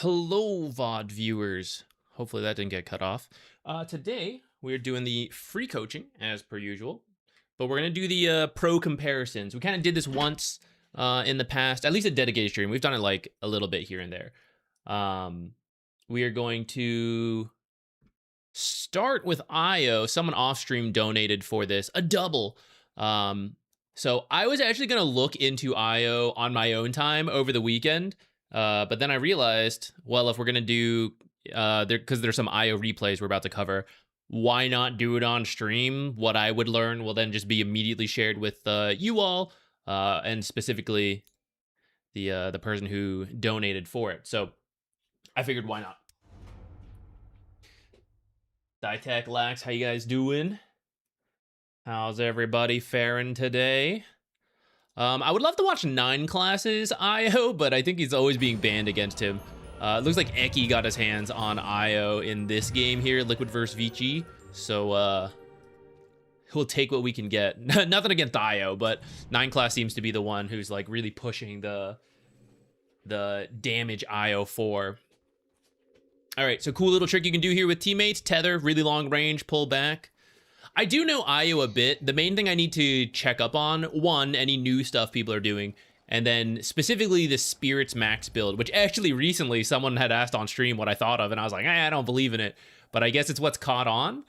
Hello, VOD viewers. Hopefully that didn't get cut off. Today, we're doing the free coaching, as per usual. But we're going to do the pro comparisons. We kind of did this once in the past, at least a dedicated stream. We've done it like a little bit here and there. We are going to start with IO. Someone off-stream donated for this, a double. So I was actually going to look into IO on my own time over the weekend. But then I realized, well, if we're going to do, because there's some IO replays we're about to cover, why not do it on stream? What I would learn will then just be immediately shared with you all, and specifically the person who donated for it. So I figured, why not? Ditech, Lax, how you guys doing? How's everybody faring today? I would love to watch 9 classes IO, but I think he's always being banned against him. It looks like Eki got his hands on IO in this game here, Liquid vs. Vici. So we'll take what we can get. Nothing against IO, but 9 class seems to be the one who's like really pushing the damage IO for. All right, so cool little trick you can do here with teammates. Tether, really long range, pull back. I do know IO a bit. The main thing I need to check up on, one, any new stuff people are doing, and then specifically the Spirits Max build, which actually recently someone had asked on stream what I thought of, and I was like, I don't believe in it. But I guess it's what's caught on.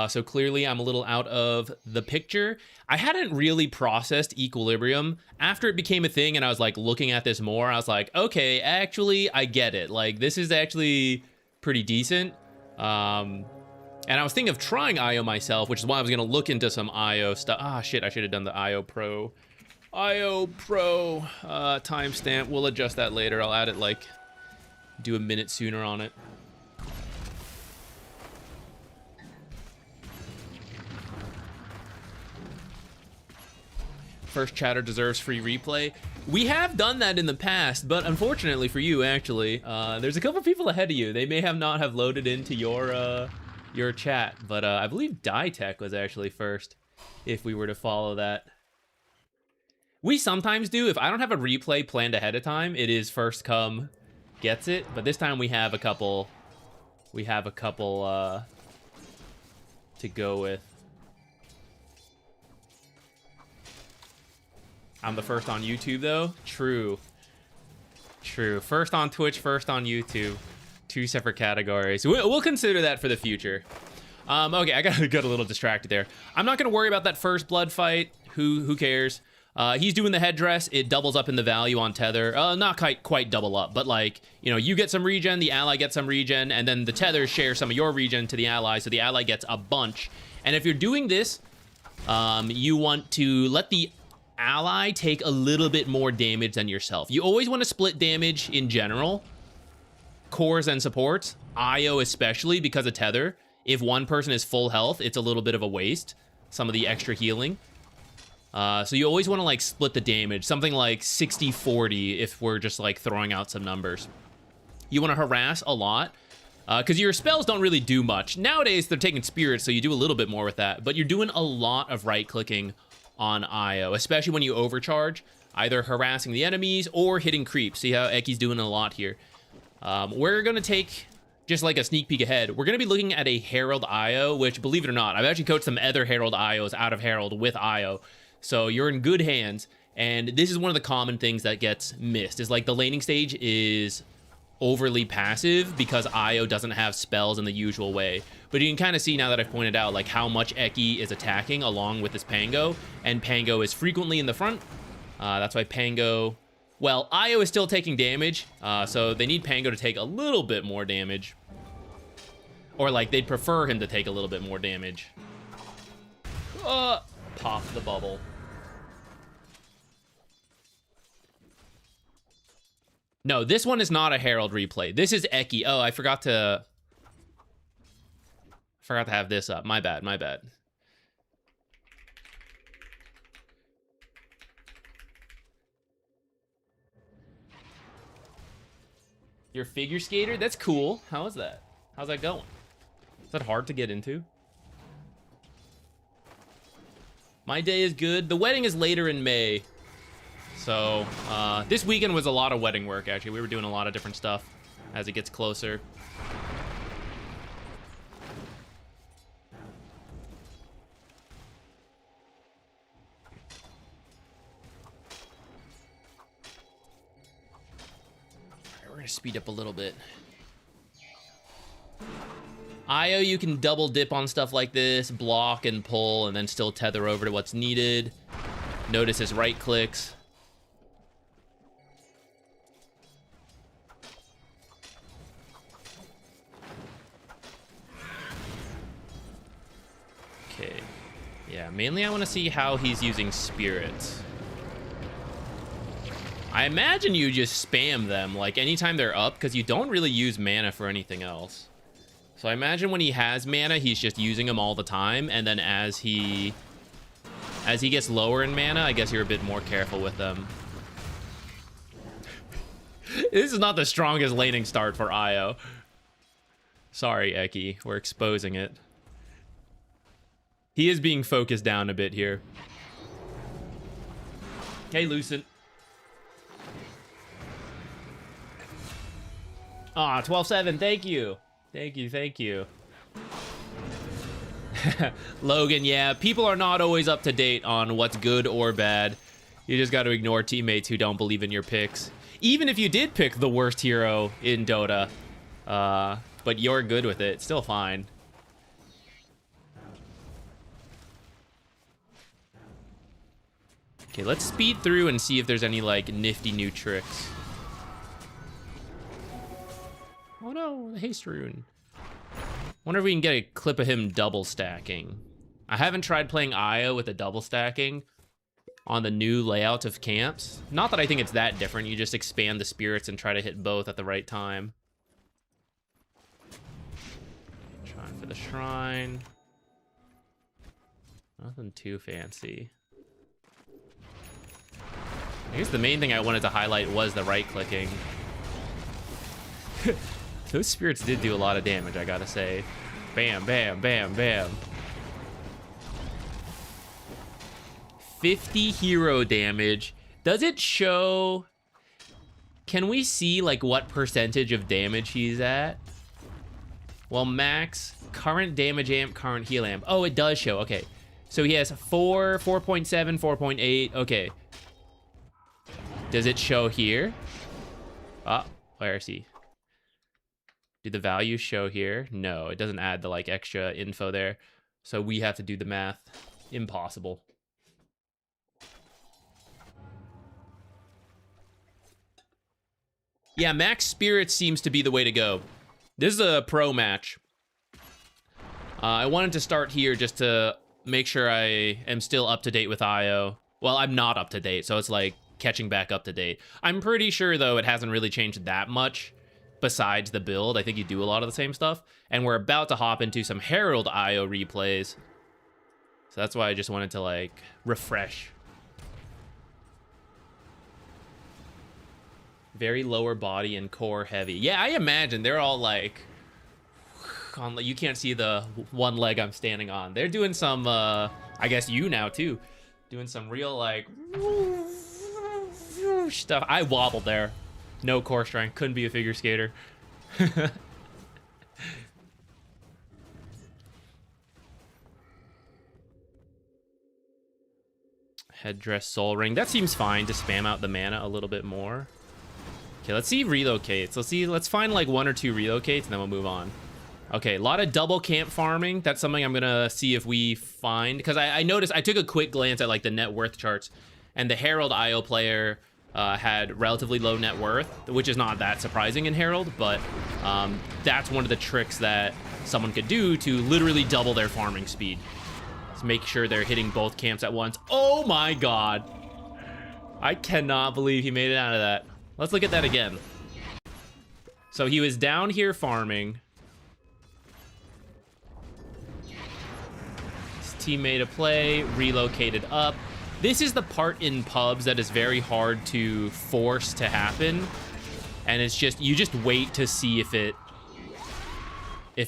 So clearly I'm a little out of the picture. I hadn't really processed Equilibrium. After it became a thing and I was like looking at this more, I was like, okay, actually, I get it. Like, this is actually pretty decent. And I was thinking of trying IO myself, which is why I was going to look into some IO stuff. Ah, shit, I should have done the IO Pro. IO Pro timestamp. We'll adjust that later. I'll add it, like, do a minute sooner on it. First chatter deserves free replay. We have done that in the past, but unfortunately for you, actually, there's a couple people ahead of you. They may not have loaded into your chat, but I believe Ditech was actually first, if we were to follow that. We sometimes do. If I don't have a replay planned ahead of time, it is first come gets it, but this time we have a couple to go with. I'm the first on YouTube though. True, first on Twitch, first on YouTube. 2 separate categories. We'll consider that for the future. Okay, I got a little distracted there. I'm not gonna worry about that first blood fight. Who cares? He's doing the headdress. It doubles up in the value on Tether. Not quite double up, but like, you know, you get some regen, the ally gets some regen, and then the Tethers share some of your regen to the ally, so the ally gets a bunch. And if you're doing this, you want to let the ally take a little bit more damage than yourself. You always want to split damage in general. Cores and supports, IO especially because of Tether. If one person is full health, it's a little bit of a waste, some of the extra healing. So you always want to like split the damage, something like 60-40 if we're just like throwing out some numbers. You want to harass a lot, because your spells don't really do much. Nowadays, they're taking spirits, so you do a little bit more with that, but you're doing a lot of right-clicking on IO, especially when you overcharge, either harassing the enemies or hitting creeps. See how Eki's doing a lot here. We're gonna take just like a sneak peek ahead. We're gonna be looking at a Herald IO, which, believe it or not, I've actually coached some other Herald IOs out of Herald with IO, so you're in good hands. And this is one of the common things that gets missed, is like the laning stage is overly passive because IO doesn't have spells in the usual way. But you can kind of see now that I've pointed out like how much Eki is attacking along with this Pango, and Pango is frequently in the front. That's why Pango... Well, IO is still taking damage, so they need Pango to take a little bit more damage. Or, like, they'd prefer him to take a little bit more damage. Pop the bubble. No, this one is not a Herald replay. This is Eki. Oh, I forgot to have this up. My bad. Your figure skater? That's cool. How is that? How's that going? Is that hard to get into? My day is good. The wedding is later in May. So, this weekend was a lot of wedding work, actually. We were doing a lot of different stuff. as it gets closer. We're gonna speed up a little bit. IO, you can double dip on stuff like this, block and pull, and then still tether over to what's needed. Notice his right clicks. Okay. Yeah, mainly I want to see how he's using spirits. I imagine you just spam them, like, anytime they're up, because you don't really use mana for anything else. So I imagine when he has mana, he's just using them all the time, and then as he gets lower in mana, I guess you're a bit more careful with them. This is not the strongest laning start for Io. Sorry, Eki, we're exposing it. He is being focused down a bit here. Hey, Lucent. Ah, 12-7, thank you. Thank you, thank you. Logan, yeah, people are not always up to date on what's good or bad. You just got to ignore teammates who don't believe in your picks. Even if you did pick the worst hero in Dota, but you're good with it, it's still fine. Okay, let's speed through and see if there's any, like, nifty new tricks. Oh no, the haste rune. Wonder if we can get a clip of him double stacking. I haven't tried playing Io with a double stacking on the new layout of camps. Not that I think it's that different. You just expand the spirits and try to hit both at the right time. Trying for the shrine. Nothing too fancy. I guess the main thing I wanted to highlight was the right clicking. Those spirits did do a lot of damage, I gotta say. Bam, bam, bam, bam. 50 hero damage. Does it show... Can we see, like, what percentage of damage he's at? Well, max, current damage amp, current heal amp. Oh, it does show, okay. So he has 4, 4.7, 4.8, okay. Does it show here? Oh, where is he? Do the values show here? No, it doesn't add the, like, extra info there. So we have to do the math. Impossible. Yeah, max spirits seems to be the way to go. This is a pro match. I wanted to start here just to make sure I am still up to date with Io. Well, I'm not up to date, so it's like catching back up to date. I'm pretty sure, though, it hasn't really changed that much. Besides the build, I think you do a lot of the same stuff. And we're about to hop into some Herald IO replays. So that's why I just wanted to, like, refresh. Very lower body and core heavy. Yeah, I imagine they're all, like... You can't see the one leg I'm standing on. They're doing some, I guess you now, too. Doing some real, like... stuff. I wobbled there. No core strength. Couldn't be a figure skater. Headdress, soul ring. That seems fine to spam out the mana a little bit more. Okay, let's see relocates. Let's find like 1 or 2 relocates and then we'll move on. Okay, a lot of double camp farming. That's something I'm gonna see if we find, because I noticed, I took a quick glance at like the net worth charts, and the Herald IO player had relatively low net worth, which is not that surprising in Herald, but that's one of the tricks that someone could do to literally double their farming speed. Just make sure they're hitting both camps at once. Oh my god. I cannot believe he made it out of that. Let's look at that again. So he was down here farming. His team made a play, relocated up. This is the part in pubs that is very hard to force to happen. And it's just, you just wait to see if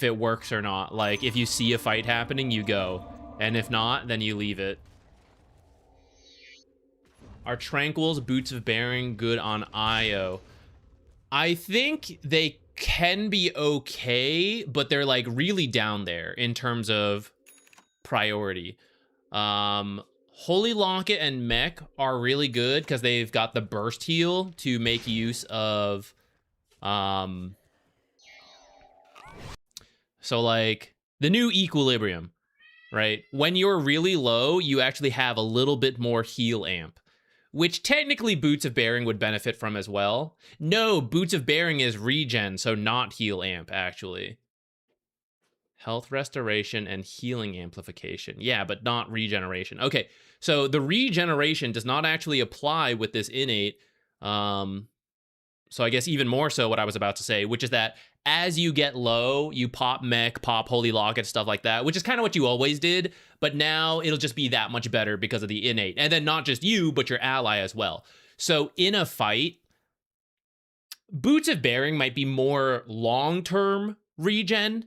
it works or not. Like, if you see a fight happening, you go. And if not, then you leave it. Are Tranquil's Boots of Bearing good on IO? I think they can be okay, but they're like really down there in terms of priority. Holy Locket and Mech are really good because they've got the burst heal to make use of so like the new Equilibrium, right? When you're really low, you actually have a little bit more heal amp, which technically Boots of Bearing would benefit from as well. No, Boots of Bearing is regen, so not heal amp, actually. Health restoration and healing amplification. Yeah, but not regeneration. Okay, so the regeneration does not actually apply with this innate. So I guess even more so what I was about to say, which is that as you get low, you pop Mech, pop Holy Locket, stuff like that, which is kind of what you always did, but now it'll just be that much better because of the innate. And then not just you, but your ally as well. So in a fight, Boots of Bearing might be more long-term regen,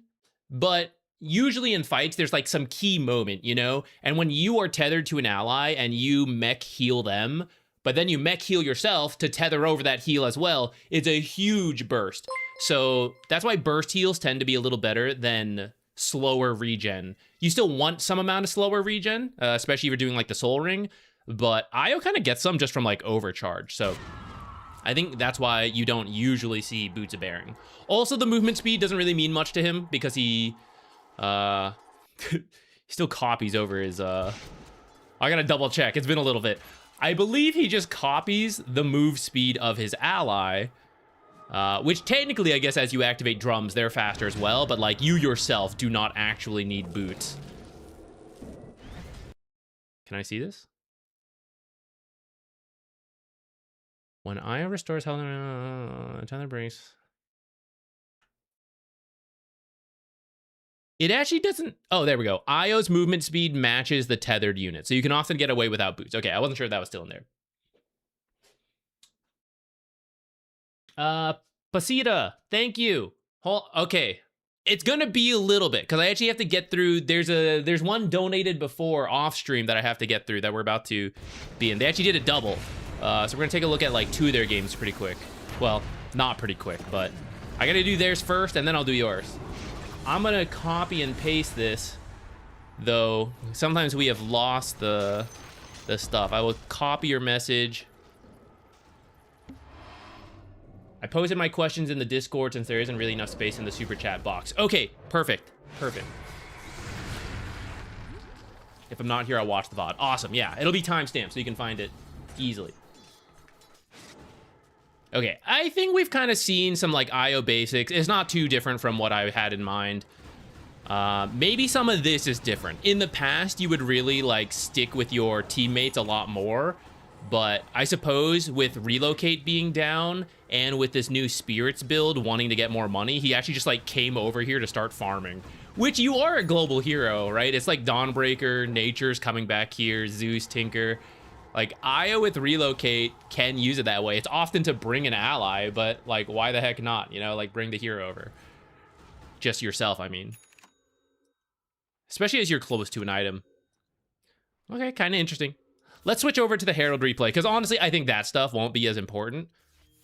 but usually in fights, there's like some key moment, you know? And when you are tethered to an ally and you Mech heal them, but then you Mech heal yourself to tether over that heal as well, it's a huge burst. So that's why burst heals tend to be a little better than slower regen. You still want some amount of slower regen, especially if you're doing like the Soul Ring, but Io kind of gets some just from like overcharge. So I think that's why you don't usually see Boots of Bearing. Also, the movement speed doesn't really mean much to him because he still copies over his I gotta double check. It's been a little bit. I believe he just copies the move speed of his ally, which technically, I guess, as you activate drums, they're faster as well, but like you yourself do not actually need boots. Can I see this? When Io restores health, tether breaks. It actually doesn't. Oh, there we go. Io's movement speed matches the tethered unit, so you can often get away without boots. Okay, I wasn't sure if that was still in there. Pasita, thank you. Okay, it's gonna be a little bit because I actually have to get through. There's one donated before off stream that I have to get through that we're about to be in. They actually did a double, so we're gonna take a look at like 2 of their games pretty quick. Well, not pretty quick, but I gotta do theirs first, and then I'll do yours. I'm gonna copy and paste this, though sometimes we have lost the stuff. I will copy your message. I posted my questions in the Discord since there isn't really enough space in the super chat box. Okay, perfect. Perfect. If I'm not here, I'll watch the VOD. Awesome, yeah. It'll be timestamped so you can find it easily. Okay, I think we've kind of seen some like IO basics. It's not too different from what I had in mind. Maybe some of this is different. In the past, you would really like stick with your teammates a lot more. But I suppose with Relocate being down and with this new Spirits build wanting to get more money, he actually just like came over here to start farming. Which you are a global hero, right? It's like Dawnbreaker, Nature's coming back here, Zeus, Tinker. Like, Io with Relocate can use it that way. It's often to bring an ally, but, like, why the heck not? You know, like, bring the hero over. Just yourself, I mean. Especially as you're close to an item. Okay, kind of interesting. Let's switch over to the Herald replay, because honestly, I think that stuff won't be as important.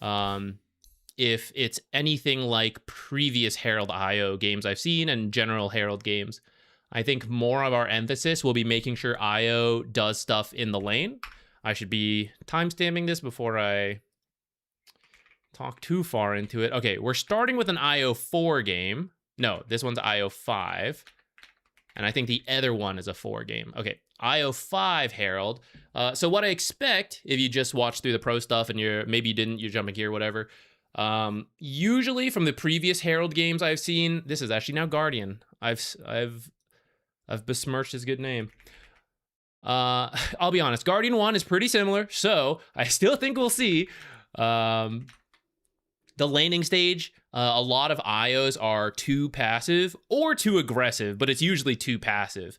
If it's anything like previous Herald Io games I've seen and general Herald games. I think more of our emphasis will be making sure Io does stuff in the lane. I should be timestamping this before I talk too far into it. Okay, we're starting with an Io 4 game. No, this one's Io 5. And I think the other one is a 4 game. Okay, Io 5 Herald. So what I expect, if you just watch through the pro stuff and maybe you didn't, you're jumping here, whatever. Usually from the previous Herald games I've seen, this is actually now Guardian. I've besmirched his good name. I'll be honest, Guardian 1 is pretty similar, so I still think we'll see. The laning stage, a lot of IOs are too passive or too aggressive, but it's usually too passive.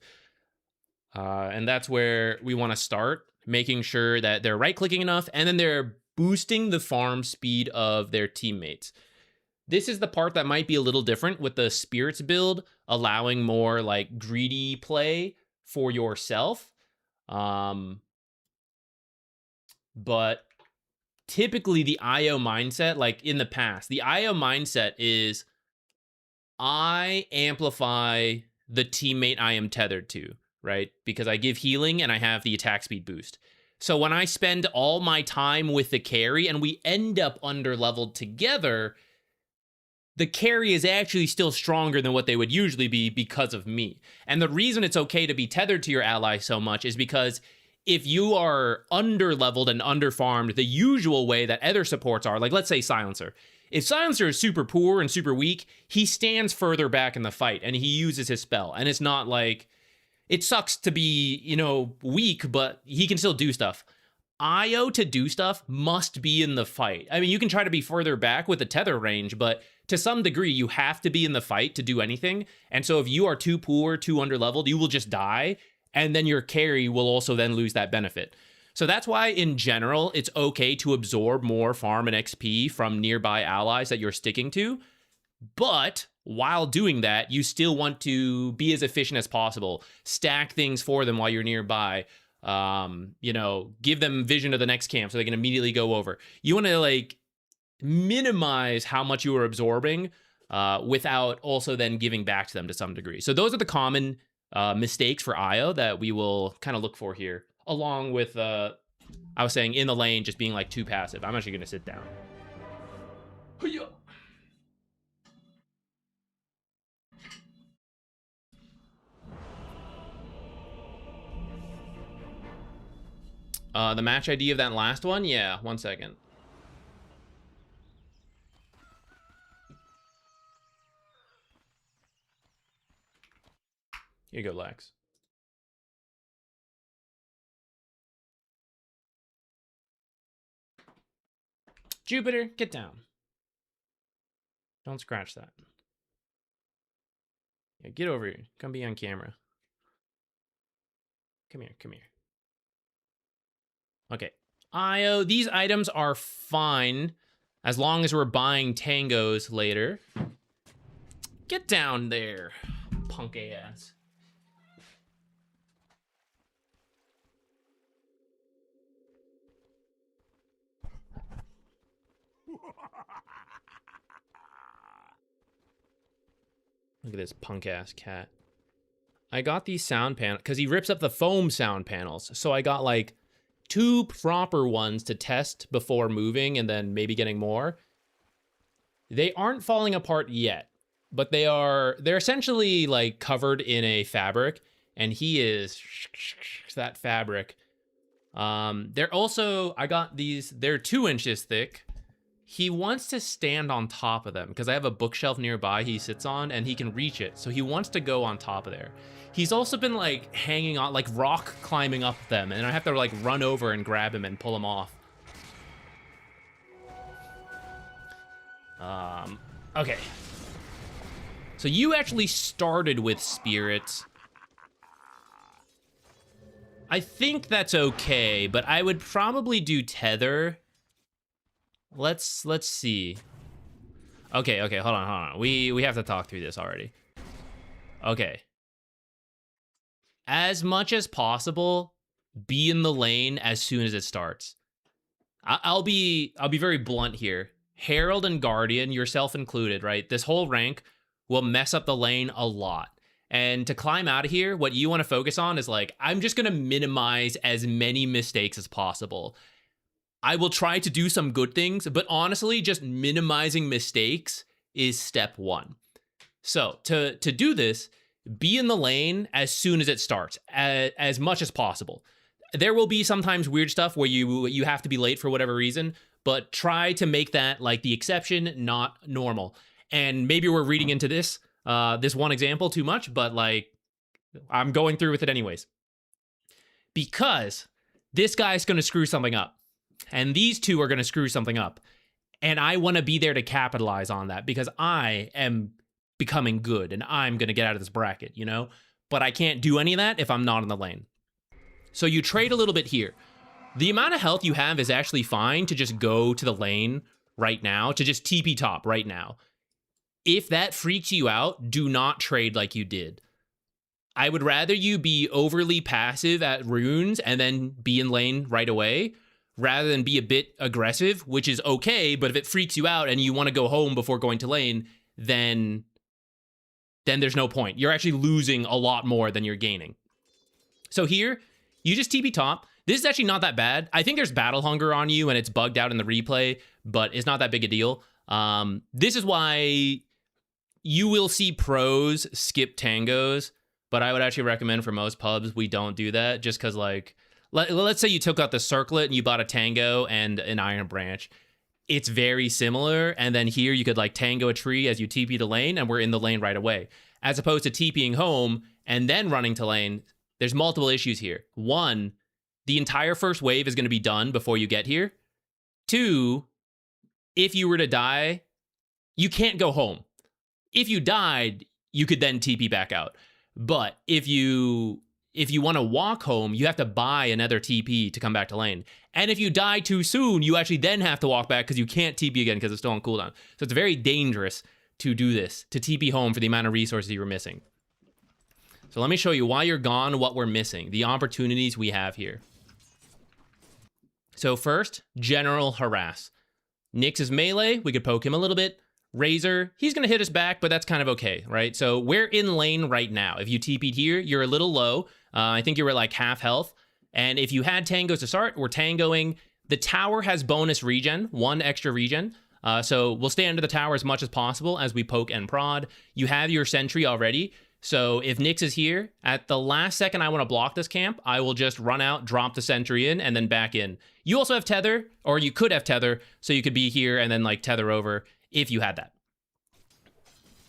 And that's where we want to start, making sure that they're right-clicking enough, and then they're boosting the farm speed of their teammates. This is the part that might be a little different with the Spirits build, allowing more like greedy play for yourself. But typically the IO mindset, like in the past, the IO mindset is I amplify the teammate I am tethered to, right? Because I give healing and I have the attack speed boost. So when I spend all my time with the carry and we end up under-leveled together, the carry is actually still stronger than what they would usually be because of me. And the reason it's okay to be tethered to your ally so much is because if you are under-leveled and under-farmed the usual way that other supports are, like let's say Silencer. If Silencer is super poor and super weak, he stands further back in the fight and he uses his spell. And it's not like, it sucks to be, you know, weak, but he can still do stuff. IO to do stuff must be in the fight. I mean, you can try to be further back with the tether range, but to some degree, you have to be in the fight to do anything. And so if you are too poor, too underleveled, you will just die. And then your carry will also then lose that benefit. So that's why, in general, it's okay to absorb more farm and XP from nearby allies that you're sticking to. But while doing that, you still want to be as efficient as possible. Stack things for them while you're nearby. You know, give them vision of the next camp so they can immediately go over. You want to, like, minimize how much you are absorbing without also then giving back to them to some degree. So those are the common mistakes for IO that we will kind of look for here, along with I was saying in the lane just being like too passive. I'm actually going to sit down. The match ID of that last one? Yeah, 1 second. Here you go, Lex. Jupiter, get down. Don't scratch that. Yeah, get over here. Come be on camera. Come here, come here. Okay. IO, these items are fine as long as we're buying tangos later. Get down there, punk ass. Look at this punk ass cat. I got these sound panels because he rips up the foam sound panels. So I got like 2 proper ones to test before moving and then maybe getting more. They aren't falling apart yet, but they're essentially like covered in a fabric, and he is that fabric. They're also, I got these, they're 2 inches thick. He wants to stand on top of them because I have a bookshelf nearby he sits on and he can reach it. So he wants to go on top of there. He's also been like hanging on, like rock climbing up them, and I have to like run over and grab him and pull him off. Okay. So you actually started with spirits. I think that's okay, but I would probably do tether. Let's see. Okay, hold on. We have to talk through this already. Okay. As much as possible, be in the lane as soon as it starts. I'll be very blunt here. Herald and Guardian, yourself included, right? This whole rank will mess up the lane a lot. And to climb out of here, what you want to focus on is like, I'm just going to minimize as many mistakes as possible. I will try to do some good things, but honestly, just minimizing mistakes is step 1. So to do this, be in the lane as soon as it starts, as much as possible. There will be sometimes weird stuff where you have to be late for whatever reason, but try to make that like the exception, not normal. And maybe we're reading into this one example too much, but like I'm going through with it anyways. Because this guy's going to screw something up. And these 2 are going to screw something up. And I want to be there to capitalize on that because I am becoming good and I'm going to get out of this bracket, you know? But I can't do any of that if I'm not in the lane. So you trade a little bit here. The amount of health you have is actually fine to just go to the lane right now, to just TP top right now. If that freaks you out, do not trade like you did. I would rather you be overly passive at runes and then be in lane right away, rather than be a bit aggressive, which is okay, but if it freaks you out and you want to go home before going to lane, then there's no point. You're actually losing a lot more than you're gaining. So here, you just TP top. This is actually not that bad. I think there's Battle Hunger on you and it's bugged out in the replay, but it's not that big a deal. This is why you will see pros skip tangos, but I would actually recommend for most pubs we don't do that, just because, like, let's say you took out the circlet and you bought a tango and an iron branch. It's very similar, and then here you could like tango a tree as you TP to lane, and we're in the lane right away. As opposed to TPing home and then running to lane, there's multiple issues here. One, the entire first wave is going to be done before you get here. Two, if you were to die, you can't go home. If you died, you could then TP back out. But if you want to walk home, you have to buy another TP to come back to lane. And if you die too soon, you actually then have to walk back because you can't TP again because it's still on cooldown. So it's very dangerous to do this, to TP home for the amount of resources you were missing. So let me show you why you're gone, what we're missing, the opportunities we have here. So first, general harass. Nyx is melee, we could poke him a little bit. Razor, he's going to hit us back, but that's kind of okay, right? So we're in lane right now. If you TP'd here, you're a little low. I think you were like half health. And if you had tangos to start, we're tangoing. The tower has bonus regen, 1 extra regen. So we'll stay under the tower as much as possible as we poke and prod. You have your sentry already. So if Nyx is here, at the last second I want to block this camp, I will just run out, drop the sentry in, and then back in. You also have tether, or you could have tether, so you could be here and then like tether over if you had that.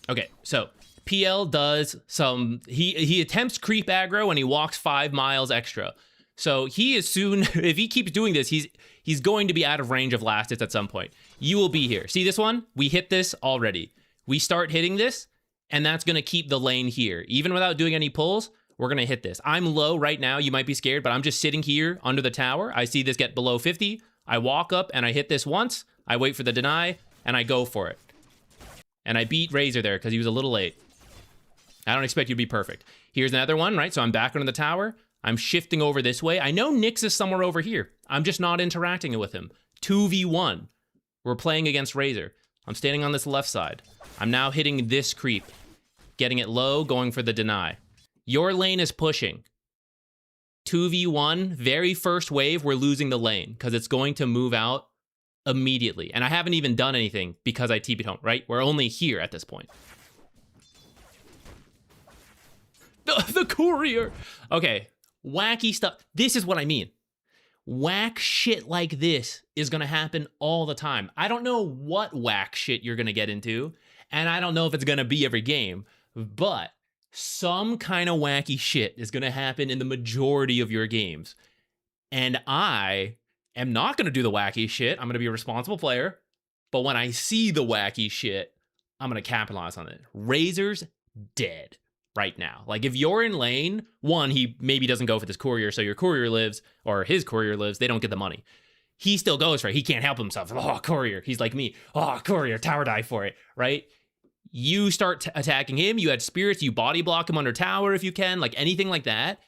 Okay, so PL does some, he attempts creep aggro and he walks 5 miles extra. So he is soon, if he keeps doing this, he's going to be out of range of last hits at some point. You will be here. See this one? We hit this already. We start hitting this, and that's going to keep the lane here. Even without doing any pulls, we're going to hit this. I'm low right now. You might be scared, but I'm just sitting here under the tower. I see this get below 50. I walk up and I hit this once. I wait for the deny, and I go for it. And I beat Razor there because he was a little late. I don't expect you to be perfect. Here's another one, right? So I'm back under the tower. I'm shifting over this way. I know Nyx is somewhere over here. I'm just not interacting with him. 2v1. We're playing against Razor. I'm standing on this left side. I'm now hitting this creep. Getting it low, going for the deny. Your lane is pushing. 2v1, very first wave, we're losing the lane because it's going to move out immediately. And I haven't even done anything because I TP'd home, right? We're only here at this point. The courier. Okay, wacky stuff. This is what I mean. Whack shit like this is going to happen all the time. I don't know what whack shit you're going to get into, and I don't know if it's going to be every game, but some kind of wacky shit is going to happen in the majority of your games. And I am not going to do the wacky shit. I'm going to be a responsible player. But when I see the wacky shit, I'm going to capitalize on it. Razor's dead right now. Like, if you're in lane, one, he maybe doesn't go for this courier, so your courier lives, or his courier lives, they don't get the money. He still goes for it. He can't help himself. Oh, courier. He's like me. Oh, courier, tower die for it, right? You start attacking him. You had spirits. You body block him under tower if you can, like anything like that.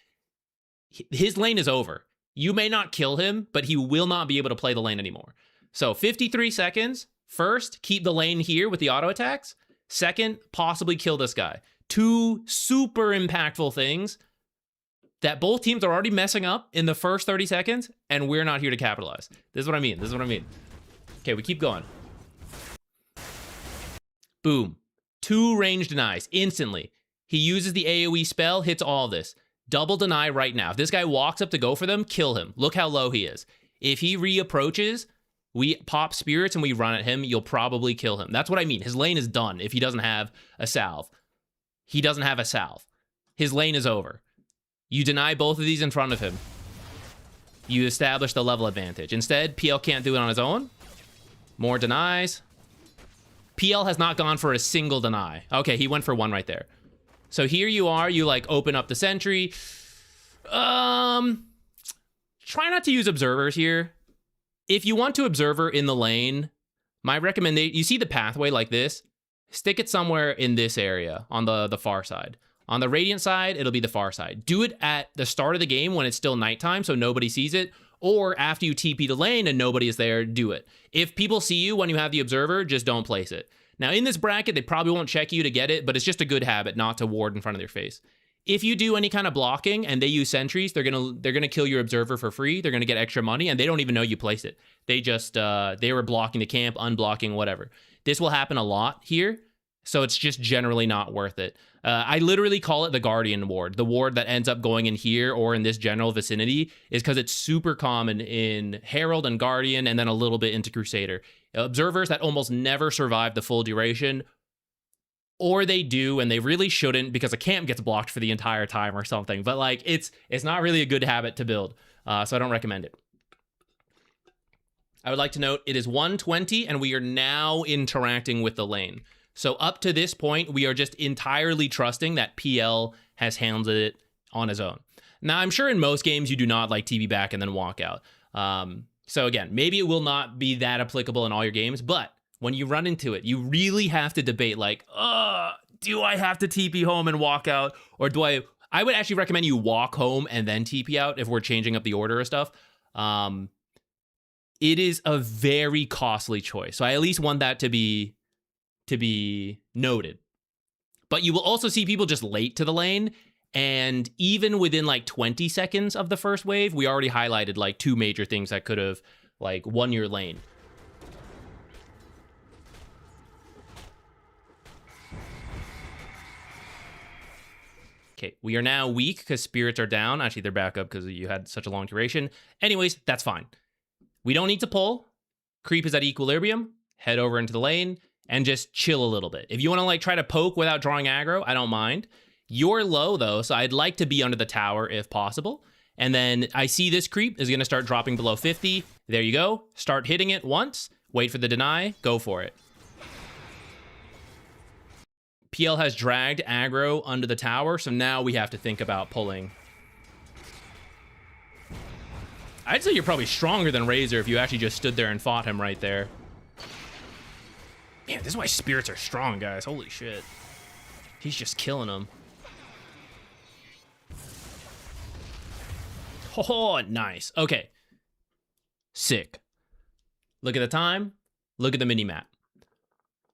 His lane is over. You may not kill him, but he will not be able to play the lane anymore. So 53 seconds. First, keep the lane here with the auto attacks. Second, possibly kill this guy. 2 super impactful things that both teams are already messing up in the first 30 seconds, and we're not here to capitalize. This is what I mean. This is what I mean. Okay, we keep going. Boom. 2 range denies instantly. He uses the AoE spell, hits all this. Double deny right now. If this guy walks up to go for them, kill him. Look how low he is. If he reapproaches, we pop spirits and we run at him, you'll probably kill him. That's what I mean. His lane is done if he doesn't have a salve. He doesn't have a salve. His lane is over. You deny both of these in front of him. You establish the level advantage. Instead, PL can't do it on his own. More denies. PL has not gone for a single deny. Okay, he went for 1 right there. So here you are, you like open up the sentry. Try not to use observers here. If you want to observer in the lane, my recommendation, you see the pathway like this? Stick it somewhere in this area on the far side. On the Radiant side, it'll be the far side. Do it at the start of the game when it's still nighttime so nobody sees it, Or after you TP the lane and nobody is there, do it. If people see you when you have the observer, just don't place it. Now in this bracket, they probably won't check you to get it, but it's just a good habit not to ward in front of their face. If you do any kind of blocking and they use sentries, they're gonna kill your observer for free. They're gonna get extra money, and they don't even know you placed it. They just they were blocking the camp, unblocking, whatever. This will happen a lot here, so it's just generally not worth it. I literally call it the Guardian ward. The ward that ends up going in here or in this general vicinity is because it's super common in Herald and Guardian, and then a little bit into Crusader. Observers that almost never survive the full duration, or they do and they really shouldn't because a camp gets blocked for the entire time or something. But like it's not really a good habit to build, so I don't recommend it. I would like to note it is 1:20 and we are now interacting with the lane. So up to this point, we are just entirely trusting that PL has handled it on his own. Now, I'm sure in most games you do not like TP back and then walk out. So again, maybe it will not be that applicable in all your games, but when you run into it, you really have to debate like, do I have to TP home and walk out? Or do I would actually recommend you walk home and then TP out if we're changing up the order of stuff. It is a very costly choice. So I at least want that to be noted. But you will also see people just late to the lane, and even within like 20 seconds of the first wave, we already highlighted like 2 major things that could have like won your lane. Okay, we are now weak because spirits are down. Actually, they're back up because you had such a long duration. Anyways, that's fine. We don't need to pull. Creep is at equilibrium. Head over into the lane and just chill a little bit. If you want to like try to poke without drawing aggro, I don't mind. You're low though, so I'd like to be under the tower if possible. And then I see this creep is going to start dropping below 50. There you go. Start hitting it once. Wait for the deny. Go for it. PL has dragged aggro under the tower, so now we have to think about pulling. I'd say you're probably stronger than Razor if you actually just stood there and fought him right there. Man, this is why spirits are strong, guys. Holy shit. He's just killing them. Oh, nice. Okay. Sick. Look at the time. Look at the mini-map.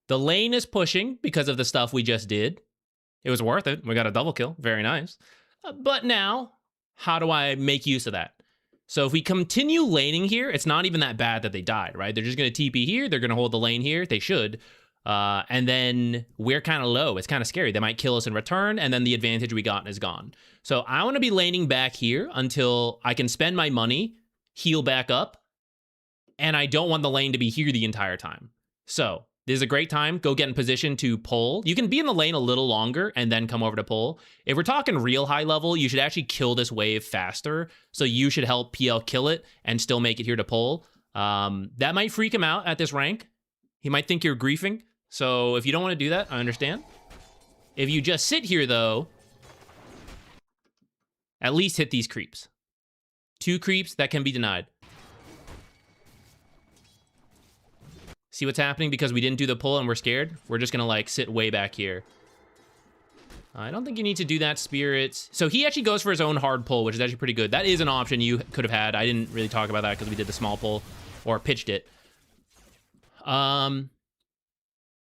The lane is pushing because of the stuff we just did. It was worth it. We got a double kill. Very nice. But now, how do I make use of that? So if we continue laning here, it's not even that bad that they died, right? They're just going to TP here. They're going to hold the lane here. They should. And then we're kind of low. It's kind of scary. They might kill us in return, and then the advantage we got is gone. So I want to be laning back here until I can spend my money, heal back up, and I don't want the lane to be here the entire time. So this is a great time. Go get in position to pull. You can be in the lane a little longer and then come over to pull. If we're talking real high level, you should actually kill this wave faster. So you should help PL kill it and still make it here to pull. That might freak him out at this rank. He might think you're griefing. So if you don't want to do that, I understand. If you just sit here, though, at least hit these creeps. 2 creeps that can be denied. See what's happening because we didn't do the pull and we're scared? We're just going to, like, sit way back here. I don't think you need to do that, Spirits. So he actually goes for his own hard pull, which is actually pretty good. That is an option you could have had. I didn't really talk about that because we did the small pull or pitched it.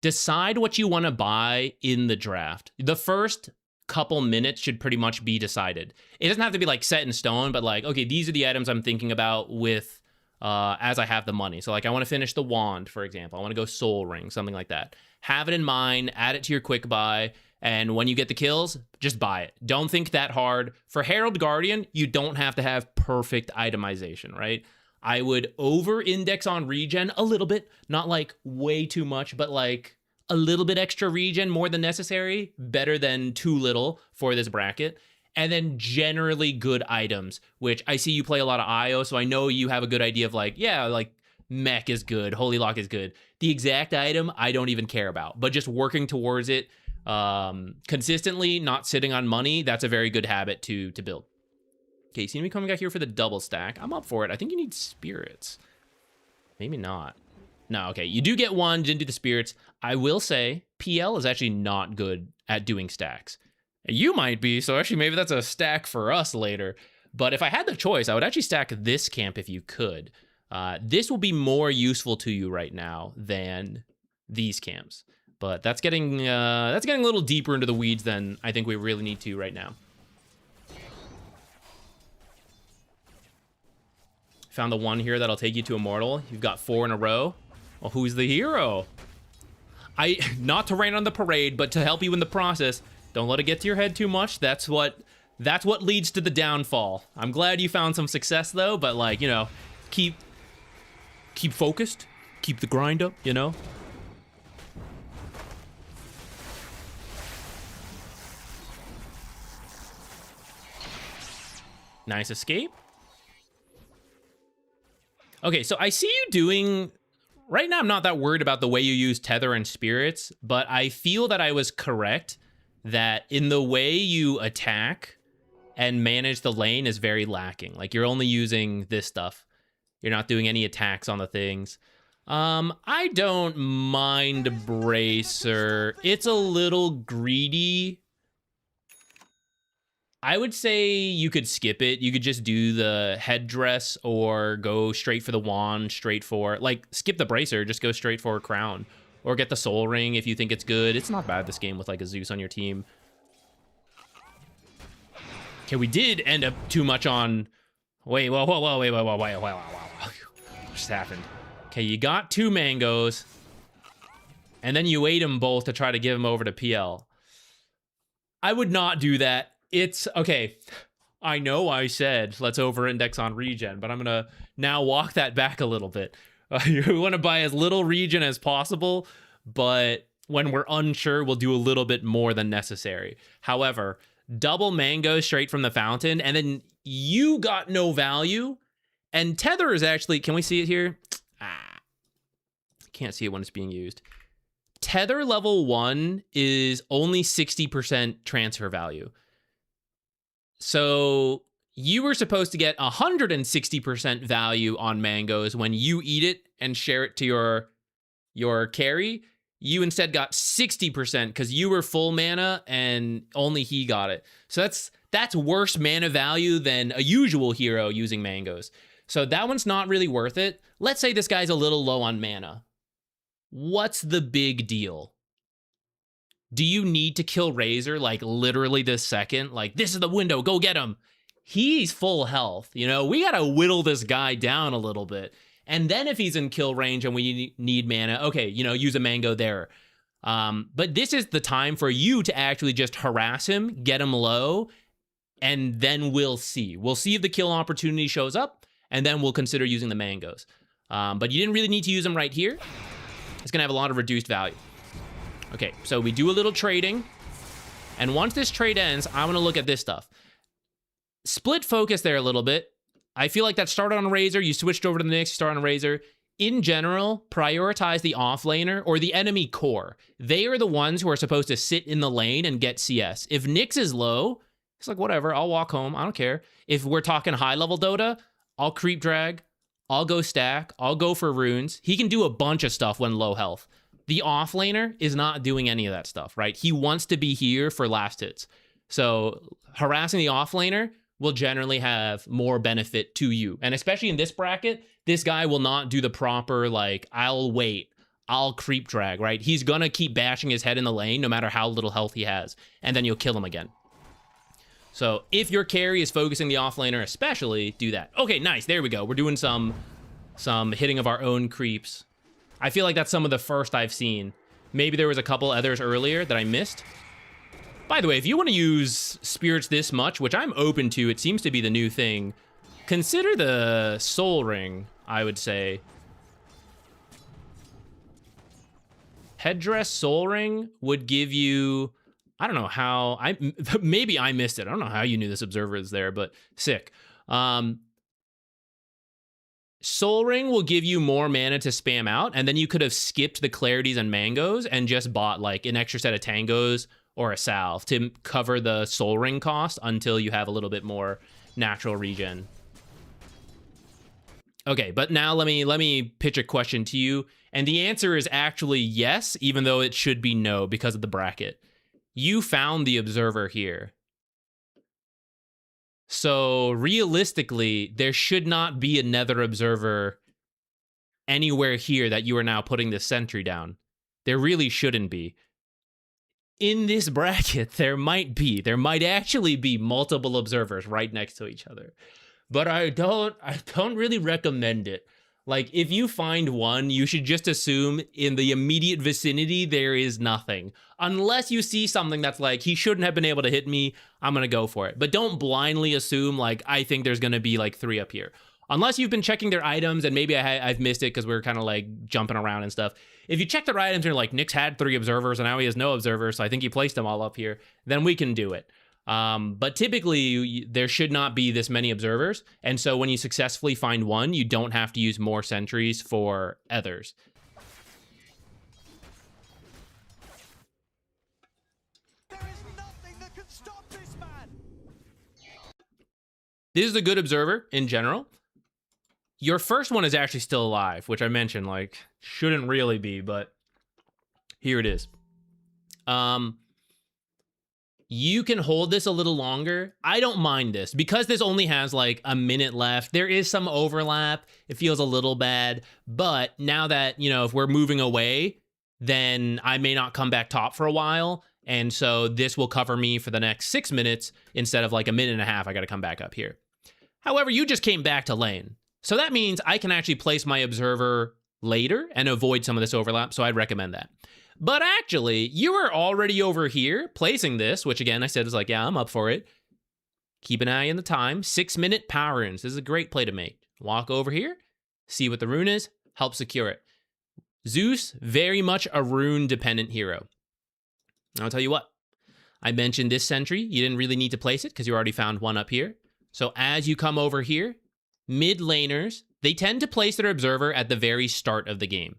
Decide what you want to buy in the draft. The first couple minutes should pretty much be decided. It doesn't have to be, like, set in stone, but, like, okay, these are the items I'm thinking about with... as I have the money. So like I want to finish the wand, for example. I want to go soul ring, something like that. Have it in mind, add it to your quick buy, and when you get the kills, just buy it. Don't think that hard. For Herald Guardian, you don't have to have perfect itemization, right? I would over-index on regen a little bit, not like way too much, but like a little bit extra regen more than necessary, better than too little for this bracket. And then generally good items, which I see you play a lot of IO, so I know you have a good idea of like, yeah, like mech is good, Holy Lock is good. The exact item, I don't even care about, but just working towards it consistently, not sitting on money, that's a very good habit to build. Okay, you see me coming back here for the double stack. I'm up for it. I think you need spirits. Maybe not. No, okay, you do get one, didn't do the spirits. I will say, PL is actually not good at doing stacks. You might be, so actually maybe that's a stack for us later. But if I had the choice, I would actually stack this camp if you could. This will be more useful to you right now than these camps. But that's getting a little deeper into the weeds than I think we really need to right now. Found the one here that'll take you to Immortal. You've got 4 in a row. Well, who's the hero? Not to rain on the parade, but to help you in the process. Don't let it get to your head too much. That's what leads to the downfall. I'm glad you found some success though, but like, you know, keep focused, keep the grind up, you know. Nice escape. Okay, so I see you doing... Right now, I'm not that worried about the way you use Tether and Spirits, but I feel that I was correct that in the way you attack and manage the lane is very lacking. Like, you're only using this stuff. You're not doing any attacks on the things. I don't mind Bracer. It's a little greedy. I would say you could skip it. You could just do the headdress or go straight for the wand, straight for... Like, skip the Bracer, just go straight for a crown. Or get the Soul Ring if you think it's good. It's not bad this game with, like, a Zeus on your team. Okay, we did end up too much on... Wait, whoa. What just happened? Okay, you got 2 mangoes. And then you ate them both to try to give them over to PL. I would not do that. It's okay. I know I said let's over-index on regen, but I'm gonna now walk that back a little bit. You want to buy as little regen as possible, but when we're unsure, we'll do a little bit more than necessary. However, double mango straight from the fountain, and then you got no value. And Tether is actually, can we see it here? Can't see it when it's being used. Tether level 1 is only 60% transfer value. So you were supposed to get 160% value on mangoes when you eat it and share it to your carry. You instead got 60% because you were full mana and only he got it. So that's worse mana value than a usual hero using mangoes. So that one's not really worth it. Let's say this guy's a little low on mana. What's the big deal? Do you need to kill Razor, like, literally this second? Like, this is the window, go get him. He's full health, you know? We gotta whittle this guy down a little bit. And then if he's in kill range and we need mana, okay, you know, use a mango there. But this is the time for you to actually just harass him, get him low, and then we'll see. We'll see if the kill opportunity shows up, and then we'll consider using the mangoes. But you didn't really need to use them right here. It's gonna have a lot of reduced value. Okay, so we do a little trading. And once this trade ends, I want to look at this stuff. Split focus there a little bit. I feel like that started on Razor. You switched over to the Nyx, you start on Razor. In general, prioritize the offlaner or the enemy core. They are the ones who are supposed to sit in the lane and get CS. If Nyx is low, it's like, whatever, I'll walk home. I don't care. If we're talking high-level Dota, I'll creep drag. I'll go stack. I'll go for runes. He can do a bunch of stuff when low health. The offlaner is not doing any of that stuff, right? He wants to be here for last hits. So harassing the offlaner will generally have more benefit to you. And especially in this bracket, this guy will not do the proper, like, I'll wait, I'll creep drag, right? He's gonna keep bashing his head in the lane no matter how little health he has, and then you'll kill him again. So if your carry is focusing the offlaner especially, do that. Okay, nice, there we go. We're doing some hitting of our own creeps. I feel like that's some of the first I've seen. Maybe there was a couple others earlier that I missed. By the way, if you want to use spirits this much, which I'm open to, it seems to be the new thing, consider the Soul Ring, I would say. Headdress Soul Ring would give you... I don't know how... maybe I missed it. I don't know how you knew this observer is there, but sick. Soul Ring will give you more mana to spam out, and then you could have skipped the Clarities and Mangoes and just bought like an extra set of Tangos or a Salve to cover the Soul Ring cost until you have a little bit more natural regen. Okay, but now let me pitch a question to you, and the answer is actually yes, even though it should be no because of the bracket. You found the observer here. So realistically, there should not be a nether observer anywhere here that you are now putting this sentry down. There really shouldn't be. In this bracket, there might be. There might actually be multiple observers right next to each other. But I don't really recommend it. Like, if you find one, you should just assume in the immediate vicinity there is nothing. Unless you see something that's like, he shouldn't have been able to hit me, I'm gonna go for it. But don't blindly assume, like, I think there's gonna be like 3 up here. Unless you've been checking their items, and maybe I've missed it because we were kind of like jumping around and stuff. If you check their items and you're like, Nick's had 3 observers and now he has no observers, so I think he placed them all up here, then we can do it. But typically, there should not be this many observers, and so when you successfully find one, you don't have to use more sentries for others. There is nothing that can stop this man. This is a good observer in general. Your first one is actually still alive, which I mentioned, like, shouldn't really be, but here it is. You can hold this a little longer. I don't mind this because this only has like a minute left. There is some overlap. It feels a little bad, but now that, you know, if we're moving away, then I may not come back top for a while. And so this will cover me for the next 6 minutes instead of like a minute and a half. I got to come back up here. However, you just came back to lane. So that means I can actually place my observer later and avoid some of this overlap. So I'd recommend that. But actually, you were already over here placing this, which again, I said is like, yeah, I'm up for it. Keep an eye in the time. 6-minute power runes. This is a great play to make. Walk over here, see what the rune is, help secure it. Zeus, very much a rune-dependent hero. I'll tell you what. I mentioned this sentry. You didn't really need to place it because you already found one up here. So as you come over here, mid laners, they tend to place their observer at the very start of the game.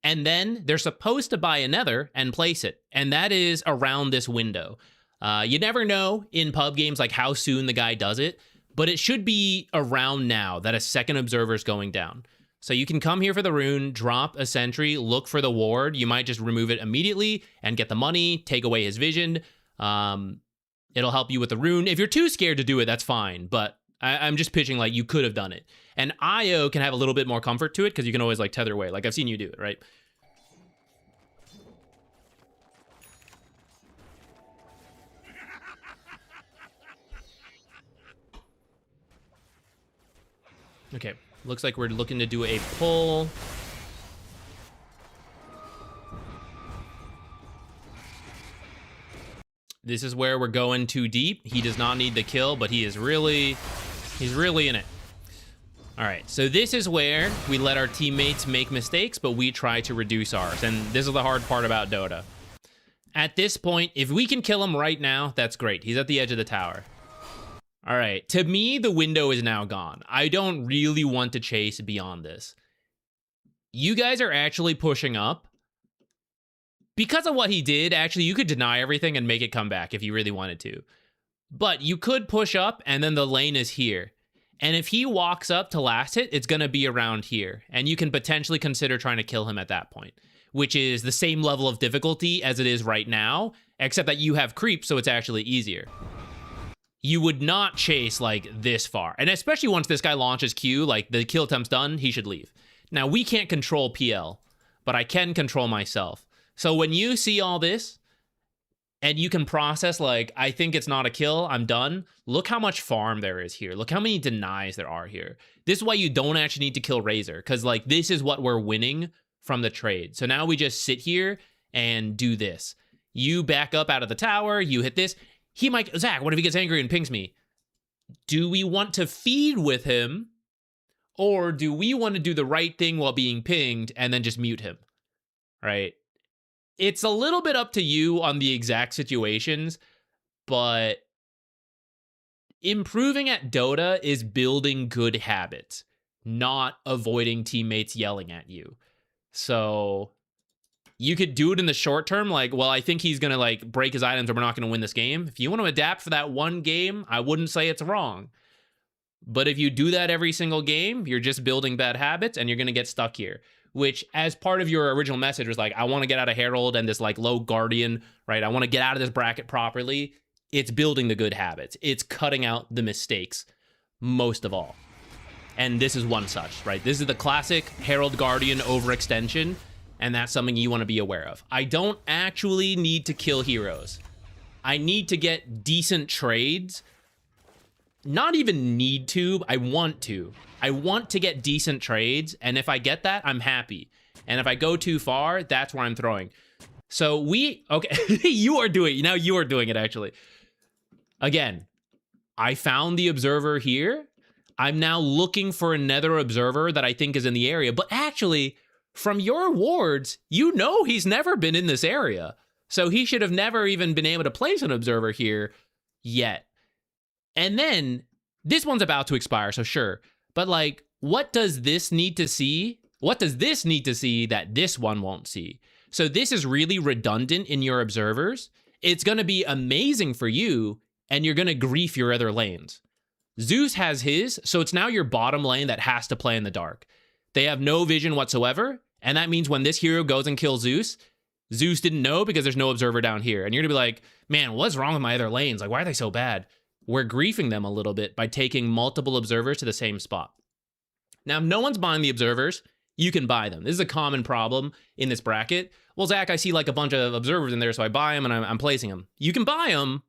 And then they're supposed to buy another and place it. And that is around this window. You never know in pub games like how soon the guy does it, but it should be around now that a second observer is going down. So you can come here for the rune, drop a sentry, look for the ward. You might just remove it immediately and get the money, take away his vision. It'll help you with the rune. If you're too scared to do it, that's fine. But I'm just pitching like you could have done it. And IO can have a little bit more comfort to it because you can always like tether away. Like I've seen you do it, right? Okay, looks like we're looking to do a pull. This is where we're going too deep. He does not need the kill, but he's really in it. All right, so this is where we let our teammates make mistakes, but we try to reduce ours. And this is the hard part about Dota. At this point, if we can kill him right now, that's great. He's at the edge of the tower. All right, to me, the window is now gone. I don't really want to chase beyond this. You guys are actually pushing up. Because of what he did, actually, you could deny everything and make it come back if you really wanted to. But you could push up, and then the lane is here. And if he walks up to last hit, it's going to be around here. And you can potentially consider trying to kill him at that point, which is the same level of difficulty as it is right now, except that you have creep, so it's actually easier. You would not chase like this far. And especially once this guy launches Q, like the kill attempt's done, he should leave. Now, we can't control PL, but I can control myself. So when you see all this, and you can process like, I think it's not a kill, I'm done. Look how much farm there is here. Look how many denies there are here. This is why you don't actually need to kill Razor, because like this is what we're winning from the trade. So now we just sit here and do this. You back up out of the tower, you hit this. He might, Zach, what if he gets angry and pings me? Do we want to feed with him? Or do we want to do the right thing while being pinged and then just mute him? Right? It's a little bit up to you on the exact situations, but improving at Dota is building good habits, not avoiding teammates yelling at you. So you could do it in the short term, like, well, I think he's going to like break his items or we're not going to win this game. If you want to adapt for that one game, I wouldn't say it's wrong. But if you do that every single game, you're just building bad habits and you're going to get stuck here. Which, as part of your original message, was like, I want to get out of Herald and this like low Guardian, right? I want to get out of this bracket properly. It's building the good habits. It's cutting out the mistakes, most of all. And this is one such, right? This is the classic Herald Guardian overextension, and that's something you want to be aware of. I don't actually need to kill heroes. I need to get decent trades. Not even need to, I want to. I want to get decent trades, and if I get that, I'm happy. And if I go too far, that's where I'm throwing. So okay, you are doing it, actually. Again, I found the observer here. I'm now looking for another observer that I think is in the area. But actually, from your wards, you know he's never been in this area. So he should have never even been able to place an observer here yet. And then, this one's about to expire, so sure. But like, what does this need to see? What does this need to see that this one won't see? So this is really redundant in your observers. It's going to be amazing for you, and you're going to grief your other lanes. Zeus has his, so it's now your bottom lane that has to play in the dark. They have no vision whatsoever, and that means when this hero goes and kills Zeus, Zeus didn't know because there's no observer down here. And you're going to be like, man, what's wrong with my other lanes? Like, why are they so bad? We're griefing them a little bit by taking multiple observers to the same spot. Now, if no one's buying the observers, you can buy them. This is a common problem in this bracket. Well, Zach, I see like a bunch of observers in there, so I buy them and I'm placing them. You can buy them,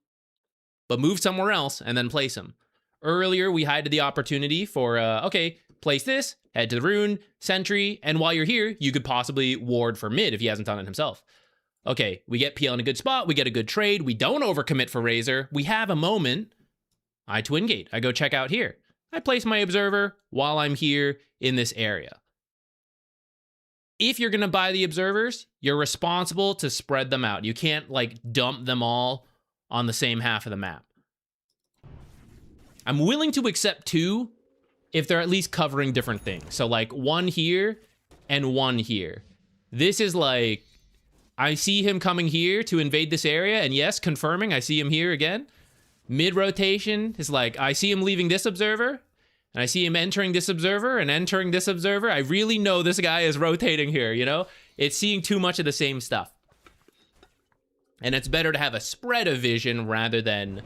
but move somewhere else and then place them. Earlier, we had the opportunity for, okay, place this, head to the rune, sentry, and while you're here, you could possibly ward for mid if he hasn't done it himself. Okay, we get PL in a good spot, we get a good trade, we don't overcommit for Razor, we have a moment. I twin gate, I go check out here. I place my observer while I'm here in this area. If you're gonna buy the observers, you're responsible to spread them out. You can't like dump them all on the same half of the map. I'm willing to accept 2 if they're at least covering different things. So like 1 here and 1 here. This is like, I see him coming here to invade this area, and yes, confirming, I see him here again. Mid rotation is like, I see him leaving this observer, and I see him entering this observer and entering this observer. I really know this guy is rotating here, you know? It's seeing too much of the same stuff. And it's better to have a spread of vision rather than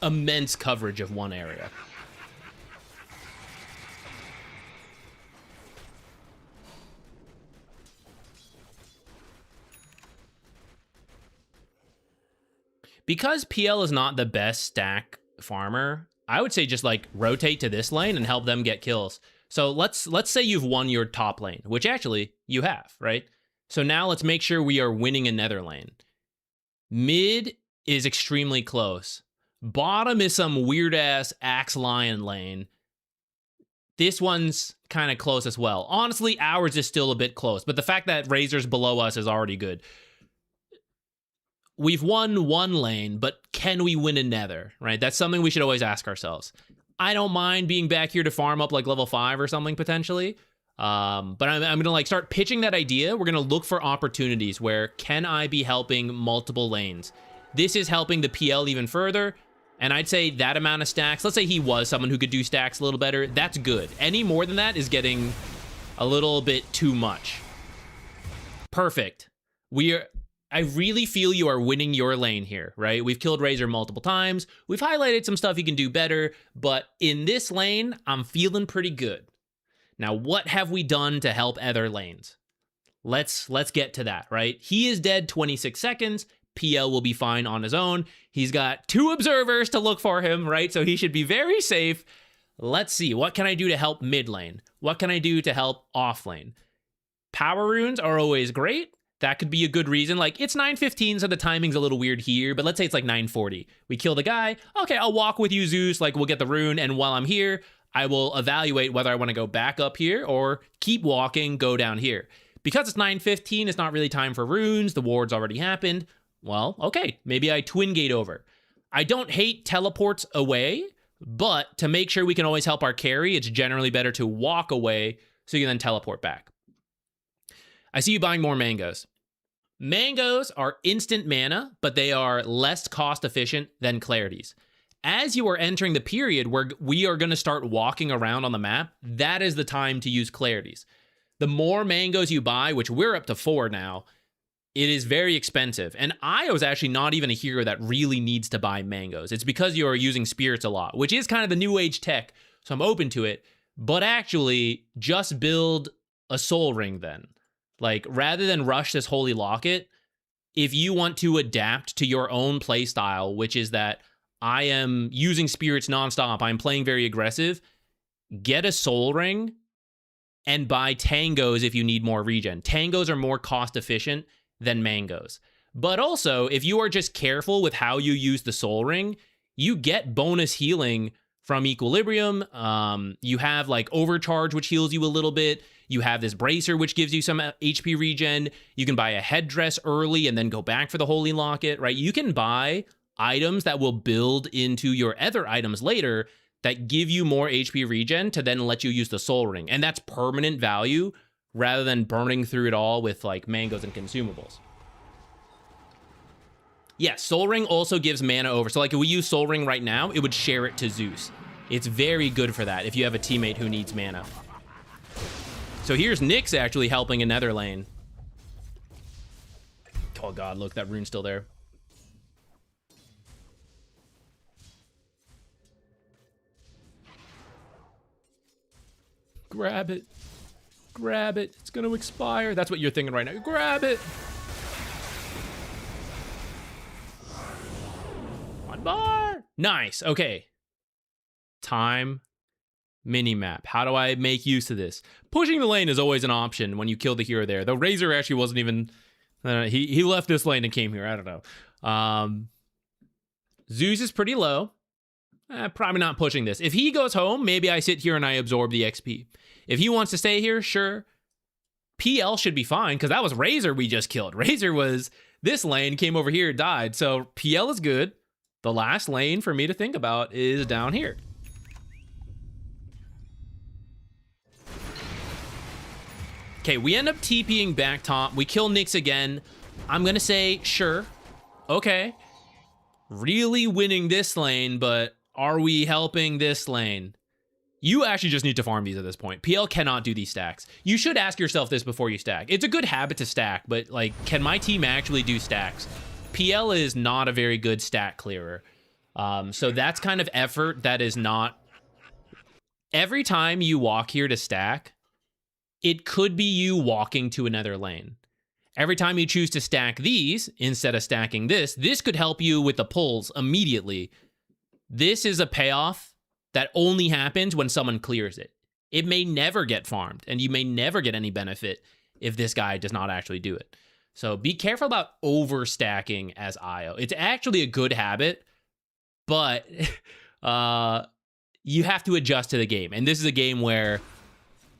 immense coverage of one area. Because PL is not the best stack farmer, I would say just like rotate to this lane and help them get kills. So let's say you've won your top lane, which actually you have, right? So now let's make sure we are winning another lane. Mid is extremely close. Bottom is some weird ass Axe Lion lane. This one's kind of close as well. Honestly, ours is still a bit close, but the fact that Razor's below us is already good. We've won one lane, but can we win another, right? That's something we should always ask ourselves. I don't mind being back here to farm up like level 5 or something potentially. But I'm gonna like start pitching that idea. We're gonna look for opportunities where can I be helping multiple lanes? This is helping the PL even further. And I'd say that amount of stacks, let's say he was someone who could do stacks a little better. That's good. Any more than that is getting a little bit too much. Perfect. I really feel you are winning your lane here, right? We've killed Razor multiple times. We've highlighted some stuff you can do better, but in this lane, I'm feeling pretty good. Now, what have we done to help other lanes? Let's get to that, right? He is dead 26 seconds. PL will be fine on his own. He's got 2 observers to look for him, right? So he should be very safe. Let's see, what can I do to help mid lane? What can I do to help off lane? Power runes are always great. That could be a good reason. Like, it's 9:15, so the timing's a little weird here, but let's say it's like 9:40. We kill the guy. Okay, I'll walk with you, Zeus. Like, we'll get the rune, and while I'm here, I will evaluate whether I want to go back up here or keep walking, go down here. Because it's 9:15, it's not really time for runes. The ward's already happened. Well, okay, maybe I twin gate over. I don't hate teleports away, but to make sure we can always help our carry, it's generally better to walk away so you can then teleport back. I see you buying more mangoes. Mangoes are instant mana, but they are less cost efficient than clarities. As you are entering the period where we are going to start walking around on the map, that is the time to use clarities. The more mangoes you buy, which we're up to 4 now, it is very expensive. And Io is actually not even a hero that really needs to buy mangoes. It's because you're using spirits a lot, which is kind of the new age tech, so I'm open to it. But actually, just build a soul ring then. Like, rather than rush this holy locket, if you want to adapt to your own playstyle, which is that I am using spirits nonstop, I'm playing very aggressive, get a soul ring and buy tangos if you need more regen. Tangos are more cost efficient than mangoes. But also, if you are just careful with how you use the soul ring, you get bonus healing from equilibrium. You have like overcharge, which heals you a little bit. You have this bracer, which gives you some HP regen. You can buy a headdress early and then go back for the holy locket, right? You can buy items that will build into your other items later that give you more HP regen to then let you use the soul ring. And that's permanent value rather than burning through it all with like mangoes and consumables. Yeah, soul ring also gives mana over. So like if we use soul ring right now, it would share it to Zeus. It's very good for that if you have a teammate who needs mana. So here's Nyx actually helping in nether lane. Oh god, look, that rune's still there. Grab it. Grab it. It's gonna expire. That's what you're thinking right now. Grab it. One bar. Nice. Okay. Time. Minimap. How do I make use of this? Pushing the lane is always an option when you kill the hero there. Though Razor actually wasn't even... he left this lane and came here. I don't know. Zeus is pretty low. Probably not pushing this. If he goes home, maybe I sit here and I absorb the XP. If he wants to stay here, sure. PL should be fine, because that was Razor we just killed. Razor was... This lane came over here, died. So PL is good. The last lane for me to think about is down here. Okay, we end up TPing back top. We kill Nyx again. I'm going to say, sure. Okay. Really winning this lane, but are we helping this lane? You actually just need to farm these at this point. PL cannot do these stacks. You should ask yourself this before you stack. It's a good habit to stack, but like, can my team actually do stacks? PL is not a very good stack clearer. So that's kind of effort that is not... Every time you walk here to stack, it could be you walking to another lane. Every time you choose to stack these, instead of stacking this could help you with the pulls immediately. This is a payoff that only happens when someone clears it. It may never get farmed, and you may never get any benefit if this guy does not actually do it. So be careful about overstacking as IO. It's actually a good habit, but you have to adjust to the game. And this is a game where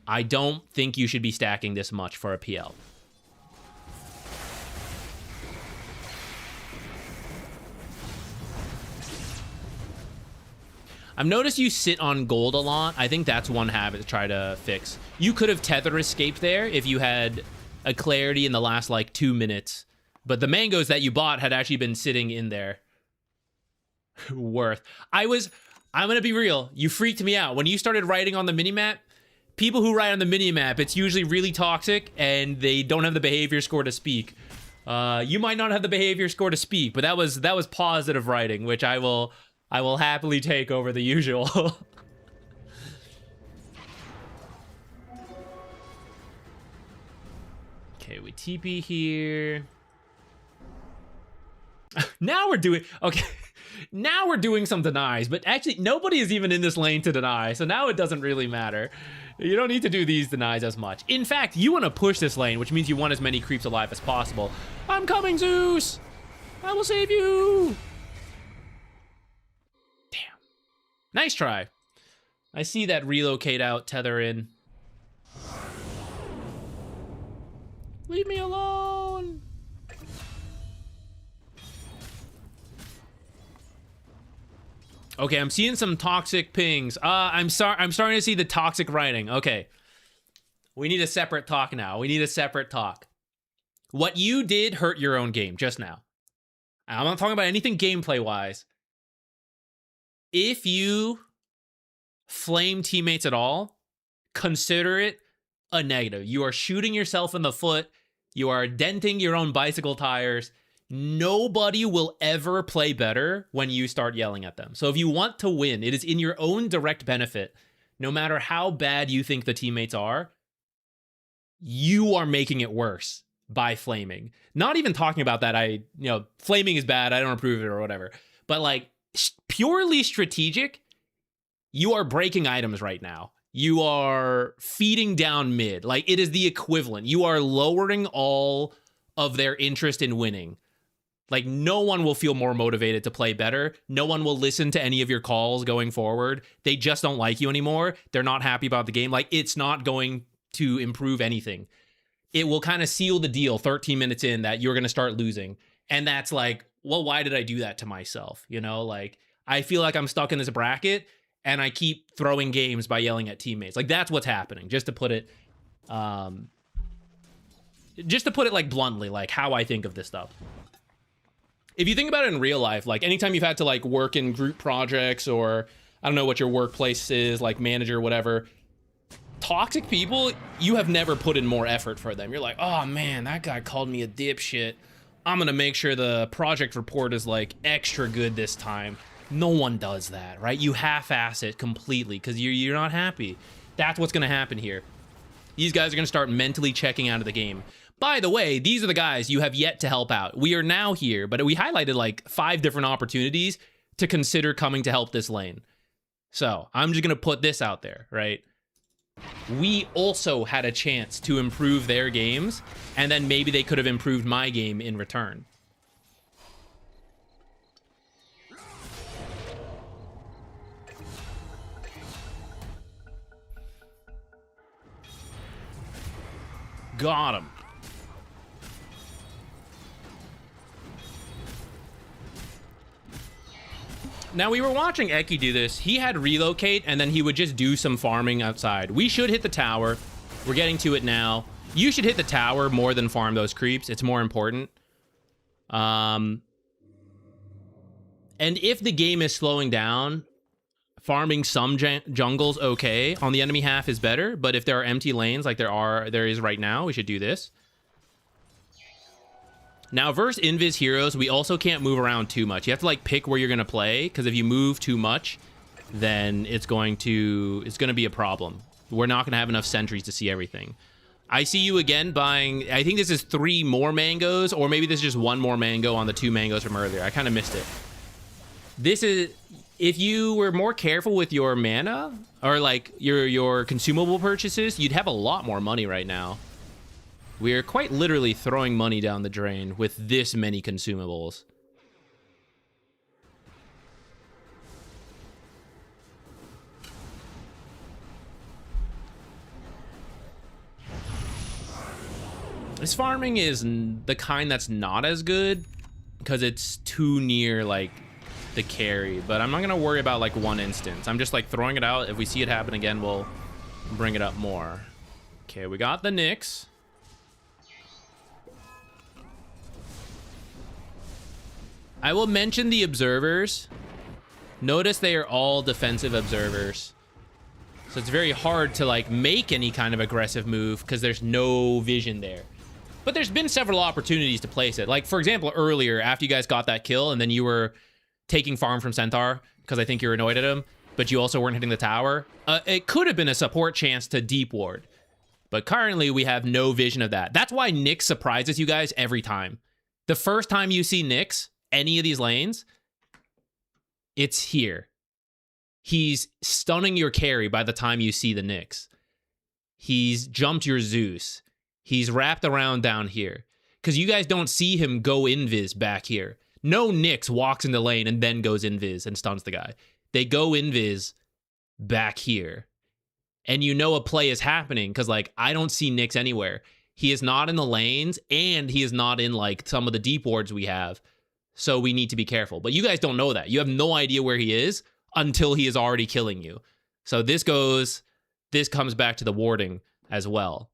I don't think you should be stacking this much for a PL. I've noticed you sit on gold a lot. I think that's one habit to try to fix. You could have tether escaped there if you had a clarity in the last like 2 minutes. But the mangoes that you bought had actually been sitting in there. Worth. I'm gonna be real. You freaked me out. When you started writing on the minimap, people who write on the minimap, it's usually really toxic and they don't have the behavior score to speak. You might not have the behavior score to speak, but that was positive writing, which I will happily take over the usual. Okay, we TP here. Now we're doing... Okay. Now we're doing some denies, but actually nobody is even in this lane to deny, so now it doesn't really matter. You don't need to do these denies as much. In fact, you want to push this lane, which means you want as many creeps alive as possible. I'm coming, Zeus! I will save you! Damn. Nice try. I see that relocate out, tether in. Leave me alone! Okay, I'm seeing some toxic pings. I'm starting to see the toxic writing. Okay. We need a separate talk now. We need a separate talk. What you did hurt your own game just now. I'm not talking about anything gameplay-wise. If you flame teammates at all, consider it a negative. You are shooting yourself in the foot. You are denting your own bicycle tires. Nobody will ever play better when you start yelling at them. So if you want to win, it is in your own direct benefit. No matter how bad you think the teammates are, you are making it worse by flaming. Not even talking about that. Flaming is bad. I don't approve of it or whatever. But like purely strategic, you are breaking items right now. You are feeding down mid. Like it is the equivalent. You are lowering all of their interest in winning. Like no one will feel more motivated to play better. No one will listen to any of your calls going forward. They just don't like you anymore. They're not happy about the game. Like it's not going to improve anything. It will kind of seal the deal 13 minutes in that you're going to start losing. And that's like, well, why did I do that to myself? You know, like I feel like I'm stuck in this bracket and I keep throwing games by yelling at teammates. Like that's what's happening. Just to put it like bluntly, like how I think of this stuff. If you think about it in real life, like anytime you've had to like work in group projects or I don't know what your workplace is, like manager, whatever, toxic people, you have never put in more effort for them. You're like, oh man, that guy called me a dipshit. I'm gonna make sure the project report is like extra good this time. No one does that, right? You half-ass it completely because you're not happy. That's what's gonna happen here. These guys are gonna start mentally checking out of the game. By the way, these are the guys you have yet to help out. We are now here, but we highlighted like 5 different opportunities to consider coming to help this lane. So I'm just gonna put this out there, right? We also had a chance to improve their games, and then maybe they could have improved my game in return. Got him. Now, we were watching Eki do this. He had relocate, and then he would just do some farming outside. We should hit the tower. We're getting to it now. You should hit the tower more than farm those creeps. It's more important. And if the game is slowing down, farming some jungles, okay, on the enemy half is better. But if there are empty lanes like there is right now, we should do this. Now, versus invis heroes, we also can't move around too much. You have to like pick where you're gonna play, because if you move too much, then it's gonna be a problem. We're not gonna have enough sentries to see everything. I see you again buying, I think this is 3 more mangoes, or maybe this is just 1 more mango on the 2 mangoes from earlier. I kind of missed it. This is, if you were more careful with your mana, or like your consumable purchases, you'd have a lot more money right now. We are quite literally throwing money down the drain with this many consumables. This farming is the kind that's not as good because it's too near like the carry, but I'm not gonna worry about like one instance. I'm just like throwing it out. If we see it happen again, we'll bring it up more. Okay, we got the Nyx. I will mention the observers. Notice they are all defensive observers. So it's very hard to like make any kind of aggressive move because there's no vision there. But there's been several opportunities to place it. Like, for example, earlier, after you guys got that kill and then you were taking farm from Centaur because I think you were annoyed at him, but you also weren't hitting the tower. It could have been a support chance to deep ward. But currently, we have no vision of that. That's why Nyx surprises you guys every time. The first time you see Nyx, any of these lanes, it's here. He's stunning your carry by the time you see the Nyx. He's jumped your Zeus. He's wrapped around down here. Because you guys don't see him go invis back here. No Nyx walks in the lane and then goes invis and stuns the guy. They go invis back here. And you know a play is happening because, like, I don't see Nyx anywhere. He is not in the lanes and he is not in, like, some of the deep wards we have. So we need to be careful. But you guys don't know that. You have no idea where he is until he is already killing you. So this comes back to the warding as well.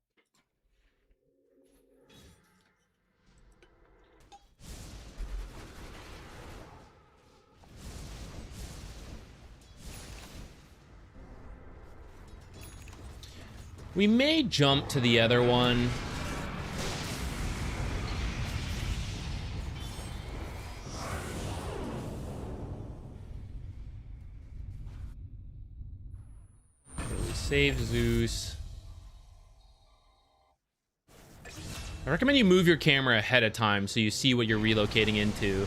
We may jump to the other one. Save Zeus. I recommend you move your camera ahead of time so you see what you're relocating into.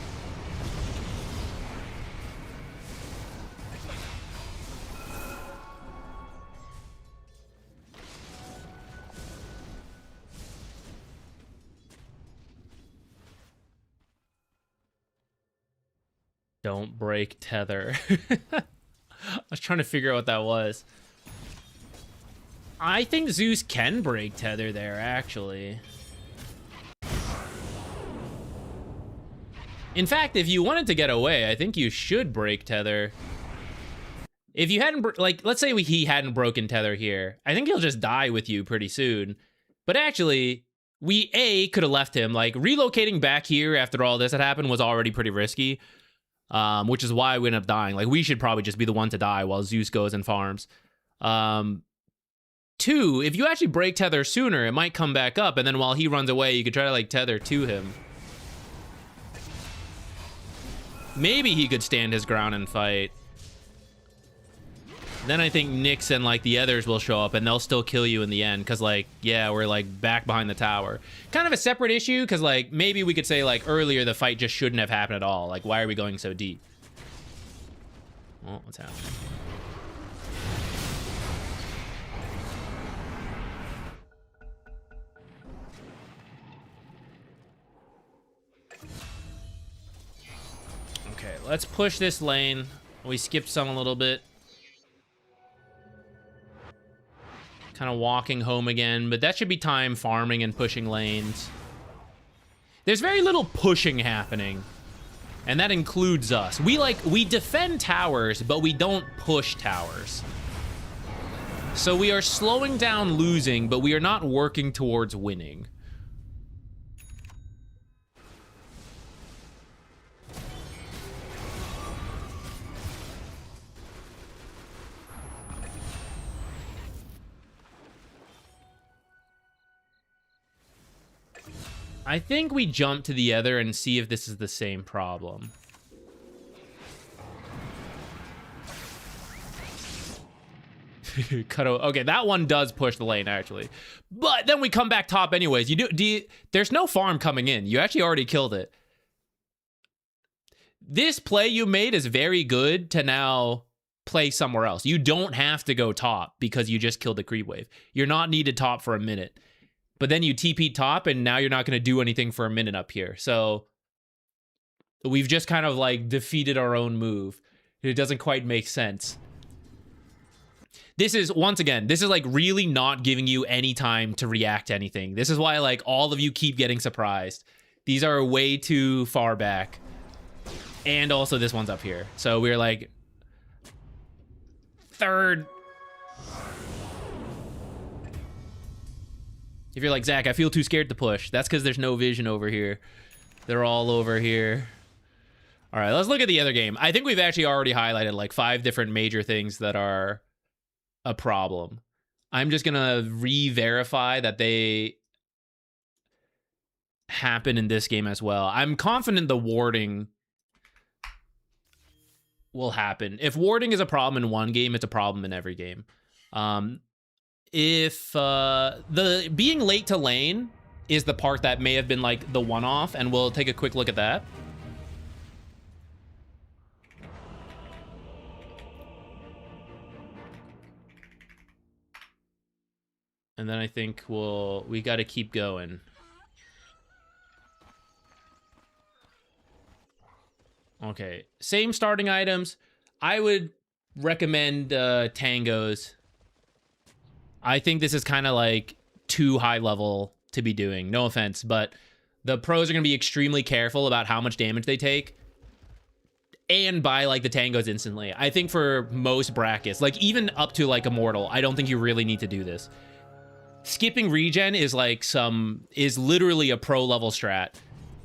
Don't break tether. I was trying to figure out what that was. I think Zeus can break tether there, actually. In fact, if you wanted to get away, I think you should break tether. If you hadn't, like, let's say he hadn't broken tether here, I think he'll just die with you pretty soon. But actually, we, could have left him. Like, relocating back here after all this had happened was already pretty risky. Which is why we end up dying. Like, we should probably just be the one to die while Zeus goes and farms. 2, if you actually break tether sooner, it might come back up, and then while he runs away, you could try to, like, tether to him. Maybe he could stand his ground and fight. Then I think Nyx and, like, the others will show up, and they'll still kill you in the end, because, like, yeah, we're, like, back behind the tower. Kind of a separate issue, because, like, maybe we could say, like, earlier the fight just shouldn't have happened at all. Like, why are we going so deep? Well, what's happening? Okay, let's push this lane. We skipped some a little bit. Kind of walking home again, but that should be time farming and pushing lanes. There's very little pushing happening, and that includes us. We defend towers, but we don't push towers. So we are slowing down losing, but we are not working towards winning. I think we jump to the other and see if this is the same problem. Okay, that one does push the lane, actually. But then we come back top anyways. There's no farm coming in. You actually already killed it. This play you made is very good to now play somewhere else. You don't have to go top because you just killed the creep wave. You're not needed top for a minute. But then you TP top, and now you're not going to do anything for a minute up here. So we've just kind of, like, defeated our own move. It doesn't quite make sense. This is, once again, this is, like, really not giving you any time to react to anything. This is why, like, all of you keep getting surprised. These are way too far back. And also this one's up here. So we're, like, third. If you're like, Zach, I feel too scared to push. That's because there's no vision over here. They're all over here. All right, let's look at the other game. I think we've actually already highlighted like 5 different major things that are a problem. I'm just going to re-verify that they happen in this game as well. I'm confident the warding will happen. If warding is a problem in one game, it's a problem in every game. If the being late to lane is the part that may have been like the one-off, and we'll take a quick look at that. And then I think we got to keep going. Okay, same starting items. I would recommend tangos. I think this is kind of like too high level to be doing. No offense, but the pros are going to be extremely careful about how much damage they take and buy like the tangos instantly. I think for most brackets, like even up to like Immortal, I don't think you really need to do this. Skipping regen is like is literally a pro level strat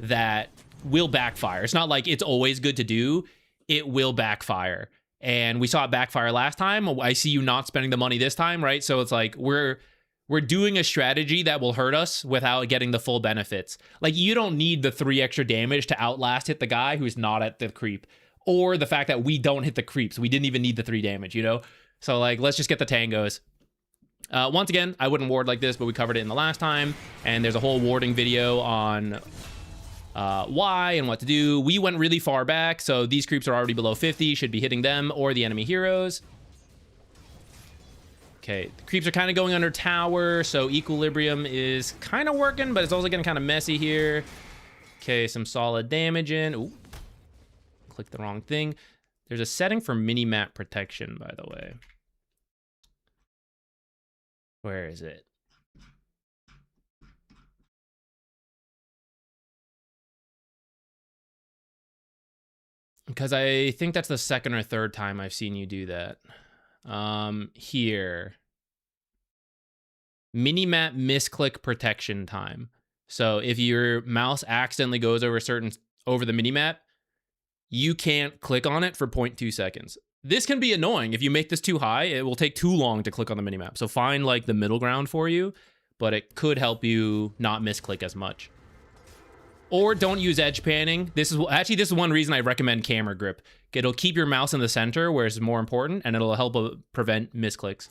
that will backfire. It's not like it's always good to do. It will backfire. And we saw it backfire last time. I see you not spending the money this time, right? So it's like we're doing a strategy that will hurt us without getting the full benefits. Like you don't need the 3 extra damage to outlast hit the guy who's not at the creep, or the fact that we don't hit the creeps. We didn't even need the 3 damage, you know? So like let's just get the tangos. Once again, I wouldn't ward like this, but we covered it in the last time, and there's a whole warding video on why and what to do. We went really far back, so these creeps are already below 50, should be hitting them or the enemy heroes. Okay, the creeps are kind of going under tower, so equilibrium is kind of working, but it's also getting kind of messy here. Okay, some solid damage in. Ooh, click the wrong thing. There's a setting for mini-map protection, by the way. Where is it? Because I think that's the second or third time I've seen you do that. Here. Minimap misclick protection time. So if your mouse accidentally goes over the minimap, you can't click on it for 0.2 seconds. This can be annoying. If you make this too high, it will take too long to click on the minimap. So find like the middle ground for you, but it could help you not misclick as much. Or don't use edge panning. This is one reason I recommend camera grip. It'll keep your mouse in the center where it's more important, and it'll help prevent misclicks.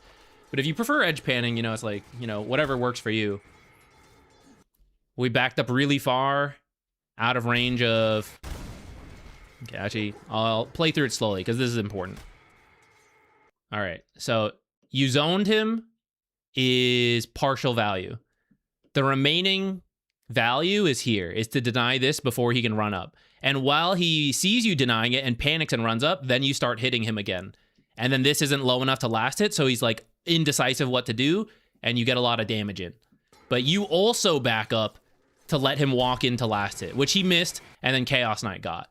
But if you prefer edge panning, you know, it's like, you know, whatever works for you. We backed up really far, out of range of... Okay, actually, I'll play through it slowly because this is important. All right, so you zoned him is partial value. The remaining value is here, is to deny this before he can run up. And while he sees you denying it and panics and runs up, then you start hitting him again. And then this isn't low enough to last hit, so he's like indecisive what to do, and you get a lot of damage in. But you also back up to let him walk into last hit, which he missed, and then Chaos Knight got.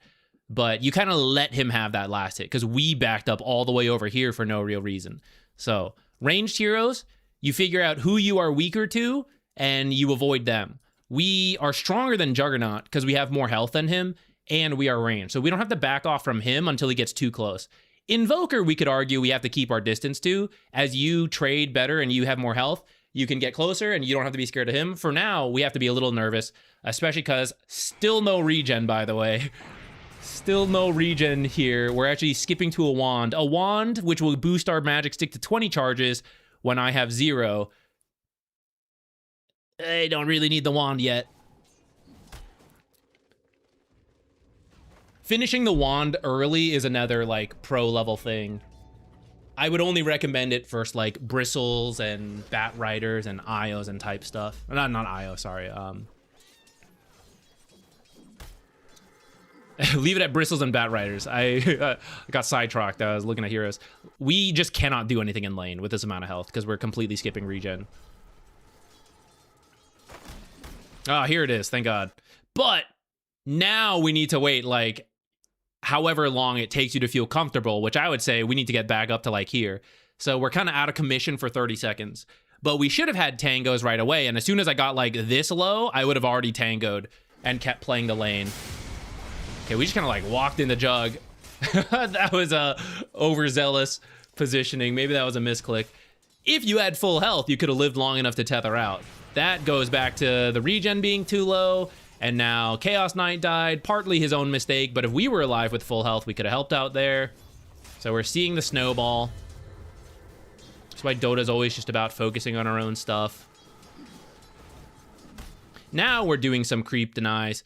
But you kind of let him have that last hit, because we backed up all the way over here for no real reason. So, ranged heroes, you figure out who you are weaker to, and you avoid them. We are stronger than Juggernaut, because we have more health than him, and we are ranged. So we don't have to back off from him until he gets too close. Invoker, we could argue we have to keep our distance to. As you trade better and you have more health, you can get closer and you don't have to be scared of him. For now, we have to be a little nervous, especially because still no regen, by the way. Still no regen here. We're actually skipping to a wand, which will boost our magic stick to 20 charges when I have 0. I don't really need the wand yet. Finishing the wand early is another, like, pro level thing. I would only recommend it for, like, bristles and bat riders and IOs and type stuff. Not IO, sorry. Leave it at bristles and bat riders. I got sidetracked. I was looking at heroes. We just cannot do anything in lane with this amount of health because we're completely skipping regen. Ah, here it is. Thank God. But now we need to wait, like, however long it takes you to feel comfortable, which I would say we need to get back up to, like, here. So we're kind of out of commission for 30 seconds. But we should have had tangos right away. And as soon as I got, like, this low, I would have already tangoed and kept playing the lane. Okay, we just kind of, like, walked in the jug. That was a overzealous positioning. Maybe that was a misclick. If you had full health, you could have lived long enough to tether out. That goes back to the regen being too low. And now Chaos Knight died, partly his own mistake, but if we were alive with full health, we could have helped out there. So we're seeing the snowball. That's why Dota's always just about focusing on our own stuff. Now we're doing some creep denies.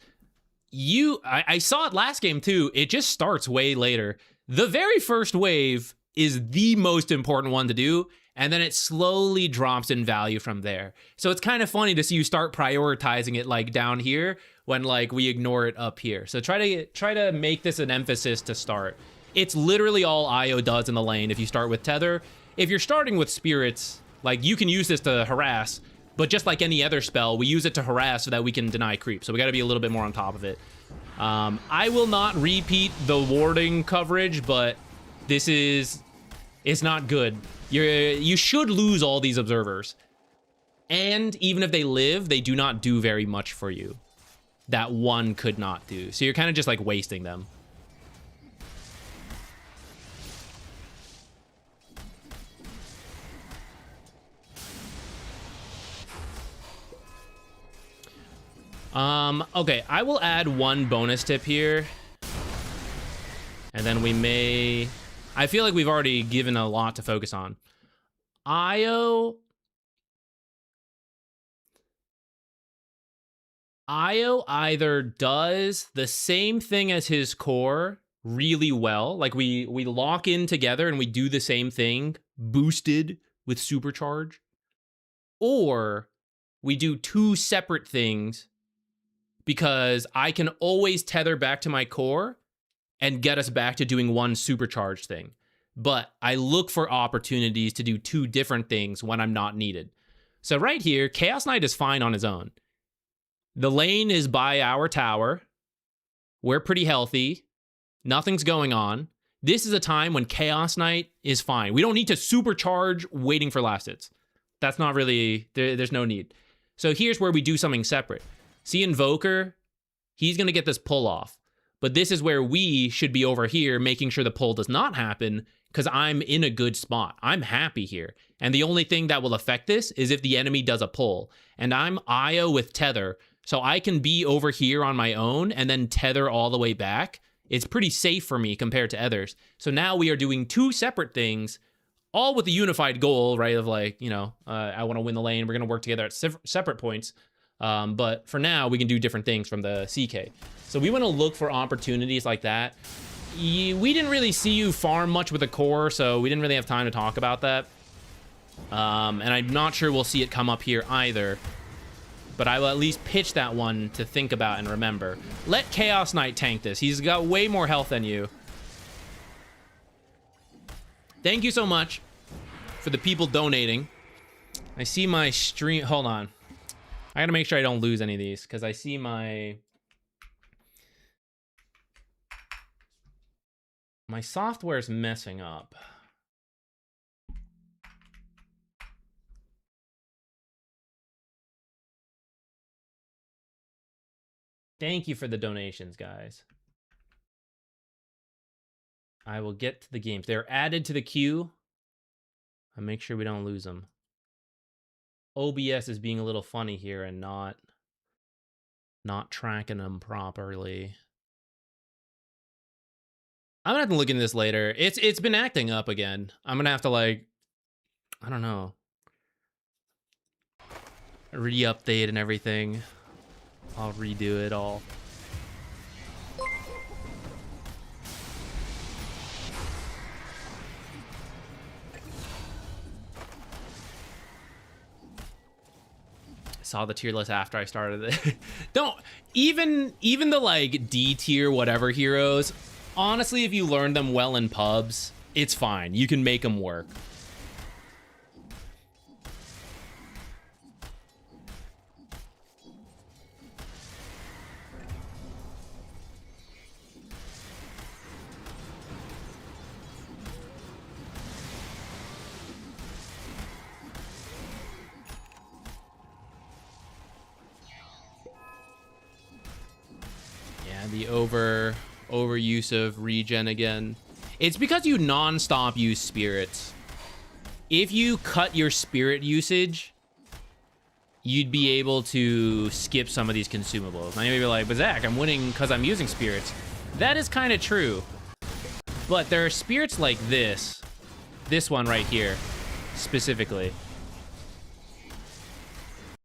I saw it last game too, it just starts way later. The very first wave is the most important one to do, and then it slowly drops in value from there. So it's kind of funny to see you start prioritizing it, like, down here when, like, we ignore it up here. So try to make this an emphasis to start. It's literally all IO does in the lane if you start with Tether. If you're starting with Spirits, like, you can use this to harass, but just like any other spell, we use it to harass so that we can deny creep. So we got to be a little bit more on top of it. I will not repeat the warding coverage, but it's not good. You should lose all these observers. And even if they live, they do not do very much for you. That one could not do. So you're kind of just, like, wasting them. Okay, I will add one bonus tip here. And then we may... I feel like we've already given a lot to focus on. IO Io either does the same thing as his core really well, like we lock in together and we do the same thing, boosted with supercharge, or we do two separate things because I can always tether back to my core and get us back to doing one supercharged thing. But I look for opportunities to do two different things when I'm not needed. So right here, Chaos Knight is fine on his own. The lane is by our tower. We're pretty healthy. Nothing's going on. This is a time when Chaos Knight is fine. We don't need to supercharge waiting for last hits. That's not really, there's no need. So here's where we do something separate. See Invoker? He's going to get this pull off. But this is where we should be over here making sure the pull does not happen because I'm in a good spot. I'm happy here. And the only thing that will affect this is if the enemy does a pull. And I'm Io with tether, so I can be over here on my own and then tether all the way back. It's pretty safe for me compared to others. So now we are doing two separate things, all with the unified goal, right? Of like, you know, I want to win the lane. We're going to work together at separate points. But for now, we can do different things from the CK. So we want to look for opportunities like that. We didn't really see you farm much with a core, so we didn't really have time to talk about that. And I'm not sure we'll see it come up here either. But I will at least pitch that one to think about and remember. Let Chaos Knight tank this. He's got way more health than you. Thank you so much for the people donating. I see my stream. Hold on. I gotta make sure I don't lose any of these because I see my software's messing up. Thank you for the donations, guys. I will get to the games. They're added to the queue. I'll make sure we don't lose them. OBS is being a little funny here and not tracking them properly. I'm gonna have to look into this later. It's been acting up again. I'm gonna have to, like, I don't know, re-update and everything. I'll redo it all. Saw the tier list after I started it. Don't even the like D tier whatever heroes. Honestly, if you learn them well in pubs, it's fine. You can make them work. The overuse of regen again. It's because you non-stop use spirits. If you cut your spirit usage, you'd be able to skip some of these consumables. Now you may be like, but Zach, I'm winning because I'm using spirits. That is kind of true. But there are spirits like this one right here, specifically.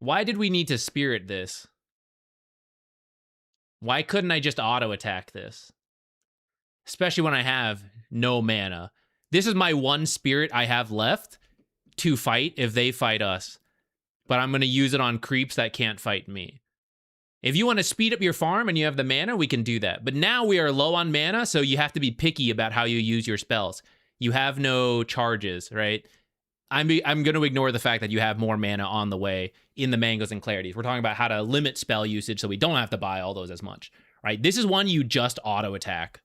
Why did we need to spirit this? Why couldn't I just auto-attack this? Especially when I have no mana. This is my one spirit I have left to fight if they fight us. But I'm going to use it on creeps that can't fight me. If you want to speed up your farm and you have the mana, we can do that. But now we are low on mana, so you have to be picky about how you use your spells. You have no charges, right? I'm going to ignore the fact that you have more mana on the way in the Mangoes and Clarities. We're talking about how to limit spell usage so we don't have to buy all those as much, right? This is one you just auto-attack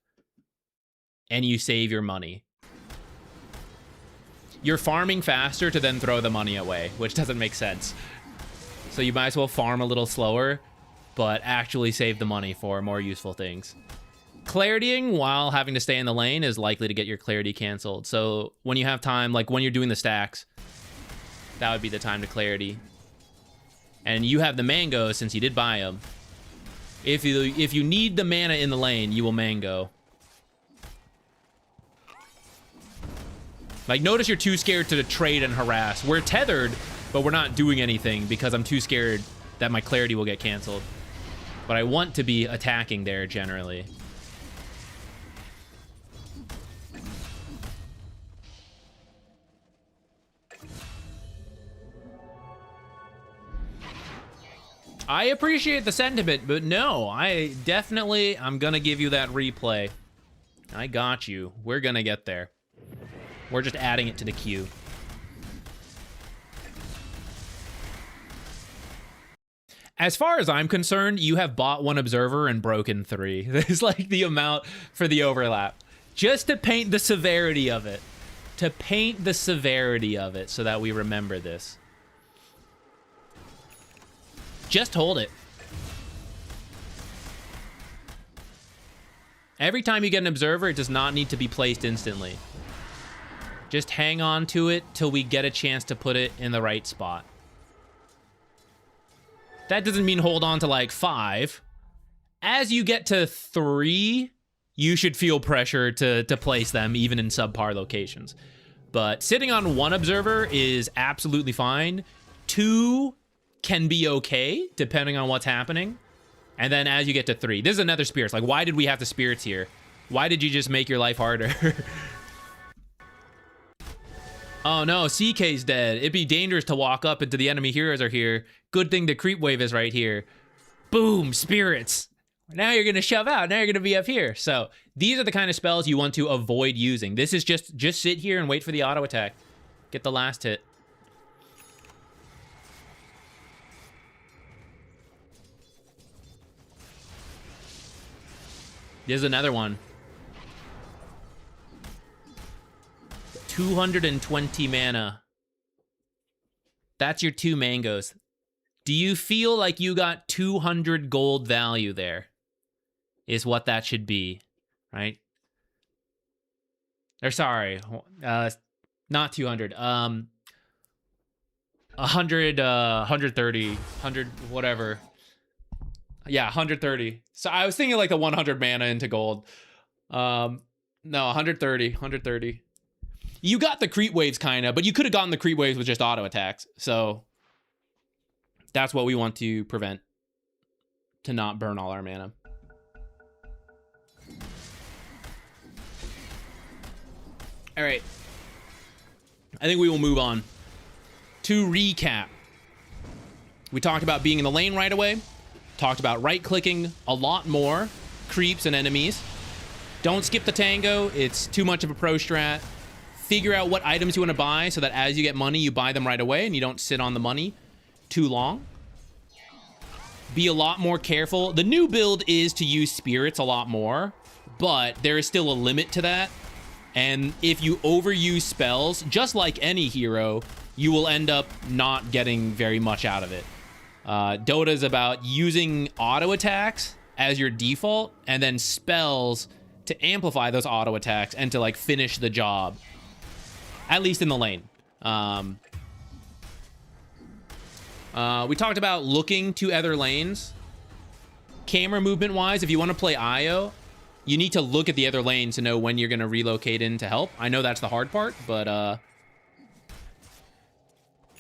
and you save your money. You're farming faster to then throw the money away, which doesn't make sense. So you might as well farm a little slower, but actually save the money for more useful things. Claritying while having to stay in the lane is likely to get your clarity canceled. So when you have time, like when you're doing the stacks, that would be the time to clarity. And you have the mangoes since you did buy them. If you need the mana in the lane, you will mango. Like, notice you're too scared to trade and harass. We're tethered, but we're not doing anything because I'm too scared that my clarity will get canceled. but I want to be attacking there generally. I appreciate the sentiment, but no, I'm gonna give you that replay. I got you. We're gonna get there. We're just adding it to the queue. As far as I'm concerned, you have bought 1 observer and broken 3. There's like the amount for the overlap. Just to paint the severity of it. To paint the severity of it so that we remember this. Just hold it. Every time you get an observer, it does not need to be placed instantly. Just hang on to it till we get a chance to put it in the right spot. That doesn't mean hold on to like 5. As you get to 3, you should feel pressure to place them even in subpar locations. But sitting on 1 observer is absolutely fine. 2 can be okay, depending on what's happening. And then as you get to 3, this is another spirits. Like, why did we have the spirits here? Why did you just make your life harder? Oh no, CK's dead. It'd be dangerous to walk up into the enemy heroes are here. Good thing the creep wave is right here. Boom, spirits. Now you're gonna shove out. Now you're gonna be up here. So these are the kind of spells you want to avoid using. This is just sit here and wait for the auto attack. Get the last hit. There's another one. 220 mana. That's your 2 mangoes. Do you feel like you got 200 gold value there? Is what that should be, right? Or sorry, not 200. 100, 130, 100, whatever. Yeah, 130. So I was thinking like the 100 mana into gold. No, 130. You got the creep waves kind of, but you could have gotten the creep waves with just auto attacks. So that's what we want to prevent, to not burn all our mana. All right. I think we will move on. To recap, we talked about being in the lane right away. Talked about right-clicking a lot more creeps and enemies. Don't skip the tango. It's too much of a pro strat. Figure out what items you want to buy so that as you get money, you buy them right away and you don't sit on the money too long. Be a lot more careful. The new build is to use spirits a lot more, but there is still a limit to that. And if you overuse spells, just like any hero, you will end up not getting very much out of it. Dota is about using auto attacks as your default and then spells to amplify those auto attacks and to like finish the job, at least in the lane. We talked about looking to other lanes. Camera movement wise, if you want to play IO, you need to look at the other lanes to know when you're going to relocate in to help. I know that's the hard part, but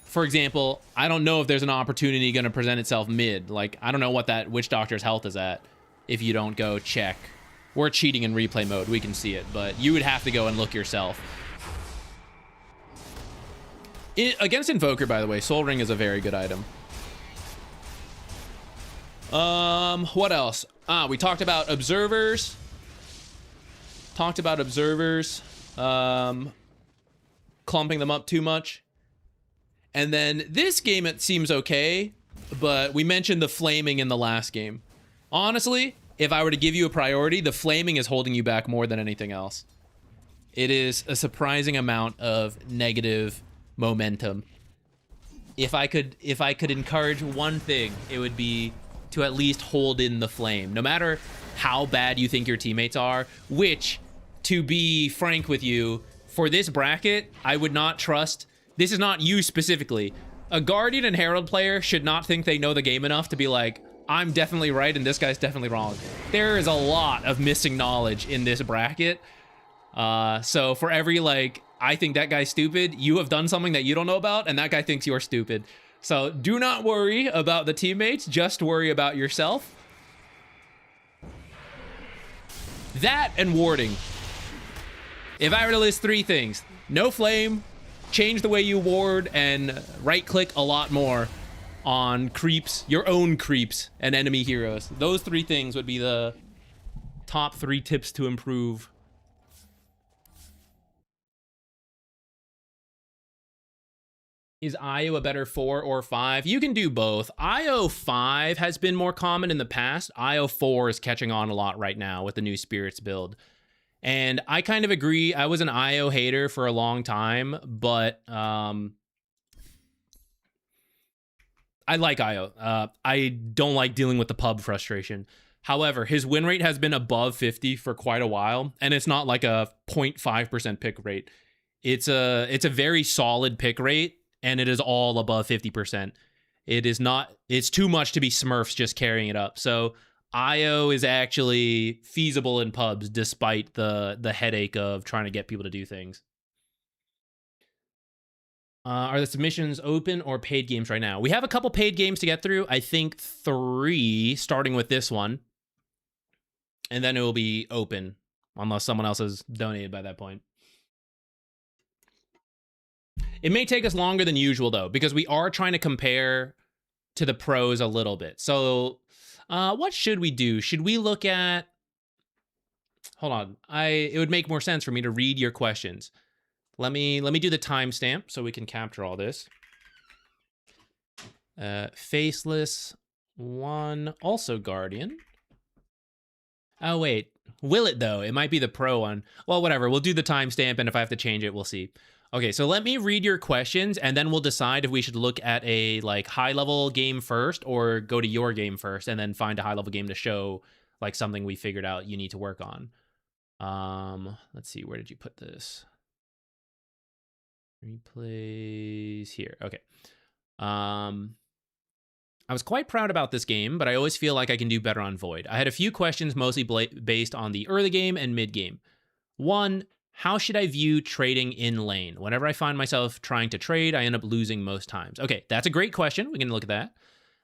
for example, I don't know if there's an opportunity going to present itself mid. Like, I don't know what that Witch Doctor's health is at if you don't go check. We're cheating in replay mode. We can see it, but you would have to go and look yourself. Against Invoker, by the way, Soul Ring is a very good item. What else? We talked about observers. Clumping them up too much. And then this game, it seems okay, but we mentioned the flaming in the last game. Honestly, if I were to give you a priority, the flaming is holding you back more than anything else. It is a surprising amount of negative momentum. If I could encourage one thing, it would be to at least hold in the flame, no matter how bad you think your teammates are, which, to be frank with you, for this bracket, I would not trust. This is not you specifically. A Guardian and Herald player should not think they know the game enough to be like, I'm definitely right and this guy's definitely wrong. There is a lot of missing knowledge in this bracket. So for every, like, I think that guy's stupid, you have done something that you don't know about, and that guy thinks you're stupid. So do not worry about the teammates, just worry about yourself. That and warding. If I were to list 3 things, no flame, change the way you ward, and right-click a lot more on creeps, your own creeps, and enemy heroes. Those 3 things would be the top 3 tips to improve. Is IO a better 4 or 5? You can do both. IO 5 has been more common in the past. IO 4 is catching on a lot right now with the new Spirits build. And I kind of agree. I was an IO hater for a long time, but I like IO. I don't like dealing with the pub frustration. However, his win rate has been above 50 for quite a while, and it's not like a 0.5% pick rate. It's a very solid pick rate, and it is all above 50%. It is not, it's too much to be Smurfs just carrying it up. So IO is actually feasible in pubs despite the headache of trying to get people to do things. Are the submissions open or paid games right now? We have a couple paid games to get through. I think 3, starting with this one. And then it will be open, unless someone else has donated by that point. It may take us longer than usual, though, because we are trying to compare to the pros a little bit. So what should we do? Should we look at... Hold on. It would make more sense for me to read your questions. Let me do the timestamp so we can capture all this. Faceless 1, also Guardian. Oh, wait. Will it, though? It might be the pro one. Well, whatever. We'll do the timestamp, and if I have to change it, we'll see. Okay, so let me read your questions, and then we'll decide if we should look at a like high-level game first or go to your game first and then find a high-level game to show like something we figured out you need to work on. Let's see, where did you put this? Replays here. Okay. I was quite proud about this game, but I always feel like I can do better on Void. I had a few questions mostly based on the early game and mid game. 1, how should I view trading in lane? Whenever I find myself trying to trade, I end up losing most times. Okay, that's a great question. We can look at that.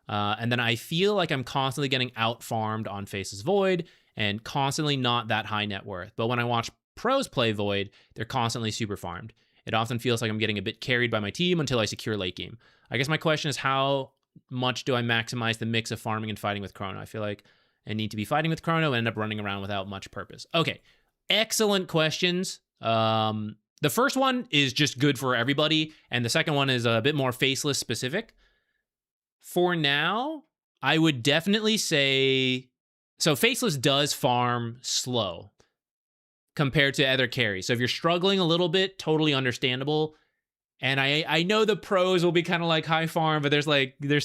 And then I feel like I'm constantly getting out-farmed on Faceless Void and constantly not that high net worth. But when I watch pros play Void, they're constantly super farmed. It often feels like I'm getting a bit carried by my team until I secure late game. I guess my question is, how much do I maximize the mix of farming and fighting with Chrono? I feel like I need to be fighting with Chrono and end up running around without much purpose. Okay, excellent questions. The first one is just good for everybody, and the second one is a bit more Faceless specific. For now, I would definitely say... So Faceless does farm slow compared to other carries. So if you're struggling a little bit, totally understandable. And I know the pros will be kind of like high farm, but there's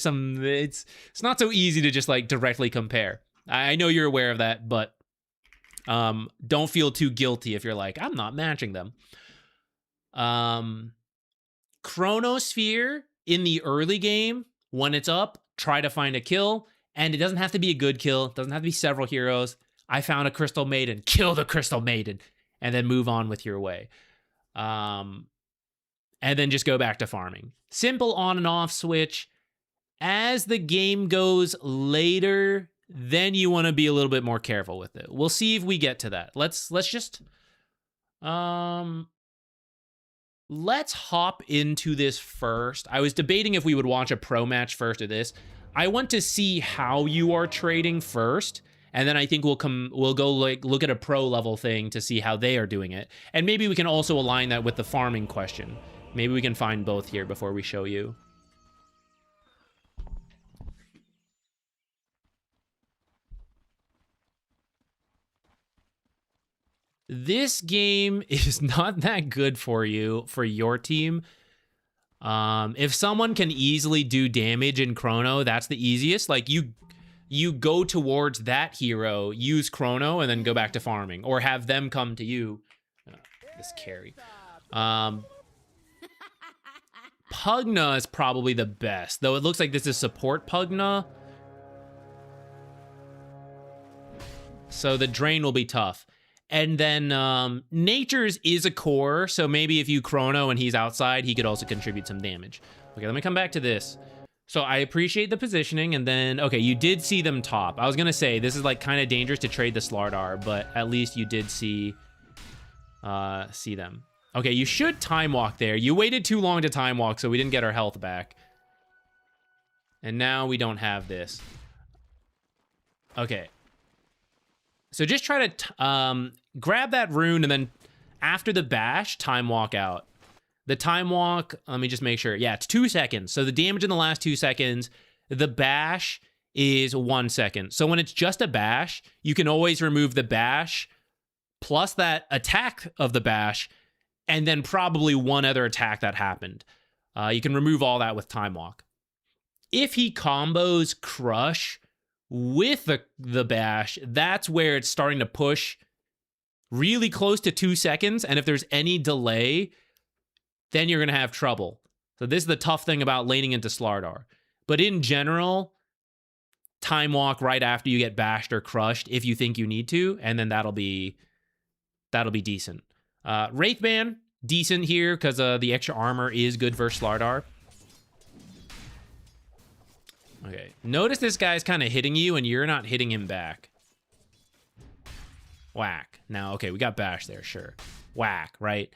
some, it's not so easy to just like directly compare. I know you're aware of that, but don't feel too guilty if you're like, I'm not matching them. Chronosphere in the early game, when it's up, try to find a kill. And it doesn't have to be a good kill. It doesn't have to be several heroes. I found a Crystal Maiden. Kill the Crystal Maiden. And then move on with your way. And then just go back to farming. Simple on and off switch. As the game goes later, then you want to be a little bit more careful with it. We'll see if we get to that. Let's hop into this first. I was debating if we would watch a pro match first or this. I want to see how you are trading first, and then I think we'll go like look at a pro level thing to see how they are doing it. And maybe we can also align that with the farming question. Maybe we can find both here before we show you. This game is not that good for you, for your team. If someone can easily do damage in Chrono, that's the easiest. Like you go towards that hero, use Chrono, and then go back to farming, or have them come to you. This carry. Pugna is probably the best, though it looks like this is support Pugna. So the drain will be tough. And then Nature's is a core, so maybe if you Chrono and he's outside, he could also contribute some damage. Okay, let me come back to this. So I appreciate the positioning, and then, okay, you did see them top. I was gonna say, this is like kind of dangerous to trade the Slardar, but at least you did see them. Okay, you should time walk there. You waited too long to time walk, so we didn't get our health back. And now we don't have this. Okay. So just try to grab that rune, and then after the bash, time walk out. The time walk, let me just make sure. Yeah, it's 2 seconds. So the damage in the last 2 seconds, the bash is 1 second. So when it's just a bash, you can always remove the bash plus that attack of the bash, and then probably one other attack that happened. You can remove all that with time walk. If he combos crush with the bash, that's where it's starting to push really close to 2 seconds. And if there's any delay, then you're going to have trouble. So this is the tough thing about laning into Slardar. But in general, time walk right after you get bashed or crushed if you think you need to, and then that'll be decent. Wraithband, decent here because the extra armor is good versus Slardar. Okay, notice this guy's kind of hitting you and you're not hitting him back. Whack. Now, okay, we got bash there, sure. Whack, right?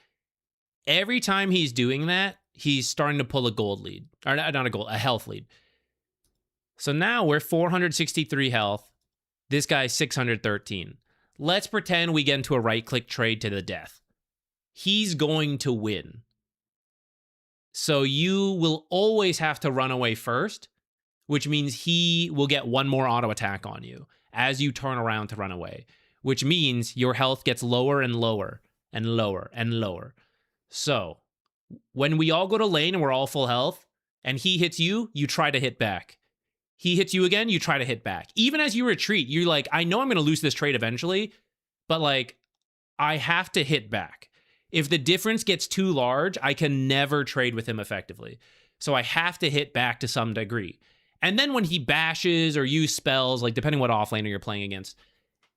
Every time he's doing that, he's starting to pull a gold lead. Or not a gold, a health lead. So now we're 463 health. This guy's 613. Let's pretend we get into a right-click trade to the death. He's going to win. So you will always have to run away first, which means he will get one more auto attack on you as you turn around to run away, which means your health gets lower and lower and lower and lower. So when we all go to lane and we're all full health and he hits you, you try to hit back. He hits you again, you try to hit back. Even as you retreat, you're like, I know I'm going to lose this trade eventually, but like, I have to hit back. If the difference gets too large, I can never trade with him effectively. So I have to hit back to some degree. And then when he bashes or use spells, like depending what offlaner you're playing against,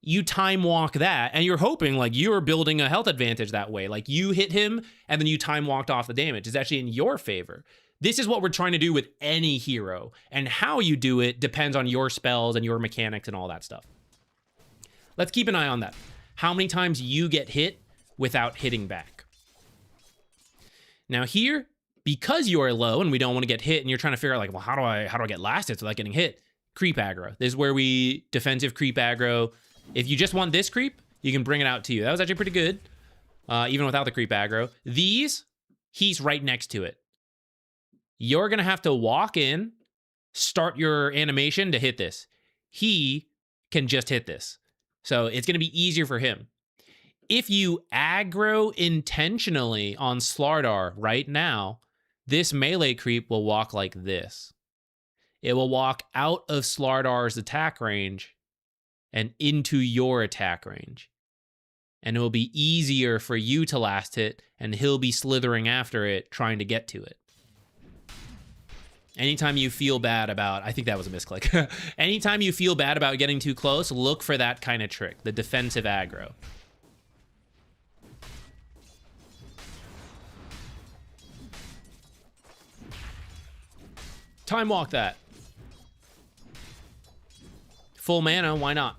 you time walk that, and you're hoping like you're building a health advantage that way. Like you hit him, and then you time walked off the damage. It's actually in your favor. This is what we're trying to do with any hero, and how you do it depends on your spells and your mechanics and all that stuff. Let's keep an eye on that. How many times you get hit without hitting back. Now here, because you are low and we don't want to get hit, and you're trying to figure out like, well, how do I get lasted without getting hit? Creep aggro. This is where we defensive creep aggro. If you just want this creep, you can bring it out to you. That was actually pretty good, even without the creep aggro. These, he's right next to it. You're going to have to walk in, start your animation to hit this. He can just hit this. So it's going to be easier for him. If you aggro intentionally on Slardar right now, this melee creep will walk like this. It will walk out of Slardar's attack range and into your attack range. And it will be easier for you to last hit, and he'll be slithering after it, trying to get to it. Anytime you feel bad about, I think that was a misclick. Anytime you feel bad about getting too close, look for that kind of trick, the defensive aggro. Time walk that. Full mana, why not?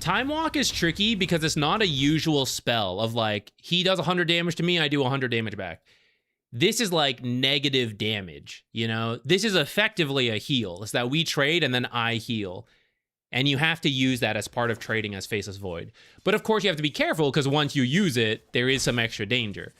Time walk is tricky because it's not a usual spell of like, he does 100 damage to me, I do 100 damage back. This is like negative damage, you know? This is effectively a heal. It's that we trade and then I heal. And you have to use that as part of trading as Faceless Void. But of course you have to be careful because once you use it, there is some extra danger.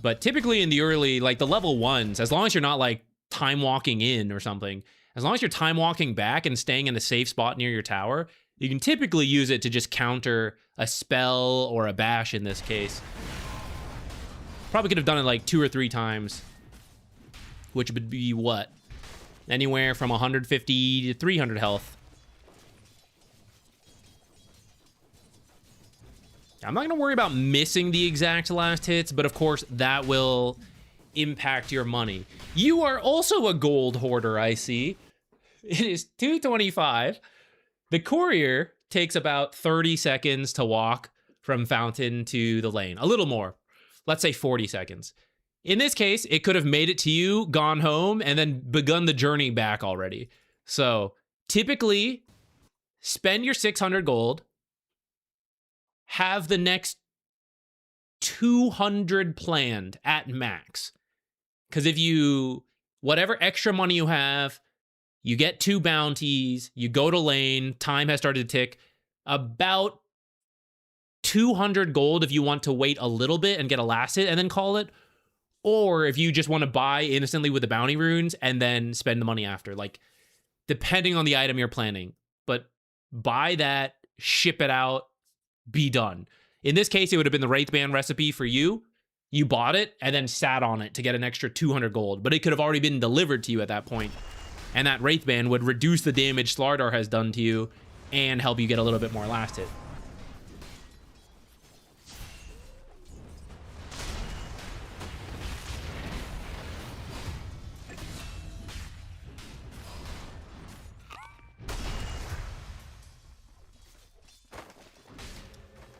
But typically in the early, like the level ones, as long as you're not like time walking in or something, as long as you're time walking back and staying in a safe spot near your tower, you can typically use it to just counter a spell or a bash in this case. Probably could have done it like 2 or 3 times, which would be what? Anywhere from 150 to 300 health. I'm not going to worry about missing the exact last hits, but of course that will impact your money. You are also a gold hoarder, I see. It is 225. The courier takes about 30 seconds to walk from fountain to the lane. A little more. Let's say 40 seconds. In this case, it could have made it to you, gone home, and then begun the journey back already. So typically, spend your 600 gold, have the next 200 planned at max. Because if you, whatever extra money you have, you get 2 bounties, you go to lane, time has started to tick, about 200 gold if you want to wait a little bit and get a last hit and then call it. Or if you just want to buy instantly with the bounty runes and then spend the money after. Like, depending on the item you're planning. But buy that, ship it out, be done. In this case, it would have been the Wraith Band recipe for you. You bought it and then sat on it to get an extra 200 gold. But it could have already been delivered to you at that point. And that Wraith Band would reduce the damage Slardar has done to you and help you get a little bit more last hit.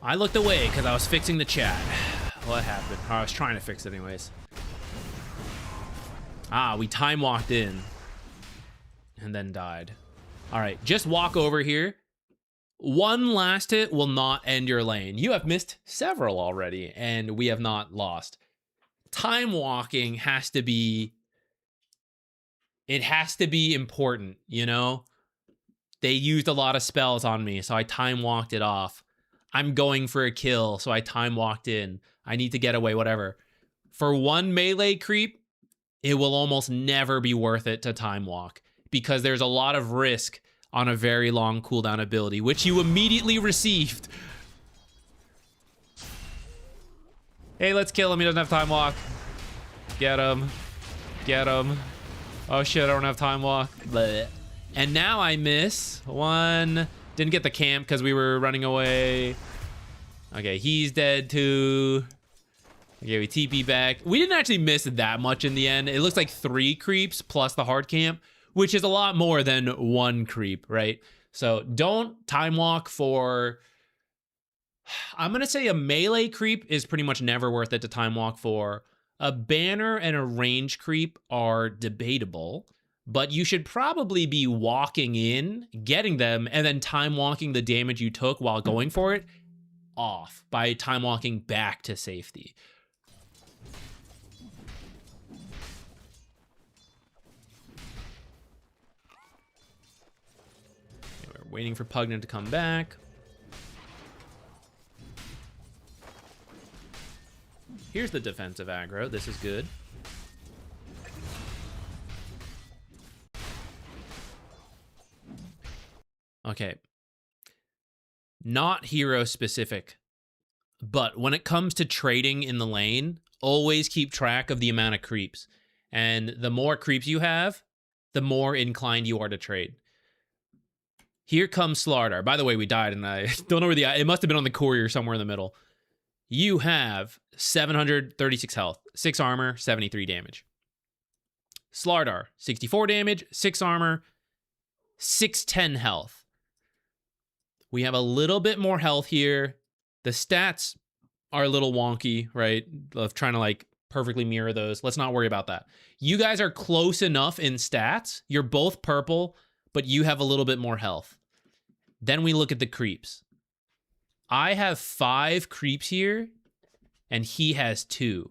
I looked away because I was fixing the chat. What happened? I was trying to fix it anyways. Ah, we time walked in and then died. All right, just walk over here. One last hit will not end your lane. You have missed several already, and we have not lost. Time walking has to be... It has to be important, you know? They used a lot of spells on me, so I time walked it off. I'm going for a kill, so I time walked in. I need to get away, whatever. For one melee creep, it will almost never be worth it to time walk because there's a lot of risk on a very long cooldown ability, which you immediately received. Hey, let's kill him. He doesn't have time walk. Get him. Get him. Oh shit, I don't have time walk. Blech. And now I miss one. Didn't get the camp because we were running away. Okay, he's dead too. Okay, we TP back. We didn't actually miss that much in the end. It looks like 3 creeps plus the hard camp, which is a lot more than 1 creep, right? So don't time walk for... I'm going to say a melee creep is pretty much never worth it to time walk for. A banner and a range creep are debatable, but you should probably be walking in, getting them, and then time walking the damage you took while going for it off by time walking back to safety. Okay, we're waiting for Pugnant to come back. Here's the defensive aggro. This is good. Okay. Not hero specific, but when it comes to trading in the lane, always keep track of the amount of creeps. And the more creeps you have, the more inclined you are to trade. Here comes Slardar. By the way, we died and I don't know where it must have been on the courier somewhere in the middle. You have 736 health, 6 armor, 73 damage. Slardar, 64 damage, 6 armor, 610 health. We have a little bit more health here. The stats are a little wonky, right? Of trying to like perfectly mirror those. Let's not worry about that. You guys are close enough in stats. You're both purple, but you have a little bit more health. Then we look at the creeps. I have 5 creeps here, and he has 2.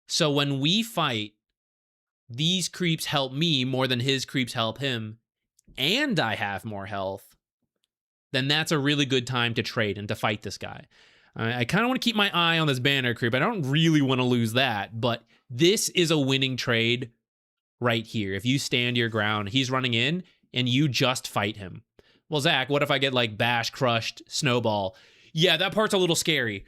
So when we fight, these creeps help me more than his creeps help him, and I have more health, then that's a really good time to trade and to fight this guy. I kind of want to keep my eye on this banner creep. I don't really want to lose that, but this is a winning trade right here. If you stand your ground, he's running in, and you just fight him. Well, Zach, what if I get like bash, crushed, snowball? Yeah, that part's a little scary.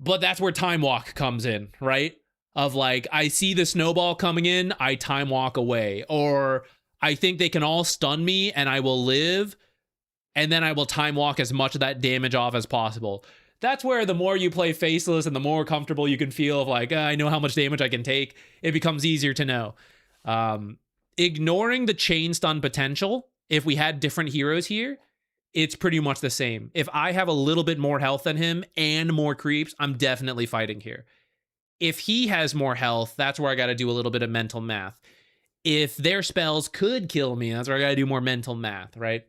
But that's where time walk comes in, right? Of like, I see the snowball coming in, I time walk away. Or I think they can all stun me and I will live. And then I will time walk as much of that damage off as possible. That's where the more you play Faceless and the more comfortable you can feel of like, I know how much damage I can take, it becomes easier to know. Ignoring the chain stun potential, if we had different heroes here, it's pretty much the same. If I have a little bit more health than him and more creeps, I'm definitely fighting here. If he has more health, that's where I got to do a little bit of mental math. If their spells could kill me, that's where I got to do more mental math, right?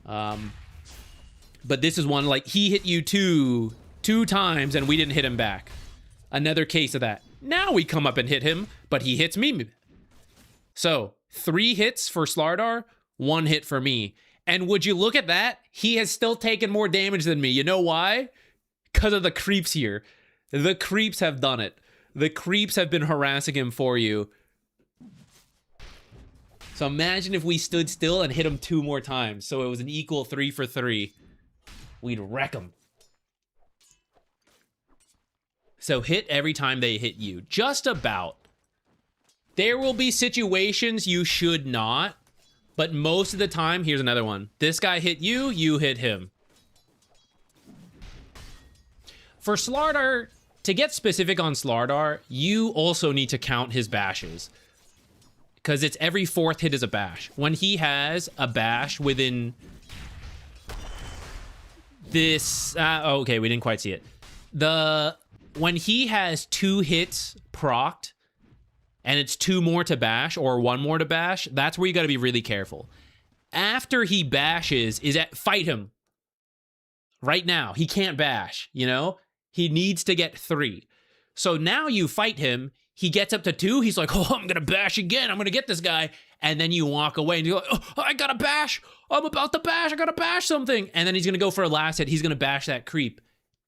But this is one, like, he hit you two times and we didn't hit him back. Another case of that. Now we come up and hit him, but he hits me. So 3 hits for Slardar, 1 hit for me. And would you look at that? He has still taken more damage than me. You know why? Because of the creeps here. The creeps have done it. The creeps have been harassing him for you. So imagine if we stood still and hit him 2 more times. So it was an equal 3 for 3. We'd wreck him. So hit every time they hit you. Just about. There will be situations you should not. But most of the time, here's another one. This guy hit you, you hit him. For Slardar, to get specific on Slardar, you also need to count his bashes. Because it's every 4th hit is a bash. When he has a bash within this... okay, we didn't quite see it. When he has 2 hits procced, and it's 2 more to bash, or 1 more to bash, that's where you got to be really careful. After he bashes, fight him. Right now. He can't bash, you know? He needs to get 3. So now you fight him, he gets up to 2, he's like, oh, I'm gonna bash again, I'm gonna get this guy. And then you walk away and you're like, oh, I gotta bash, I'm about to bash, I gotta bash something. And then he's gonna go for a last hit, he's gonna bash that creep.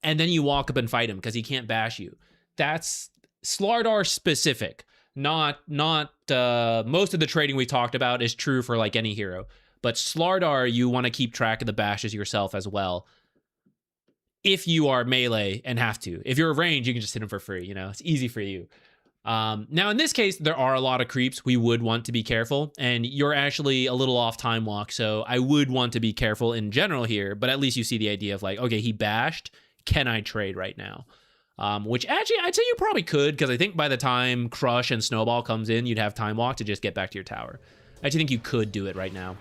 And then you walk up and fight him because he can't bash you. That's Slardar specific. Not most of the trading we talked about is true for like any hero. But Slardar, you want to keep track of the bashes yourself as well. If you are melee and have to. If you're range, you can just hit him for free, you know? It's easy for you. Now, in this case, there are a lot of creeps. We would want to be careful. And you're actually a little off time walk, so I would want to be careful in general here. But at least you see the idea of like, okay, he bashed. Can I trade right now? Which actually, I'd say you probably could, because I think by the time Crush and Snowball comes in, you'd have time walk to just get back to your tower. I actually think you could do it right now.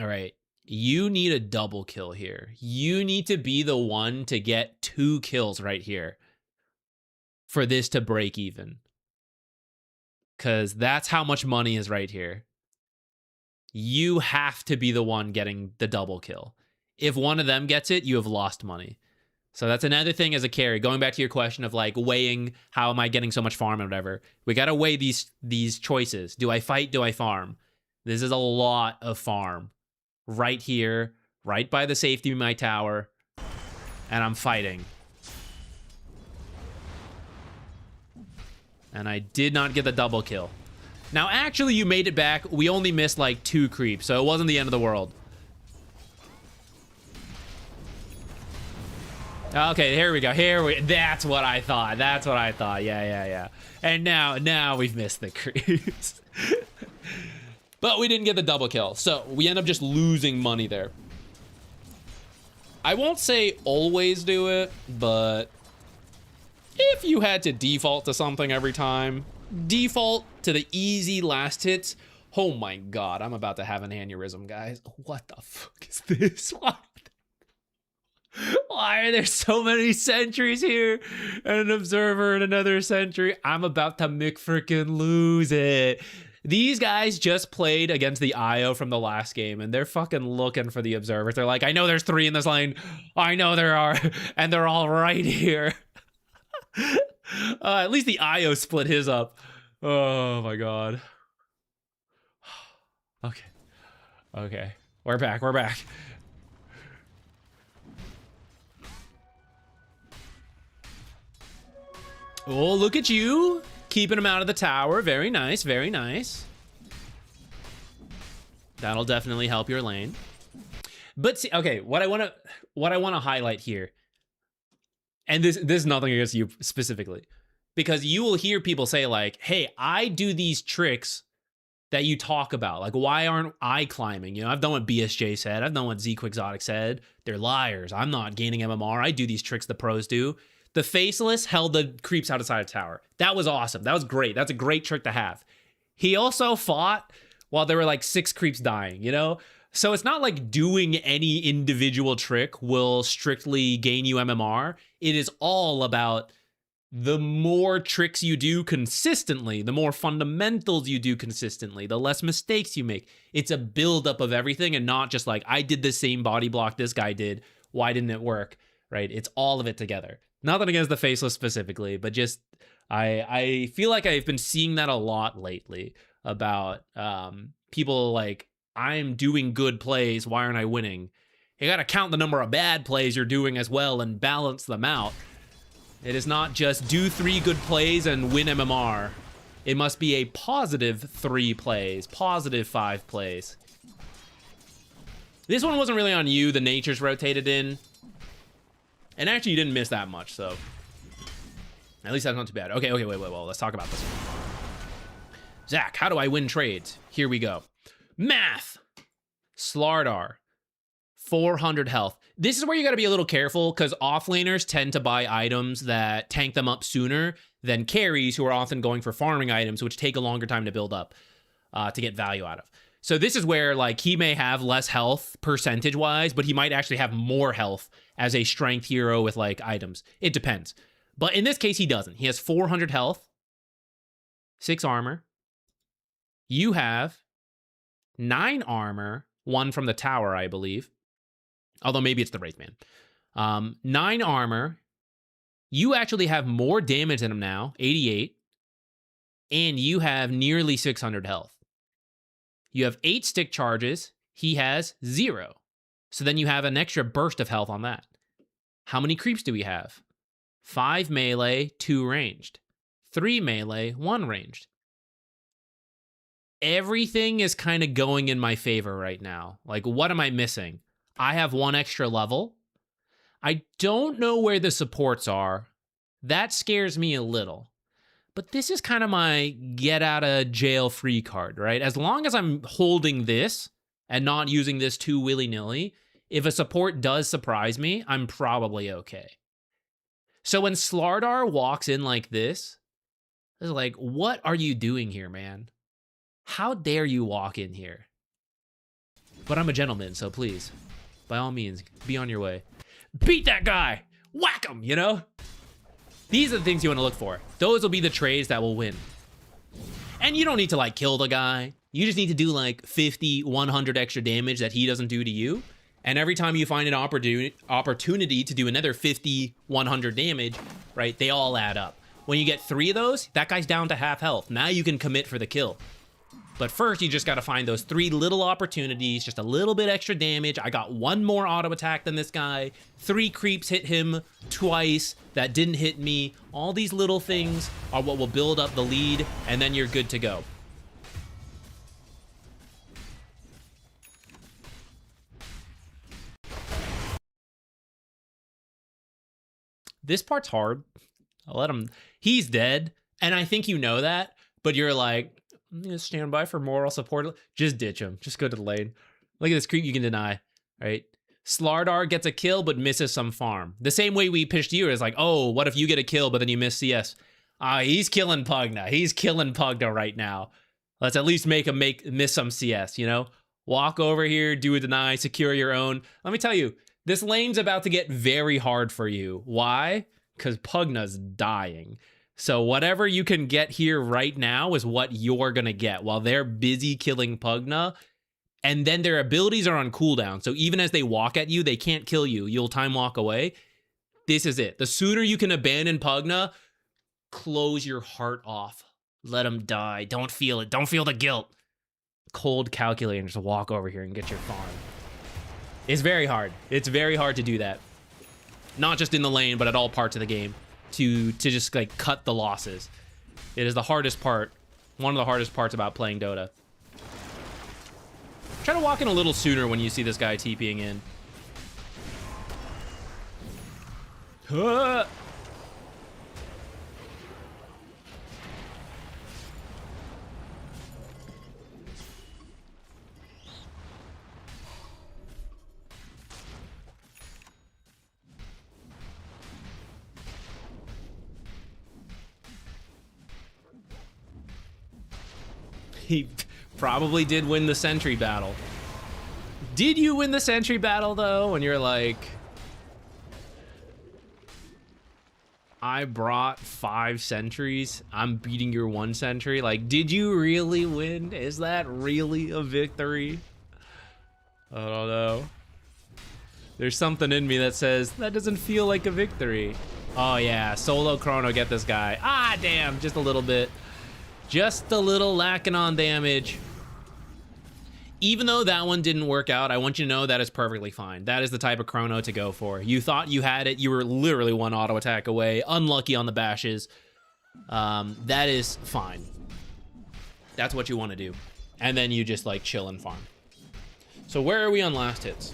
All right. You need a double kill here. You need to be the one to get 2 kills right here for this to break even. Because that's how much money is right here. You have to be the one getting the double kill. If one of them gets it, you have lost money. So that's another thing as a carry. Going back to your question of like weighing how am I getting so much farm and whatever. We got to weigh these choices. Do I fight? Do I farm? This is a lot of farm. Right here, right by the safety of my tower. And I'm fighting. And I did not get the double kill. Now, actually, you made it back. We only missed, like, 2 creeps, so it wasn't the end of the world. Okay, here we go. That's what I thought. That's what I thought. Yeah. And now we've missed the creeps. But we didn't get the double kill, so we end up just losing money there. I won't say always do it, but if you had to default to something every time, default to the easy last hits. Oh my god, I'm about to have an aneurysm, guys. What the fuck is this? Why are there so many sentries here? And an observer and another sentry. I'm about to freaking lose it. These guys just played against the IO from the last game, and they're fucking looking for the observers. They're like, I know there's 3 in this lane. I know there are, and they're all right here. At least the IO split his up. Oh my god. Okay. We're back. Oh, look at you. Keeping him out of the tower. Very nice, very nice. That'll definitely help your lane. But see, okay, what I want to highlight here, and this is nothing against you specifically, because you will hear people say like, hey, I do these tricks that you talk about. Like, why aren't I climbing? You know, I've done what BSJ said. I've done what ZQuixotix said. They're liars. I'm not gaining MMR. I do these tricks the pros do. The Faceless held the creeps outside of tower. That was awesome. That was great. That's a great trick to have. he also fought while there were like 6 creeps dying, you know? So it's not like doing any individual trick will strictly gain you MMR. It is all about the more tricks you do consistently, the more fundamentals you do consistently, the less mistakes you make. It's a buildup of everything and not just like, I did the same body block this guy did. Why didn't it work? Right? It's all of it together. Nothing against the Faceless specifically, but just I feel like I've been seeing that a lot lately about people like, I'm doing good plays, why aren't I winning? You gotta count the number of bad plays you're doing as well and balance them out. It is not just do 3 good plays and win MMR. It must be a positive 3 plays, positive 5 plays. This one wasn't really on you, the natures rotated in. And actually you didn't miss that much, so. At least that's not too bad. Okay, wait, let's talk about this one. Zach, how do I win trades? Here we go. Math. Slardar. 400 health. This is where you got to be a little careful because offlaners tend to buy items that tank them up sooner than carries who are often going for farming items, which take a longer time to build up to get value out of. So this is where like he may have less health percentage wise, but he might actually have more health as a strength hero with like items. It depends. But in this case, he doesn't. He has 400 health, 6 armor. You have 9 armor, 1 from the tower, I believe. Although maybe it's the Wraithman. 9 armor. You actually have more damage than him now, 88. And you have nearly 600 health. You have 8 stick charges. He has 0. So then you have an extra burst of health on that. How many creeps do we have? 5 melee, 2 ranged. 3 melee, 1 ranged. Everything is kind of going in my favor right now. Like, what am I missing? I have 1 extra level. I don't know where the supports are. That scares me a little. But this is kind of my get out of jail free card, right? As long as I'm holding this and not using this too willy-nilly, if a support does surprise me, I'm probably okay. So when Slardar walks in like this, it's like, what are you doing here, man? How dare you walk in here? But I'm a gentleman, so please, by all means, be on your way. Beat that guy! Whack him, you know? These are the things you want to look for. Those will be the trades that will win. And you don't need to, like, kill the guy. You just need to do, like, 50, 100 extra damage that he doesn't do to you. And every time you find an opportunity to do another 50, 100 damage, right, they all add up. When you get 3 of those, that guy's down to half health. Now you can commit for the kill. But first, you just got to find those 3 little opportunities, just a little bit extra damage. I got 1 more auto attack than this guy. 3 creeps hit him twice. That didn't hit me. All these little things are what will build up the lead, and then you're good to go. This part's hard. I'll let him. He's dead, and I think you know that, but you're like, I'm gonna stand by for moral support. Just ditch him. Just go to the lane. Look at this creep you can deny, right? Slardar gets a kill but misses some farm. The same way we pitched you is like, oh, what if you get a kill but then you miss CS? He's killing Pugna. He's killing Pugna right now. Let's at least make him miss some CS, you know? Walk over here, do a deny, secure your own. Let me tell you, this lane's about to get very hard for you. Why? Because Pugna's dying. So whatever you can get here right now is what you're going to get while they're busy killing Pugna. And then their abilities are on cooldown. So even as they walk at you, they can't kill you. You'll time walk away. This is it. The sooner you can abandon Pugna, close your heart off. Let him die. Don't feel it. Don't feel the guilt. Cold calculating. Just walk over here and get your farm. It's very hard. It's very hard to do that. Not just in the lane, but at all parts of the game. To just like cut the losses. It is the hardest part. One of the hardest parts about playing Dota. Try to walk in a little sooner when you see this guy TPing in. He probably did win the sentry battle. Did you win the sentry battle though? When you're like, I brought 5 sentries, I'm beating your 1 sentry. Like, did you really win? Is that really a victory? I don't know. There's something in me that says that doesn't feel like a victory. Oh yeah, solo chrono, get this guy. Ah, damn, just a little bit. Just a little lacking on damage. Even though that one didn't work out, I want you to know that is perfectly fine. That is the type of chrono to go for. You thought you had it. You were literally 1 auto attack away. Unlucky on the bashes. That is fine. That's what you want to do. And then you just like chill and farm. So where are we on last hits?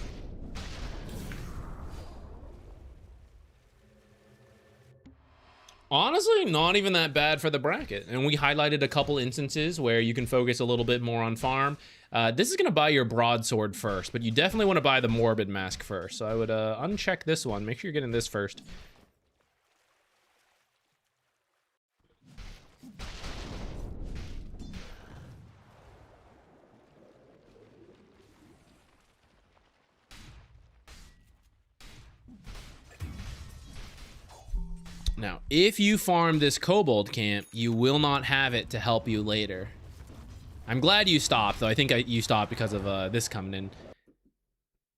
Honestly, not even that bad for the bracket. And we highlighted a couple instances where you can focus a little bit more on farm. This is going to buy your broadsword first, but you definitely want to buy the morbid mask first. So I would uncheck this one. Make sure you're getting this first. Now, if you farm this kobold camp, you will not have it to help you later. I'm glad you stopped, though. I think you stopped because of this coming in.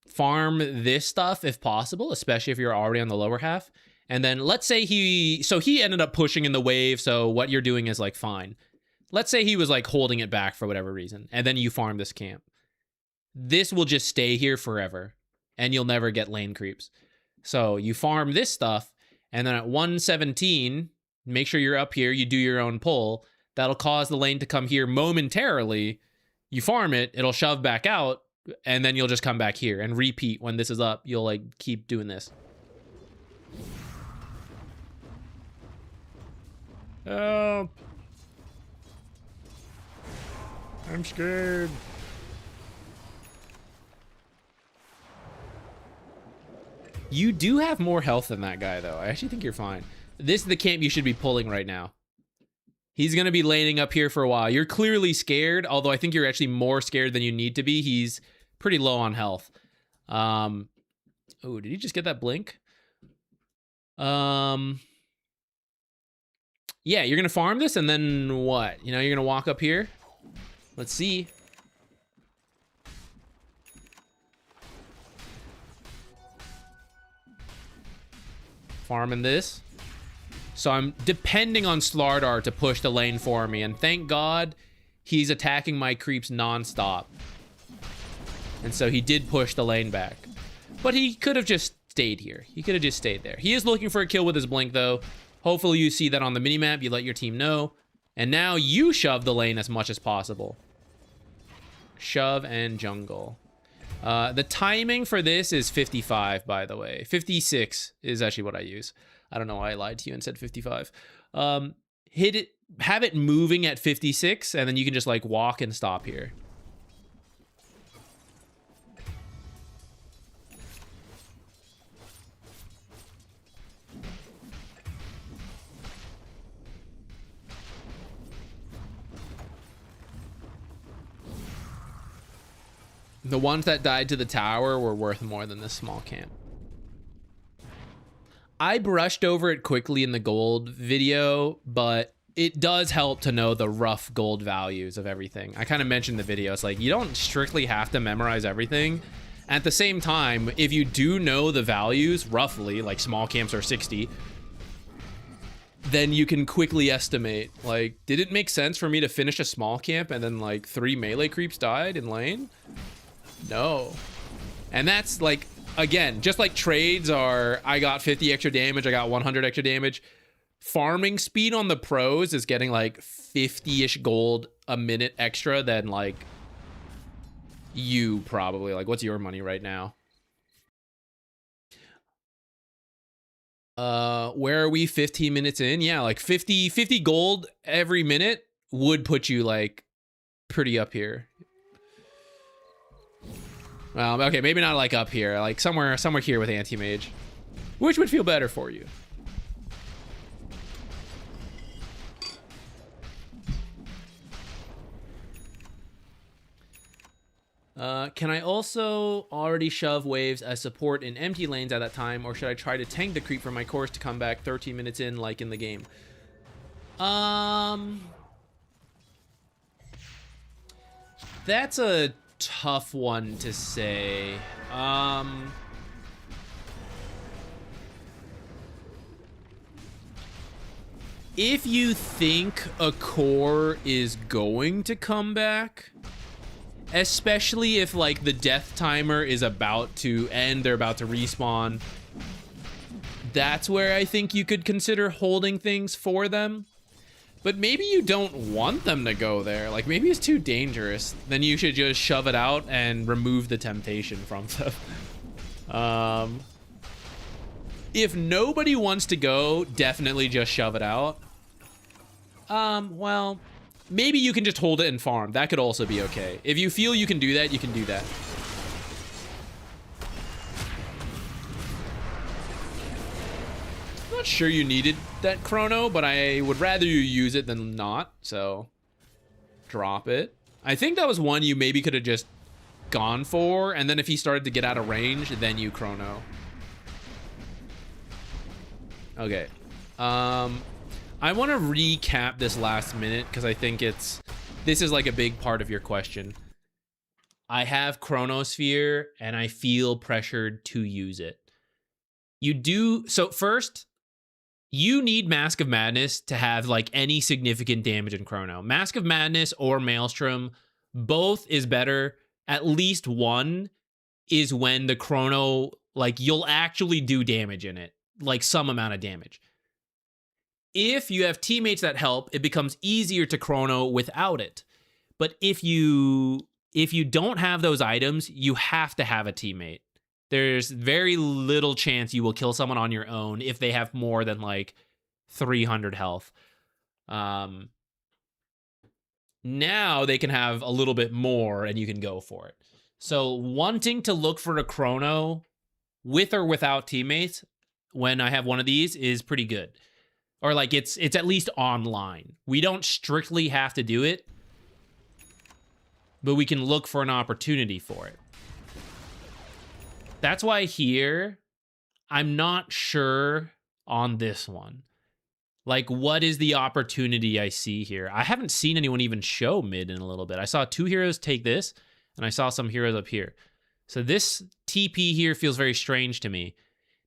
Farm this stuff if possible, especially if you're already on the lower half. And then let's say he ended up pushing in the wave, so what you're doing is like fine. Let's say he was like holding it back for whatever reason, and then you farm this camp. This will just stay here forever, and you'll never get lane creeps. So you farm this stuff, and then at 117, make sure you're up here, you do your own pull. That'll cause the lane to come here momentarily. You farm it, it'll shove back out, and then you'll just come back here and repeat. When this is up, you'll like keep doing this. Help. I'm scared. You do have more health than that guy, though. I actually think you're fine. This is the camp you should be pulling right now. He's going to be laning up here for a while. You're clearly scared, although I think you're actually more scared than you need to be. He's pretty low on health. Oh, did he just get that blink? Yeah, you're going to farm this, and then what? You know, you're going to walk up here. Let's see. Farming this. So I'm depending on Slardar to push the lane for me, and thank God he's attacking my creeps non-stop. And so he did push the lane back. But he could have just stayed here. He could have just stayed there. He is looking for a kill with his blink, though. Hopefully you see that on the minimap. You let your team know. And now you shove the lane as much as possible. Shove and jungle. The timing for this is 55, by the way. 56 is actually what I use. I don't know why I lied to you and said 55. Hit it, have it moving at 56, and then you can just like walk and stop here. The ones that died to the tower were worth more than this small camp. I brushed over it quickly in the gold video, but it does help to know the rough gold values of everything. I kind of mentioned in the video, it's like you don't strictly have to memorize everything. At the same time, if you do know the values roughly, like small camps are 60, then you can quickly estimate, like, did it make sense for me to finish a small camp and then like 3 melee creeps died in lane? No. And that's like, again, just like trades are, I got 50 extra damage, I got 100 extra damage. Farming speed on the pros is getting like 50-ish gold a minute extra than like you probably. Like, what's your money right now? Where are we? 15 minutes in? Yeah, like 50 gold every minute would put you like pretty up here. Well, okay, maybe not like up here, like somewhere here with anti-mage, which would feel better for you. Can I also already shove waves as support in empty lanes at that time, or should I try to tank the creep for my course to come back 13 minutes in like in the game? That's a tough one to say. If you think a core is going to come back, especially if like the death timer is about to end, they're about to respawn, that's where I think you could consider holding things for them. But maybe you don't want them to go there. Like maybe it's too dangerous. Then you should just shove it out and remove the temptation from them. If nobody wants to go, definitely just shove it out. Well, maybe you can just hold it and farm. That could also be okay. If you feel you can do that, you can do that. I'm not sure you needed that chrono, but I would rather you use it than not, so drop it. I think that was one you maybe could have just gone for, and then if he started to get out of range, then you chrono. Okay. I want to recap this last minute because I think this is like a big part of your question. I have Chronosphere and I feel pressured to use it. You do, so first, you need Mask of Madness to have like any significant damage in Chrono. Mask of Madness or Maelstrom, both is better. At least one is when the Chrono, like you'll actually do damage in it, like some amount of damage. If you have teammates that help, it becomes easier to chrono without it. But if you don't have those items, you have to have a teammate. There's very little chance you will kill someone on your own if they have more than like 300 health. Now they can have a little bit more and you can go for it. So wanting to look for a chrono with or without teammates when I have one of these is pretty good. Or like it's at least online. We don't strictly have to do it, but we can look for an opportunity for it. That's why here, I'm not sure on this one. Like, what is the opportunity I see here? I haven't seen anyone even show mid in a little bit. I saw two heroes take this, and I saw some heroes up here. So this TP here feels very strange to me.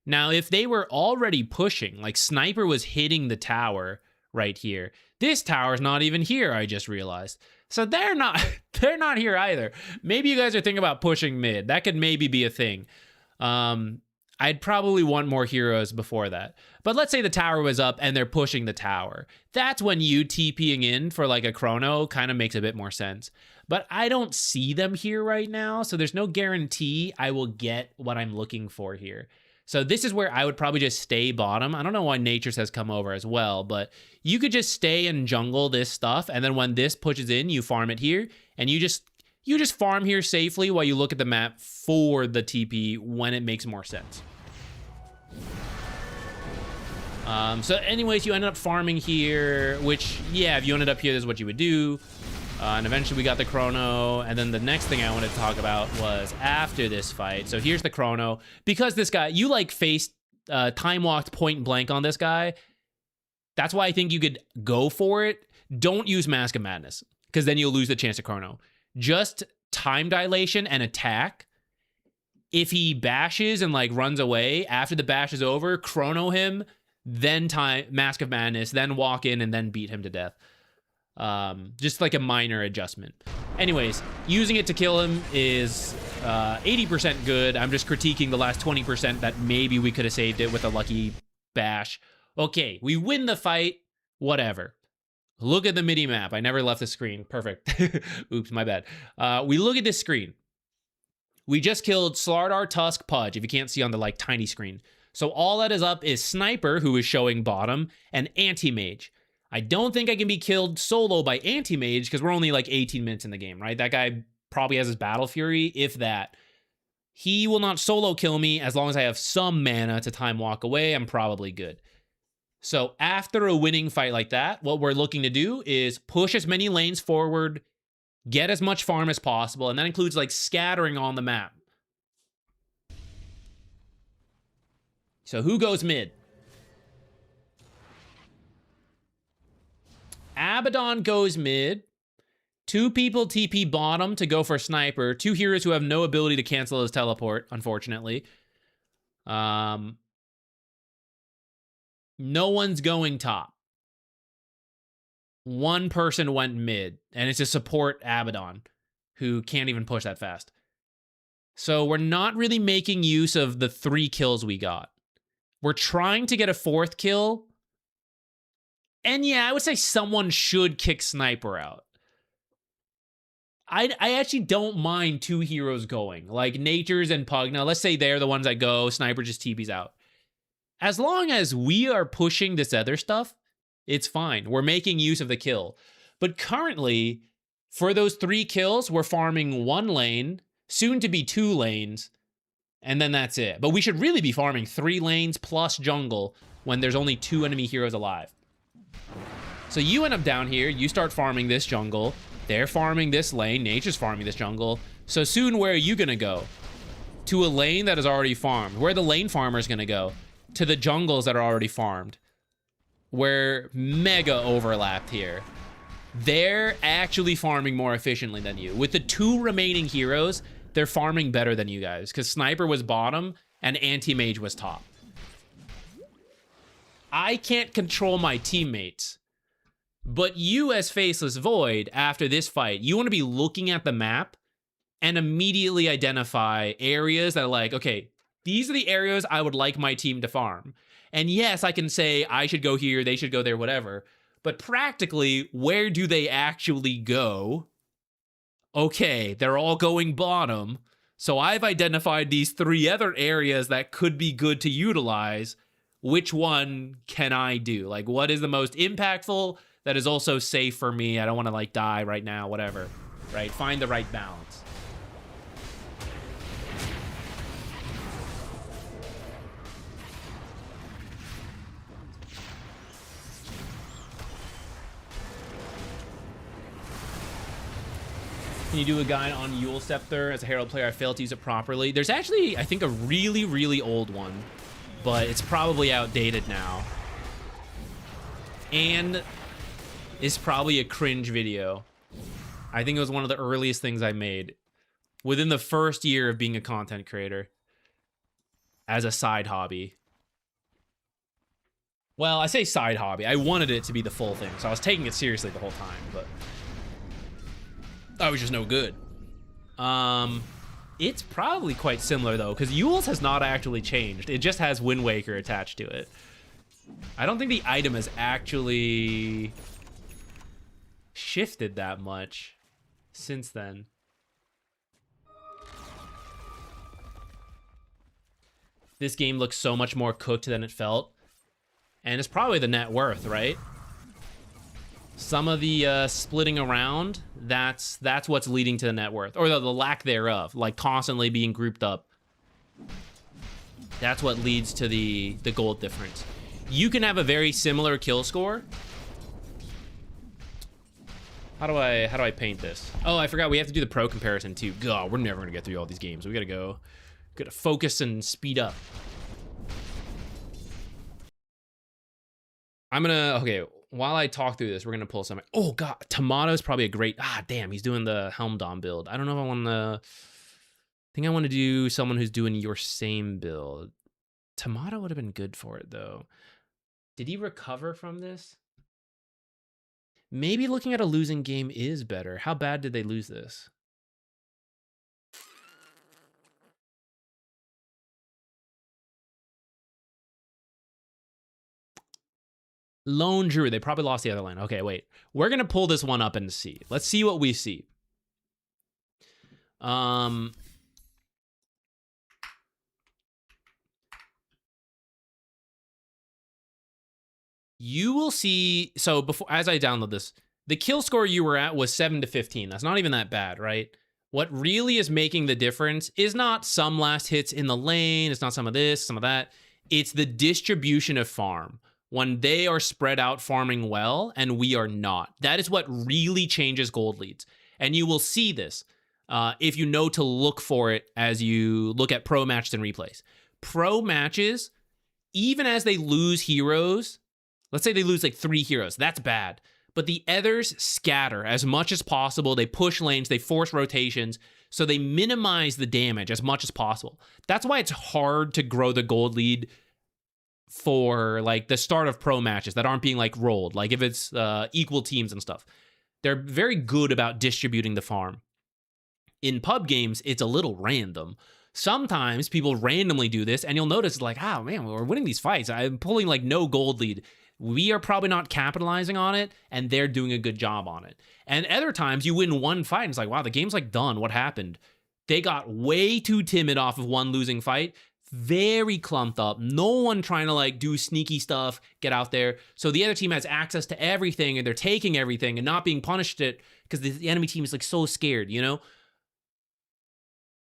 Now, if they were already pushing, like Sniper was hitting the tower right here. This tower's not even here, I just realized. So they're not here either. Maybe you guys are thinking about pushing mid. That could maybe be a thing. I'd probably want more heroes before that. But let's say the tower was up and they're pushing the tower. That's when you TPing in for like a chrono kind of makes a bit more sense. But I don't see them here right now, so there's no guarantee I will get what I'm looking for here. So this is where I would probably just stay bottom. I don't know why Natures has come over as well, but you could just stay and jungle this stuff, and then when this pushes in, you farm it here, and you just farm here safely while you look at the map for the TP when it makes more sense. So anyways, you ended up farming here, which, yeah, if you ended up here, this is what you would do. And eventually we got the chrono, and then the next thing I wanted to talk about was after this fight. So here's the chrono. Because this guy, you like faced time walked point blank on this guy. That's why I think you could go for it. Don't use Mask of Madness, because then you'll lose the chance to chrono. Just time dilation and attack. If he bashes and like runs away, after the bash is over, chrono him, then Mask of Madness, then walk in and then beat him to death. Just like a minor adjustment. Anyways, using it to kill him is 80% good. I'm just critiquing the last 20% that maybe we could have saved it with a lucky bash. Okay, we win the fight, whatever. Look at the midi map. I never left the screen. Perfect. Oops, my bad. We look at this screen. We just killed Slardar, Tusk, Pudge, if you can't see on the like tiny screen. So all that is up is Sniper, who is showing bottom, and Anti-Mage. I don't think I can be killed solo by Anti-Mage because we're only like 18 minutes in the game, right? That guy probably has his Battle Fury, if that. He will not solo kill me as long as I have some mana to time walk away. I'm probably good. So after a winning fight like that, what we're looking to do is push as many lanes forward, Get as much farm as possible, and that includes like scattering on the map. So who goes mid? Abaddon goes mid. 2 people TP bottom to go for sniper. 2 heroes who have no ability to cancel his teleport, unfortunately. No one's going top. 1 person went mid, and it's a support Abaddon, who can't even push that fast. So we're not really making use of the 3 kills we got. We're trying to get a 4th kill. And yeah, I would say someone should kick Sniper out. I actually don't mind 2 heroes going. Like Nature's and Pugna. Let's say they're the ones that go. Sniper just TP's out. As long as we are pushing this other stuff, it's fine. We're making use of the kill. But currently, for those 3 kills, we're farming 1 lane, soon to be 2 lanes, and then that's it. But we should really be farming 3 lanes plus jungle when there's only 2 enemy heroes alive. So you end up down here, you start farming this jungle, they're farming this lane, Nature's farming this jungle. So soon, where are you gonna go? To a lane that is already farmed. Where are the lane farmers gonna go? To the jungles that are already farmed. We're mega overlapped here. They're actually farming more efficiently than you. With the 2 remaining heroes, they're farming better than you guys, because Sniper was bottom and Anti-Mage was top. I can't control my teammates. But you as Faceless Void, after this fight, you want to be looking at the map and immediately identify areas that are like, okay, these are the areas I would like my team to farm. And yes, I can say I should go here, they should go there, whatever. But practically, where do they actually go? Okay, they're all going bottom. So I've identified these 3 other areas that could be good to utilize. Which one can I do? Like, what is the most impactful that is also safe for me? I don't want to like die right now, whatever, right? Find the right balance. Can you do a guide on Yule Scepter? As a Herald player, I failed to use it properly. There's actually, I think, a really, really old one, but it's probably outdated now. And it's probably a cringe video. I think it was one of the earliest things I made within the first year of being a content creator as a side hobby. Well, I say side hobby. I wanted it to be the full thing, so I was taking it seriously the whole time, but I was just no good. It's probably quite similar, though, because Yule's has not actually changed. It just has Wind Waker attached to it. I don't think the item has actually shifted that much since then. This game looks so much more cooked than it felt. And it's probably the net worth, right? Some of the splitting around, that's what's leading to the net worth, or the lack thereof, like constantly being grouped up. That's what leads to the gold difference. You can have a very similar kill score. How do I paint this? Oh, I forgot we have to do the pro comparison too. God, we're never gonna get through all these games. We gotta focus and speed up. Okay, while I talk through this, we're gonna pull some. Oh god, Tomato's probably a great, damn, he's doing the Helm Dom build. I don't know if I wanna, I think I wanna do someone who's doing your same build. Tomato would have been good for it though. Did he recover from this? Maybe looking at a losing game is better. How bad did they lose this? Lone Druid, they probably lost the other lane. Okay, wait. We're gonna pull this one up and see. Let's see what we see. You will see, so before, as I download this, the kill score you were at was 7 to 15. That's not even that bad, right? What really is making the difference is not some last hits in the lane. It's not some of this, some of that. It's the distribution of farm. When they are spread out farming well and we are not. That is what really changes gold leads. And you will see this if you know to look for it as you look at pro matches and replays. Pro matches, even as they lose heroes, let's say they lose like 3 heroes, that's bad. But the others scatter as much as possible. They push lanes, they force rotations, so they minimize the damage as much as possible. That's why it's hard to grow the gold lead for like the start of pro matches that aren't being like rolled. Like if it's equal teams and stuff. They're very good about distributing the farm. In pub games, it's a little random. Sometimes people randomly do this, and you'll notice like, oh man, we're winning these fights. I'm pulling like no gold lead. We are probably not capitalizing on it, and they're doing a good job on it. And other times you win one fight, and it's like, wow, the game's like done. What happened? They got way too timid off of one losing fight. Very clumped up. No one trying to like do sneaky stuff, get out there. So the other team has access to everything, and they're taking everything and not being punished it because the enemy team is like so scared, you know?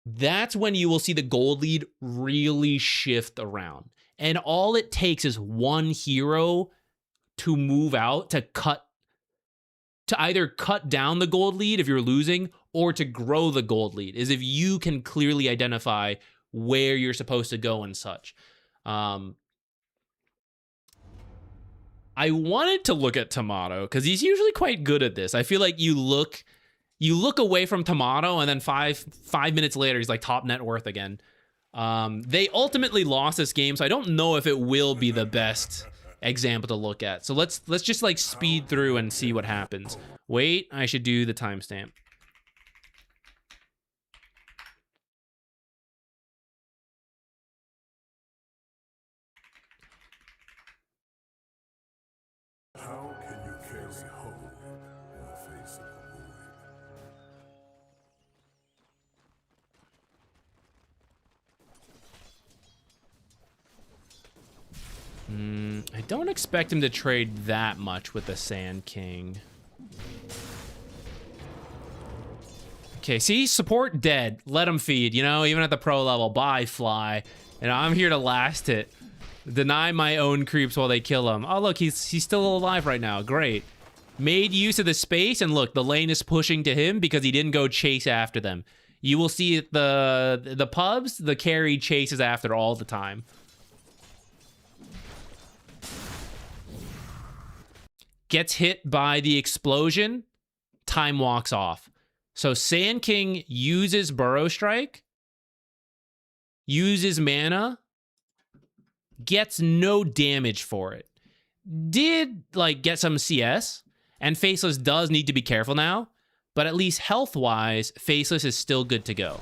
That's when you will see the gold lead really shift around. And all it takes is one hero to move out to either cut down the gold lead if you're losing or to grow the gold lead, is if you can clearly identify where you're supposed to go and such. I wanted to look at Tomato because he's usually quite good at this. I feel like you look away from Tomato and then five minutes later he's like top net worth again. They ultimately lost this game, so I don't know if it will be the best example to look at. So let's just like speed through and see what happens. Wait, I should do the timestamp. How can you carry hope in the face of the void? I don't expect him to trade that much with the Sand King. Okay, see? Support dead. Let him feed, you know? Even at the pro level. Bye, Fly. And I'm here to last it. Deny my own creeps while they kill him. Oh, look, he's still alive right now. Great. Made use of the space, and look, the lane is pushing to him because he didn't go chase after them. You will see the pubs, the carry chases after all the time. Gets hit by the explosion, time walks off. So Sand King uses Burrow Strike, uses mana, gets no damage for it. Did like get some CS, and Faceless does need to be careful now, but at least health-wise, Faceless is still good to go.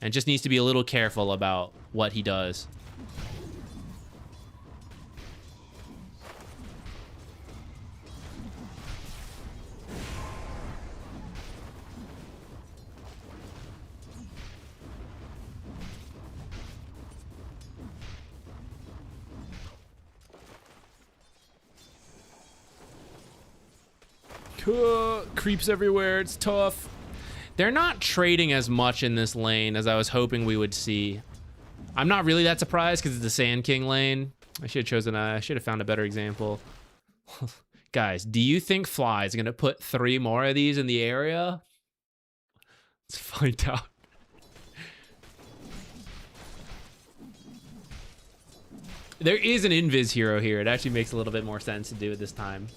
And just needs to be a little careful about what he does. Creeps everywhere. It's tough. They're not trading as much in this lane as I was hoping we would see. I'm not really that surprised because it's the Sand King lane. I should have chosen. I should have found a better example. Guys, do you think Fly is gonna put 3 more of these in the area? Let's find out. There is an invis hero here. It actually makes a little bit more sense to do it this time.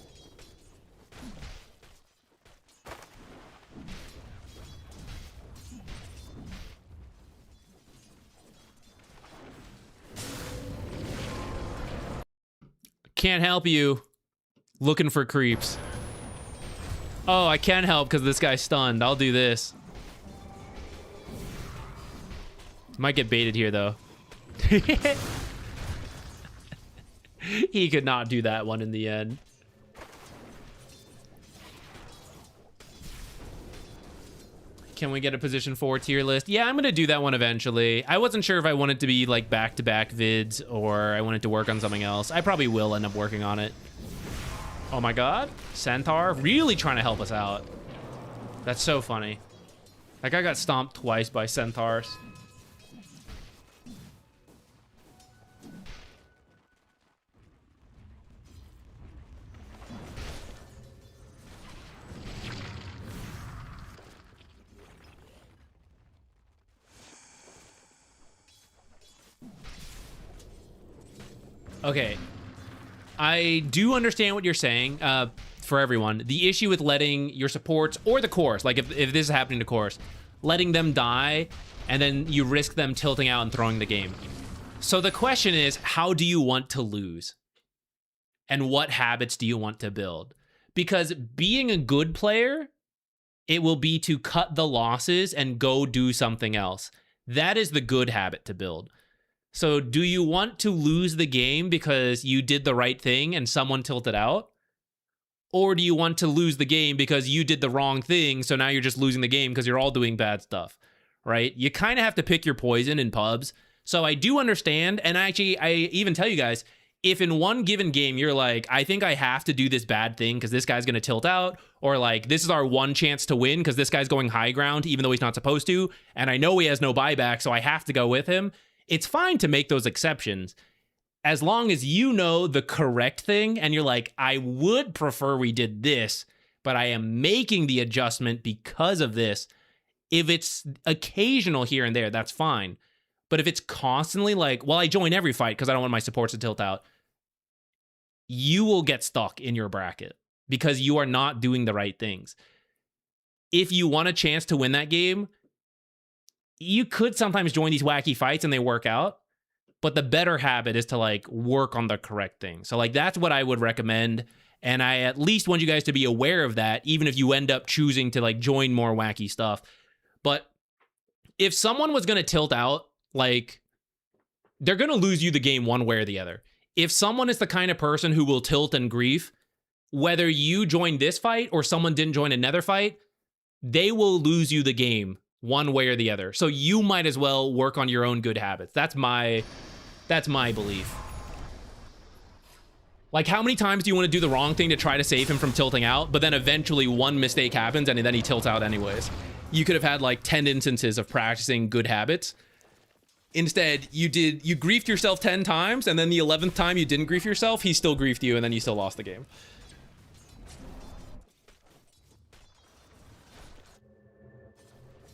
Can't help you. Looking for creeps. Oh, I can help because this guy's stunned. I'll do this. Might get baited here, though. He could not do that one in the end. Can we get a position 4 tier list? Yeah, I'm gonna do that one eventually. I wasn't sure if I wanted to be like back-to-back vids or I wanted to work on something else. I probably will end up working on it. Oh my god, Centaur really trying to help us out. That's so funny. That guy got stomped twice by Centaurs. Okay. I do understand what you're saying. For everyone, the issue with letting your supports or the course, like if this is happening to course, letting them die and then you risk them tilting out and throwing the game. So the question is, how do you want to lose? And what habits do you want to build? Because being a good player, it will be to cut the losses and go do something else. That is the good habit to build. So do you want to lose the game because you did the right thing and someone tilted out? Or do you want to lose the game because you did the wrong thing, so now you're just losing the game because you're all doing bad stuff, right? You kind of have to pick your poison in pubs. So I do understand, and I even tell you guys, if in one given game you're like, I think I have to do this bad thing because this guy's going to tilt out, or like, this is our one chance to win because this guy's going high ground even though he's not supposed to, and I know he has no buyback, so I have to go with him, it's fine to make those exceptions. As long as you know the correct thing and you're like, I would prefer we did this, but I am making the adjustment because of this. If it's occasional here and there, that's fine. But if it's constantly like, well, I join every fight because I don't want my supports to tilt out, you will get stuck in your bracket because you are not doing the right things. If you want a chance to win that game, you could sometimes join these wacky fights and they work out. But the better habit is to like work on the correct thing. So like that's what I would recommend. And I at least want you guys to be aware of that, even if you end up choosing to like join more wacky stuff. But if someone was going to tilt out, like they're going to lose you the game one way or the other. If someone is the kind of person who will tilt and grief, whether you join this fight or someone didn't join another fight, they will lose you the game one way or the other. So you might as well work on your own good habits. That's my belief. Like, how many times do you want to do the wrong thing to try to save him from tilting out, but then eventually one mistake happens and then he tilts out anyways? You could have had like 10 instances of practicing good habits. Instead, you griefed yourself 10 times, and then the 11th time you didn't grief yourself, he still griefed you, and then you still lost the game.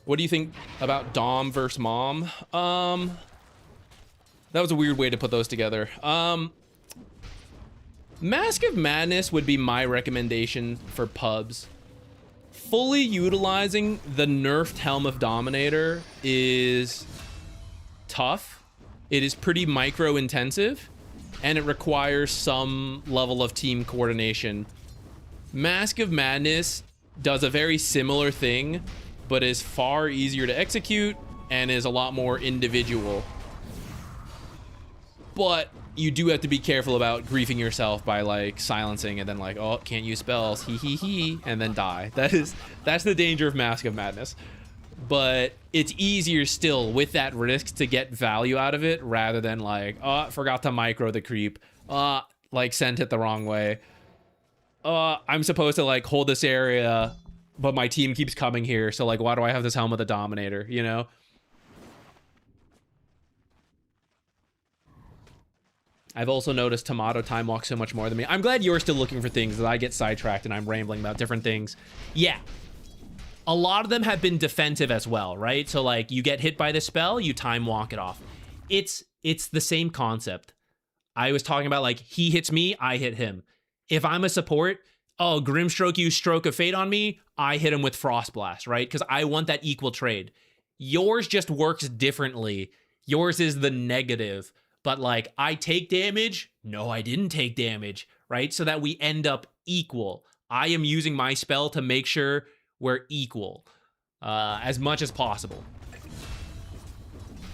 What do you think about Dom versus Mom? That was a weird way to put those together. Mask of Madness would be my recommendation for pubs. Fully utilizing the nerfed Helm of Dominator is tough. It is pretty micro intensive, and it requires some level of team coordination. Mask of Madness does a very similar thing, but is far easier to execute and is a lot more individual. But you do have to be careful about griefing yourself by like silencing and then like, oh, can't use spells, he, and then die. That's the danger of Mask of Madness. But it's easier still with that risk to get value out of it rather than like, oh, forgot to micro the creep, like sent it the wrong way. I'm supposed to like hold this area, but my team keeps coming here, so like, why do I have this Helm of the Dominator, you know? I've also noticed Tomato time walks so much more than me. I'm glad you're still looking for things that I get sidetracked and I'm rambling about different things. Yeah. A lot of them have been defensive as well, right? So like you get hit by the spell, you time walk it off. It's the same concept. I was talking about like he hits me, I hit him. If I'm a support, oh, Grimstroke used Stroke of Fate on me, I hit him with Frost Blast, right? Because I want that equal trade. Yours just works differently. Yours is the negative. But like, I take damage? No, I didn't take damage, right? So that we end up equal. I am using my spell to make sure we're equal as much as possible.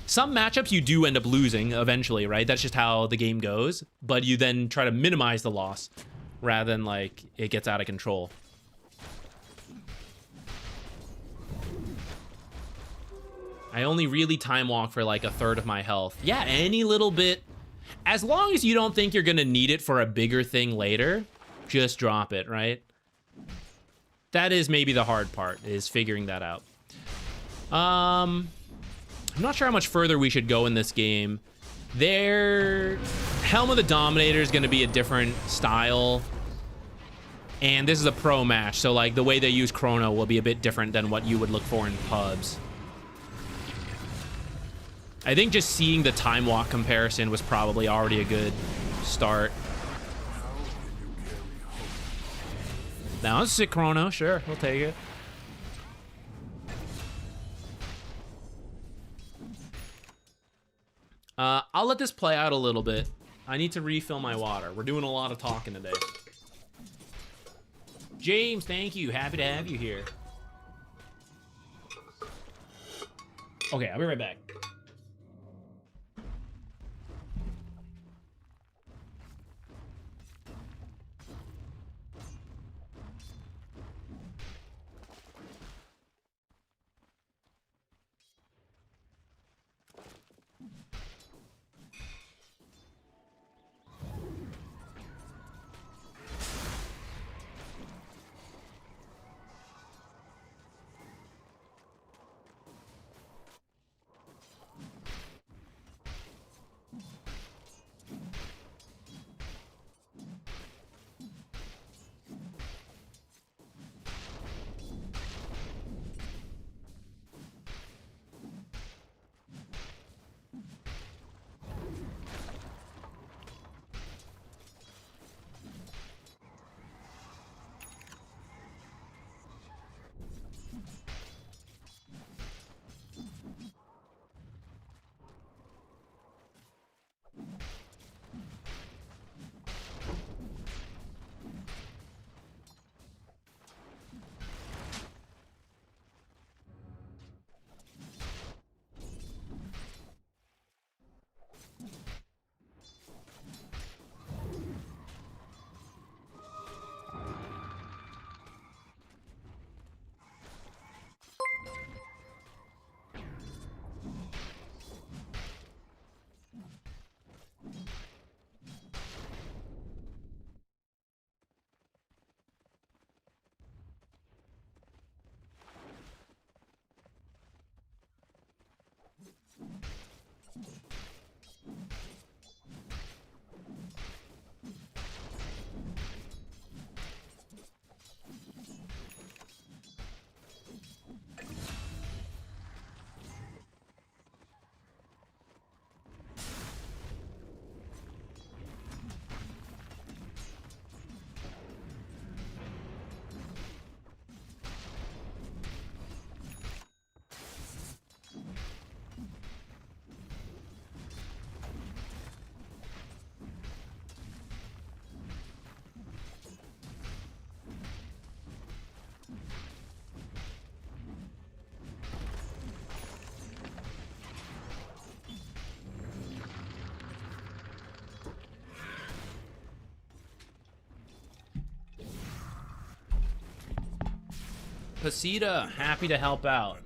Some matchups you do end up losing eventually, right? That's just how the game goes. But you then try to minimize the loss rather than like it gets out of control. I only really time walk for like a third of my health. Yeah, any little bit. As long as you don't think you're gonna need it for a bigger thing later, just drop it, right? That is maybe the hard part, is figuring that out. I'm not sure how much further we should go in this game. Their Helm of the Dominator is gonna be a different style. And this is a pro match, so like the way they use Chrono will be a bit different than what you would look for in pubs. I think just seeing the time walk comparison was probably already a good start. Now it's sick chrono, sure, we'll take it. I'll let this play out a little bit. I need to refill my water. We're doing a lot of talking today. James, thank you. Happy to have you here. Okay, I'll be right back. Pasita, happy to help out.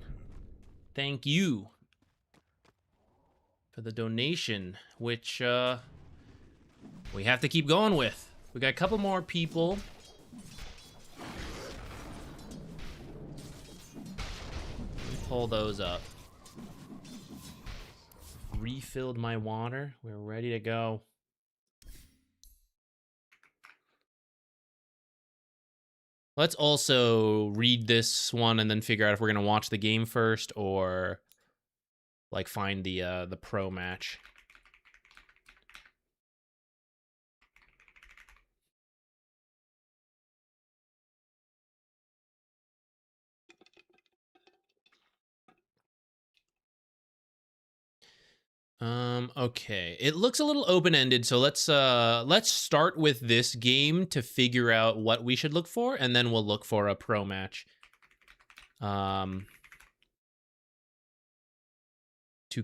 Thank you for the donation, which we have to keep going with. We got a couple more people. Let me pull those up. Refilled my water. We're ready to go. Let's also read this one and then figure out if we're gonna watch the game first or like find the pro match. Okay. It looks a little open-ended, so let's start with this game to figure out what we should look for, and then we'll look for a pro match. To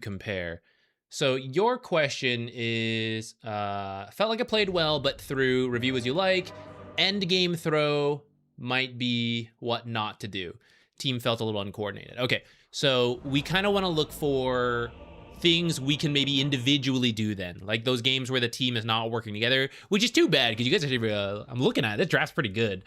compare. So your question is, felt like it played well, but through review as you like, end game throw might be what not to do. Team felt a little uncoordinated. Okay, so we kind of want to look for things we can maybe individually do then, like those games where the team is not working together, which is too bad because you guys are, I'm looking at it, this draft's pretty good.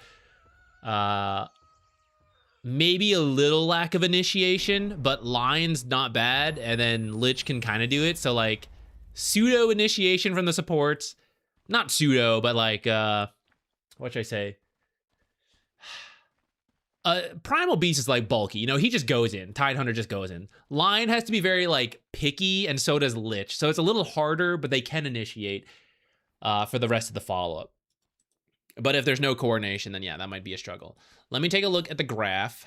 Maybe a little lack of initiation, but Lion's not bad, and then Lich can kind of do it, so like pseudo initiation from the supports, not pseudo, but like what should I say, Primal Beast is like bulky, you know, he just goes in. Tidehunter just goes in. Lion has to be very like picky, and so does Lich. So it's a little harder, but they can initiate. for the rest of the follow-up. But if there's no coordination, then yeah, that might be a struggle. Let me take a look at the graph.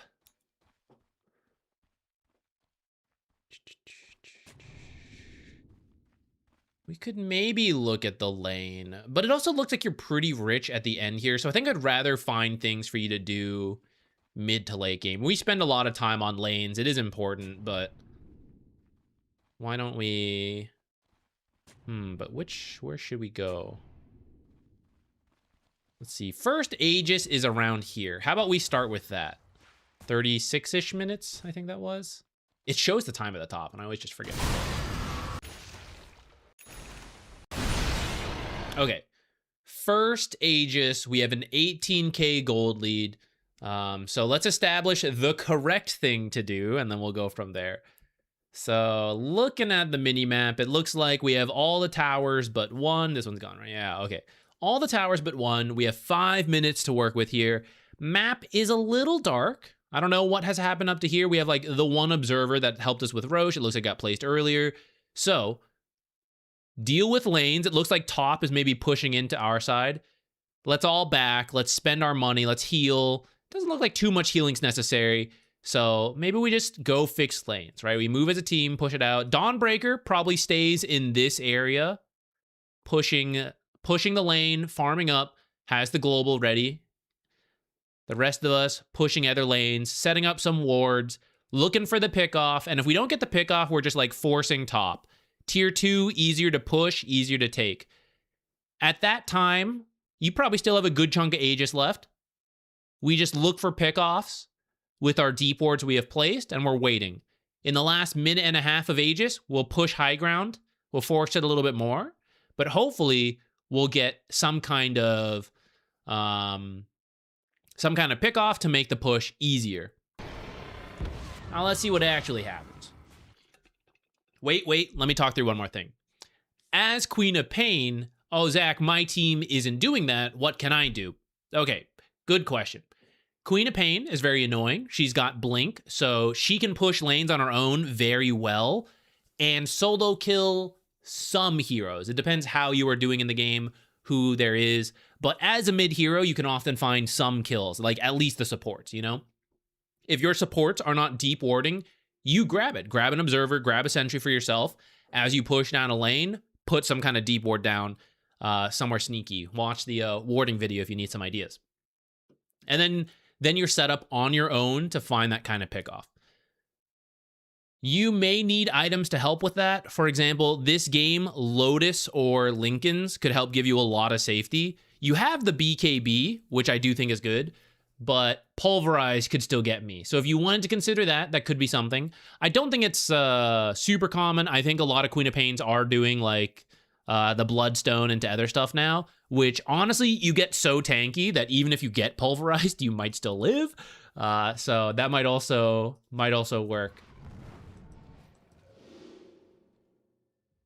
We could maybe look at the lane, but it also looks like you're pretty rich at the end here. So I think I'd rather find things for you to do mid to late game. We spend a lot of time on lanes. It is important, but why don't we... but where should we go? Let's see. First Aegis is around here. How about we start with that? 36-ish minutes, I think that was. It shows the time at the top, and I always just forget. Okay. First Aegis, we have an 18k gold lead. So let's establish the correct thing to do, and then we'll go from there. So looking at the mini-map, it looks like we have all the towers but one. This one's gone, right? Yeah, okay. All the towers but one. We have 5 minutes to work with here. Map is a little dark. I don't know what has happened up to here. We have like the one observer that helped us with Roche. It looks like it got placed earlier. So deal with lanes. It looks like top is maybe pushing into our side. Let's all back. Let's spend our money. Let's heal. Doesn't look like too much healing's necessary. So maybe we just go fix lanes, right? We move as a team, push it out. Dawnbreaker probably stays in this area, pushing the lane, farming up, has the global ready. The rest of us pushing other lanes, setting up some wards, looking for the pickoff. And if we don't get the pickoff, we're just like forcing top. Tier 2, easier to push, easier to take. At that time, you probably still have a good chunk of Aegis left. We just look for pickoffs with our deep wards we have placed, and we're waiting. In the last minute and a half of Aegis, we'll push high ground. We'll force it a little bit more. But hopefully, we'll get some kind of pickoff to make the push easier. Now let's see what actually happens. Wait, let me talk through one more thing. As Queen of Pain, oh, Zach, my team isn't doing that. What can I do? Okay, good question. Queen of Pain is very annoying. She's got Blink, so she can push lanes on her own very well and solo kill some heroes. It depends how you are doing in the game, who there is. But as a mid hero, you can often find some kills, like at least the supports, you know? If your supports are not deep warding, you grab it. Grab an observer, grab a sentry for yourself. As you push down a lane, put some kind of deep ward down somewhere sneaky. Watch the warding video if you need some ideas. And then you're set up on your own to find that kind of pickoff. You may need items to help with that. For example, this game, Lotus or Lincoln's could help give you a lot of safety. You have the BKB, which I do think is good, but Pulverize could still get me. So if you wanted to consider that, that could be something. I don't think it's super common. I think a lot of Queen of Pains are doing like the Bloodstone into other stuff now, which honestly, you get so tanky that even if you get Pulverized, you might still live. So that might also work.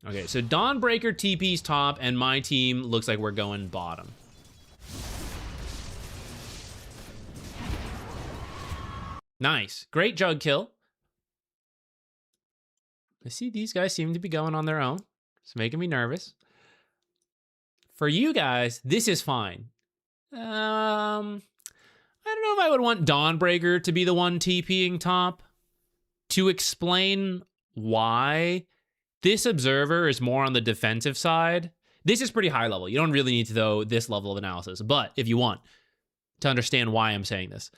Okay, so Dawnbreaker TP's top, and my team looks like we're going bottom. Nice. Great jug kill. I see these guys seem to be going on their own. It's making me nervous. For you guys, this is fine. I don't know if I would want Dawnbreaker to be the one TPing top. To explain why, this observer is more on the defensive side. This is pretty high level. You don't really need to know this level of analysis. But if you want to understand why I'm saying this,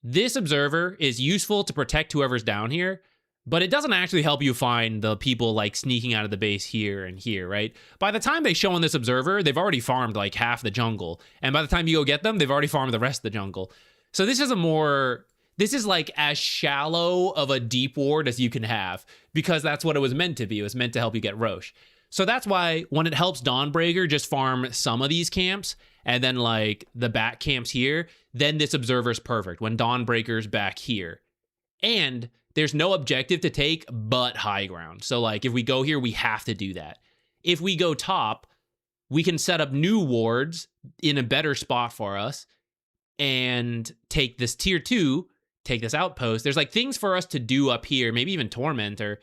this observer is useful to protect whoever's down here, but it doesn't actually help you find the people like sneaking out of the base here and here, right? By the time they show on this observer, they've already farmed like half the jungle. And by the time you go get them, they've already farmed the rest of the jungle. So this is like as shallow of a deep ward as you can have, because that's what it was meant to be. It was meant to help you get Roche. So that's why when it helps Dawnbreaker just farm some of these camps and then like the back camps here, then this observer's perfect when Dawnbreaker's back here. And there's no objective to take but high ground. So like if we go here, we have to do that. If we go top, we can set up new wards in a better spot for us and take this tier 2, take this outpost. There's like things for us to do up here, maybe even Torment, or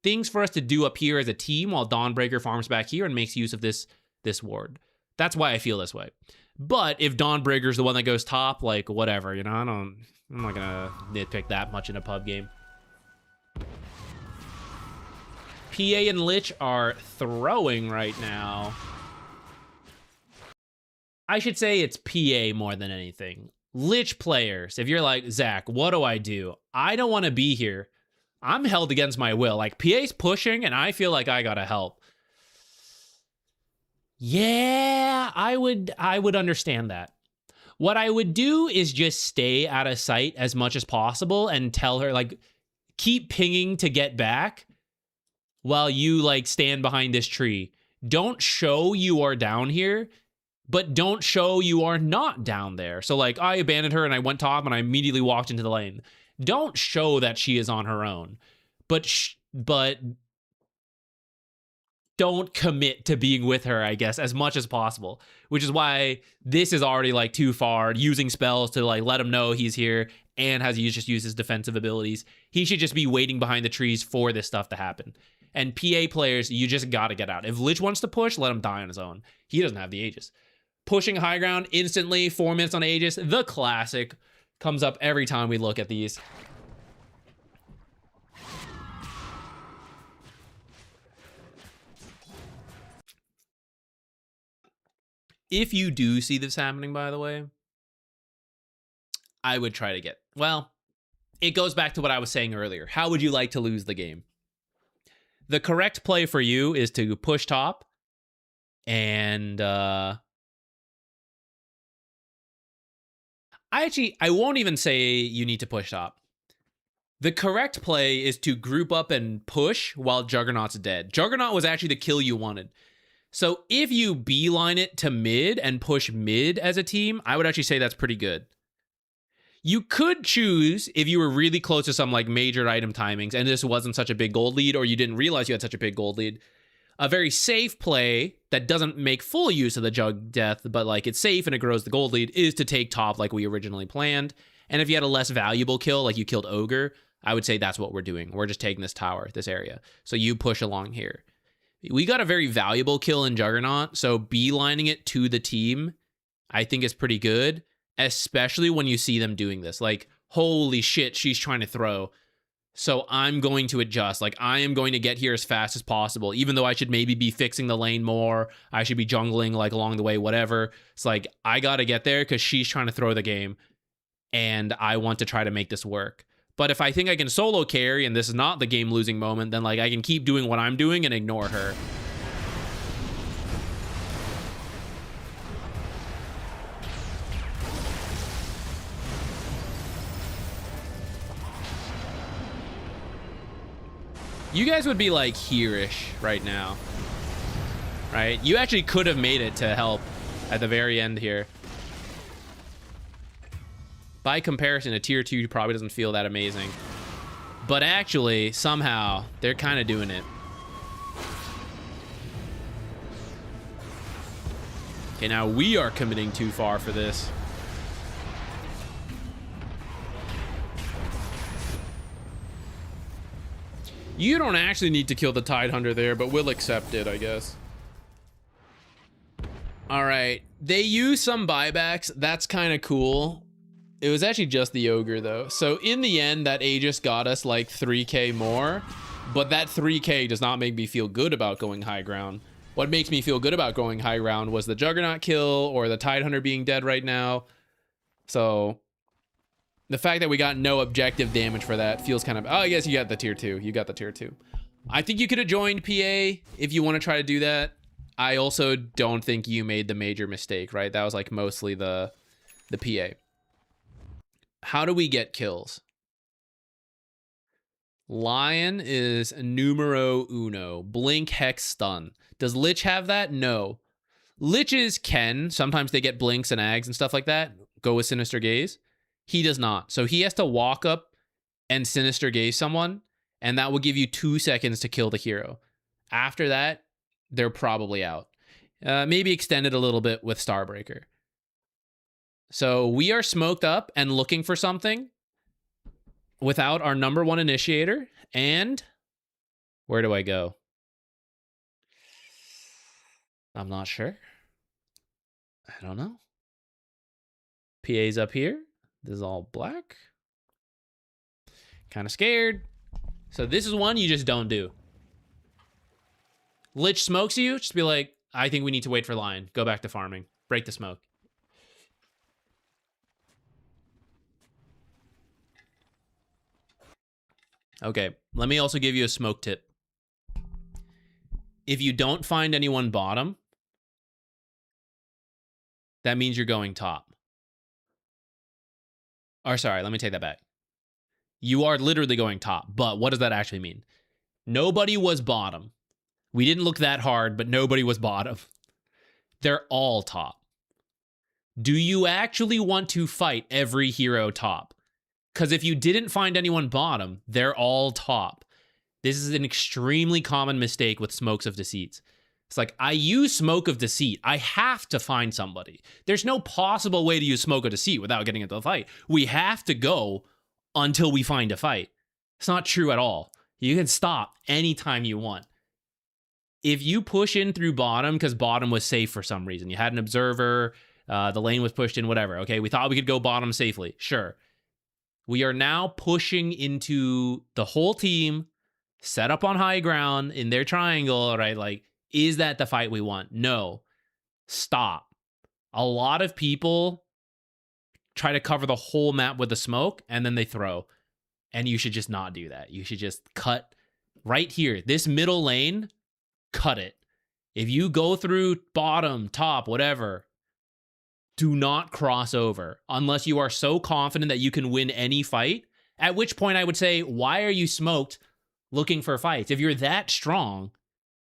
things for us to do up here as a team while Dawnbreaker farms back here and makes use of this this ward. That's why I feel this way. But if Dawnbreaker's the one that goes top, like, whatever, you know, I'm not gonna nitpick that much in a pub game. PA and Lich are throwing right now. I should say it's PA more than anything. Lich players, if you're like, Zach, what do? I don't want to be here. I'm held against my will. Like, PA's pushing, and I feel like I gotta help. Yeah, I would understand that. What I would do is just stay out of sight as much as possible and tell her, like, keep pinging to get back while you, like, stand behind this tree. Don't show you are down here, but don't show you are not down there. So, like, I abandoned her and I went top and I immediately walked into the lane. Don't show that she is on her own, but don't commit to being with her, I guess, as much as possible, which is why this is already, like, too far, using spells to, like, let him know he's here and has just used his defensive abilities. He should just be waiting behind the trees for this stuff to happen. And PA players, you just gotta get out. If Lich wants to push, let him die on his own. He doesn't have the Aegis. Pushing high ground instantly, 4 minutes on Aegis, the classic, comes up every time we look at these. If you do see this happening, by the way, I would try to get, well, it goes back to what I was saying earlier. How would you like to lose the game? The correct play for you is to push top and I won't even say you need to push top. The correct play is to group up and push while Juggernaut's dead. Juggernaut was actually the kill you wanted. So if you beeline it to mid and push mid as a team, I would actually say that's pretty good. You could choose, if you were really close to some, like, major item timings and this wasn't such a big gold lead, or you didn't realize you had such a big gold lead, a very safe play that doesn't make full use of the Jug Death, but, like, it's safe and it grows the gold lead, is to take top like we originally planned. And if you had a less valuable kill, like you killed Ogre, I would say that's what we're doing. We're just taking this tower, this area. So you push along here. We got a very valuable kill in Juggernaut, so beelining it to the team, I think, is pretty good, especially when you see them doing this. Like, holy shit, she's trying to throw. So I'm going to adjust. Like, I am going to get here as fast as possible, even though I should maybe be fixing the lane more. I should be jungling, like, along the way, whatever. It's like, I got to get there because she's trying to throw the game, and I want to try to make this work. But if I think I can solo carry and this is not the game-losing moment, then, like, I can keep doing what I'm doing and ignore her. You guys would be, like, here-ish right now, right? You actually could have made it to help at the very end here. By comparison, a tier 2 probably doesn't feel that amazing. But actually, somehow, they're kind of doing it. Okay, now we are committing too far for this. You don't actually need to kill the Tidehunter there, but we'll accept it, I guess. All right, they use some buybacks. That's kind of cool. It was actually just the Ogre, though. So in the end, that Aegis got us like 3k more, but that 3k does not make me feel good about going high ground. What makes me feel good about going high ground was the Juggernaut kill or the Tidehunter being dead right now. So the fact that we got no objective damage for that feels kind of... Oh, I guess you got the tier 2. You got the tier 2. I think you could have joined PA if you want to try to do that. I also don't think you made the major mistake, right? That was like mostly the PA. How do we get kills? Lion is numero uno. Blink, Hex, Stun. Does Lich have that? No. Liches can. Sometimes they get blinks and ags and stuff like that. Go with Sinister Gaze. He does not. So he has to walk up and Sinister Gaze someone, and that will give you 2 seconds to kill the hero. After that, they're probably out. Maybe extend it a little bit with Starbreaker. So we are smoked up and looking for something without our number 1 initiator. And where do I go? I'm not sure. I don't know. PA's up here. This is all black. Kind of scared. So this is one you just don't do. Lich smokes you, just be like, I think we need to wait for Lion. Go back to farming. Break the smoke. Okay, let me also give you a smoke tip. If you don't find anyone bottom, that means you're going top. Or sorry, let me take that back. You are literally going top, but what does that actually mean? Nobody was bottom. We didn't look that hard, but nobody was bottom. They're all top. Do you actually want to fight every hero top? Because if you didn't find anyone bottom, they're all top. This is an extremely common mistake with smokes of deceit. It's like, I use smoke of deceit. I have to find somebody. There's no possible way to use smoke of deceit without getting into a fight. We have to go until we find a fight. It's not true at all. You can stop anytime you want. If you push in through bottom because bottom was safe for some reason, you had an observer, the lane was pushed in, whatever. Okay, we thought we could go bottom safely. Sure. We are now pushing into the whole team, set up on high ground in their triangle, right? Like, is that the fight we want? No. Stop. A lot of people try to cover the whole map with the smoke and then they throw. And you should just not do that. You should just cut right here. This middle lane, cut it. If you go through bottom, top, whatever, do not cross over unless you are so confident that you can win any fight. At which point I would say, why are you smoked looking for fights? If you're that strong,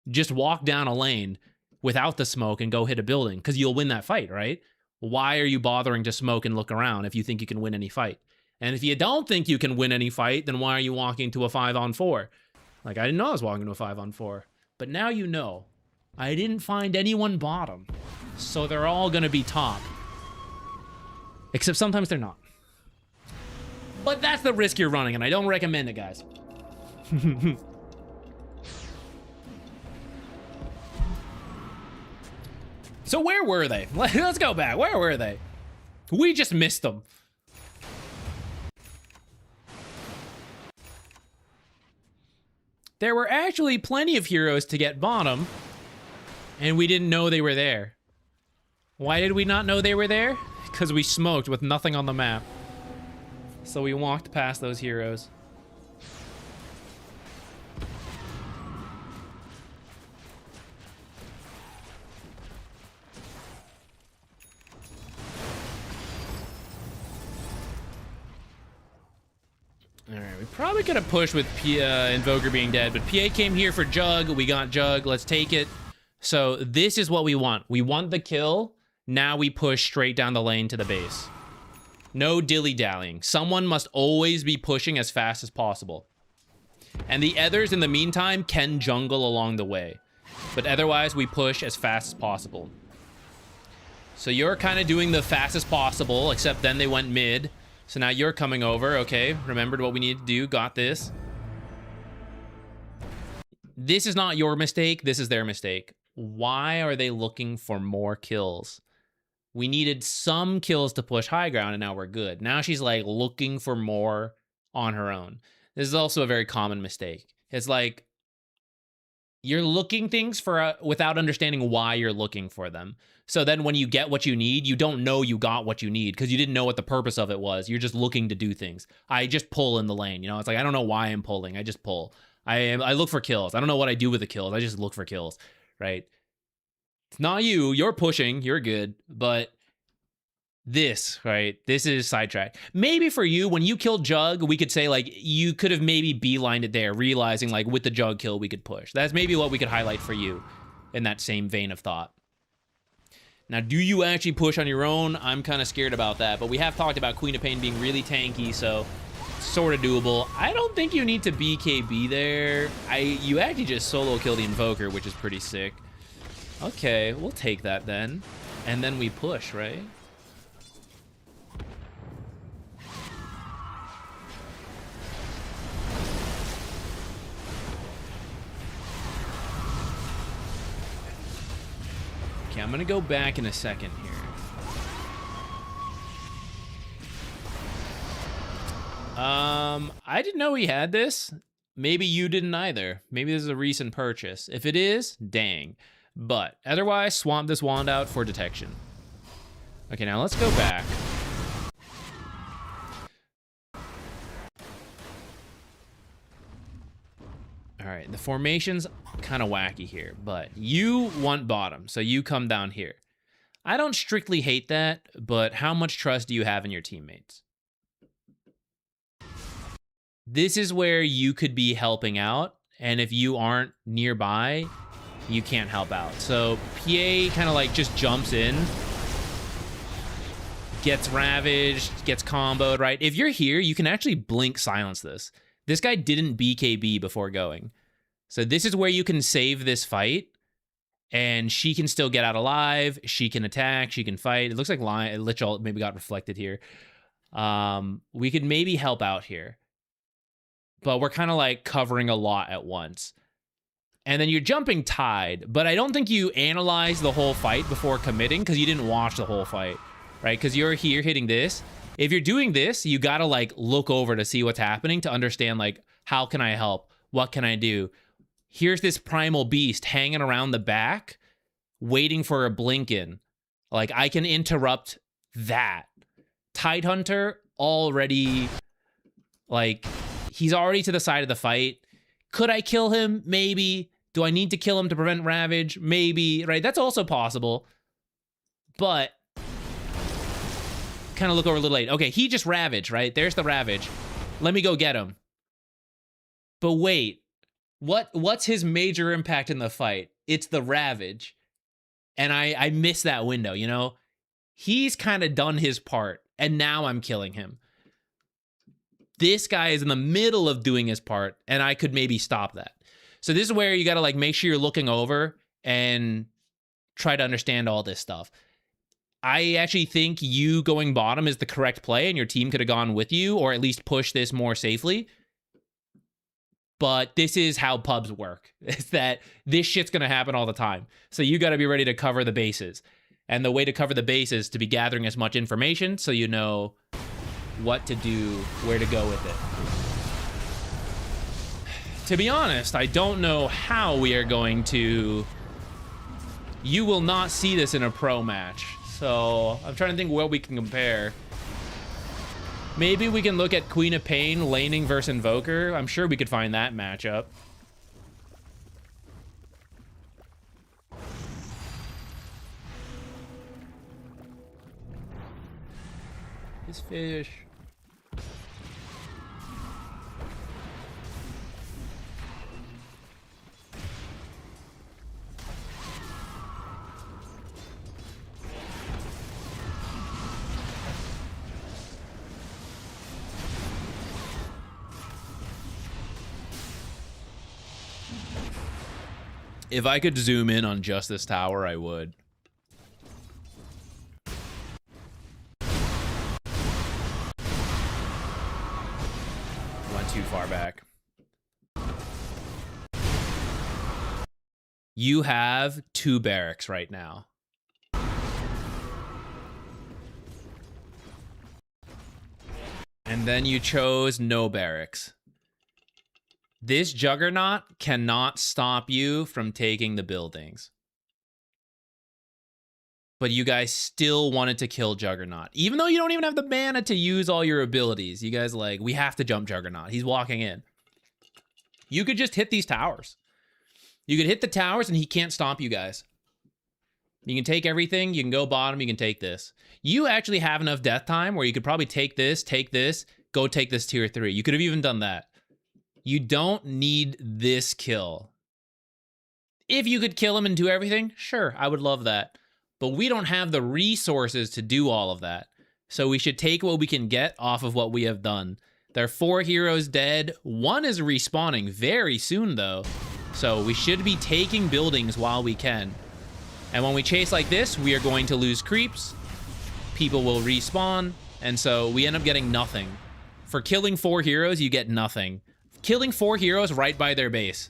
just walk down a lane without the smoke and go hit a building because you'll win that fight, right? Why are you bothering to smoke and look around if you think you can win any fight? And if you don't think you can win any fight, then why are you walking to a 5-on-4? Like, I didn't know I was walking to a 5-on-4. But now you know. I didn't find anyone bottom. So they're all going to be top. Except sometimes they're not. But that's the risk you're running, and I don't recommend it, guys. So where were they? Let's go back. Where were they? We just missed them. There were actually plenty of heroes to get bottom, and we didn't know they were there. Why did we not know they were there? Because we smoked with nothing on the map. So we walked past those heroes. Alright, we probably could have pushed with Invoker being dead, but PA came here for Jug. We got Jug. Let's take it. So this is what we want. We want the kill. Now we push straight down the lane to the base. No dilly-dallying. Someone must always be pushing as fast as possible. And the others, in the meantime, can jungle along the way. But otherwise, we push as fast as possible. So you're kind of doing the fastest possible, except then they went mid. So now you're coming over. Okay, remembered what we need to do. Got this. This is not your mistake. This is their mistake. Why are they looking for more kills? We needed some kills to push high ground, and now we're good. Now she's like looking for more on her own. This is also a very common mistake. It's like you're looking things for without understanding why you're looking for them. So then when you get what you need, you don't know you got what you need because you didn't know what the purpose of it was. You're just looking to do things. I just pull in the lane. You know, it's like I don't know why I'm pulling. I just pull. I look for kills. I don't know what I do with the kills. I just look for kills, right? It's not you. You're pushing. You're good. But this, right? This is sidetrack. Maybe for you, when you killed Jug, we could say, like, you could have maybe beelined it there, realizing, like, with the Jug kill, we could push. That's maybe what we could highlight for you in that same vein of thought. Now, do you actually push on your own? I'm kind of scared about that. But we have talked about Queen of Pain being really tanky, so sort of doable. I don't think you need to BKB there. You actually just solo kill the Invoker, which is pretty sick. Okay, we'll take that then. And then we push, right? gonna go back in a second here. I didn't know he had this. Maybe you didn't either. Maybe this is a recent purchase. If it is, dang. But otherwise, swamp this wand out for detection. Okay, now let's go back. All right, the formation's kind of wacky here, but you want bottom, so you come down here. I don't strictly hate that, but how much trust do you have in your teammates? This is where you could be helping out, and if you aren't nearby, you can't help out. So PA kind of like just jumps in, gets ravaged, gets comboed, right? If you're here, you can actually blink silence this. This guy didn't BKB before going. So this is where you can save this fight, and she can still get out alive. She can attack, she can fight. It looks like Lich Ult maybe got reflected here. We could maybe help out here. But we're kind of like covering a lot at once. And then you're jumping Tide, but I don't think you analyze the whole fight before committing because you didn't watch the whole fight, right? Because you're here hitting this. If you're doing this, you gotta like look over to see what's happening to understand like, how can I help? What can I do? Here's this primal beast hanging around the back, waiting for a blink in. Like I can interrupt that. Tidehunter already, like, he's already to the side of the fight. Could I kill him? Maybe. Do I need to kill him to prevent Ravage? Maybe, right? That's also possible. But kind of look over a little late. Okay, he just Ravage, right? There's the Ravage. Let me go get him. But wait, what's his major impact in the fight? It's the Ravage. And I missed that window, you know? He's kind of done his part, and now I'm killing him. This guy is in the middle of doing his part, and I could maybe stop that. So this is where you got to like make sure you're looking over and try to understand all this stuff. I actually think you going bottom is the correct play, and your team could have gone with you, or at least push this more safely. But this is how pubs work. It's that this shit's going to happen all the time. So you got to be ready to cover the bases. And the way to cover the bases is to be gathering as much information so you know what to do, where to go with it. To be honest, I don't know how we are going to... You will not see this in a pro match. So I'm trying to think what we can compare. Maybe we can look at Queen of Pain laning versus Invoker. I'm sure we could find that matchup. This fish. If I could zoom in on just this tower, I would. Went too far back. You have 2 barracks right now. And then you chose no barracks. This Juggernaut cannot stop you from taking the buildings. But you guys still wanted to kill Juggernaut. Even though you don't even have the mana to use all your abilities. You guys like, we have to jump Juggernaut. He's walking in. You could just hit these towers. You could hit the towers and he can't stomp you guys. You can take everything. You can go bottom. You can take this. You actually have enough death time where you could probably take this, go take this tier 3. You could have even done that. You don't need this kill. If you could kill him and do everything, sure, I would love that. But we don't have the resources to do all of that. So we should take what we can get off of what we have done. There are 4 heroes dead. 1 is respawning very soon, though. So we should be taking buildings while we can. And when we chase like this, we are going to lose creeps. People will respawn. And so we end up getting nothing. For killing 4 heroes, you get nothing. Killing 4 heroes right by their base.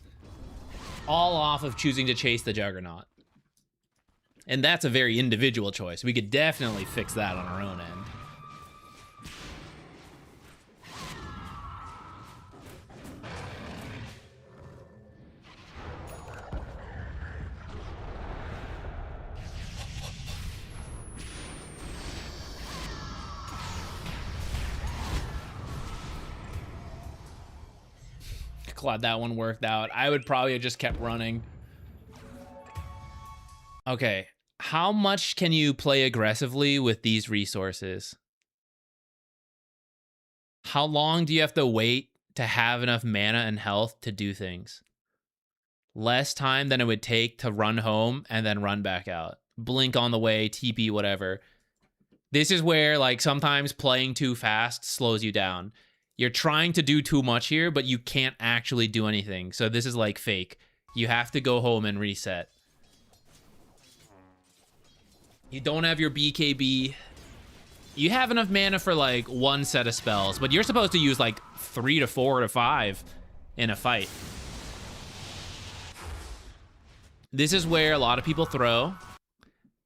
All off of choosing to chase the Juggernaut. And that's a very individual choice. We could definitely fix that on our own end. Glad that one worked out. I would probably have just kept running. Okay, how much can you play aggressively with these resources? How long do you have to wait to have enough mana and health to do things? Less time than it would take to run home and then run back out. Blink on the way, TP, whatever. This is where, like, sometimes playing too fast slows you down. You're trying to do too much here, but you can't actually do anything. So this is like fake. You have to go home and reset. You don't have your BKB. You have enough mana for like one set of spells, but you're supposed to use like 3 to 4 to 5 in a fight. This is where a lot of people throw.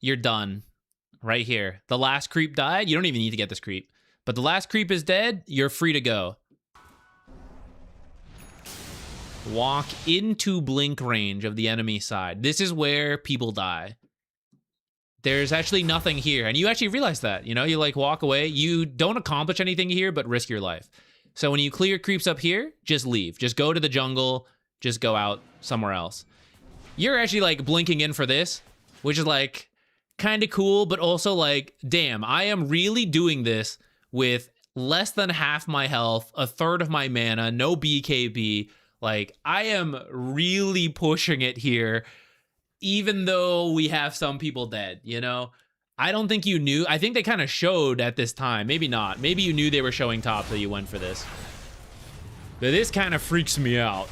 You're done. Right here. The last creep died. You don't even need to get this creep. But the last creep is dead, you're free to go. Walk into blink range of the enemy side. This is where people die. There's actually nothing here. And you actually realize that, you know, you like walk away. You don't accomplish anything here, but risk your life. So when you clear creeps up here, just leave. Just go to the jungle. Just go out somewhere else. You're actually like blinking in for this, which is like kind of cool, but also like, damn, I am really doing this with less than half my health, a third of my mana, no BKB. Like, I am really pushing it here, even though we have some people dead, you know? I don't think you knew. I think they kind of showed at this time. Maybe not. Maybe you knew they were showing top, so you went for this. But this kind of freaks me out.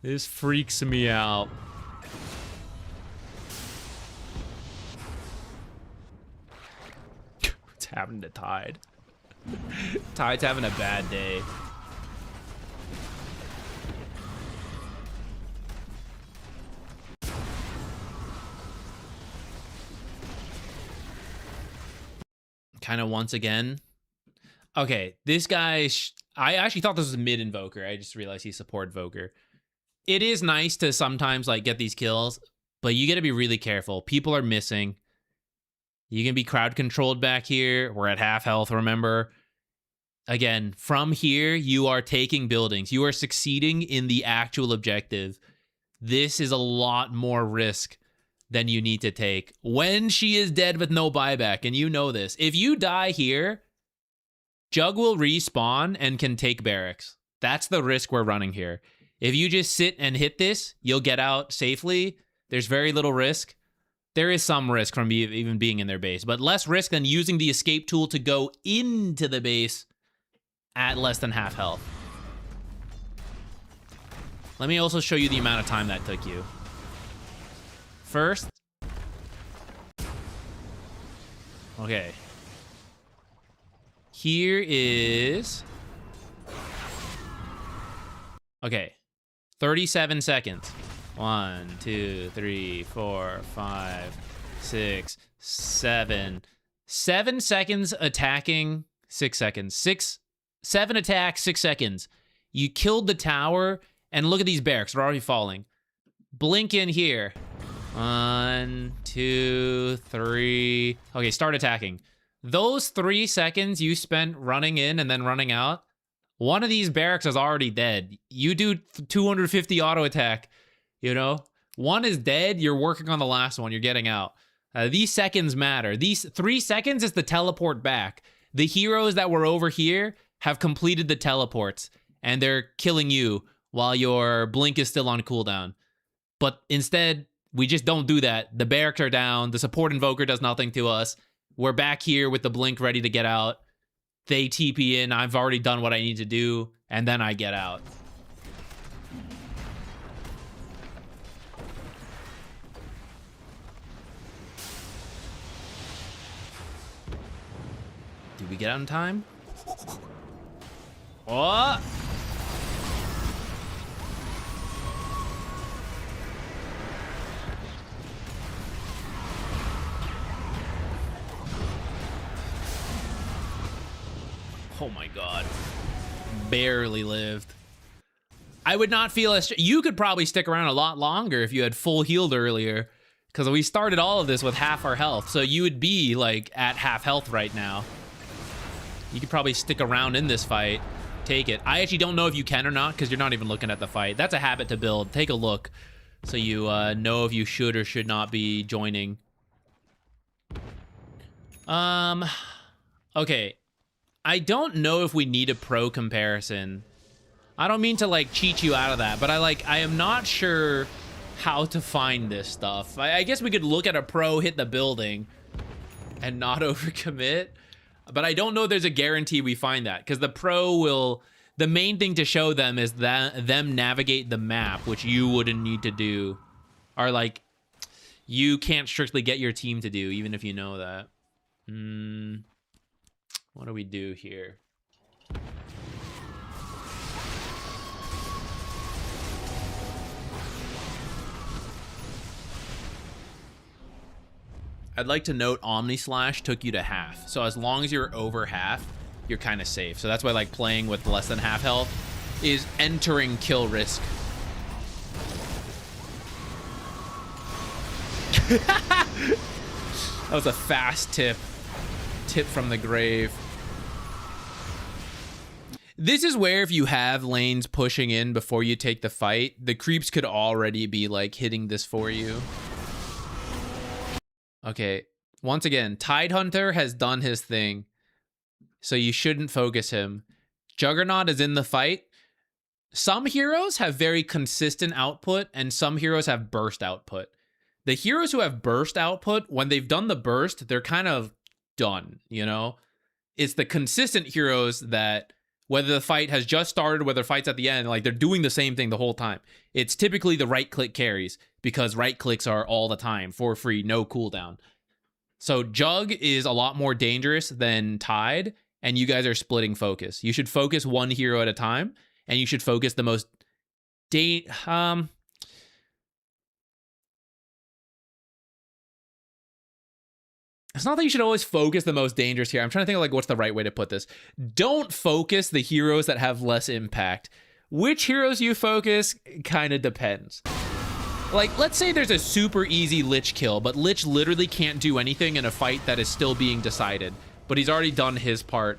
This freaks me out. Happened to Tide. Tide's having a bad day. Kind of once again. Okay, this guy, I actually thought this was a mid invoker. I just realized he's support invoker. It is nice to sometimes like get these kills, but you got to be really careful. People are missing. You can be crowd controlled back here. We're at half health, remember? Again, from here, you are taking buildings. You are succeeding in the actual objective. This is a lot more risk than you need to take. When she is dead with no buyback, and you know this, if you die here, Jug will respawn and can take barracks. That's the risk we're running here. If you just sit and hit this, you'll get out safely. There's very little risk. There is some risk from even being in their base, but less risk than using the escape tool to go into the base at less than half health. Let me also show you the amount of time that took you. First. Okay. Here is... Okay. 37 seconds. 1, 2, 3, 4, 5, 6, 7. 7 seconds attacking, 6 seconds. 7 attacks, 6 seconds. You killed the tower, and look at these barracks. They're already falling. Blink in here. 1, 2, 3. Okay, start attacking. Those 3 seconds you spent running in and then running out, one of these barracks is already dead. You do 250 auto attack. You know, one is dead. You're working on the last one. You're getting out. These seconds matter. These 3 seconds is the teleport back. The heroes that were over here have completed the teleports, and they're killing you while your blink is still on cooldown. But instead, we just don't do that. The barracks are down. The support invoker does nothing to us. We're back here with the blink ready to get out. They TP in. I've already done what I need to do, and then I get out. Did we get out in time? What? Oh my god. Barely lived. I would not feel as... You could probably stick around a lot longer if you had full healed earlier. Because we started all of this with half our health. So you would be, like, at half health right now. You could probably stick around in this fight. Take it. I actually don't know if you can or not, because you're not even looking at the fight. That's a habit to build. Take a look. So you know if you should or should not be joining. Okay. I don't know if we need a pro comparison. I don't mean to, like, cheat you out of that, but I am not sure how to find this stuff. I guess we could look at a pro hit the building and not overcommit, but I don't know there's a guarantee we find that, because the pro will... The main thing to show them is that them navigate the map, which you wouldn't need to do. Or, like, you can't strictly get your team to do, even if you know that. What do we do here? I'd like to note Omni Slash took you to half. So as long as you're over half, you're kind of safe. So that's why, like, playing with less than half health is entering kill risk. That was a fast tip. Tip from the grave. This is where if you have lanes pushing in before you take the fight, the creeps could already be, like, hitting this for you. Okay, once again, Tidehunter has done his thing, so you shouldn't focus him. Juggernaut is in the fight. Some heroes have very consistent output, and some heroes have burst output. The heroes who have burst output, when they've done the burst, they're kind of done, you know? It's the consistent heroes that, whether the fight has just started, whether the fight's at the end, like, they're doing the same thing the whole time. It's typically the right-click carries, because right-clicks are all the time, for free, no cooldown. So Jug is a lot more dangerous than Tide, and you guys are splitting focus. You should focus one hero at a time, and you should focus the most... It's not that you should always focus the most dangerous here. I'm trying to think of, like, what's the right way to put this. Don't focus the heroes that have less impact. Which heroes you focus kind of depends. Like, let's say there's a super easy Lich kill, but Lich literally can't do anything in a fight that is still being decided, but he's already done his part.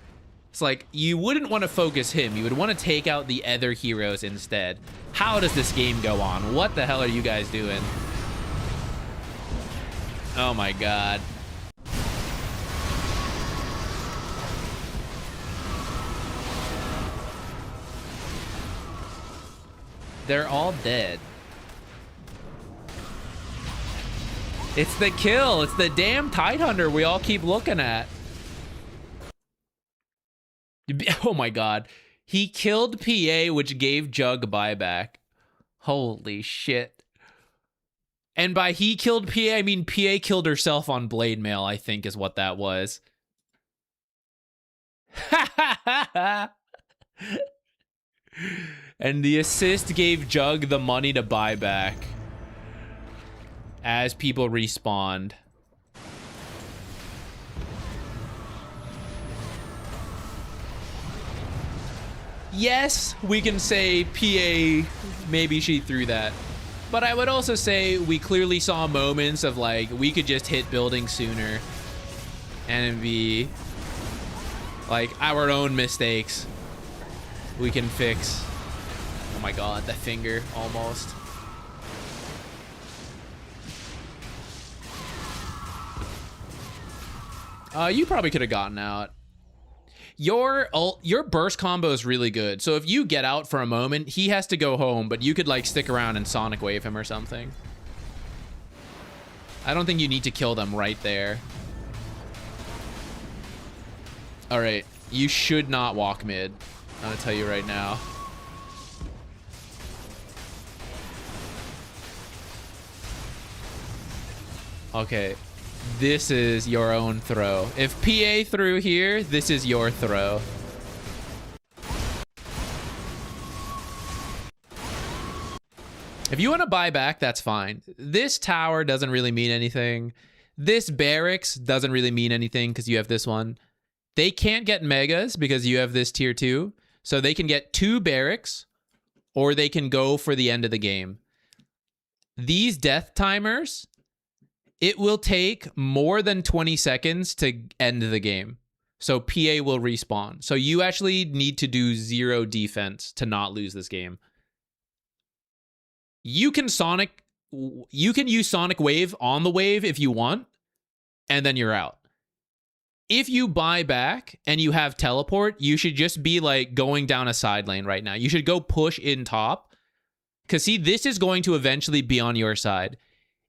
It's like, you wouldn't want to focus him. You would want to take out the other heroes instead. How does this game go on? What the hell are you guys doing? Oh my god. They're all dead. It's the kill. It's the damn Tidehunter we all keep looking at. Oh my god. He killed PA, which gave Jug buyback. Holy shit. And by he killed PA, I mean PA killed herself on Blade Mail, I think is what that was. And the assist gave Jug the money to buy back as people respawned. Yes, we can say PA, maybe she threw that. But I would also say we clearly saw moments of, like, we could just hit buildings sooner and it'd be like our own mistakes we can fix. Oh my god, that finger, almost. You probably could have gotten out. Your burst combo is really good. So if you get out for a moment, he has to go home, but you could, like, stick around and Sonic Wave him or something. I don't think you need to kill them right there. All right, you should not walk mid. I'm gonna tell you right now. Okay, this is your own throw. If PA threw here, this is your throw. If you want to buy back, that's fine. This tower doesn't really mean anything. This barracks doesn't really mean anything because you have this one. They can't get megas because you have this tier 2. So they can get 2 barracks, or they can go for the end of the game. These death timers, it will take more than 20 seconds to end the game. So PA will respawn. So you actually need to do 0 defense to not lose this game. You can use Sonic Wave on the wave if you want, and then you're out. If you buy back and you have teleport, you should just be like going down a side lane right now. You should go push in top. Because see, this is going to eventually be on your side.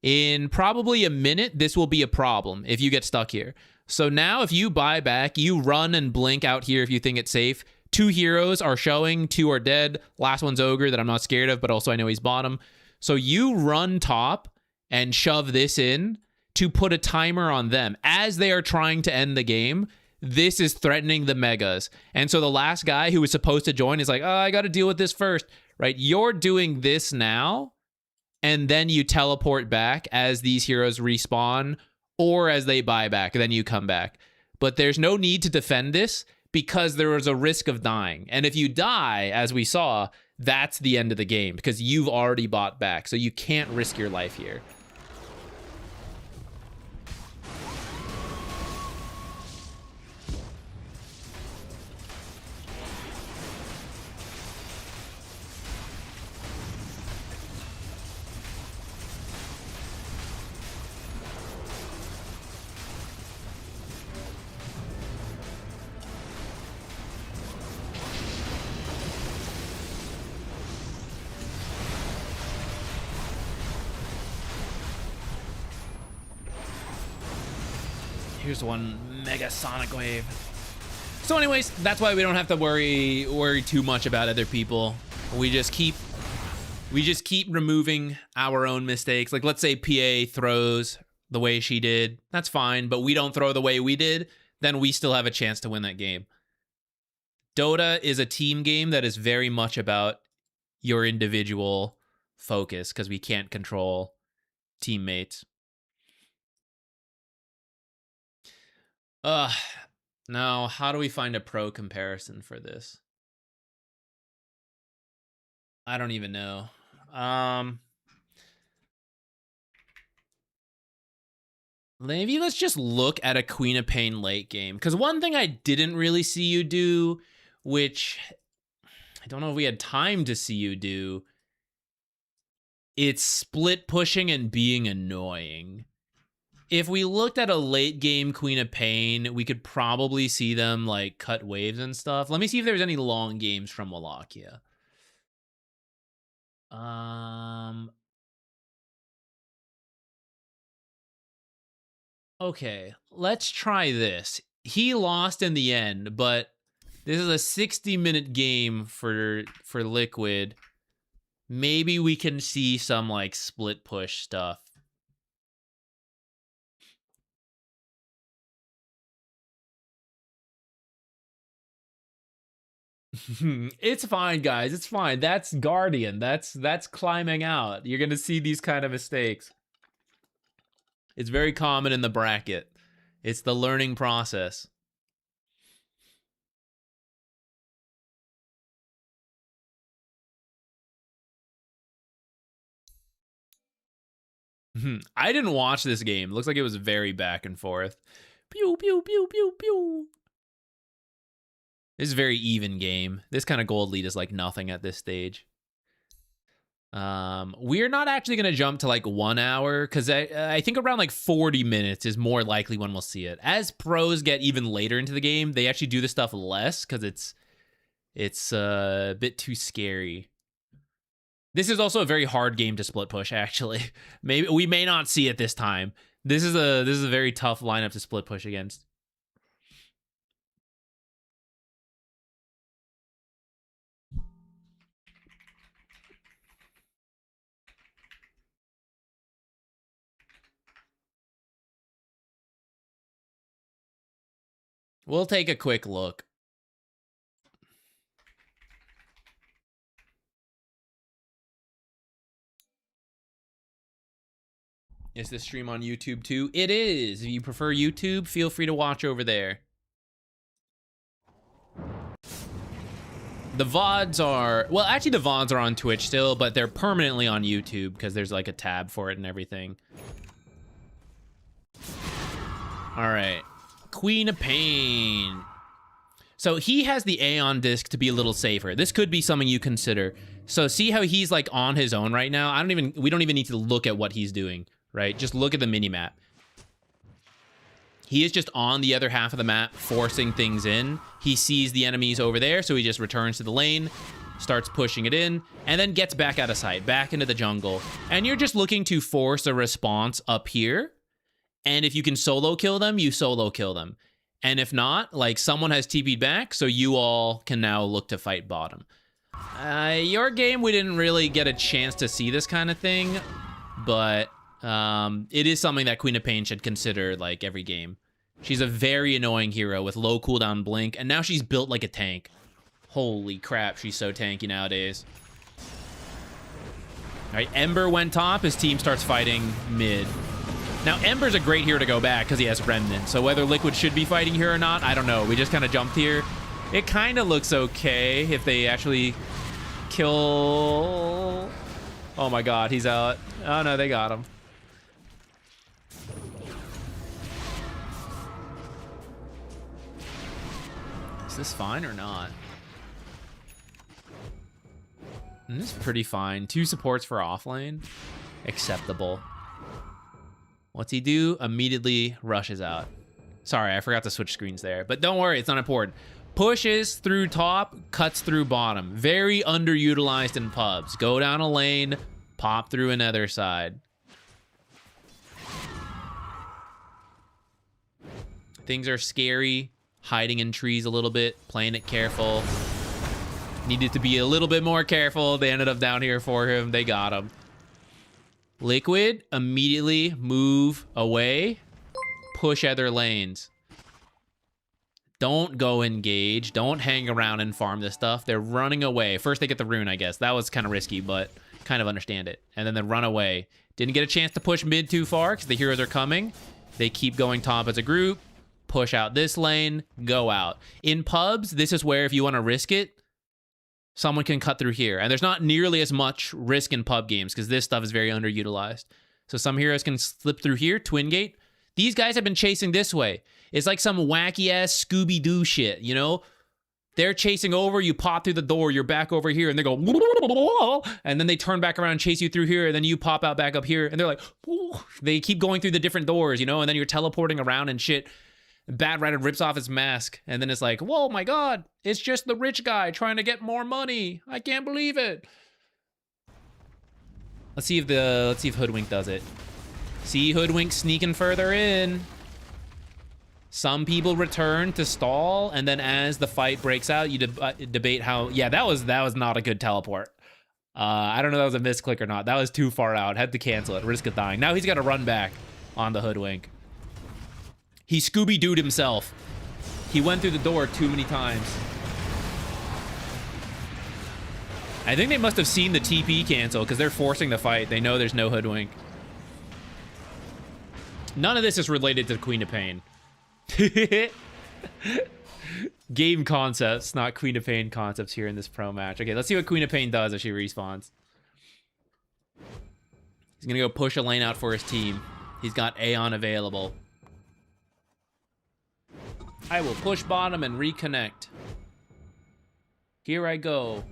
In probably a minute, this will be a problem if you get stuck here. So now if you buy back, you run and blink out here if you think it's safe. 2 heroes are showing, 2 are dead. Last one's Ogre that I'm not scared of, but also I know he's bottom. So you run top and shove this in to put a timer on them as they are trying to end the game. This is threatening the megas. And so the last guy who was supposed to join is like, oh, I got to deal with this first, right? You're doing this now, and then you teleport back as these heroes respawn or as they buy back, and then you come back. But there's no need to defend this because there is a risk of dying. And if you die, as we saw, that's the end of the game because you've already bought back. So you can't risk your life here. Here's one mega Sonic Wave. So anyways, that's why we don't have to worry too much about other people. We just keep removing our own mistakes. Like let's say PA throws the way she did. That's fine, but we don't throw the way we did, then we still have a chance to win that game. Dota is a team game that is very much about your individual focus because we can't control teammates. Now, how do we find a pro comparison for this? I don't even know. Maybe let's just look at a Queen of Pain late game. Because one thing I didn't really see you do, which I don't know if we had time to see you do, it's split pushing and being annoying. If we looked at a late game Queen of Pain, we could probably see them like cut waves and stuff. Let me see if there's any long games from Wallachia. Okay, let's try this. He lost in the end, but this is a 60-minute game for Liquid. Maybe we can see some like split push stuff. It's fine, guys. It's fine. That's Guardian. That's climbing out. You're going to see these kind of mistakes. It's very common in the bracket. It's the learning process. I didn't watch this game. It looks like it was very back and forth. Pew, pew, pew, pew, pew. This is a very even game. This kind of gold lead is like nothing at this stage. We're not actually going to jump to like 1 hour because I think around like 40 minutes is more likely when we'll see it. As pros get even later into the game, they actually do this stuff less because it's a bit too scary. This is also a very hard game to split push, actually. Maybe we may not see it this time. This is a very tough lineup to split push against. We'll take a quick look. Is this stream on YouTube too? It is. If you prefer YouTube, feel free to watch over there. The VODs are, well, actually the VODs are on Twitch still, but they're permanently on YouTube because there's like a tab for it and everything. All right, Queen of Pain. So he has the Aeon disc to be a little safer. This could be something you consider. So see how he's like on his own right now? We don't even need to look at what he's doing, right? Just look at the minimap. He is just on the other half of the map, forcing things in. He sees the enemies over there, so he just returns to the lane, starts pushing it in, and then gets back out of sight, back into the jungle. And you're just looking to force a response up here. And if you can solo kill them, you solo kill them. And if not, like, someone has TP'd back, so you all can now look to fight bottom. Your game, we didn't really get a chance to see this kind of thing, but it is something that Queen of Pain should consider, like, every game. She's a very annoying hero with low cooldown blink, and now she's built like a tank. Holy crap, she's so tanky nowadays. All right, Ember went top. His team starts fighting mid. Now, Ember's a great hero to go back because he has Remnant, so whether Liquid should be fighting here or not, I don't know. We just kind of jumped here. It kind of looks okay if they actually kill... Oh my god, he's out. Oh no, they got him. Is this fine or not? This is pretty fine. 2 supports for offlane. Acceptable. What's he do? Immediately rushes out. Sorry, I forgot to switch screens there. But don't worry, it's not important. Pushes through top, cuts through bottom. Very underutilized in pubs. Go down a lane, pop through another side. Things are scary. Hiding in trees a little bit, playing it careful. Needed to be a little bit more careful. They ended up down here for him. They got him. Liquid, immediately move away. Push other lanes. Don't go engage. Don't hang around and farm this stuff. They're running away. First they get the rune, I guess. That was kind of risky, but kind of understand it. And then they run away. Didn't get a chance to push mid too far because the heroes are coming. They keep going top as a group. Push out this lane, go out. In pubs, this is where if you want to risk it, someone can cut through here. And there's not nearly as much risk in pub games because this stuff is very underutilized. So some heroes can slip through here, Twin Gate. These guys have been chasing this way. It's like some wacky-ass Scooby-Doo shit, you know? They're chasing over, you pop through the door, you're back over here, and they go, and then they turn back around and chase you through here, and then you pop out back up here, and they're like, they keep going through the different doors, you know? And then you're teleporting around and shit. Bad Rider rips off his mask, and then it's like, whoa, my god, it's just the rich guy trying to get more money. I can't believe it. Let's see if Hoodwink does it. See Hoodwink sneaking further in. Some people return to stall, and then as the fight breaks out, you debate how. Yeah, that was not a good teleport. I don't know if that was a misclick or not. That was too far out. Had to cancel it. Risk of dying. Now he's got to run back on the Hoodwink. He Scooby-Dooed himself. He went through the door too many times. I think they must have seen the TP cancel because they're forcing the fight. They know there's no Hoodwink. None of this is related to Queen of Pain. Game concepts, not Queen of Pain concepts here in this pro match. Okay, let's see what Queen of Pain does as she respawns. He's gonna go push a lane out for his team. He's got Aeon available. I will push bottom and reconnect. Here I go.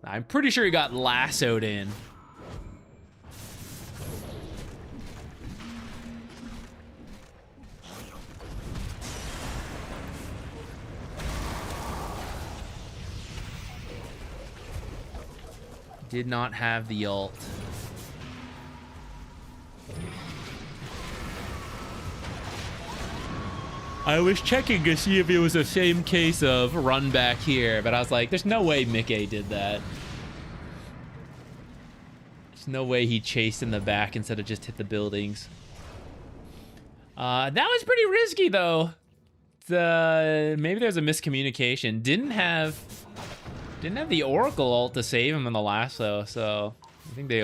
I'm pretty sure he got lassoed in. Did not have the ult. I was checking to see if it was the same case of run back here, but I was like, there's no way Mickey did that. There's no way he chased in the back instead of just hit the buildings. That was pretty risky, though. maybe there's a miscommunication. Didn't have the Oracle ult to save him in the last though, so I think they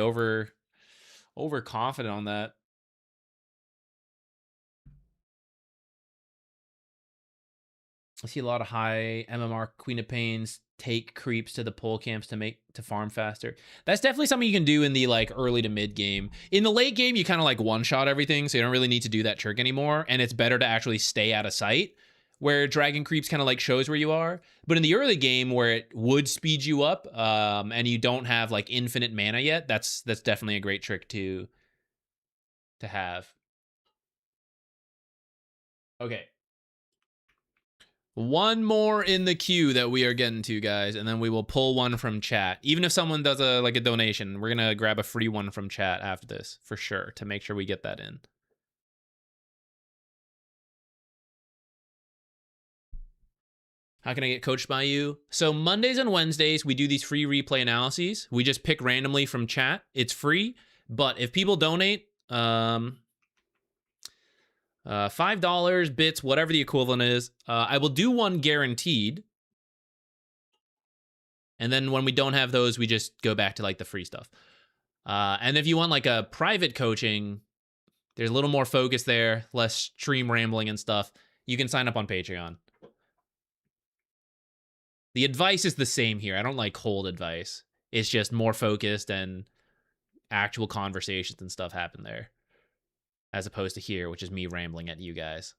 overconfident on that. I see a lot of high MMR Queen of Pains take creeps to the pole camps to farm faster. That's definitely something you can do in the like early to mid game. In the late game, you kind of like one shot everything, so you don't really need to do that trick anymore, and it's better to actually stay out of sight, where Dragon Creeps kind of like shows where you are. But in the early game, where it would speed you up, and you don't have like infinite mana yet, that's definitely a great trick to have. Okay. One more in the queue that we are getting to, guys, and then we will pull one from chat. Even if someone does a donation, we're gonna grab a free one from chat after this for sure to make sure we get that in. How can I get coached by you? So Mondays and Wednesdays, we do these free replay analyses. We just pick randomly from chat. It's free, but if people donate, $5, bits, whatever the equivalent is, I will do one guaranteed. And then when we don't have those, we just go back to like the free stuff. And if you want like a private coaching, there's a little more focus there, less stream rambling and stuff. You can sign up on Patreon. The advice is the same here. I don't like cold advice. It's just more focused and actual conversations and stuff happen there, as opposed to here, which is me rambling at you guys.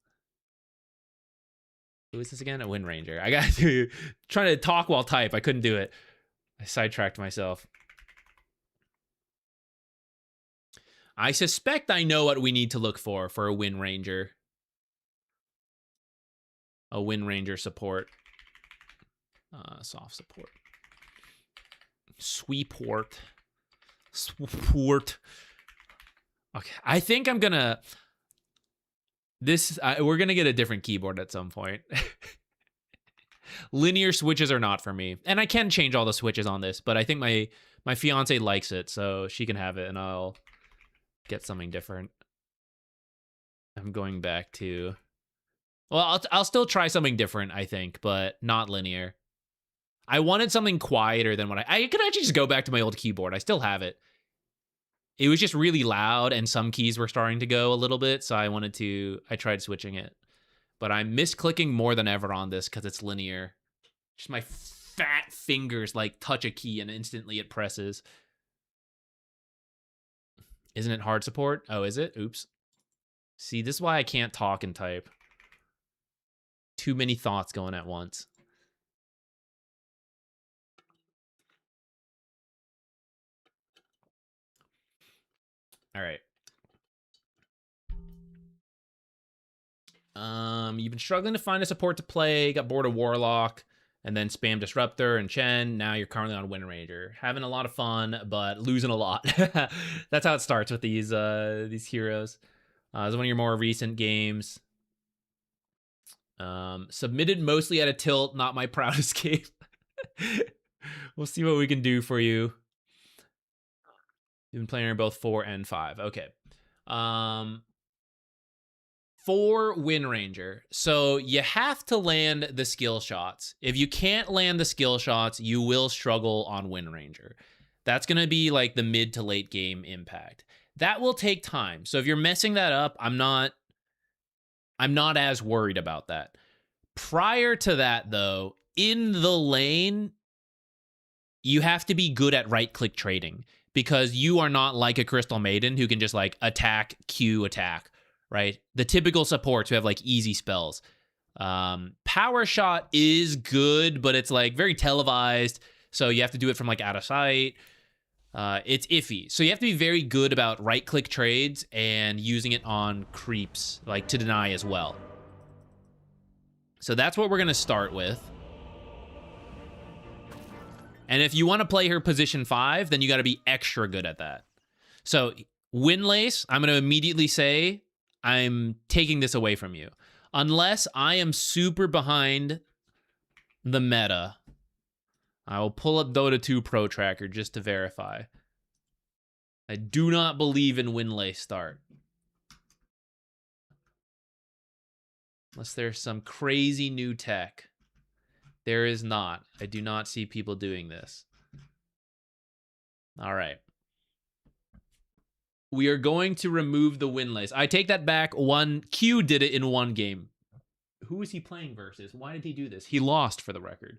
Who is this again? A Windranger. I got to trying to talk while type. I couldn't do it. I sidetracked myself. I suspect I know what we need to look for a Windranger. A Windranger support. Soft support. Sweeport. Swort. Okay, I think I'm gonna... we're gonna get a different keyboard at some point. Linear switches are not for me. And I can change all the switches on this, but I think my fiance likes it, so she can have it, and I'll get something different. I'm going back to... Well, I'll still try something different, I think, but not linear. I wanted something quieter than what I could actually just go back to my old keyboard. I still have it. It was just really loud, and some keys were starting to go a little bit, so I tried switching it. But I'm misclicking more than ever on this because it's linear. Just my fat fingers like touch a key and instantly it presses. Isn't it hard support? Oh, is it? Oops. See, this is why I can't talk and type. Too many thoughts going at once. All right. You've been struggling to find a support to play, got bored of Warlock, and then spam Disruptor and Chen. Now you're currently on Windranger. Having a lot of fun, but losing a lot. That's how it starts with these heroes. It's one of your more recent games. Submitted mostly at a tilt, not my proudest game. We'll see what we can do for you. You've been playing both 4 and 5. Okay. For Windranger, so you have to land the skill shots. If you can't land the skill shots, you will struggle on Windranger. That's going to be like the mid to late game impact. That will take time. So if you're messing that up, I'm not as worried about that. Prior to that, though, in the lane, you have to be good at right-click trading, because you are not like a Crystal Maiden who can just like attack, Q, attack, right? The typical supports who have like easy spells. Power Shot is good, but it's like very televised, so you have to do it from like out of sight. It's iffy. So you have to be very good about right-click trades and using it on creeps, like to deny as well. So that's what we're going to start with. And if you want to play her position 5, then you got to be extra good at that. So Windlace, I'm going to immediately say I'm taking this away from you. Unless I am super behind the meta. I will pull up Dota 2 Pro Tracker just to verify. I do not believe in Windlace start. Unless there's some crazy new tech. There is not. I do not see people doing this. All right. We are going to remove the windlass. I take that back. Q did it in one game. Who is he playing versus? Why did he do this? He lost, for the record.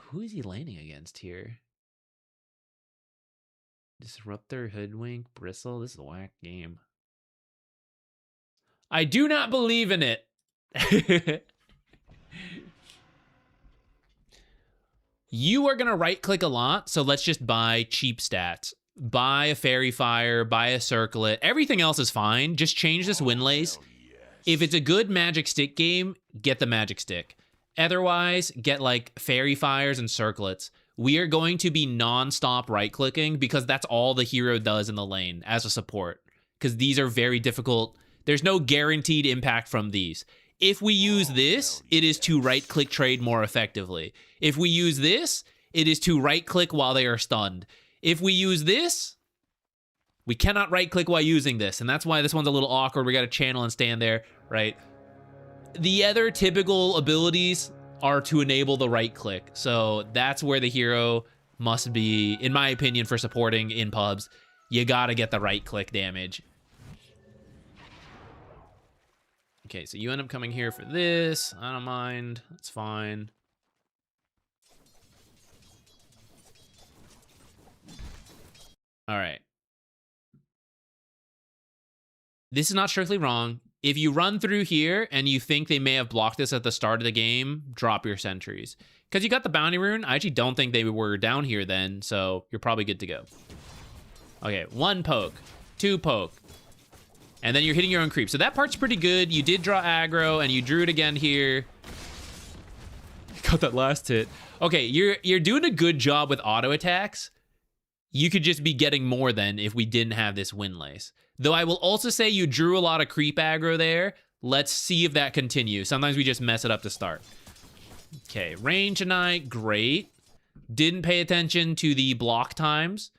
Who is he laning against here? Disruptor, Hoodwink, Bristle. This is a whack game. I do not believe in it. You are going to right-click a lot, so let's just buy cheap stats. Buy a Fairy Fire, buy a Circlet. Everything else is fine. Just change this Windlace. If it's a good Magic Stick game, get the Magic Stick. Otherwise, get like Fairy Fires and Circlets. We are going to be non-stop right-clicking because that's all the hero does in the lane as a support. Because these are very difficult. There's no guaranteed impact from these. If we use this, it is to right-click trade more effectively. If we use this, it is to right-click while they are stunned. If we use this, we cannot right-click while using this, and that's why this one's a little awkward. We got to channel and stand there, right? The other typical abilities are to enable the right-click, so that's where the hero must be, in my opinion, for supporting in pubs. You got to get the right-click damage. Okay, so you end up coming here for this. I don't mind. That's fine. All right. This is not strictly wrong. If you run through here and you think they may have blocked this at the start of the game, drop your sentries. Because you got the bounty rune. I actually don't think they were down here then, so you're probably good to go. Okay, 1 poke, 2 poke. And then you're hitting your own creep. So that part's pretty good. You did draw aggro, and you drew it again here. Got that last hit. Okay, you're doing a good job with auto attacks. You could just be getting more than if we didn't have this Windlace. Though I will also say you drew a lot of creep aggro there. Let's see if that continues. Sometimes we just mess it up to start. Okay, range tonight, great. Didn't pay attention to the block times.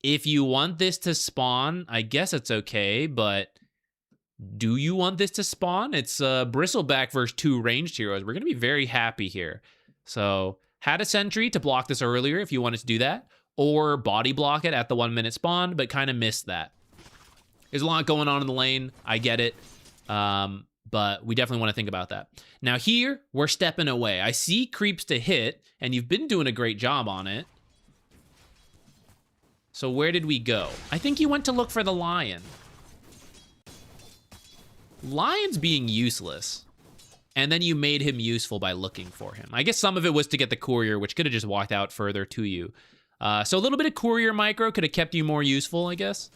If you want this to spawn, I guess it's okay, but do you want this to spawn? It's Bristleback versus 2 ranged heroes. We're going to be very happy here. So, had a sentry to block this earlier if you wanted to do that, or body block it at the 1 minute spawn, but kind of missed that. There's a lot going on in the lane. I get it, but we definitely want to think about that. Now here, we're stepping away. I see creeps to hit, and you've been doing a great job on it. So where did we go? I think you went to look for the lion. Lion's being useless. And then you made him useful by looking for him. I guess some of it was to get the courier, which could have just walked out further to you. So a little bit of courier micro could have kept you more useful, I guess.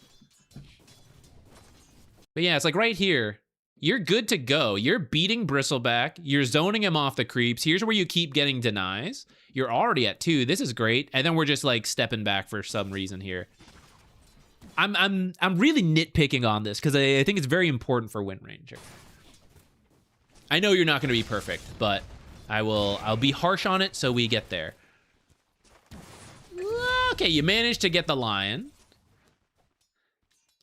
But yeah, it's like right here. You're good to go. You're beating Bristleback. You're zoning him off the creeps. Here's where you keep getting denies. You're already at 2. This is great. And then we're just like stepping back for some reason here. I'm really nitpicking on this because I think it's very important for Windranger. I know you're not going to be perfect, but I'll be harsh on it so we get there. Okay, you managed to get the lion.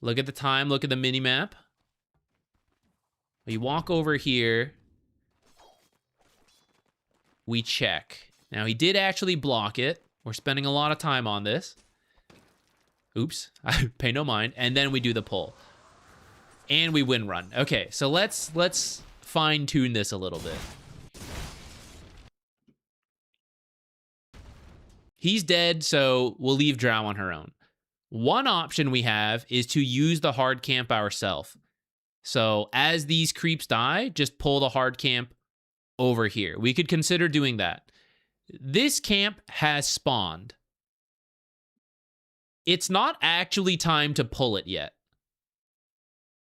Look at the time, look at the mini-map. We walk over here. We check. Now, he did actually block it. We're spending a lot of time on this. Oops, I pay no mind. And then we do the pull. And we win run. Okay, so let's fine-tune this a little bit. He's dead, so we'll leave Drow on her own. One option we have is to use the hard camp ourselves. So as these creeps die, just pull the hard camp over here. We could consider doing that. This camp has spawned. It's not actually time to pull it yet.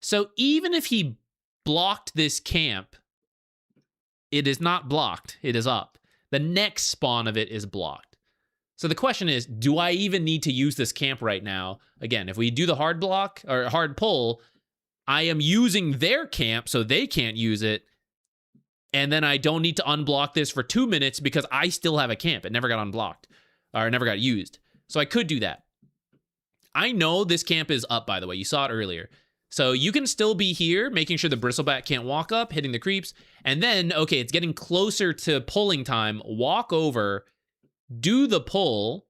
So even if he blocked this camp, it is not blocked. It is up. The next spawn of it is blocked. So the question is, do I even need to use this camp right now? Again, if we do the hard block or hard pull, I am using their camp so they can't use it. And then I don't need to unblock this for 2 minutes because I still have a camp. It never got unblocked or never got used. So I could do that. I know this camp is up, by the way. You saw it earlier. So you can still be here, making sure the bristleback can't walk up, hitting the creeps. And then, okay, it's getting closer to pulling time. Walk over, do the pull.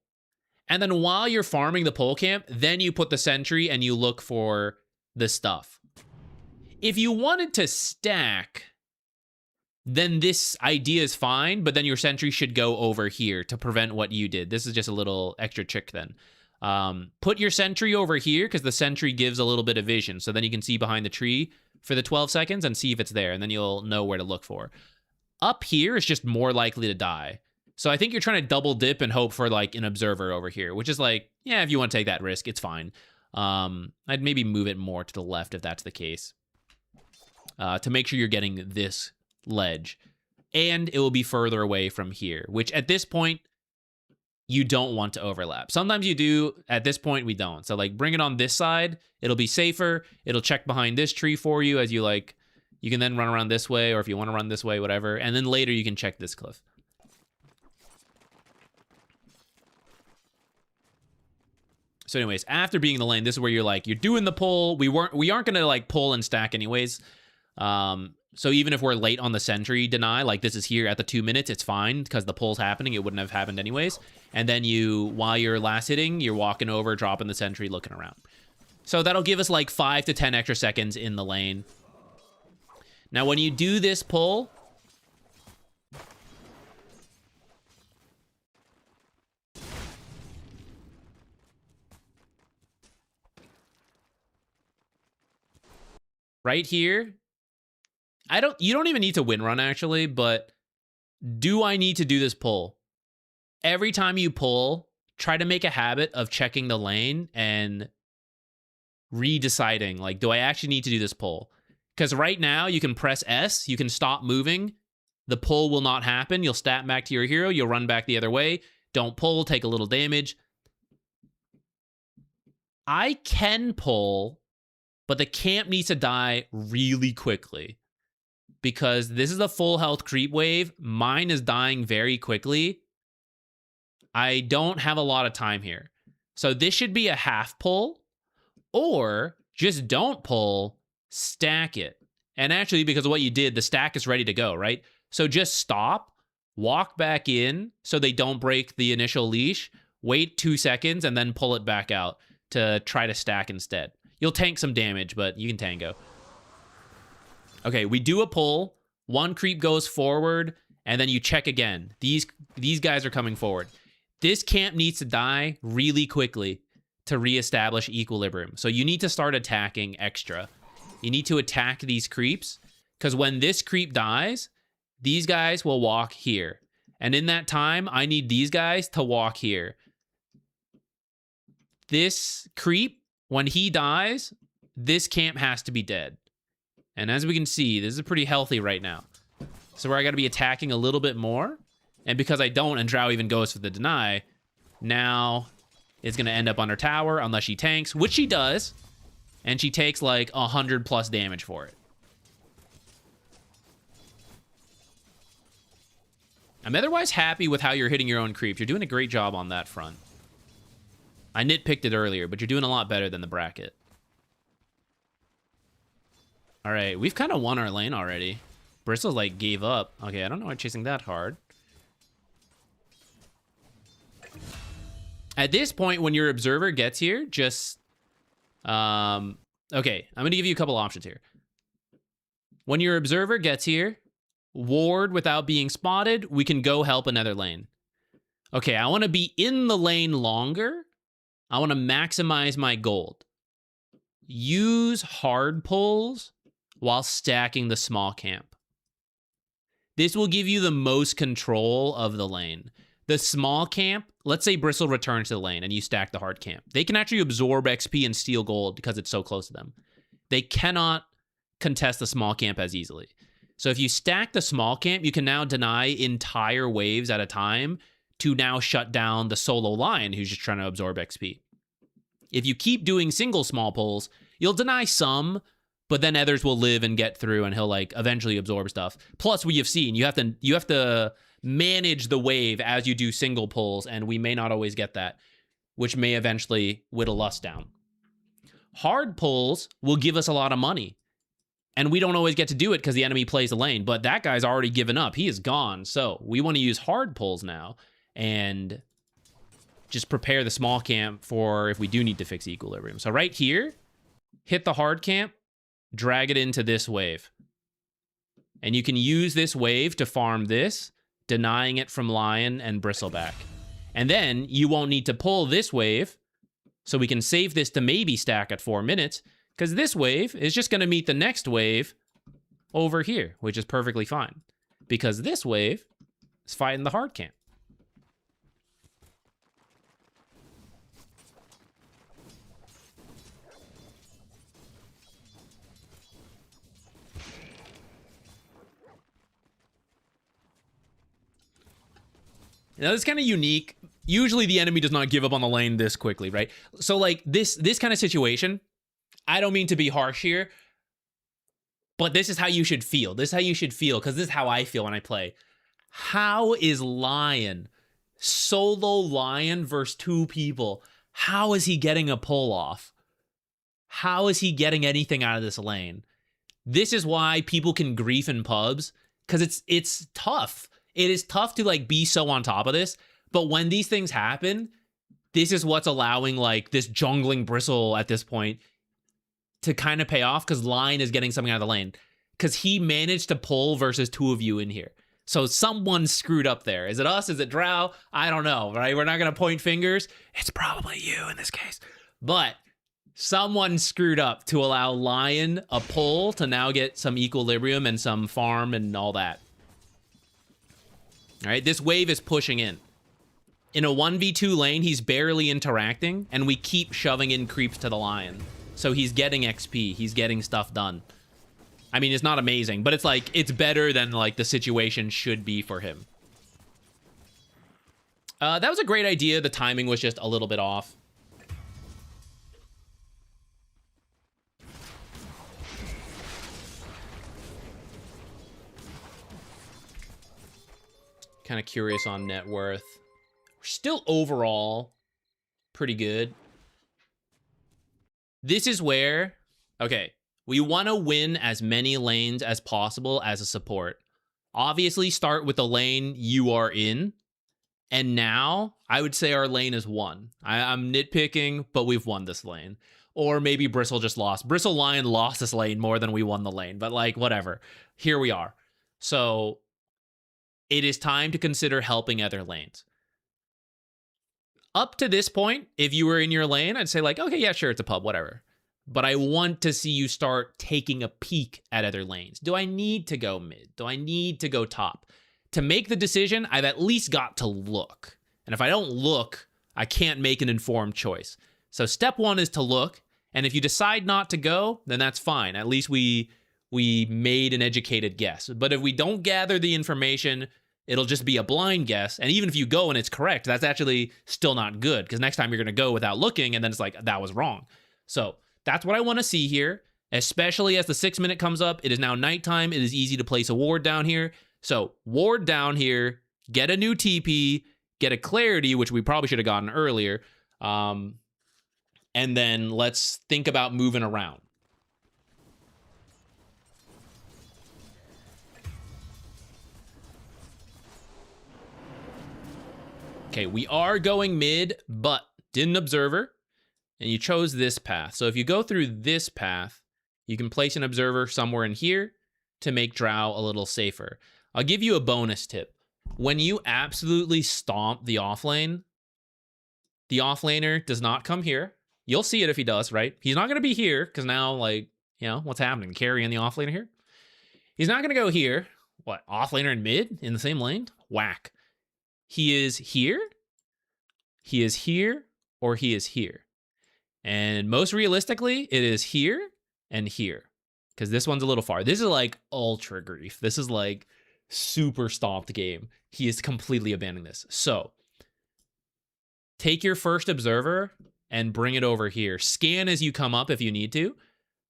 And then while you're farming the pole camp, then you put the sentry and you look for the stuff. If you wanted to stack, then this idea is fine, but then your sentry should go over here to prevent what you did. This is just a little extra trick then. Put your sentry over here because the sentry gives a little bit of vision. So then you can see behind the tree for the 12 seconds and see if it's there, and then you'll know where to look for. Up here is just more likely to die. So I think you're trying to double dip and hope for like an observer over here, which is like, yeah, if you want to take that risk, it's fine. I'd maybe move it more to the left if that's the case. To make sure you're getting this ledge. And it will be further away from here, which at this point, you don't want to overlap. Sometimes you do. At this point, we don't. So like bring it on this side. It'll be safer. It'll check behind this tree for you as you like. You can then run around this way, or if you want to run this way, whatever. And then later you can check this cliff. So anyways, after being in the lane, this is where you're like, you're doing the pull. We aren't gonna like pull and stack anyways. So even if we're late on the sentry deny, like this is here at the 2 minutes, it's fine because the pull's happening. It wouldn't have happened anyways. And then while you're last hitting, you're walking over, dropping the sentry, looking around. So that'll give us like 5 to 10 extra seconds in the lane. Now, when you do this pull, right here, you don't even need to win run actually, but do I need to do this pull? Every time you pull, try to make a habit of checking the lane and redeciding, like, do I actually need to do this pull? Because right now you can press S, you can stop moving, the pull will not happen, you'll stat back to your hero, you'll run back the other way, don't pull, take a little damage. I can pull, but the camp needs to die really quickly. Because this is a full health creep wave. Mine is dying very quickly. I don't have a lot of time here. So this should be a half pull. Or just don't pull, stack it. And actually, because of what you did, the stack is ready to go, right? So just stop, walk back in so they don't break the initial leash, wait 2 seconds, and then pull it back out to try to stack instead. You'll tank some damage, but you can tango. Okay, we do a pull, one creep goes forward, and then you check again. These guys are coming forward. This camp needs to die really quickly to reestablish equilibrium. So you need to start attacking extra. You need to attack these creeps, because when this creep dies, these guys will walk here. And in that time, I need these guys to walk here. This creep, when he dies, this camp has to be dead. And as we can see, this is pretty healthy right now. So where I got to be attacking a little bit more. And because I don't, and Drow even goes for the deny, now it's going to end up under tower unless she tanks, which she does. And she takes like 100+ damage for it. I'm otherwise happy with how you're hitting your own creeps. You're doing a great job on that front. I nitpicked it earlier, but you're doing a lot better than the bracket. All right, we've kind of won our lane already. Bristol, like, gave up. Okay, I don't know why I'm chasing that hard. At this point, when your observer gets here, just... okay, I'm going to give you a couple options here. When your observer gets here, ward without being spotted, we can go help another lane. Okay, I want to be in the lane longer. I want to maximize my gold. Use hard pulls while stacking the small camp. This will give you the most control of the lane. The small camp, let's say Bristle returns to the lane and you stack the hard camp. They can actually absorb XP and steal gold because it's so close to them. They cannot contest the small camp as easily. So if you stack the small camp, you can now deny entire waves at a time to now shut down the solo lion who's just trying to absorb XP. If you keep doing single small pulls, you'll deny some, but then others will live and get through and he'll like eventually absorb stuff. Plus, we have seen you have to manage the wave as you do single pulls, and we may not always get that, which may eventually whittle us down. Hard pulls will give us a lot of money. And we don't always get to do it because the enemy plays the lane, but that guy's already given up. He is gone. So we want to use hard pulls now and just prepare the small camp for if we do need to fix equilibrium. So right here, hit the hard camp, drag it into this wave. And you can use this wave to farm this, denying it from Lion and Bristleback. And then you won't need to pull this wave, so we can save this to maybe stack at 4 minutes, because this wave is just going to meet the next wave over here, which is perfectly fine. Because this wave is fighting the hard camp. Now, this is kind of unique. Usually the enemy does not give up on the lane this quickly, right? So, like, this kind of situation, I don't mean to be harsh here, but this is how you should feel. This is how you should feel, because this is how I feel when I play. How is Lion, solo Lion versus 2 people, how is he getting a pull off? How is he getting anything out of this lane? This is why people can grief in pubs, because it's tough. It is tough to, like, be so on top of this, but when these things happen, this is what's allowing, like, this jungling Bristle at this point to kind of pay off, because Lion is getting something out of the lane. Because he managed to pull versus 2 of you in here. So someone screwed up there. Is it us? Is it Drow? I don't know, right? We're not going to point fingers. It's probably you in this case. But someone screwed up to allow Lion a pull to now get some equilibrium and some farm and all that. All right, this wave is pushing in. In a 1v2 lane, he's barely interacting, and we keep shoving in creeps to the Lion. So he's getting XP, he's getting stuff done. I mean, it's not amazing, but it's like, it's better than like the situation should be for him. That was a great idea. The timing was just a little bit off. Kind of curious on net worth. We're still overall pretty good. This is where, okay, we want to win as many lanes as possible as a support. Obviously, start with the lane you are in. And now, I would say our lane is won. I'm nitpicking, but we've won this lane. Or maybe Bristle just lost. Bristle Lion lost this lane more than we won the lane. But, like, whatever. Here we are. So, it is time to consider helping other lanes. Up to this point, if you were in your lane, I'd say, like, okay, yeah, sure, it's a pub, whatever. But I want to see you start taking a peek at other lanes. Do I need to go mid? Do I need to go top? To make the decision, I've at least got to look. And if I don't look, I can't make an informed choice. So step 1 is to look. And if you decide not to go, then that's fine. At least we made an educated guess. But if we don't gather the information, it'll just be a blind guess. And even if you go and it's correct, that's actually still not good, because next time you're going to go without looking, and then it's like, that was wrong. So that's what I want to see here, especially as the 6 minute comes up. It is now nighttime. It is easy to place a ward down here. So ward down here, get a new TP, get a clarity, which we probably should have gotten earlier. And then let's think about moving around. Okay, we are going mid, but didn't observer, and you chose this path. So if you go through this path, you can place an observer somewhere in here to make Drow a little safer. I'll give you a bonus tip. When you absolutely stomp the offlane, the offlaner does not come here. You'll see it if he does, right? He's not going to be here, because now, like, you know, what's happening? Carrying the offlaner here? He's not going to go here. What, offlaner and mid in the same lane? Whack. He is here, or he is here. And most realistically, it is here and here, because this one's a little far. This is like ultra grief. This is like super stomped game. He is completely abandoning this. So take your first observer and bring it over here. Scan as you come up if you need to,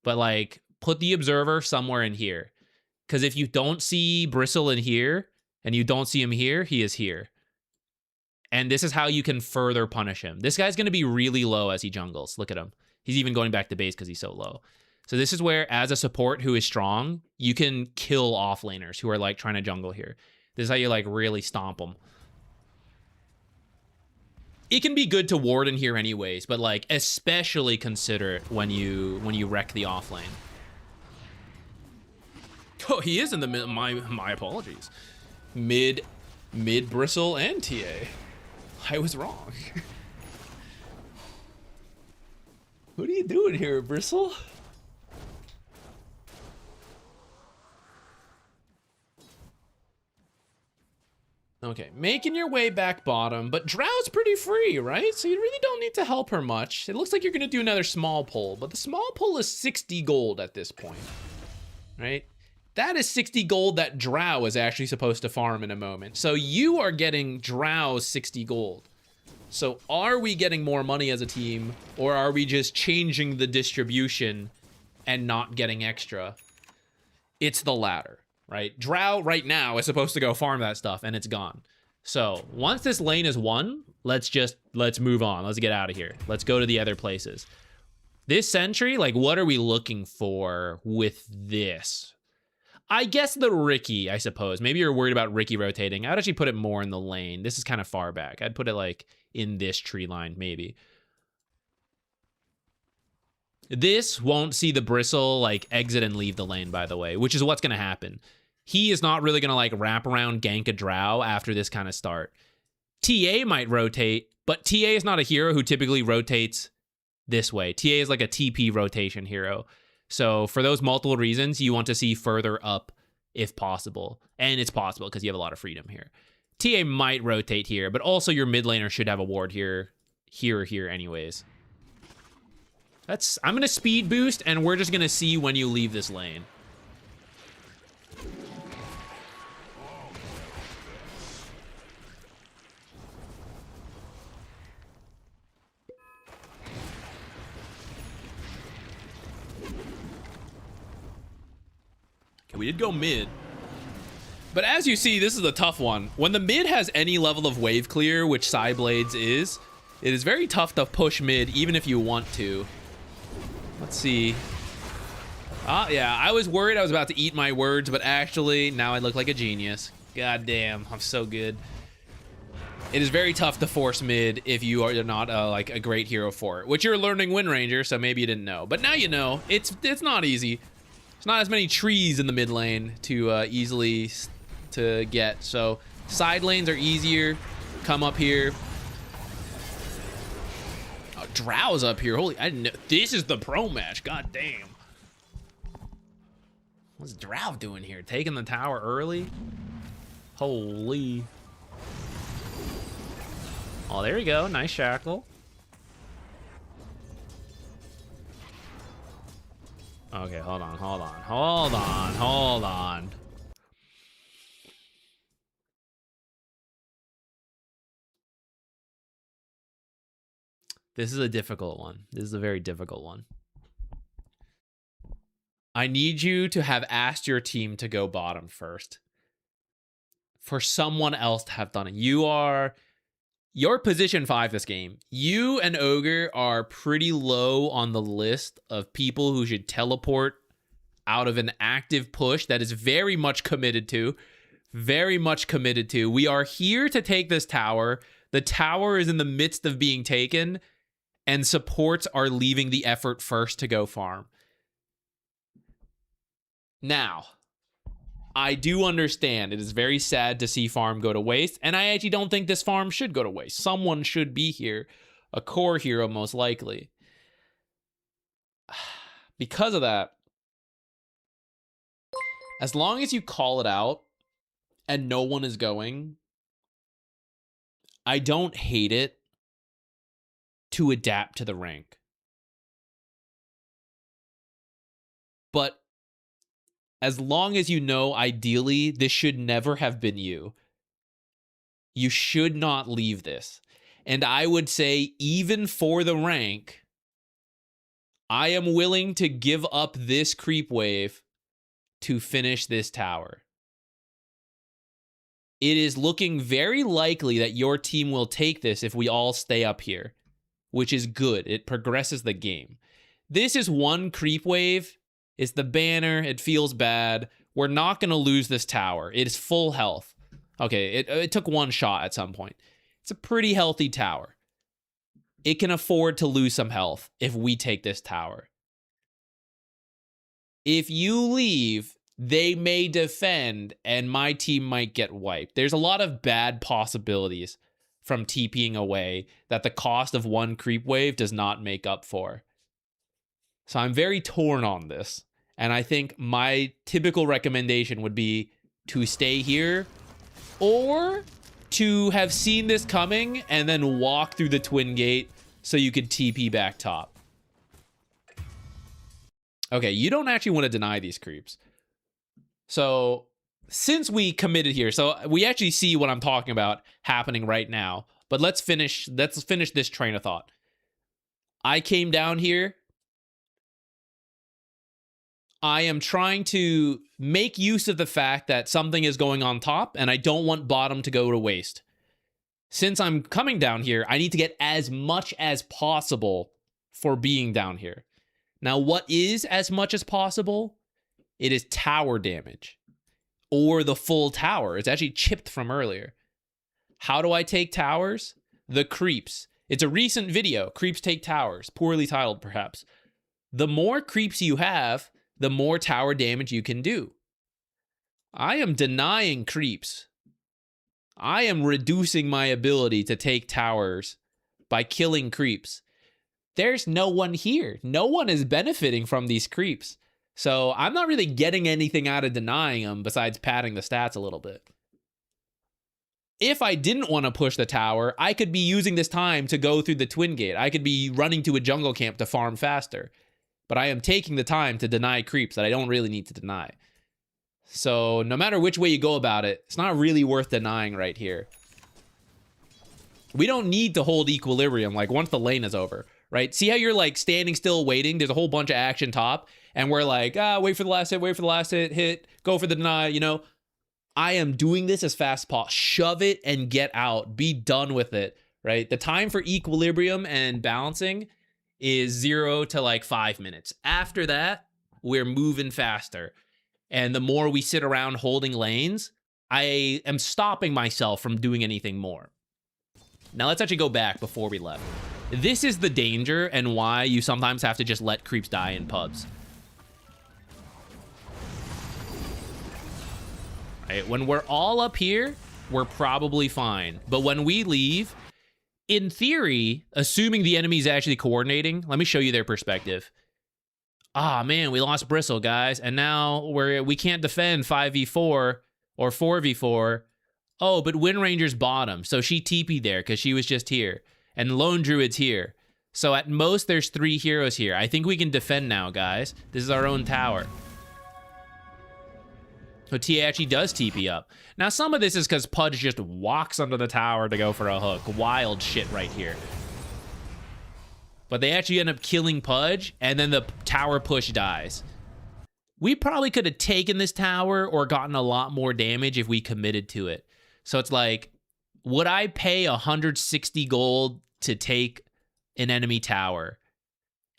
but like put the observer somewhere in here. Because if you don't see Bristle in here and you don't see him here, he is here. And this is how you can further punish him. This guy's going to be really low as he jungles. Look at him. He's even going back to base because he's so low. So this is where, as a support who is strong, you can kill offlaners who are like trying to jungle here. This is how you like really stomp them. It can be good to ward in here anyways, but like especially consider it when you wreck the offlane. Oh, he is in the mid. My apologies. Mid bristle and TA. I was wrong. What are you doing here, Bristle? Okay, making your way back bottom, but Drow's pretty free, right? So you really don't need to help her much. It looks like you're gonna do another small pull, but the small pull is 60 gold at this point, right? That is 60 gold that Drow is actually supposed to farm in a moment. So you are getting Drow's 60 gold. So are we getting more money as a team, or are we just changing the distribution and not getting extra? It's the latter, right? Drow right now is supposed to go farm that stuff, and it's gone. So once this lane is won, let's move on. Let's get out of here. Let's go to the other places. This sentry, like, what are we looking for with this? I guess the Riki, I suppose. Maybe you're worried about Riki rotating. I'd actually put it more in the lane. This is kind of far back. I'd put it like in this tree line, maybe. This won't see the Bristle like exit and leave the lane, by the way, which is what's going to happen. He is not really going to like wrap around gank a Drow after this kind of start. TA might rotate, but TA is not a hero who typically rotates this way. TA is like a TP rotation hero. So for those multiple reasons, you want to see further up if possible. And it's possible because you have a lot of freedom here. TA might rotate here, but also your mid laner should have a ward here anyways. I'm going to speed boost, and we're just going to see when you leave this lane. We did go mid. But as you see, this is a tough one. When the mid has any level of wave clear, which Psyblades is, it is very tough to push mid, even if you want to. Let's see. Yeah, I was worried I was about to eat my words, but actually, now I look like a genius. God damn, I'm so good. It is very tough to force mid if you are not like a great hero for it, which you're learning Windranger, so maybe you didn't know. But now you know. It's not easy. There's not as many trees in the mid lane to easily to get. So side lanes are easier. Come up here. Oh, Drow's up here. Holy, I didn't know. This is the pro match. God damn. What's Drow doing here? Taking the tower early? Holy. Oh, there you go. Nice shackle. Okay, hold on. This is a difficult one. This is a very difficult one. I need you to have asked your team to go bottom first. For someone else to have done it. You're position 5 this game. You and Ogre are pretty low on the list of people who should teleport out of an active push that is very much committed to. Very much committed to. We are here to take this tower. The tower is in the midst of being taken, and supports are leaving the effort first to go farm. Now, I do understand it is very sad to see farm go to waste, and I actually don't think this farm should go to waste. Someone should be here, a core hero most likely. Because of that, as long as you call it out and no one is going, I don't hate it to adapt to the rank. But as long as you know, ideally, this should never have been you. You should not leave this. And I would say, even for the rank, I am willing to give up this creep wave to finish this tower. It is looking very likely that your team will take this if we all stay up here, which is good. It progresses the game. This is one creep wave. It's the banner. It feels bad. We're not going to lose this tower. It is full health. Okay, it took one shot at some point. It's a pretty healthy tower. It can afford to lose some health if we take this tower. If you leave, they may defend, and my team might get wiped. There's a lot of bad possibilities from TPing away that the cost of one creep wave does not make up for. So I'm very torn on this. And I think my typical recommendation would be to stay here or to have seen this coming and then walk through the twin gate so you could TP back top. Okay, you don't actually want to deny these creeps. So since we committed here, so we actually see what I'm talking about happening right now. But let's finish this train of thought. I came down here. I am trying to make use of the fact that something is going on top, and I don't want bottom to go to waste. Since I'm coming down here, I need to get as much as possible for being down here. Now, what is as much as possible? It is tower damage. Or the full tower. It's actually chipped from earlier. How do I take towers? The creeps. It's a recent video. Creeps take towers. Poorly titled, perhaps. The more creeps you have, the more tower damage you can do. I am denying creeps. I am reducing my ability to take towers by killing creeps. There's no one here. No one is benefiting from these creeps. So I'm not really getting anything out of denying them besides padding the stats a little bit. If I didn't want to push the tower, I could be using this time to go through the twin gate. I could be running to a jungle camp to farm faster. But I am taking the time to deny creeps that I don't really need to deny. So no matter which way you go about it, it's not really worth denying right here. We don't need to hold equilibrium like once the lane is over, right? See how you're like standing still waiting? There's a whole bunch of action top. And we're like, wait for the last hit, wait for the last hit, go for the deny, you know? I am doing this as fast as possible. Shove it and get out. Be done with it, right? The time for equilibrium and balancing is 0 to like 5 minutes. After that, we're moving faster. And the more we sit around holding lanes, I am stopping myself from doing anything more. Now let's actually go back before we left. This is the danger and why you sometimes have to just let creeps die in pubs. Right, when we're all up here, we're probably fine. But when we leave, in theory, assuming the enemy's actually coordinating, let me show you their perspective. Ah, man, we lost Bristle, guys. And now we can't defend 5v4 or 4v4. Oh, but Windranger's bottom. So she TP'd there because she was just here. And Lone Druid's here. So at most, there's 3 heroes here. I think we can defend now, guys. This is our own tower. So Tia actually does TP up. Now, some of this is because Pudge just walks under the tower to go for a hook. Wild shit right here. But they actually end up killing Pudge, and then the tower push dies. We probably could have taken this tower or gotten a lot more damage if we committed to it. So it's like, would I pay 160 gold to take an enemy tower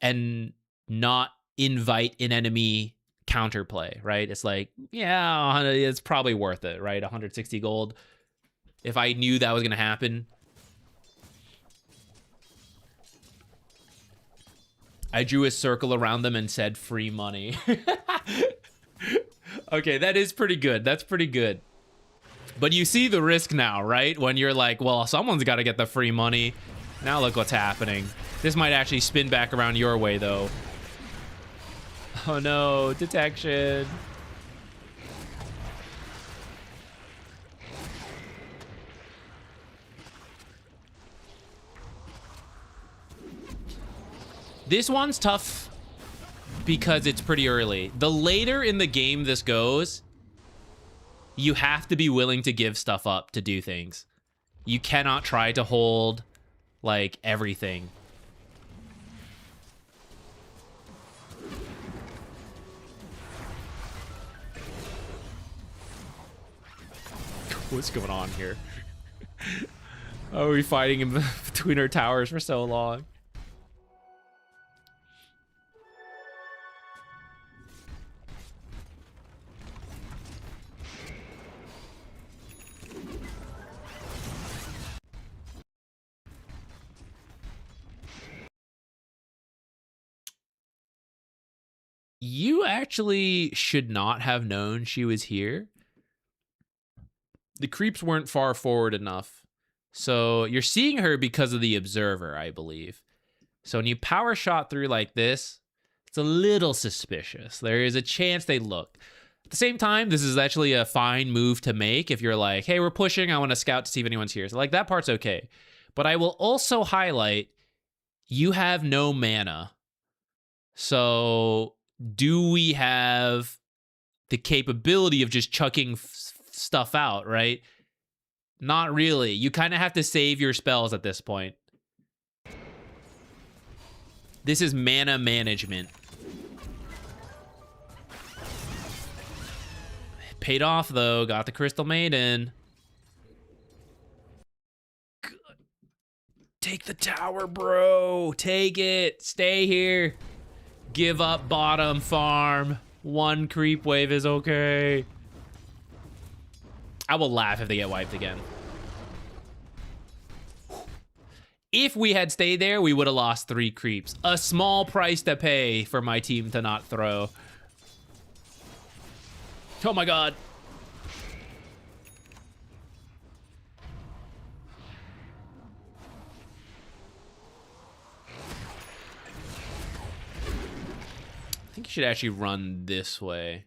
and not invite an enemy counterplay, right? It's like, yeah, it's probably worth it, right? 160 gold. If I knew that was going to happen. I drew a circle around them and said free money. Okay, that is pretty good. That's pretty good. But you see the risk now, right? When you're like, well, someone's got to get the free money. Now look what's happening. This might actually spin back around your way, though. Oh no, detection. This one's tough because it's pretty early. The later in the game this goes, you have to be willing to give stuff up to do things. You cannot try to hold, like, everything. What's going on here? Oh, we're fighting in between our towers for so long. actually should not have known she was here. The creeps weren't far forward enough. So you're seeing her because of the observer, I believe. So when you power shot through like this, it's a little suspicious. There is a chance they look. At the same time, this is actually a fine move to make if you're like, hey, we're pushing, I want to scout to see if anyone's here. So like that part's okay. But I will also highlight, you have no mana. So do we have the capability of just chucking stuff out, right? Not really. You kind of have to save your spells at this point. This is mana management. Paid off, though. Got the Crystal Maiden. Take the tower, bro. Take it. Stay here. Give up bottom farm. One creep wave is okay. I will laugh if they get wiped again. If we had stayed there, we would have lost 3 creeps. A small price to pay for my team to not throw. Oh my god. I think you should actually run this way.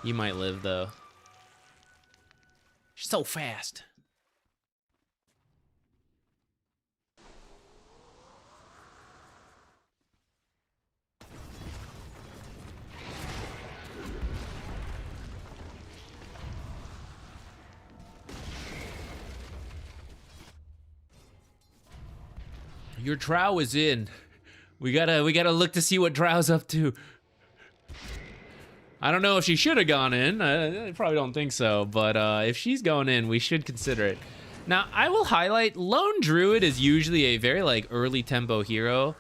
You might live, though. She's so fast. Your drow is in. We gotta look to see what drow's up to. I don't know if she should have gone in. I probably don't think so. But if she's going in, we should consider it. Now, I will highlight, Lone Druid is usually a very like early tempo hero.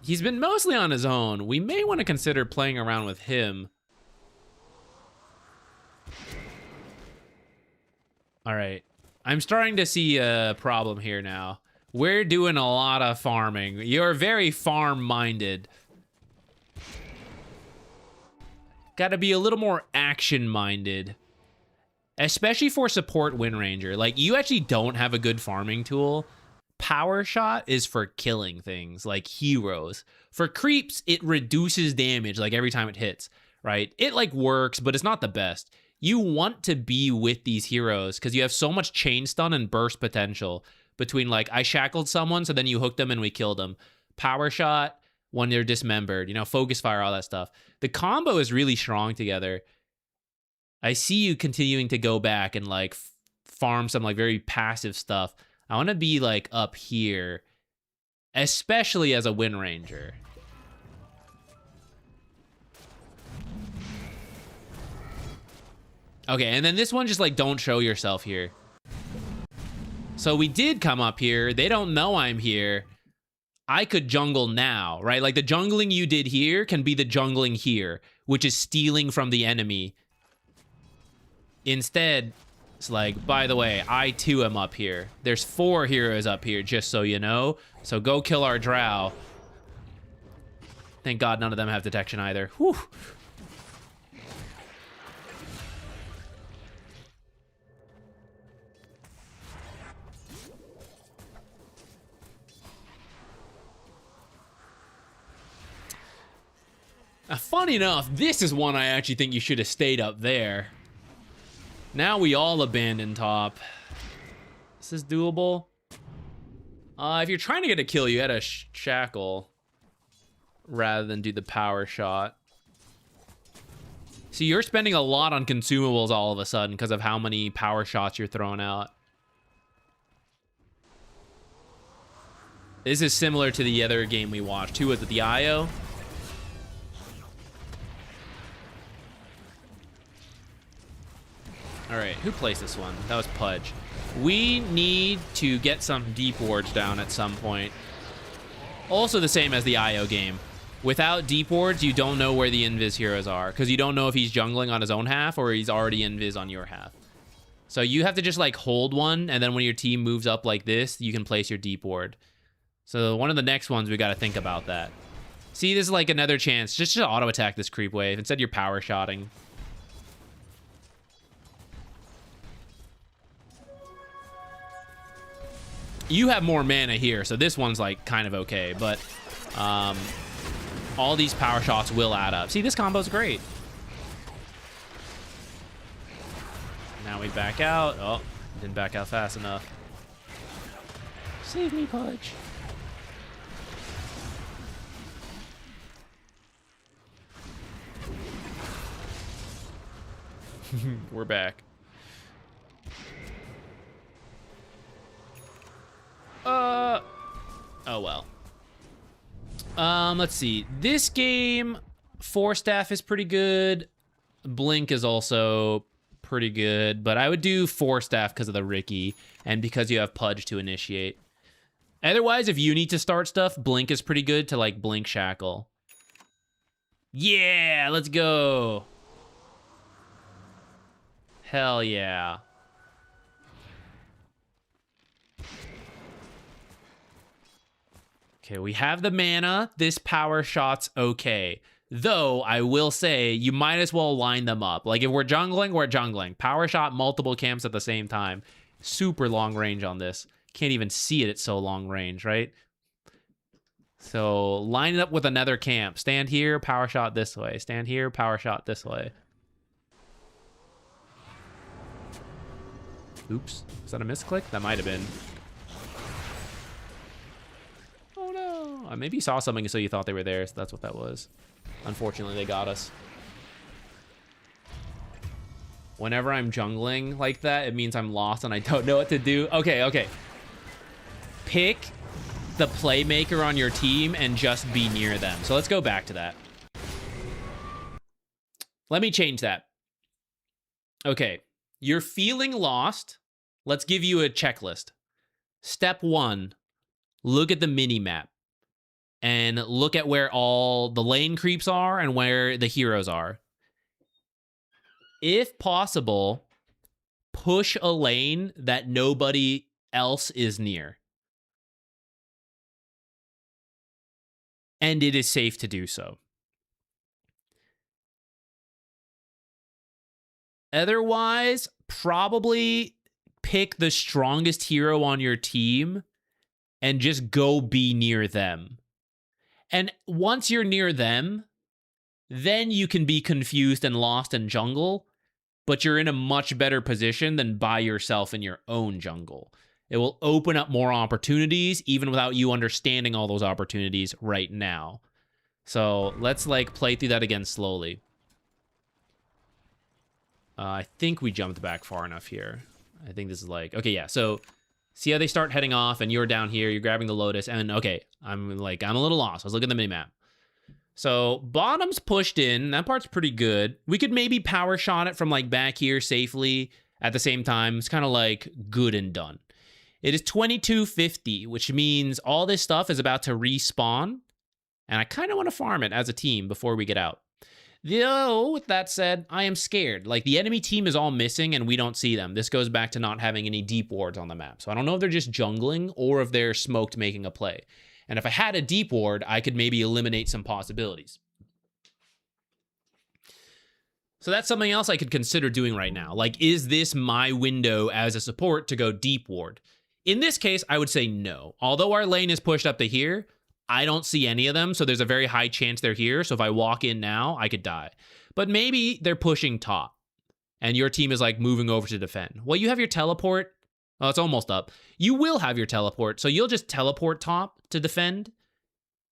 He's been mostly on his own. We may want to consider playing around with him. All right. I'm starting to see a problem here now. We're doing a lot of farming. You're very farm-minded. Gotta be a little more action-minded. Especially for support Windranger. Like, you actually don't have a good farming tool. Power shot is for killing things, like heroes. For creeps, it reduces damage, like, every time it hits, right? It, like, works, but it's not the best. You want to be with these heroes, because you have so much chain stun and burst potential. Between like, I shackled someone, so then you hooked them and we killed them. Power shot when they're dismembered, you know, focus fire, all that stuff. The combo is really strong together. I see you continuing to go back and like farm some like very passive stuff. I want to be like up here, especially as a Windranger. Okay, and then this one, just like don't show yourself here. So we did come up here. They don't know I'm here. I could jungle now, right? Like the jungling you did here can be the jungling here, which is stealing from the enemy. Instead, it's like, by the way, I too am up here. There's 4 heroes up here, just so you know. So go kill our drow. Thank God none of them have detection either. Whew. Funny enough, this is one I actually think you should have stayed up there. Now we all abandon top. Is this doable? If you're trying to get a kill, you had to shackle rather than do the power shot. See, you're spending a lot on consumables all of a sudden because of how many power shots you're throwing out. This is similar to the other game we watched. Who was it? The IO? All right, who plays this one? That was Pudge. We need to get some deep wards down at some point. Also the same as the IO game. Without deep wards, you don't know where the invis heroes are, because you don't know if he's jungling on his own half or he's already invis on your half. So you have to just like hold one, and then when your team moves up like this, you can place your deep ward. So one of the next ones, we got to think about that. See, this is like another chance just to auto attack this creep wave. Instead, you're power shotting. You have more mana here, so this one's like kind of okay, but all these power shots will add up. See, this combo's great. Now we back out. Oh, didn't back out fast enough. Save me, Pudge. We're back. Oh well. Let's see. This game, Force Staff is pretty good. Blink is also pretty good, but I would do Force Staff because of the Ricky and because you have Pudge to initiate. Otherwise, if you need to start stuff, Blink is pretty good to like Blink Shackle. Yeah, let's go. Hell yeah. Okay, we have the mana. This power shot's okay. Though, I will say, you might as well line them up. Like, if we're jungling, we're jungling. Power shot, multiple camps at the same time. Super long range on this. Can't even see it, it's so long range, right? So, line it up with another camp. Stand here, power shot this way. Stand here, power shot this way. Oops. Is that a misclick? That might have been. Oh no. Maybe you saw something so you thought they were there, so that's what that was. Unfortunately, they got us. Whenever I'm jungling like that, it means I'm lost and I don't know what to do. Okay, okay. Pick the playmaker on your team and just be near them. So let's go back to that. Let me change that. Okay. You're feeling lost. Let's give you a checklist. Step 1, look at the mini-map and look at where all the lane creeps are and where the heroes are. If possible, push a lane that nobody else is near. And it is safe to do so. Otherwise, probably pick the strongest hero on your team and just go be near them. And once you're near them, then you can be confused and lost in jungle, but you're in a much better position than by yourself in your own jungle. It will open up more opportunities, even without you understanding all those opportunities right now. So let's like play through that again slowly. I think we jumped back far enough here. I think this is like, okay, yeah. So see how they start heading off and you're down here, you're grabbing the Lotus and okay, I'm a little lost. Let's look at the minimap. So bottom's pushed in, that part's pretty good. We could maybe power shot it from like back here safely at the same time. It's kind of like good and done. It is 2250, which means all this stuff is about to respawn. And I kind of want to farm it as a team before we get out. Though, with that said, I am scared. Like, the enemy team is all missing and we don't see them. This goes back to not having any deep wards on the map. So I don't know if they're just jungling or if they're smoked making a play. And if I had a deep ward, I could maybe eliminate some possibilities. So that's something else I could consider doing right now. Like, is this my window as a support to go deep ward? In this case, I would say no. Although our lane is pushed up to here, I don't see any of them, so there's a very high chance they're here. So if I walk in now, I could die. But maybe they're pushing top, and your team is like moving over to defend. Well, you have your teleport. Oh, it's almost up. You will have your teleport, so you'll just teleport top to defend.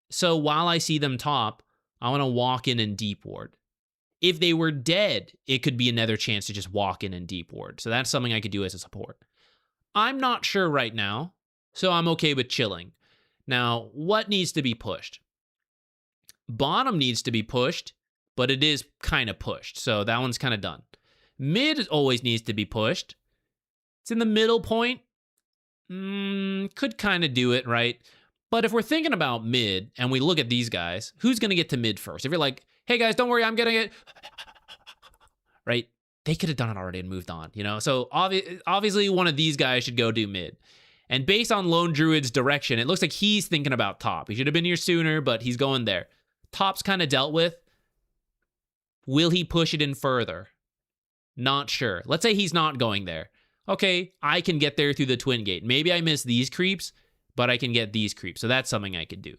So while I see them top, I want to walk in and deep ward. If they were dead, it could be another chance to just walk in and deep ward. So that's something I could do as a support. I'm not sure right now, so I'm okay with chilling. Now, what needs to be pushed? Bottom needs to be pushed, but it is kind of pushed, so that one's kind of done. Mid always needs to be pushed. It's in the middle point. Could kind of do it, right? But if we're thinking about mid, and we look at these guys, who's going to get to mid first? If you're like, hey guys, don't worry, I'm getting it. Right? They could have done it already and moved on, you know? So obviously one of these guys should go do mid. And based on Lone Druid's direction, it looks like he's thinking about top. He should have been here sooner, but he's going there. Top's kind of dealt with. Will he push it in further? Not sure. Let's say he's not going there. Okay, I can get there through the twin gate. Maybe I miss these creeps, but I can get these creeps. So that's something I could do.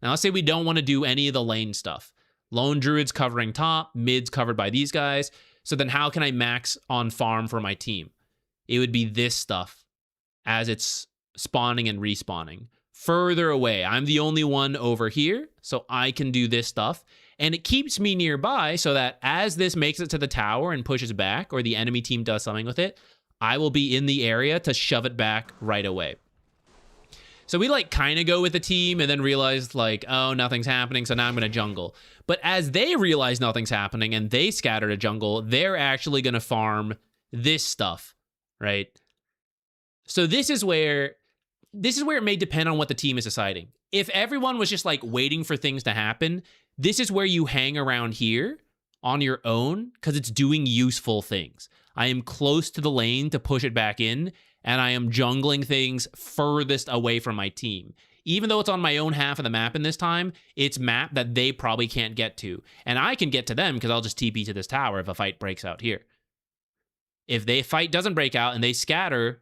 Now, let's say we don't want to do any of the lane stuff. Lone Druid's covering top, mid's covered by these guys. So then how can I max on farm for my team? It would be this stuff as it's spawning and respawning. Further away, I'm the only one over here, so I can do this stuff. And it keeps me nearby so that as this makes it to the tower and pushes back, or the enemy team does something with it, I will be in the area to shove it back right away. So we like kind of go with the team and then realize like, oh, nothing's happening, so now I'm going to jungle. But as they realize nothing's happening and they scatter to jungle, they're actually going to farm this stuff, right? So this is where it may depend on what the team is deciding. If everyone was just like waiting for things to happen, this is where you hang around here on your own because it's doing useful things. I am close to the lane to push it back in, and I am jungling things furthest away from my team. Even though it's on my own half of the map in this time, it's map that they probably can't get to. And I can get to them because I'll just TP to this tower if a fight breaks out here. If the fight doesn't break out and they scatter,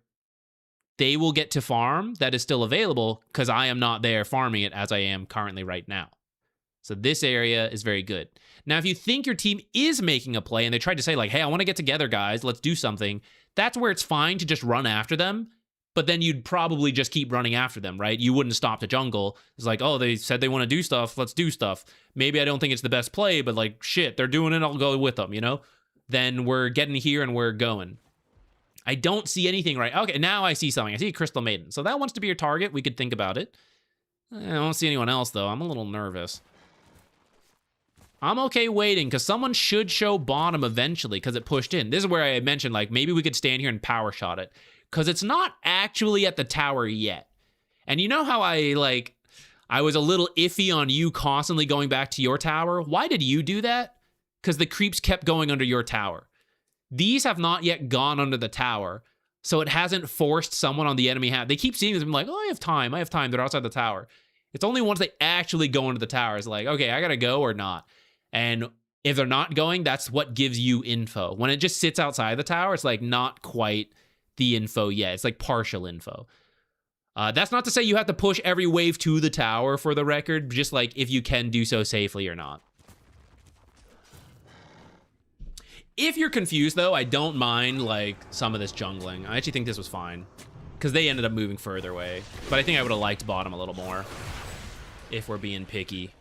they will get to farm that is still available because I am not there farming it as I am currently right now. So this area is very good. Now, if you think your team is making a play and they tried to say like, hey, I want to get together, guys, let's do something, that's where it's fine to just run after them. But then you'd probably just keep running after them, right? You wouldn't stop to jungle. It's like, oh, they said they want to do stuff. Let's do stuff. Maybe I don't think it's the best play, but like, shit, they're doing it. I'll go with them, you know? Then we're getting here and we're going. I don't see anything right. Okay, now I see something. I see a Crystal Maiden. So that wants to be your target. We could think about it. I don't see anyone else, though. I'm a little nervous. I'm okay waiting, because someone should show bottom eventually, because it pushed in. This is where I mentioned, like, maybe we could stand here and power shot it. Because it's not actually at the tower yet. And you know how I was a little iffy on you constantly going back to your tower? Why did you do that? Because the creeps kept going under your tower. These have not yet gone under the tower, so it hasn't forced someone on the enemy half. They keep seeing this and be like, oh, I have time. They're outside the tower. It's only once they actually go into the tower, it's like, okay, I gotta go or not. And if they're not going, that's what gives you info. When it just sits outside the tower, it's like not quite the info yet. It's like partial info. That's not to say you have to push every wave to the tower for the record, just like if you can do so safely or not. If you're confused, though, I don't mind, like, some of this jungling. I actually think this was fine, because they ended up moving further away. But I think I would have liked bottom a little more, if we're being picky.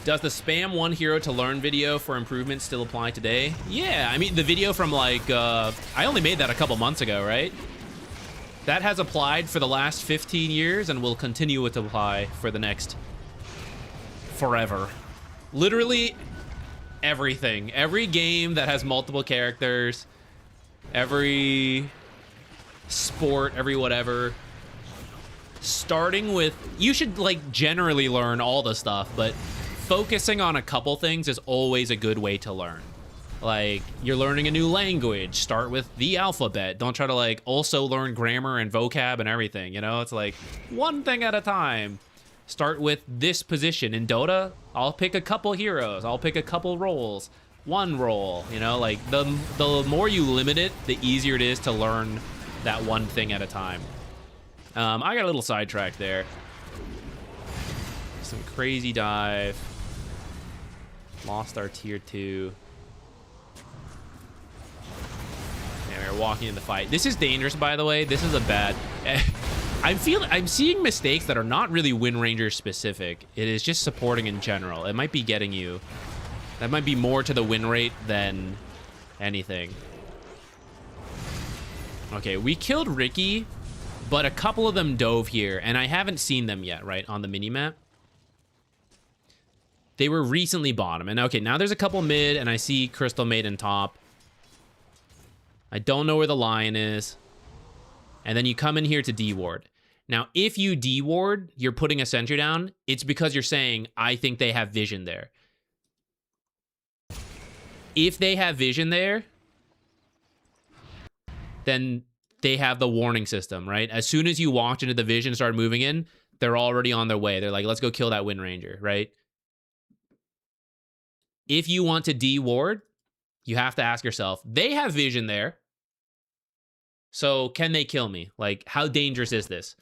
Does the spam one hero to learn video for improvements still apply today? Yeah, I mean, the video from, like, I only made that a couple months ago, right? That has applied for the last 15 years and will continue to apply for the next forever. Literally everything. Every game that has multiple characters, every sport, every whatever. Starting with, you should like generally learn all the stuff, but focusing on a couple things is always a good way to learn. Like, you're learning a new language, start with the alphabet. Don't try to like also learn grammar and vocab and everything, you know? It's like one thing at a time. Start with this position. In Dota, I'll pick a couple heroes. I'll pick a couple roles. One role, you know, like the more you limit it, the easier it is to learn that one thing at a time. I got a little sidetracked there. Some crazy dive. Lost our tier 2. Yeah, we're walking in the fight. This is dangerous, by the way. This is a bad... I'm seeing mistakes that are not really Windranger specific. It is just supporting in general. It might be getting you. That might be more to the win rate than anything. Okay, we killed Ricky, but a couple of them dove here, and I haven't seen them yet, right, on the minimap. They were recently bottom, and okay, now there's a couple mid, and I see Crystal Maiden top. I don't know where the lion is. And then you come in here to D-ward. Now, if you D-ward, you're putting a sentry down. It's because you're saying, I think they have vision there. If they have vision there, then they have the warning system, right? As soon as you walked into the vision and started moving in, they're already on their way. They're like, let's go kill that Windranger, right? If you want to de-ward, you have to ask yourself, they have vision there. So can they kill me? Like, how dangerous is this?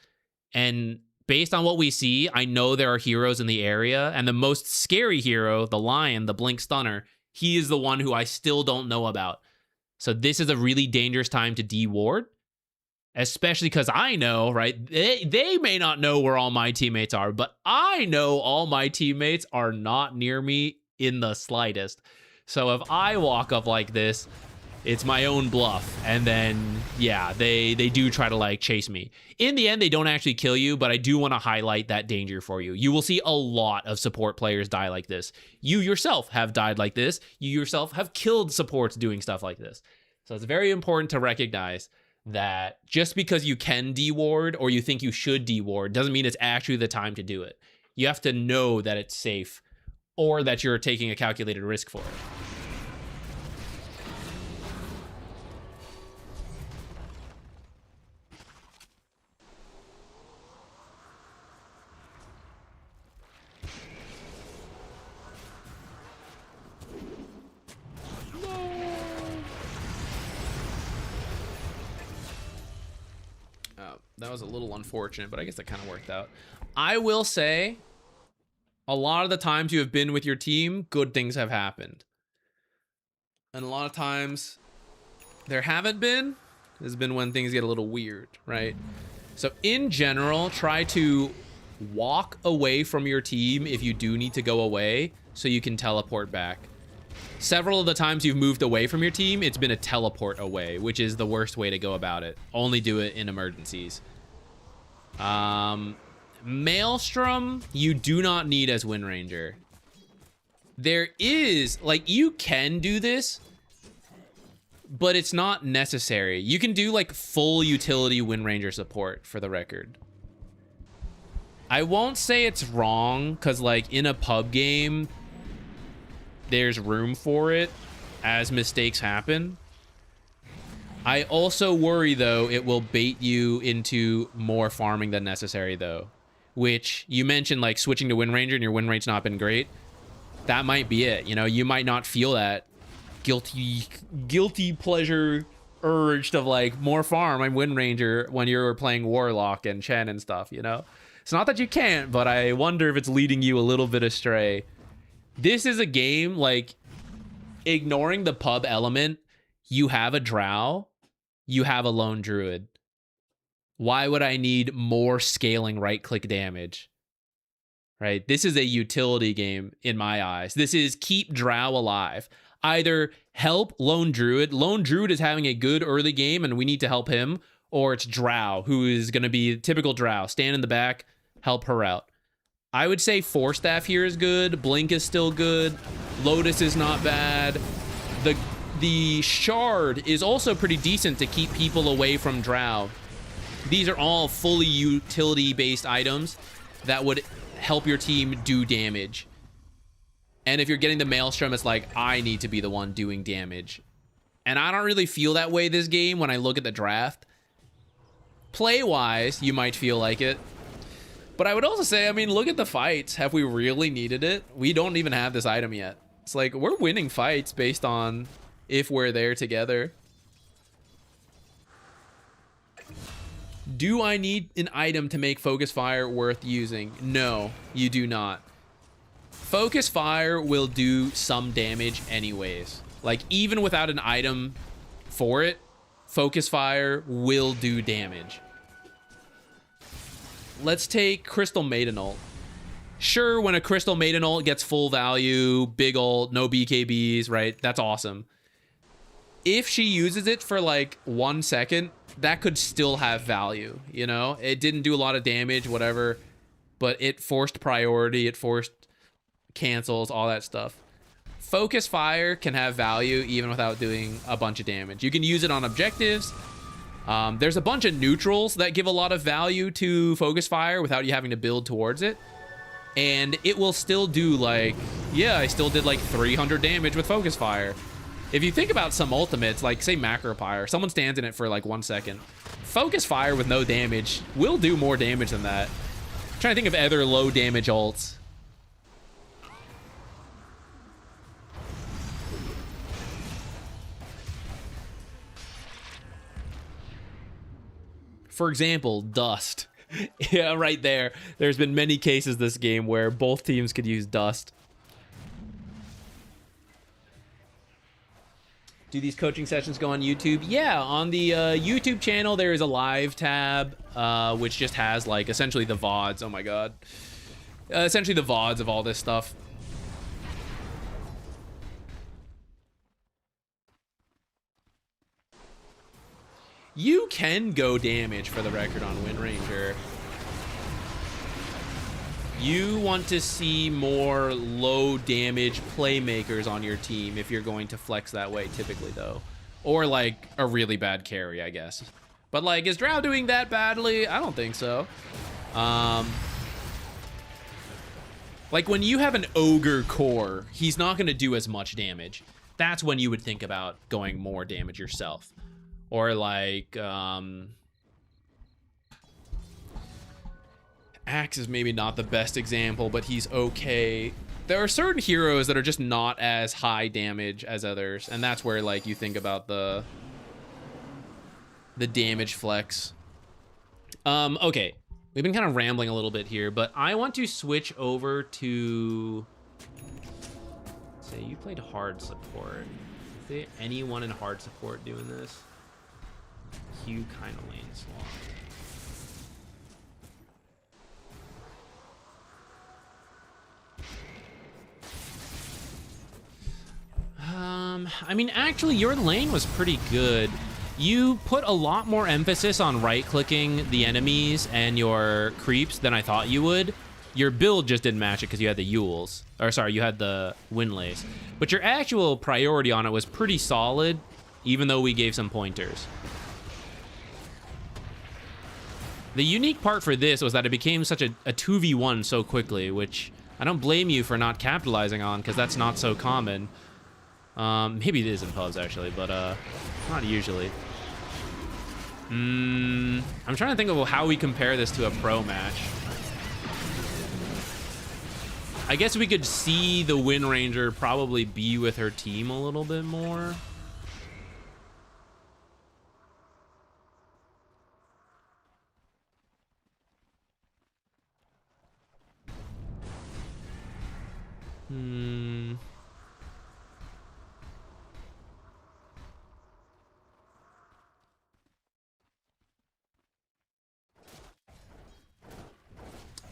And based on what we see, I know there are heroes in the area, and the most scary hero, the Lion, the Blink Stunner, he is the one who I still don't know about. So this is a really dangerous time to de-ward, especially because I know, right? They may not know where all my teammates are, but I know all my teammates are not near me in the slightest. So if I walk up like this, it's my own bluff. And then, yeah, they do try to like chase me. In the end, they don't actually kill you, but I do want to highlight that danger for you. You will see a lot of support players die like this. You yourself have died like this. You yourself have killed supports doing stuff like this. So it's very important to recognize that just because you can de-ward or you think you should de-ward doesn't mean it's actually the time to do it. You have to know that it's safe or that you're taking a calculated risk for it. That was a little unfortunate, but I guess that kind of worked out. I will say, a lot of the times you have been with your team, good things have happened. And a lot of times there haven't been, has been when things get a little weird, right? So in general, try to walk away from your team if you do need to go away so you can teleport back. Several of the times you've moved away from your team, it's been a teleport away, which is the worst way to go about it. Only do it in emergencies. Maelstrom, you do not need as Windranger. There is, like, you can do this, but it's not necessary. You can do, like, full utility Windranger support, for the record. I won't say it's wrong, because, like, in a pub game, there's room for it as mistakes happen. I also worry, though, it will bait you into more farming than necessary, though. Which, you mentioned, like, switching to Windranger and your win rate's not been great. That might be it. You know, you might not feel that guilty pleasure urge of, like, more farm and Windranger when you're playing Warlock and Chen and stuff, you know? It's not that you can't, but I wonder if it's leading you a little bit astray. This is a game, like, ignoring the pub element, you have a drow, you have a lone druid. Why would I need more scaling right-click damage? Right? This is a utility game in my eyes. This is keep drow alive. Either help lone druid. Lone druid is having a good early game and we need to help him. Or it's drow, who is going to be typical drow. Stand in the back, help her out. I would say Force Staff here is good. Blink is still good. Lotus is not bad. The Shard is also pretty decent to keep people away from drow. These are all fully utility-based items that would help your team do damage. And if you're getting the Maelstrom, it's like, I need to be the one doing damage. And I don't really feel that way this game when I look at the draft. Play-wise, you might feel like it. But I would also say, I mean, look at the fights. Have we really needed it? We don't even have this item yet. It's like, we're winning fights based on if we're there together. Do I need an item to make Focus Fire worth using? No, you do not. Focus Fire will do some damage anyways. Like, even without an item for it, Focus Fire will do damage. Let's take Crystal Maiden ult. Sure, when a Crystal Maiden ult gets full value, big ult, no BKBs, right? That's awesome. If she uses it for like 1 second, that could still have value, you know? It didn't do a lot of damage, whatever, but it forced priority, it forced cancels, all that stuff. Focus Fire can have value even without doing a bunch of damage. You can use it on objectives. There's a bunch of neutrals that give a lot of value to Focus Fire without you having to build towards it. And it will still do like, yeah, I still did like 300 damage with Focus Fire. If you think about some ultimates, like say Macropyre, someone stands in it for like 1 second. focus fire with no damage will do more damage than that. I'm trying to think of other low damage ults. For example, Dust. Yeah, right there. There's been many cases this game where both teams could use Dust. Do these coaching sessions go on YouTube? Yeah, on the YouTube channel, there is a live tab, which just has, like, essentially the VODs. Oh my god. Essentially the VODs of all this stuff. You can go damage, for the record, on Windranger. You want to see more low damage playmakers on your team if you're going to flex that way, typically, though. Or, like, a really bad carry, I guess. But, like, is Drow doing that badly? I don't think so. Like, when you have an Ogre core, he's not going to do as much damage. That's when you would think about going more damage yourself. Or, like, Axe is maybe not the best example, but he's okay. There are certain heroes that are just not as high damage as others, and that's where, like, you think about the damage flex. Okay, we've been kind of rambling a little bit here, but I want to switch over to, say, you played hard support. Is there anyone in hard support doing this? Q kind of lane swap. I mean, actually, your lane was pretty good. You put a lot more emphasis on right-clicking the enemies and your creeps than I thought you would. Your build just didn't match it because you had the Yules. Or, sorry, you had the Windlace. But your actual priority on it was pretty solid, even though we gave some pointers. The unique part for this was that it became such a 2v1 so quickly, which I don't blame you for not capitalizing on, because that's not so common. Maybe it is in pubs, actually, but not usually. I'm trying to think of how we compare this to a pro match. I guess we could see the Windranger probably be with her team a little bit more.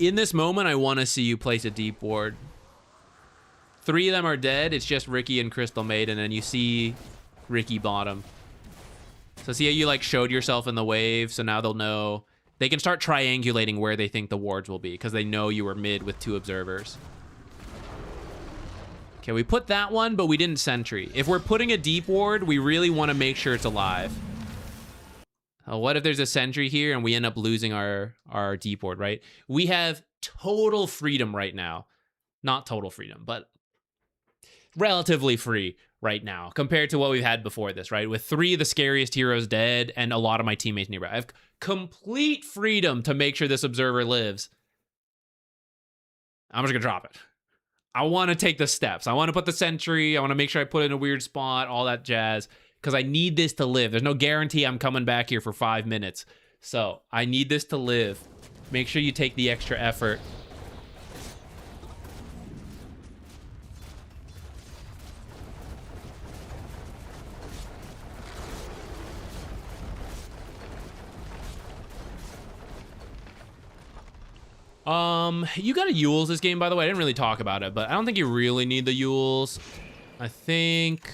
In this moment, I want to see you place a deep ward. 3 of them are dead. It's just Ricky and Crystal Maiden, and you see Ricky bottom. So see how you, like, showed yourself in the wave, so now they'll know. They can start triangulating where they think the wards will be, because they know you were mid with 2 observers. Okay, we put that one, but we didn't sentry. If we're putting a deep ward, we really want to make sure it's alive. What if there's a sentry here and we end up losing our deep ward, right? We have total freedom right now. Not total freedom, but relatively free right now compared to what we've had before this, right? With 3 of the scariest heroes dead and a lot of my teammates nearby. I have complete freedom to make sure this observer lives. I'm just gonna drop it. I want to take the steps. I want to put the sentry. I want to make sure I put it in a weird spot, all that jazz. Because I need this to live. There's no guarantee I'm coming back here for 5 minutes. So I need this to live. Make sure you take the extra effort. You got a Yules this game, by the way. I didn't really talk about it, but I don't think you really need the Yules. I think...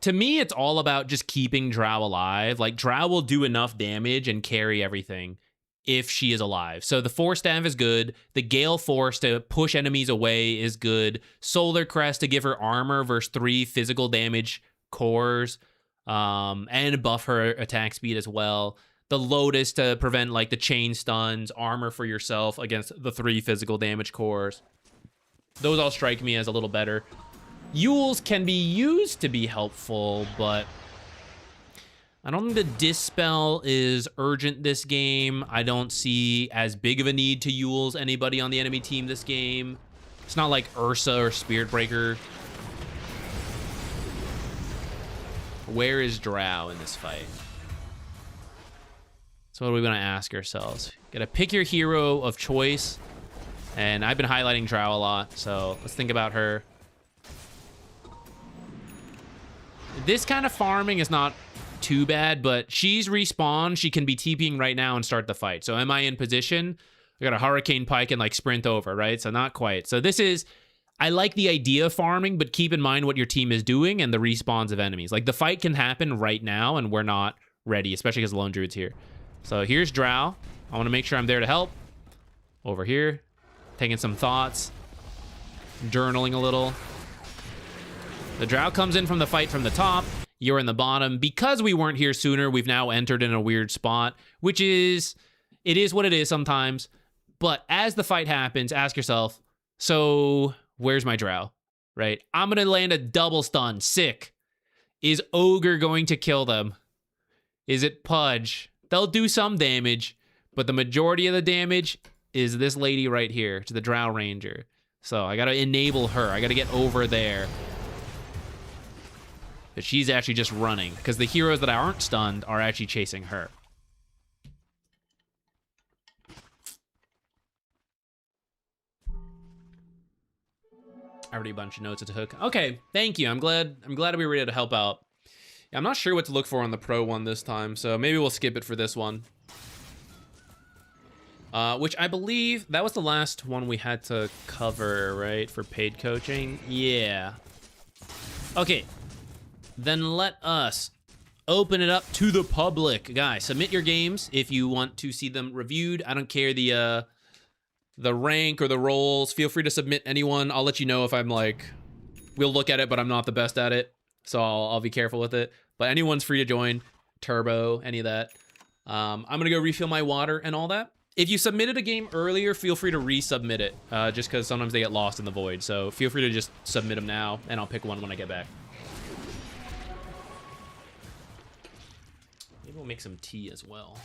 To me, it's all about just keeping Drow alive. Like, Drow will do enough damage and carry everything if she is alive. So the Force Staff is good. The Gale Force to push enemies away is good. Solar Crest to give her armor versus 3 physical damage cores. And buff her attack speed as well. The Lotus to prevent, like, the chain stuns. Armor for yourself against the 3 physical damage cores. Those all strike me as a little better. Yules can be used to be helpful, but I don't think the Dispel is urgent this game. I don't see as big of a need to Yules anybody on the enemy team this game. It's not like Ursa or Spirit Breaker. Where is Drow in this fight? So what are we gonna ask ourselves? Gotta pick your hero of choice. And I've been highlighting Drow a lot, so let's think about her. This kind of farming is not too bad, but she's respawned. She can be TPing right now and start the fight. So am I in position? I got a Hurricane Pike and like sprint over, right? So not quite. So this is, I like the idea of farming, but keep in mind what your team is doing and the respawns of enemies. Like the fight can happen right now and we're not ready, especially because the Lone Druid's here. So here's Drow. I want to make sure I'm there to help. Over here, taking some thoughts, journaling a little. The Drow comes in from the fight from the top. You're in the bottom. Because we weren't here sooner, we've now entered in a weird spot, which is, it is what it is sometimes. But as the fight happens, ask yourself, so where's my Drow, right? I'm going to land a double stun. Sick. Is Ogre going to kill them? Is it Pudge? They'll do some damage, but the majority of the damage is this lady right here, to the Drow Ranger. So I got to enable her. I got to get over there. But she's actually just running, because the heroes that aren't stunned are actually chasing her. Already a bunch of notes at the hook. Okay, thank you. I'm glad we were able to help out. Yeah, I'm not sure what to look for on the pro one this time, so maybe we'll skip it for this one. Which I believe that was the last one we had to cover, right? For paid coaching? Yeah. Okay. Then let us open it up to the public. Guys, submit your games if you want to see them reviewed. I don't care the rank or the roles. Feel free to submit anyone. I'll let you know if I'm like, we'll look at it, but I'm not the best at it. So I'll be careful with it. But anyone's free to join. Turbo, any of that. I'm going to go refill my water and all that. If you submitted a game earlier, feel free to resubmit it. Just because sometimes they get lost in the void. So feel free to just submit them now, and I'll pick one when I get back. Maybe we'll make some tea as well.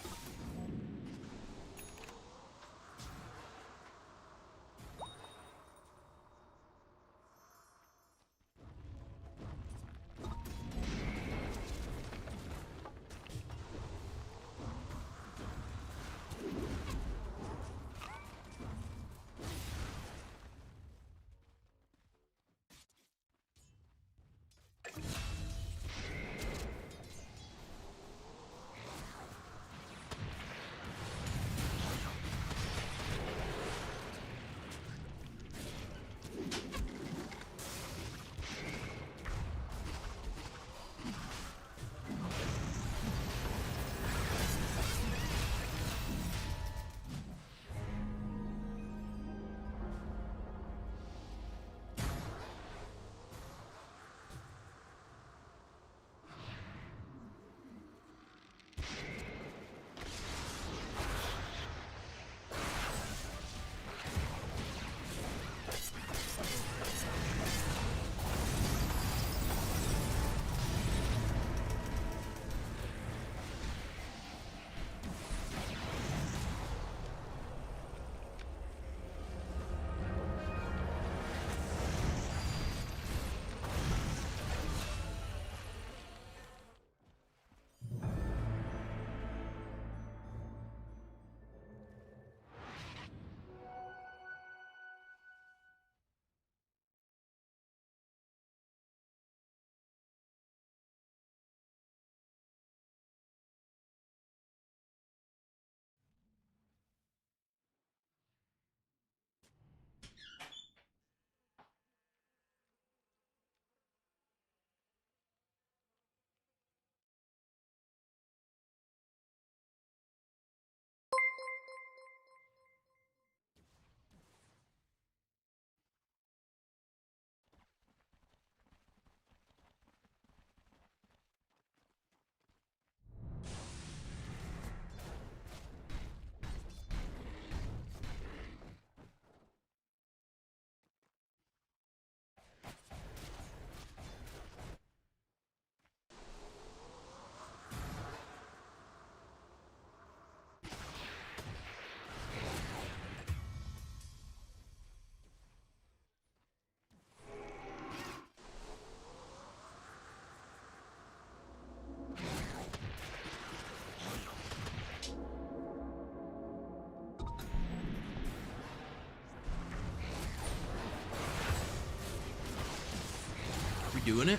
doing it.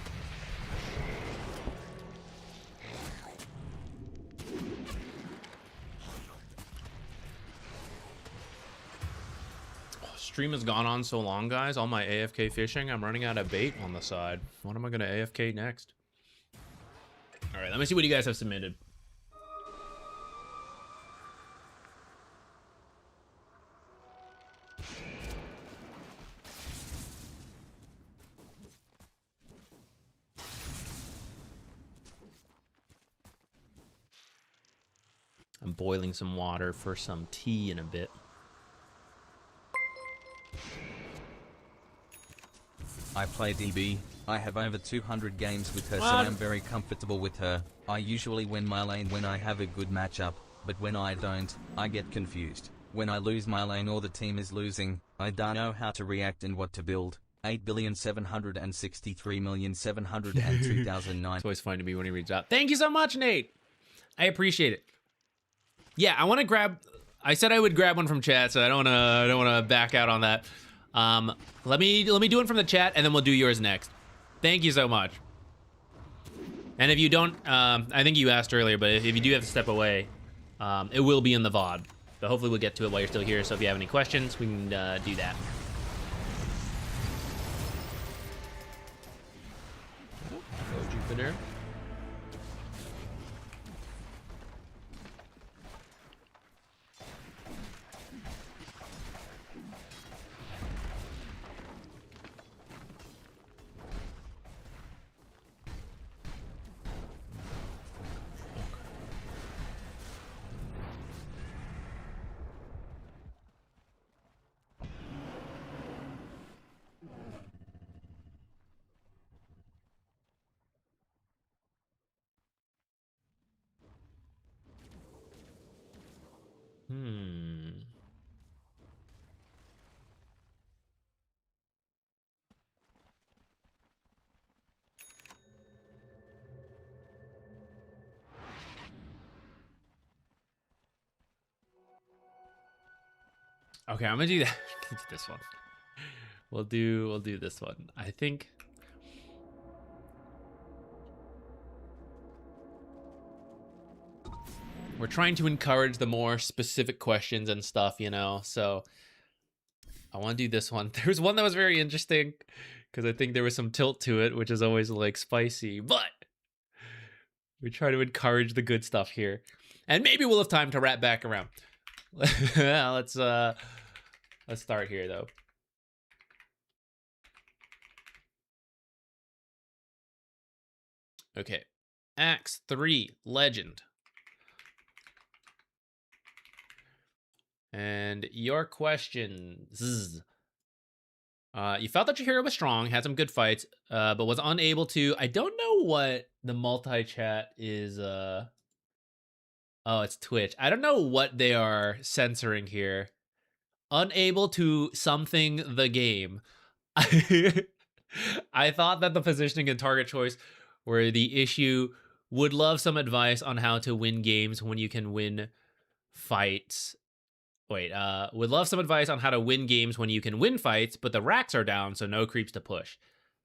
Stream has gone on so long, guys. All my AFK fishing, I'm running out of bait on the side. What am I gonna AFK next? All right, let me see what you guys have submitted. I'm boiling some water for some tea in a bit. I play DB. I have over 200 games with her, so I'm very comfortable with her. I usually win my lane when I have a good matchup, but when I don't, I get confused. When I lose my lane or the team is losing, I don't know how to react and what to build. 8,763,702,009. It's always fun to me when he reads out. Thank you so much, Nate. I appreciate it. Yeah, I want to grab. I said I would grab one from chat, so I don't wanna back out on that. Let me do one from the chat, and then we'll do yours next. Thank you so much. And if you don't, I think you asked earlier, but if you do have to step away, it will be in the VOD. But hopefully we'll get to it while you're still here. So if you have any questions, we can do that. Go Jupiter. Okay, I'm gonna do that. This one. We'll do this one. I think. We're trying to encourage the more specific questions and stuff, you know. So I want to do this one. There's one that was very interesting because I think there was some tilt to it, which is always like spicy, but we try to encourage the good stuff here, and maybe we'll have time to wrap back around. Let's start here though. Okay, Axe 3 Legend. And your questions. You felt that your hero was strong, had some good fights, but was unable to. I don't know what the multi-chat is. Oh, it's Twitch. I don't know what they are censoring here. Unable to something the game. I thought that the positioning and target choice were the issue. Would love some advice on how to win games when you can win fights. Wait, would love some advice on how to win games when you can win fights, but the racks are down, so no creeps to push.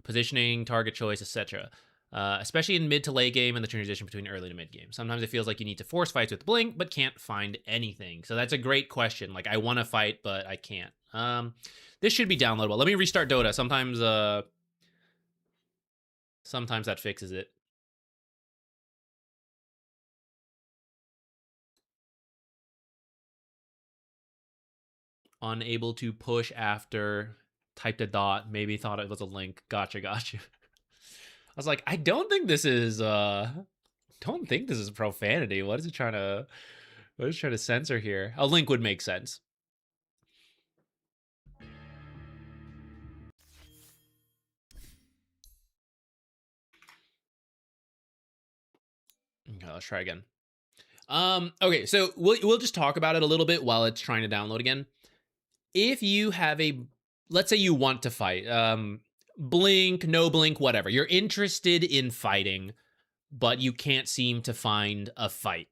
Positioning, target choice, etc. Especially in mid to late game and the transition between early to mid game. Sometimes it feels like you need to force fights with blink, but can't find anything. So that's a great question. Like, I want to fight, but I can't. This should be downloadable. Let me restart Dota. Sometimes that fixes it. Unable to push after, typed a dot, maybe thought it was a link. Gotcha. I was like, I don't think this is profanity. What is it trying to censor here? A link would make sense. Okay, let's try again. Okay, so we'll just talk about it a little bit while it's trying to download again. If you have let's say you want to fight, blink, no blink, whatever. You're interested in fighting, but you can't seem to find a fight.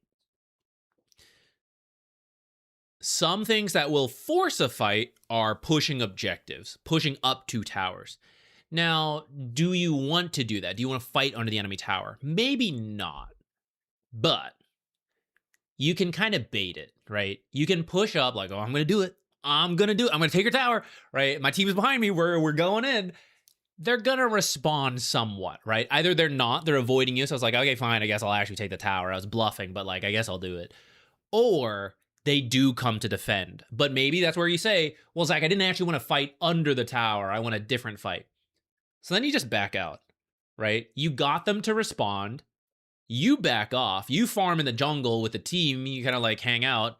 Some things that will force a fight are pushing objectives, pushing up 2 towers. Now, do you want to do that? Do you want to fight under the enemy tower? Maybe not, but you can kind of bait it, right? You can push up like, oh, I'm going to do it. I'm going to do it. I'm going to take your tower, right? My team is behind me. We're going in. They're going to respond somewhat, right? Either they're not, they're avoiding you. So I was like, okay, fine. I guess I'll actually take the tower. I was bluffing, but like, I guess I'll do it. Or they do come to defend. But maybe that's where you say, well, Zach, I didn't actually want to fight under the tower. I want a different fight. So then you just back out, right? You got them to respond. You back off. You farm in the jungle with the team. You kind of like hang out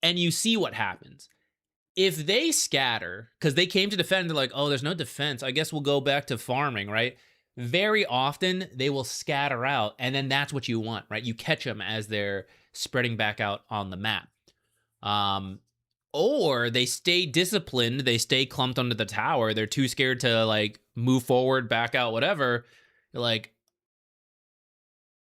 and you see what happens. If they scatter, because they came to defend, they're like, oh, there's no defense. I guess we'll go back to farming, right? Very often they will scatter out, and then that's what you want, right? You catch them as they're spreading back out on the map. Or they stay disciplined, they stay clumped under the tower, they're too scared to like move forward, back out, whatever. You're like,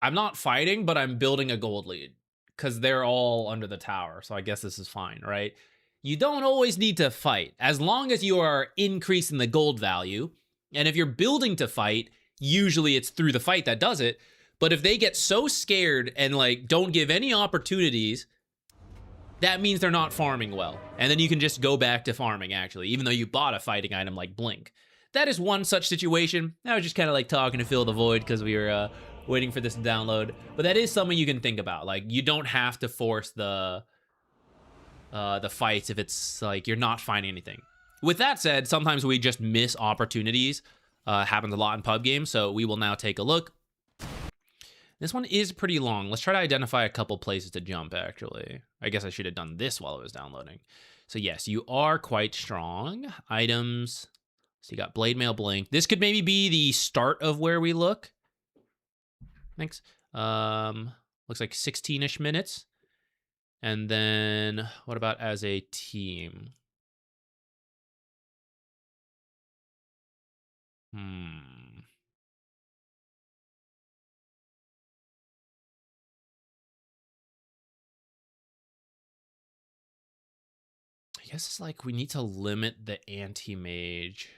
I'm not fighting, but I'm building a gold lead because they're all under the tower. So I guess this is fine, right? You don't always need to fight as long as you are increasing the gold value. And if you're building to fight, usually it's through the fight that does it. But if they get so scared and like don't give any opportunities, that means they're not farming well. And then you can just go back to farming, actually, even though you bought a fighting item like Blink. That is one such situation. I was just kind of like talking to fill the void because we were waiting for this to download. But that is something you can think about. Like, you don't have to force the fights if it's like you're not finding anything. With that said, sometimes we just miss opportunities. Happens a lot in pub games, so we will now take a look. This one is pretty long. Let's try to identify a couple places to jump, actually. I guess I should have done this while it was downloading. So yes, you are quite strong. Items. So you got Blade Mail, Blink. This could maybe be the start of where we look. Thanks. Looks like 16-ish minutes. And then what about as a team? I guess it's like we need to limit the anti-mage.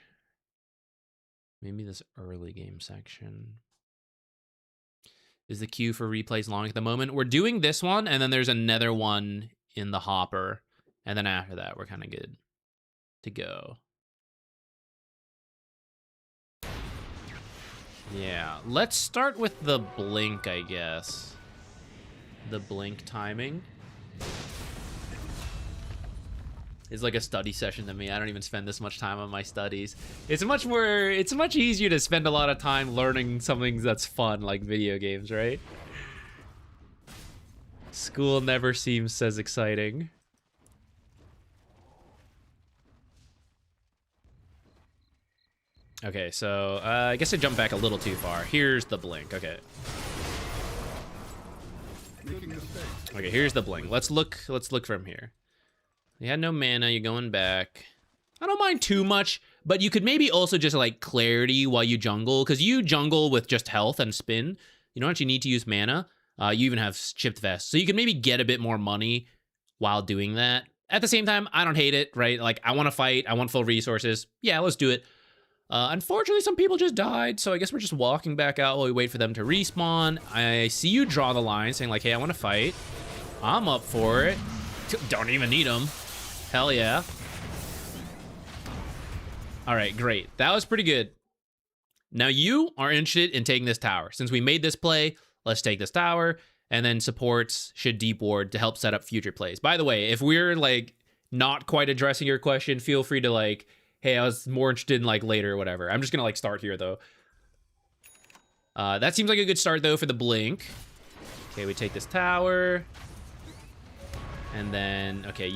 Maybe this early game section. Is the queue for replays long at the moment? We're doing this one, and then there's another one in the hopper. And then after that, we're kind of good to go. Yeah, let's start with the Blink, I guess. The Blink timing is like a study session to me. I don't even spend this much time on my studies. It's much easier to spend a lot of time learning something that's fun, like video games, right? School never seems as exciting. Okay, so I guess I jumped back a little too far. Here's the Blink. Okay. Okay, here's the Blink. Let's look from here. You had no mana, you're going back. I don't mind too much, but you could maybe also just like clarity while you jungle, because you jungle with just health and spin. You don't actually need to use mana. You even have chipped vest. So you can maybe get a bit more money while doing that. At the same time, I don't hate it, right? Like, I want to fight, I want full resources. Yeah, let's do it. Unfortunately, some people just died, so I guess we're just walking back out while we wait for them to respawn. I see you draw the line saying like, hey, I want to fight. I'm up for it. Don't even need them. Hell yeah. All right, great. That was pretty good. Now you are interested in taking this tower. Since we made this play, let's take this tower, and then supports should deep ward to help set up future plays. By the way, if we're like not quite addressing your question, feel free to like, hey, I was more interested in like later or whatever. I'm just gonna like start here though. That seems like a good start though for the Blink. Okay, we take this tower. And then, okay,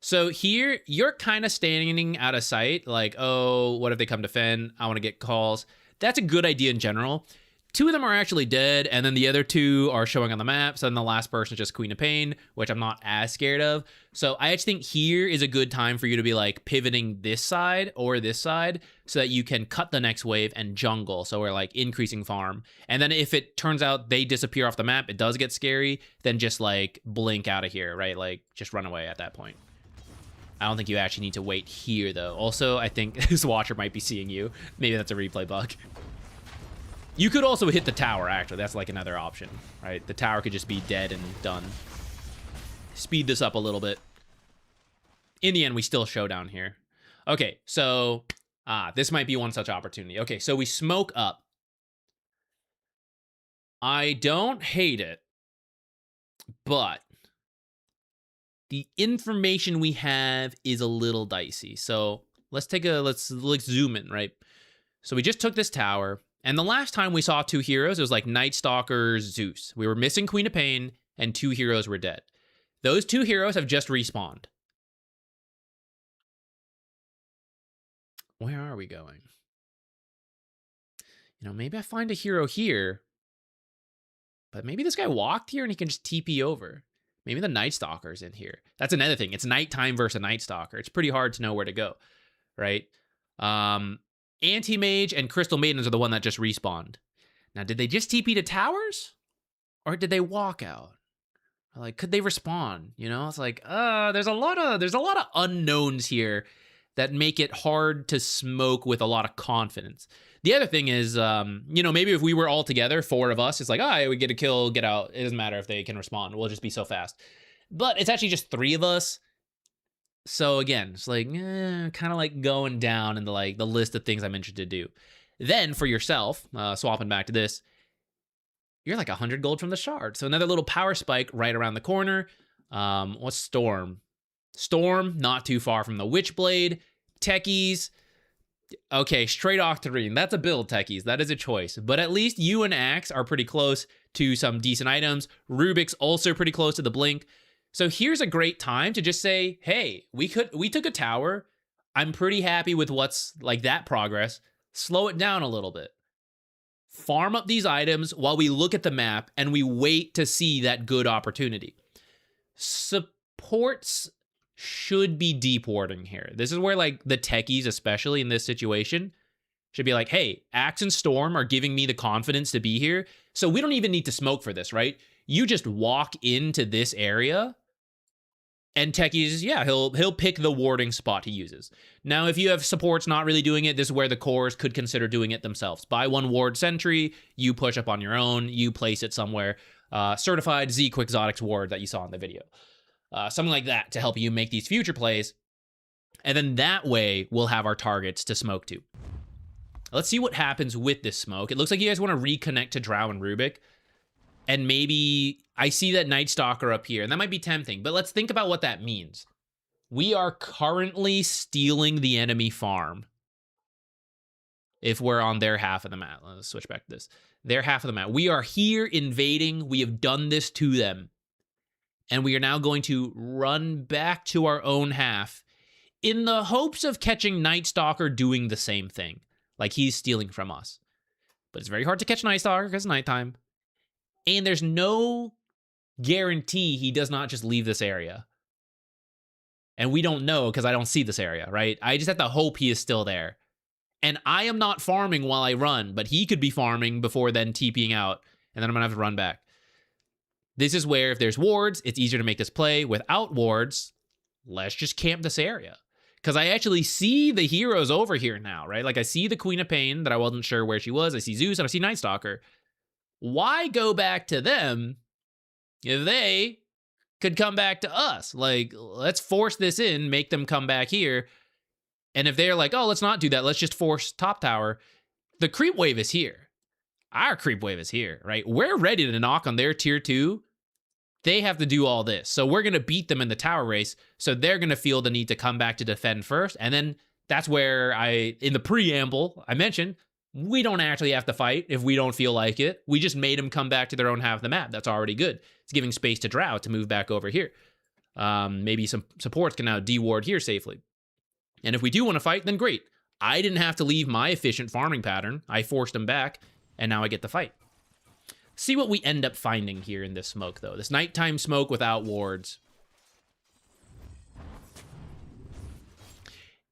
so here, you're kind of standing out of sight. Like, oh, what if they come defend? I want to get calls. That's a good idea in general. 2 of them are actually dead, and then the other 2 are showing on the map. So then the last person is just Queen of Pain, which I'm not as scared of. So I actually think here is a good time for you to be like pivoting this side or this side so that you can cut the next wave and jungle. So we're like increasing farm. And then if it turns out they disappear off the map, it does get scary, then just like Blink out of here, right? Like just run away at that point. I don't think you actually need to wait here, though. Also, I think this watcher might be seeing you. Maybe that's a replay bug. You could also hit the tower, actually. That's like another option, right? The tower could just be dead and done. Speed this up a little bit. In the end, we still showdown here. Okay, so this might be one such opportunity. Okay, so we smoke up. I don't hate it, but the information we have is a little dicey. So let's zoom in, right? So we just took this tower, and the last time we saw two heroes, it was like Night Stalker, Zeus. We were missing Queen of Pain, and two heroes were dead. Those two heroes have just respawned. Where are we going? You know, maybe I find a hero here, but maybe this guy walked here and he can just TP over. Maybe the Night Stalker's in here. That's another thing. It's nighttime versus a Night Stalker. It's pretty hard to know where to go, right? Anti-Mage and Crystal Maidens are the one that just respawned. Now, did they just TP to towers? Or did they walk out? Like, could they respawn? You know, it's like, there's a lot of unknowns here that make it hard to smoke with a lot of confidence. The other thing is, you know, maybe if we were all together, 4 of us, it's like, we get a kill, get out. It doesn't matter if they can respond. We'll just be so fast. But it's actually just 3 of us. So again, it's like, kind of like going down in the list of things I'm interested to do. Then for yourself, swapping back to this, you're like 100 gold from the shard. So another little power spike right around the corner. What's Storm? Storm, not too far from the Witchblade. Techies. Okay, straight Octarine. That's a build, Techies. That is a choice. But at least you and Axe are pretty close to some decent items. Rubik's also pretty close to the Blink. So here's a great time to just say, hey, we took a tower. I'm pretty happy with what's like that progress. Slow it down a little bit. Farm up these items while we look at the map and we wait to see that good opportunity. Supports should be deep warding here. This is where like the techies, especially in this situation, should be like, hey, Axe and Storm are giving me the confidence to be here. So we don't even need to smoke for this, right? You just walk into this area and techies, yeah, he'll pick the warding spot he uses. Now, if you have supports not really doing it, this is where the cores could consider doing it themselves. Buy 1 ward sentry, you push up on your own, you place it somewhere. Certified ZQuixotix ward that you saw in the video. Something like that to help you make these future plays. And then that way, we'll have our targets to smoke to. Let's see what happens with this smoke. It looks like you guys want to reconnect to Drow and Rubik. And maybe I see that Night Stalker up here, and that might be tempting, but let's think about what that means. We are currently stealing the enemy farm. If we're on their half of the map. Let's switch back to this. Their half of the map. We are here invading. We have done this to them. And we are now going to run back to our own half in the hopes of catching Night Stalker doing the same thing. Like he's stealing from us. But it's very hard to catch Night Stalker because it's nighttime. And there's no guarantee he does not just leave this area. And we don't know because I don't see this area, right? I just have to hope he is still there. And I am not farming while I run, but he could be farming before then TPing out. And then I'm going to have to run back. This is where if there's wards, it's easier to make this play. Without wards, let's just camp this area. Because I actually see the heroes over here now, right? Like I see the Queen of Pain that I wasn't sure where she was. I see Zeus and I see Night Stalker. Why go back to them if they could come back to us? Like, let's force this in, make them come back here. And if they're like, oh, let's not do that. Let's just force top tower. The creep wave is here. Our creep wave is here, right? We're ready to knock on their tier 2. They have to do all this. So we're going to beat them in the tower race. So they're going to feel the need to come back to defend first. And then that's where in the preamble, I mentioned, we don't actually have to fight if we don't feel like it. We just made them come back to their own half of the map. That's already good. It's giving space to Drow to move back over here. Maybe some supports can now de-ward here safely. And if we do want to fight, then great. I didn't have to leave my efficient farming pattern. I forced them back, and now I get to fight. See what we end up finding here in this smoke, though. This nighttime smoke without wards.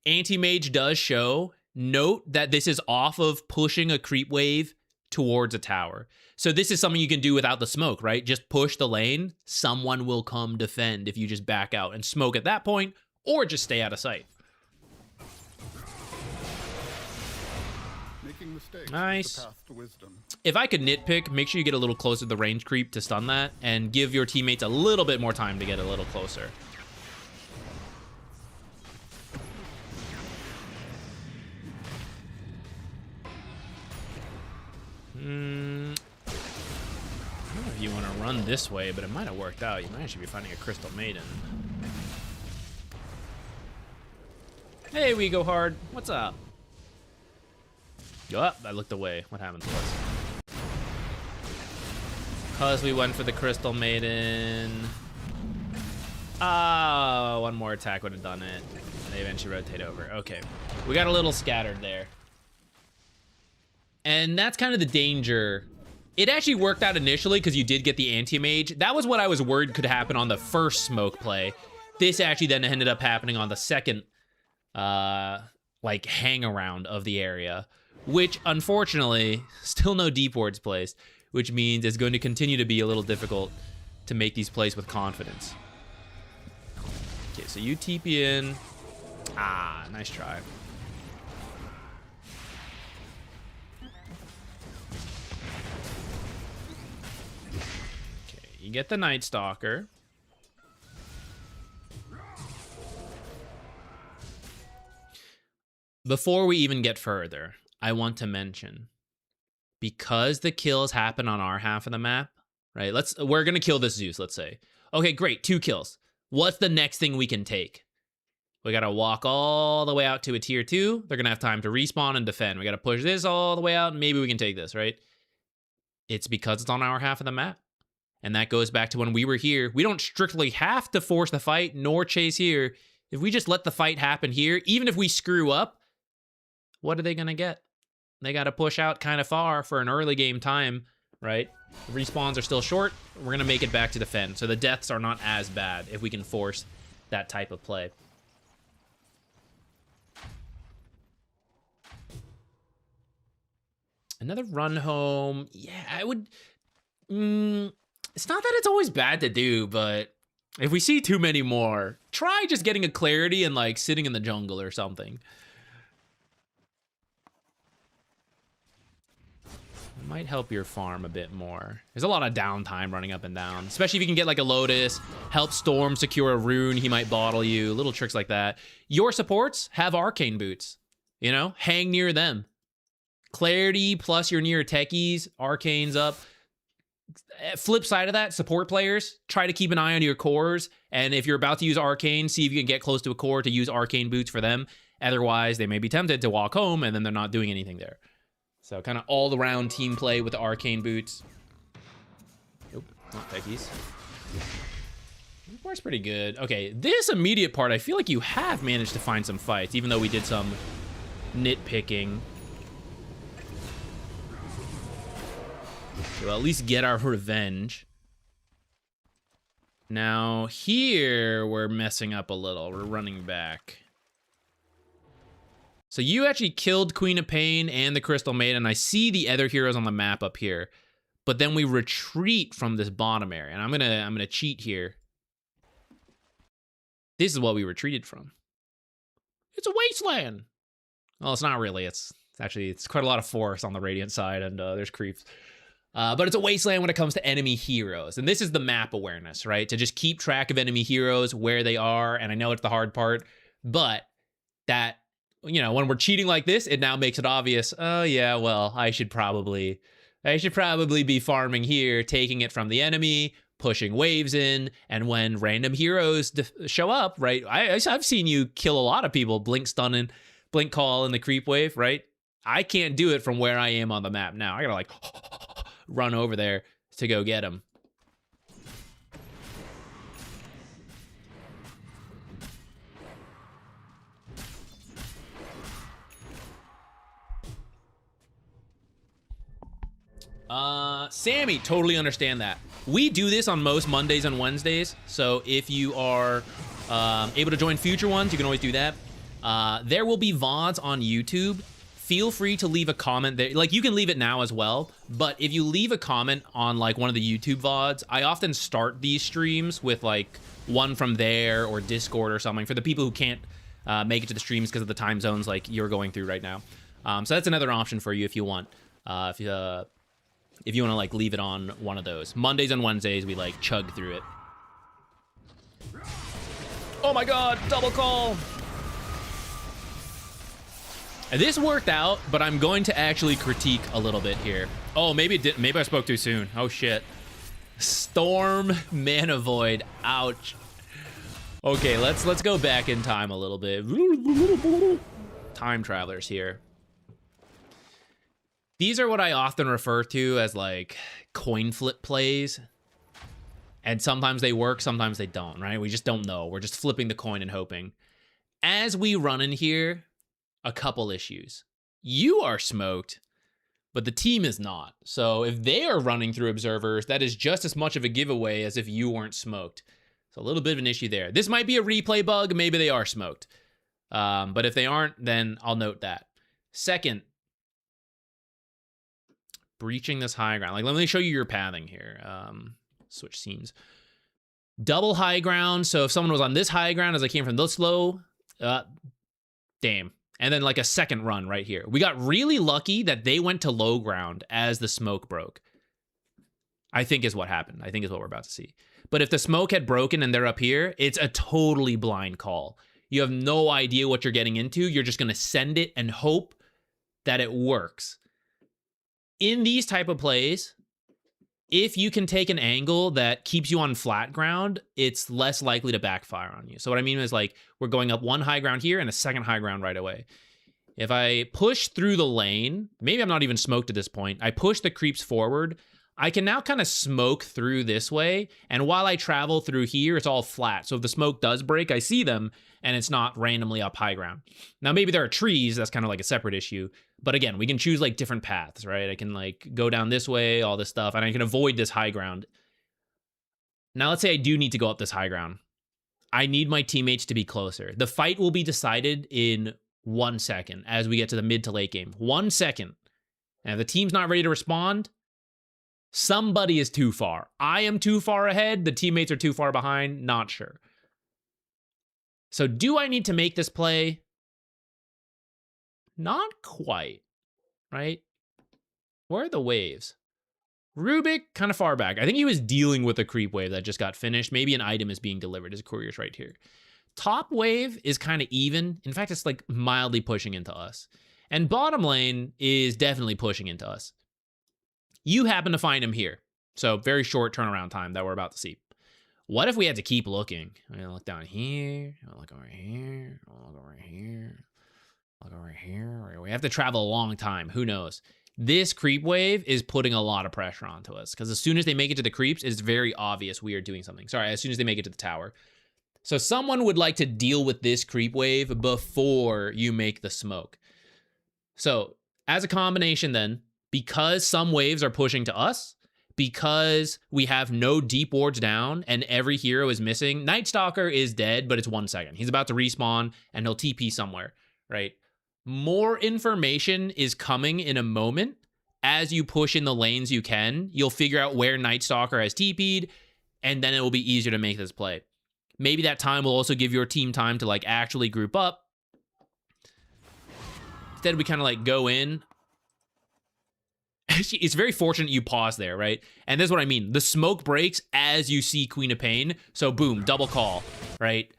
Anti-Mage does show. Note that this is off of pushing a creep wave towards a tower. So this is something you can do without the smoke, right? Just push the lane. Someone will come defend if you just back out and smoke at that point, or just stay out of sight. Making mistakes Nice. is the path to wisdom. If I could nitpick, make sure you get a little closer to the range creep to stun that, and give your teammates a little bit more time to get a little closer. I don't know if you want to run this way, but it might have worked out. You might actually be finding a Crystal Maiden. Hey, we go hard. What's up? Oh, I looked away. What happened to us? Because we went for the Crystal Maiden. Ah, one more attack would have done it. They eventually rotate over. Okay. We got a little scattered there. And that's kind of the danger. It actually worked out initially because you did get the anti-mage. That was what I was worried could happen on the first smoke play. This actually then ended up happening on the second, like, hang around of the area. Which, unfortunately, still no deep wards placed, which means it's going to continue to be a little difficult to make these plays with confidence. Okay, so you TP in. Ah, nice try. Okay, you get the Night Stalker. Before we even get further, I want to mention, because the kills happen on our half of the map, right? We're gonna kill this Zeus, let's say. Okay, great, 2 kills. What's the next thing we can take? We gotta walk all the way out to a tier 2. They're gonna have time to respawn and defend. We gotta push this all the way out, and maybe we can take this, right? It's because it's on our half of the map. And that goes back to when we were here. We don't strictly have to force the fight nor chase here. If we just let the fight happen here, even if we screw up, what are they gonna get? They got to push out kind of far for an early game time, right? The respawns are still short. We're going to make it back to defend. So the deaths are not as bad if we can force that type of play. Another run home. Yeah, I would... it's not that it's always bad to do, but if we see too many more, try just getting a clarity and, like, sitting in the jungle or something. Might help your farm a bit more. There's a lot of downtime running up and down, especially if you can get like a Lotus, help Storm secure a rune, he might bottle you, little tricks like that. Your supports have arcane boots, you know, hang near them. Clarity plus your near techies, arcanes up. Flip side of that, support players, try to keep an eye on your cores, and if you're about to use arcane, see if you can get close to a core to use arcane boots for them. Otherwise, they may be tempted to walk home and then they're not doing anything there. So kind of all-around team play with the arcane boots. Nope, not techies. This part's pretty good. Okay, this immediate part, I feel like you have managed to find some fights, even though we did some nitpicking. We'll at least get our revenge. Now, here, we're messing up a little. We're running back. So you actually killed Queen of Pain and the Crystal Maiden. I see the other heroes on the map up here, but then we retreat from this bottom area. And I'm gonna cheat here. This is what we retreated from. It's a wasteland. Well, it's not really. It's quite a lot of forest on the Radiant side, and there's creeps. But it's a wasteland when it comes to enemy heroes. And this is the map awareness, right? To just keep track of enemy heroes, where they are. And I know it's the hard part, but that, you know, when we're cheating like this, it now makes it obvious. Oh yeah, well, I should probably be farming here, taking it from the enemy, pushing waves in, and when random heroes show up, right? I've seen you kill a lot of people, blink stunning, blink call in the creep wave, right? I can't do it from where I am on the map now. I gotta like run over there to go get him. Sammy, totally understand that. We do this on most Mondays and Wednesdays, so if you are able to join future ones, you can always do that. There will be VODs on YouTube feel free to leave a comment there. Like, you can leave it now as well, but if you leave a comment on like one of the YouTube VODs, I often start these streams with like one from there or Discord or something for the people who can't make it to the streams because of the time zones like you're going through right now. So that's another option for you if you want. If you want to like leave it on one of those. Mondays and Wednesdays, we like chug through it. Oh my god, double call. This worked out, but I'm going to actually critique a little bit here. Oh, maybe it did. Maybe I spoke too soon. Oh shit. Storm Mana Void. Ouch. Okay, let's go back in time a little bit. Time travelers here. These are what I often refer to as like coin flip plays. And sometimes they work, sometimes they don't, right? We just don't know. We're just flipping the coin and hoping. As we run in here, a couple issues. You are smoked, but the team is not. So if they are running through observers, that is just as much of a giveaway as if you weren't smoked. So a little bit of an issue there. This might be a replay bug. Maybe they are smoked. But if they aren't, then I'll note that. Second, breaching this high ground. Like, let me show you your pathing here. Switch scenes. Double high ground. So if someone was on this high ground as I came from this low, damn. And then like a second run right here. We got really lucky that they went to low ground as the smoke broke. I think is what happened. I think is what we're about to see. But if the smoke had broken and they're up here, it's a totally blind call. You have no idea what you're getting into. You're just going to send it and hope that it works. In these type of plays, if you can take an angle that keeps you on flat ground, it's less likely to backfire on you. So what I mean is like, we're going up one high ground here and a second high ground right away. If I push through the lane, maybe I'm not even smoked at this point. I push the creeps forward. I can now kind of smoke through this way. And while I travel through here, it's all flat. So if the smoke does break, I see them and it's not randomly up high ground. Now, maybe there are trees. That's kind of like a separate issue. But again, we can choose like different paths, right? I can like go down this way, all this stuff, and I can avoid this high ground. Now, let's say I do need to go up this high ground. I need my teammates to be closer. The fight will be decided in 1 second as we get to the mid to late game. 1 second. And if the team's not ready to respond, somebody is too far. I am too far ahead. The teammates are too far behind. Not sure. So do I need to make this play? Not quite, right? Where are the waves? Rubik, kind of far back. I think he was dealing with a creep wave that just got finished. Maybe an item is being delivered. His courier's right here. Top wave is kind of even. In fact, it's like mildly pushing into us. And bottom lane is definitely pushing into us. You happen to find him here. So very short turnaround time that we're about to see. What if we had to keep looking? I'm gonna look down here. I'll look over here. I'll look over here. Look over here. We have to travel a long time. Who knows? This creep wave is putting a lot of pressure onto us because as soon as they make it to the creeps, it's very obvious we are doing something. Sorry, as soon as they make it to the tower. So someone would like to deal with this creep wave before you make the smoke. So as a combination then, because some waves are pushing to us, because we have no deep wards down and every hero is missing, Night Stalker is dead, but it's 1 second. He's about to respawn and he'll TP somewhere, right? More information is coming in a moment. As you push in the lanes you can, you'll figure out where Night Stalker has TP'd, and then it will be easier to make this play. Maybe that time will also give your team time to like actually group up. Instead, we kind of like go in. It's very fortunate you pause there, right? And this is what I mean. The smoke breaks as you see Queen of Pain. So boom, double call, right?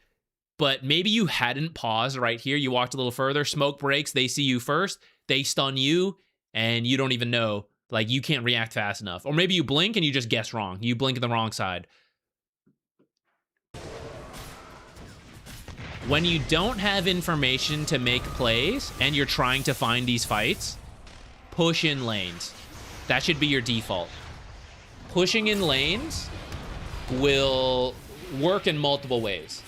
But maybe you hadn't paused right here. You walked a little further, smoke breaks, they see you first, they stun you, and you don't even know. Like, you can't react fast enough. Or maybe you blink and you just guess wrong. You blink on the wrong side. When you don't have information to make plays and you're trying to find these fights, push in lanes. That should be your default. Pushing in lanes will work in multiple ways.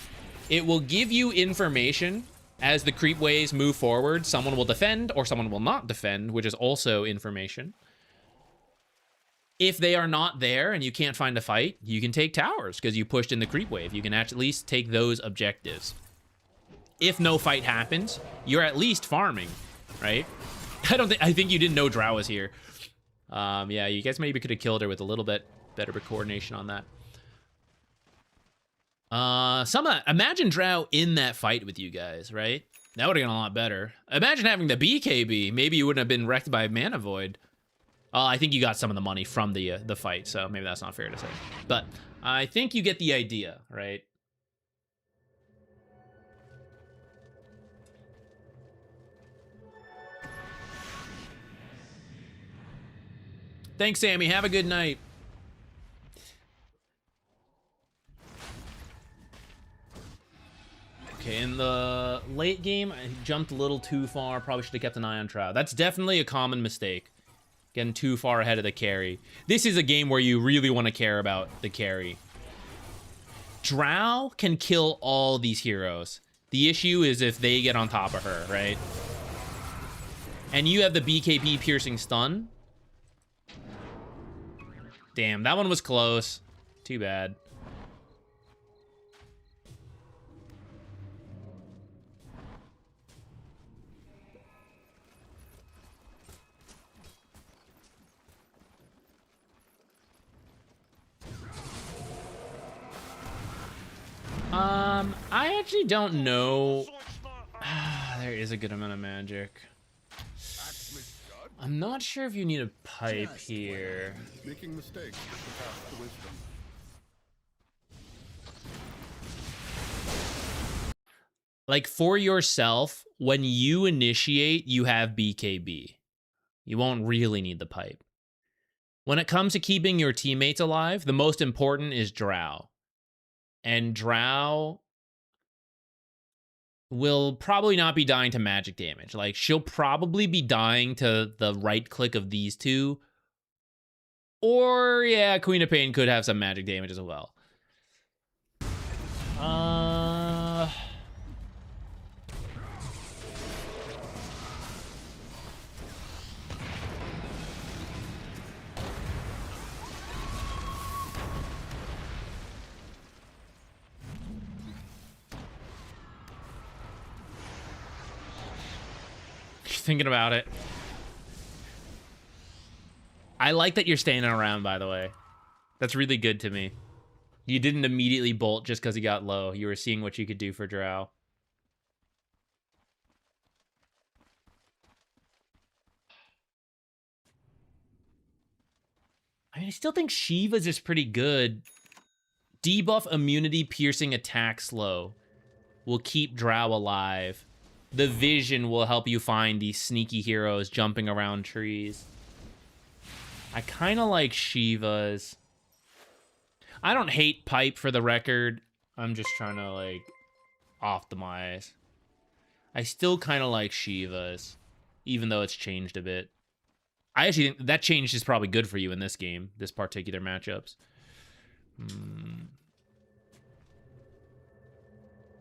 It will give you information as the creep waves move forward. Someone will defend or someone will not defend, which is also information. If they are not there and you can't find a fight, you can take towers because you pushed in the creep wave. You can at least take those objectives. If no fight happens, you're at least farming, right? I think you didn't know Drow was here. Yeah, you guys maybe could have killed her with a little bit better coordination on that. Imagine Drow in that fight with you guys, right? That would have gone a lot better. Imagine having the BKB. Maybe you wouldn't have been wrecked by Mana Void. I think you got some of the money from the fight, so maybe that's not fair to say. But I think you get the idea, right? Thanks, Sammy. Have a good night. Okay, in the late game, I jumped a little too far. Probably should have kept an eye on Trow. That's definitely a common mistake. Getting too far ahead of the carry. This is a game where you really want to care about the carry. Drow can kill all these heroes. The issue is if they get on top of her, right? And you have the BKB piercing stun. Damn, that one was close. Too bad. I actually don't know. There is a good amount of magic. I'm not sure if you need a pipe here. Making mistakes is the path to wisdom. Like, for yourself, when you initiate, you have BKB. You won't really need the pipe. When it comes to keeping your teammates alive, the most important is Drow. And Drow will probably not be dying to magic damage. Like, she'll probably be dying to the right click of these two. Or, yeah, Queen of Pain could have some magic damage as well. Thinking about it. I like that you're standing around, by the way. That's really good to me. You didn't immediately bolt just because he got low. You were seeing what you could do for Drow. I mean, I still think Shiva's is pretty good. Debuff immunity, piercing, attack slow will keep Drow alive. The vision will help you find these sneaky heroes jumping around trees. I kind of like Shiva's. I don't hate Pipe, for the record. I'm just trying to, like, optimize. I still kind of like Shiva's, even though it's changed a bit. I actually think that change is probably good for you in this game, this particular matchups.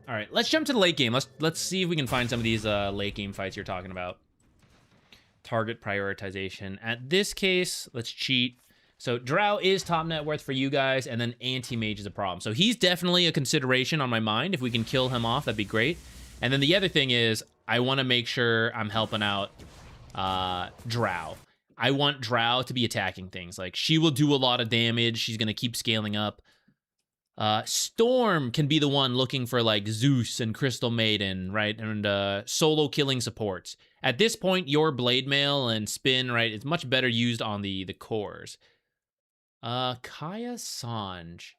All right, let's jump to the late game. Let's see if we can find some of these late game fights you're talking about. Target prioritization. At this case, let's cheat. So Drow is top net worth for you guys, and then anti-mage is a problem. So he's definitely a consideration on my mind. If we can kill him off, that'd be great. And then the other thing is, I want to make sure I'm helping out Drow. I want Drow to be attacking things. Like, she will do a lot of damage. She's going to keep scaling up. Storm can be the one looking for, like, Zeus and Crystal Maiden, right? And solo killing supports. At this point, your Blade Mail and Spin, right, it's much better used on the cores. Kaya Sanj.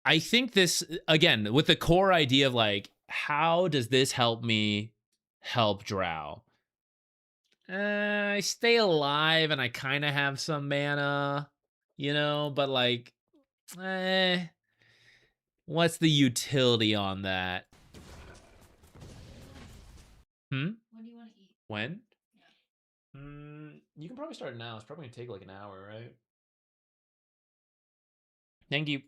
I think this, again, with the core idea of, like, how does this help me help Drow? I stay alive and I kind of have some mana, you know, but, like, what's the utility on that? When do you want to eat? When? Yeah. You can probably start now. It's probably going to take like an hour, right? Thank you.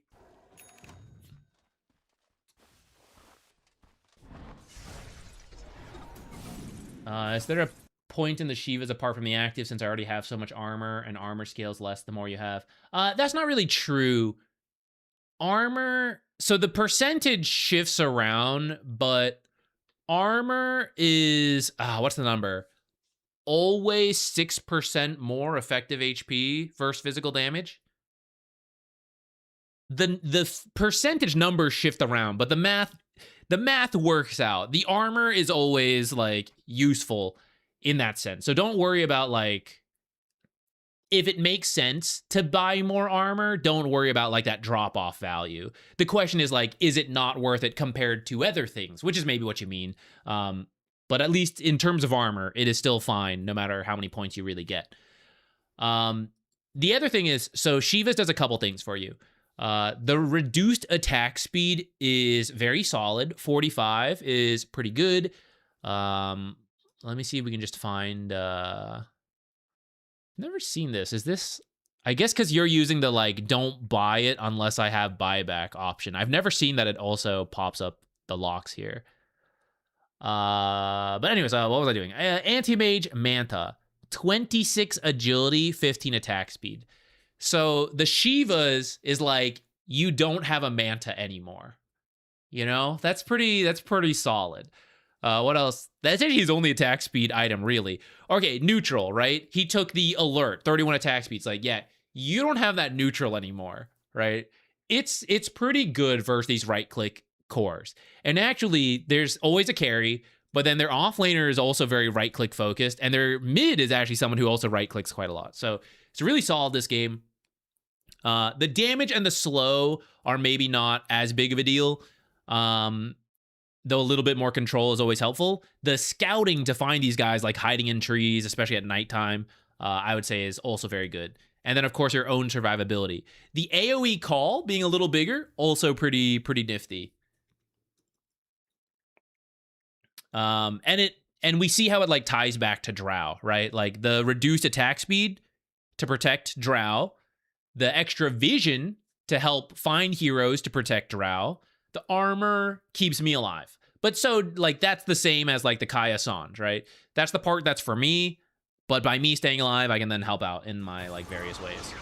Is there a point in the Shivas apart from the active, since I already have so much armor and armor scales less the more you have? That's not really true. Armor, so the percentage shifts around, but armor is, what's the number? always 6% more effective HP versus physical damage. The percentage numbers shift around, but the math works out. The armor is always like useful in that sense. So don't worry about like if it makes sense to buy more armor, don't worry about like that drop off value. The question is like, is it not worth it compared to other things, which is maybe what you mean. But at least in terms of armor, it is still fine no matter how many points you really get. The other thing is, so Shiva's does a couple things for you. The reduced attack speed is very solid. 45 is pretty good. Let me see if we can just find... Never seen this. Is this... I guess because you're using the, like, don't buy it unless I have buyback option. I've never seen that it also pops up the locks here. But anyways, what was I doing? Anti-Mage Manta. 26 agility, 15 attack speed. So the Shivas is like, you don't have a Manta anymore. You know? That's pretty solid. What else? That's actually his only attack speed item, really. Okay, neutral, right? He took the alert, 31 attack speed. It's like, yeah, you don't have that neutral anymore, right? It's pretty good versus these right-click cores. And actually, there's always a carry, but then their offlaner is also very right-click focused, and their mid is actually someone who also right-clicks quite a lot. So it's really solid, this game. The damage and the slow are maybe not as big of a deal. Though a little bit more control is always helpful. The scouting to find these guys like hiding in trees, especially at nighttime, I would say is also very good. And then, of course, your own survivability. The AoE call being a little bigger, also pretty nifty. And we see how it like ties back to Drow, right? Like the reduced attack speed to protect Drow, the extra vision to help find heroes to protect Drow. The armor keeps me alive. But so, like, that's the same as, like, the Kaya Sanj, right? That's the part that's for me, but by me staying alive, I can then help out in my, like, various ways.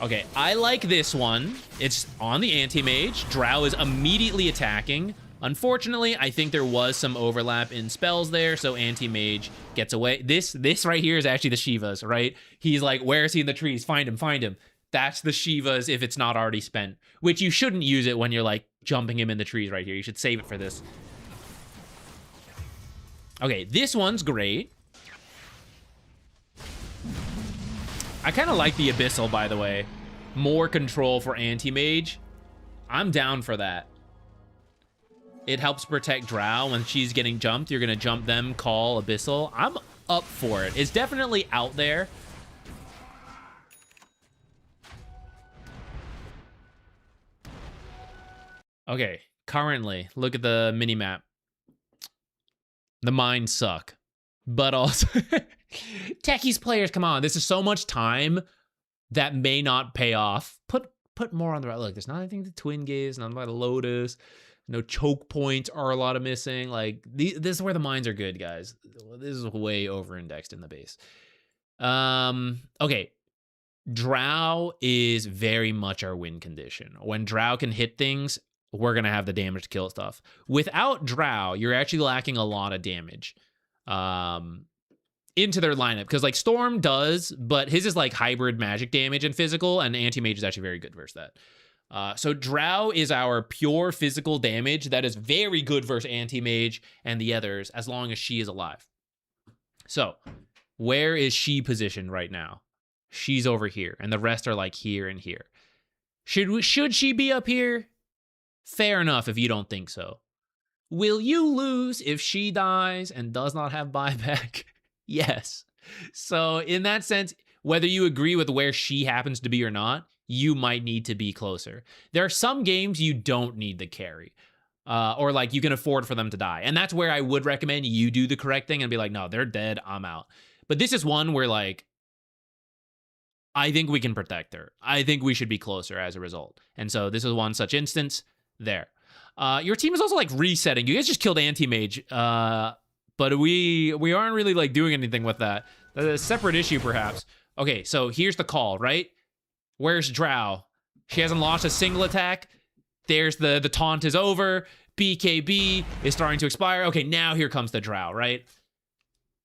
Okay, I like this one. It's on the Anti-Mage. Drow is immediately attacking. Unfortunately, I think there was some overlap in spells there, so Anti-Mage gets away. This right here is actually the Shivas, right? He's like, where is he in the trees? Find him, find him. That's the Shivas if it's not already spent, which you shouldn't use it when you're like jumping him in the trees right here. You should save it for this. Okay, this one's great. I kind of like the Abyssal, by the way. More control for Anti-Mage. I'm down for that. It helps protect Drow. When she's getting jumped, you're going to jump them, call Abyssal. I'm up for it. It's definitely out there. Okay, currently, look at the mini-map. The mines suck. But also, techies players, come on. This is so much time that may not pay off. Put more on the right. Look, there's not anything to Twin Gaze, nothing about a Lotus. No choke points are a lot of missing. Like, this is where the mines are good, guys. This is way over-indexed in the base. Okay. Drow is very much our win condition. When Drow can hit things, we're going to have the damage to kill stuff. Without Drow, you're actually lacking a lot of damage into their lineup. Because, like, Storm does, but his is, like, hybrid magic damage and physical, and Anti-Mage is actually very good versus that. So Drow is our pure physical damage that is very good versus Anti-Mage and the others, as long as she is alive. So, where is she positioned right now? She's over here, and the rest are, like, here and here. Should she be up here? Fair enough if you don't think so. Will you lose if she dies and does not have buyback? Yes. So in that sense, whether you agree with where she happens to be or not, you might need to be closer. There are some games you don't need the carry. Or like you can afford for them to die. And that's where I would recommend you do the correct thing and be like, no, they're dead, I'm out. But this is one where like, I think we can protect her. I think we should be closer as a result. And so this is one such instance. There. Your team is also like resetting. You guys just killed Anti-Mage, but we aren't really like doing anything with that. That's a separate issue, perhaps. Okay, so here's the call, right? Where's Drow? She hasn't launched a single attack. There's the taunt is over. BKB is starting to expire. Okay, now here comes the Drow, right?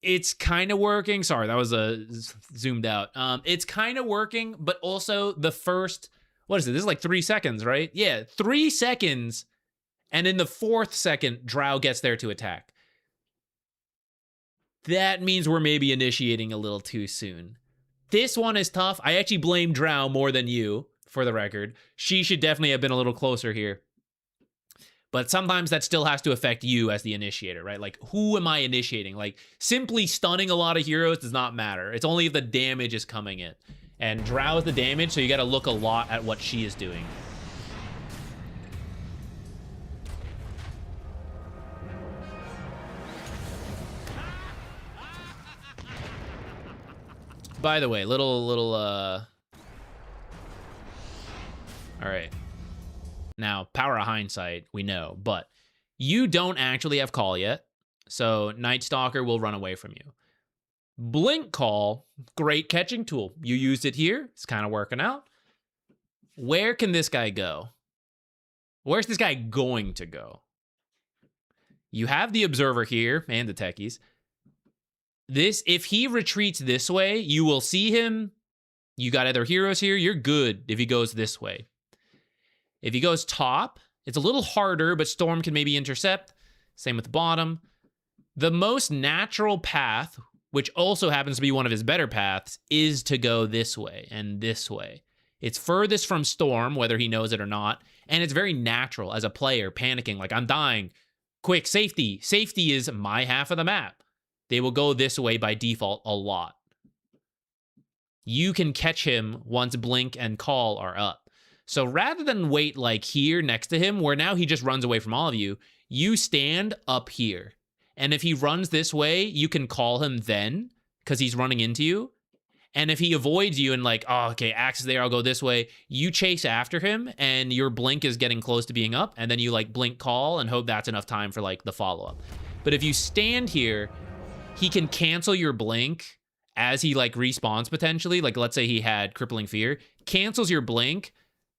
it's kind of working. Sorry, that was zoomed out. It's kind of working, but also the first, what is it? This is like 3 seconds, right? Yeah, 3 seconds. And in the 4th second, Drow gets there to attack. That means we're maybe initiating a little too soon. This one is tough. I actually blame Drow more than you, for the record. She should definitely have been a little closer here. But sometimes that still has to affect you as the initiator, right? Like, who am I initiating? Like, simply stunning a lot of heroes does not matter. It's only if the damage is coming in. And Drow is the damage, so you got to look a lot at what she is doing. By the way, all right. Now, power of hindsight, we know, but you don't actually have call yet, so Night Stalker will run away from you. Blink Call, great catching tool. You used it here. It's kind of working out. Where can this guy go? Where's this guy going to go? You have the Observer here and the techies. This, if he retreats this way, you will see him. You got other heroes here. You're good if he goes this way. If he goes top, it's a little harder, but Storm can maybe intercept. Same with the bottom. The most natural path, which also happens to be one of his better paths, is to go this way and this way. It's furthest from Storm, whether he knows it or not, and it's very natural as a player, panicking, like, I'm dying. Quick, safety. Safety is my half of the map. They will go this way by default a lot. You can catch him once Blink and Call are up. So rather than wait like here next to him, where now he just runs away from all of you, you stand up here. And if he runs this way, you can call him then, because he's running into you. And if he avoids you and like, oh, okay, Axe is there, I'll go this way, you chase after him, and your Blink is getting close to being up, and then you like Blink Call and hope that's enough time for like the follow-up. But if you stand here, he can cancel your Blink as he like respawns potentially. Like, let's say he had Crippling Fear, cancels your Blink,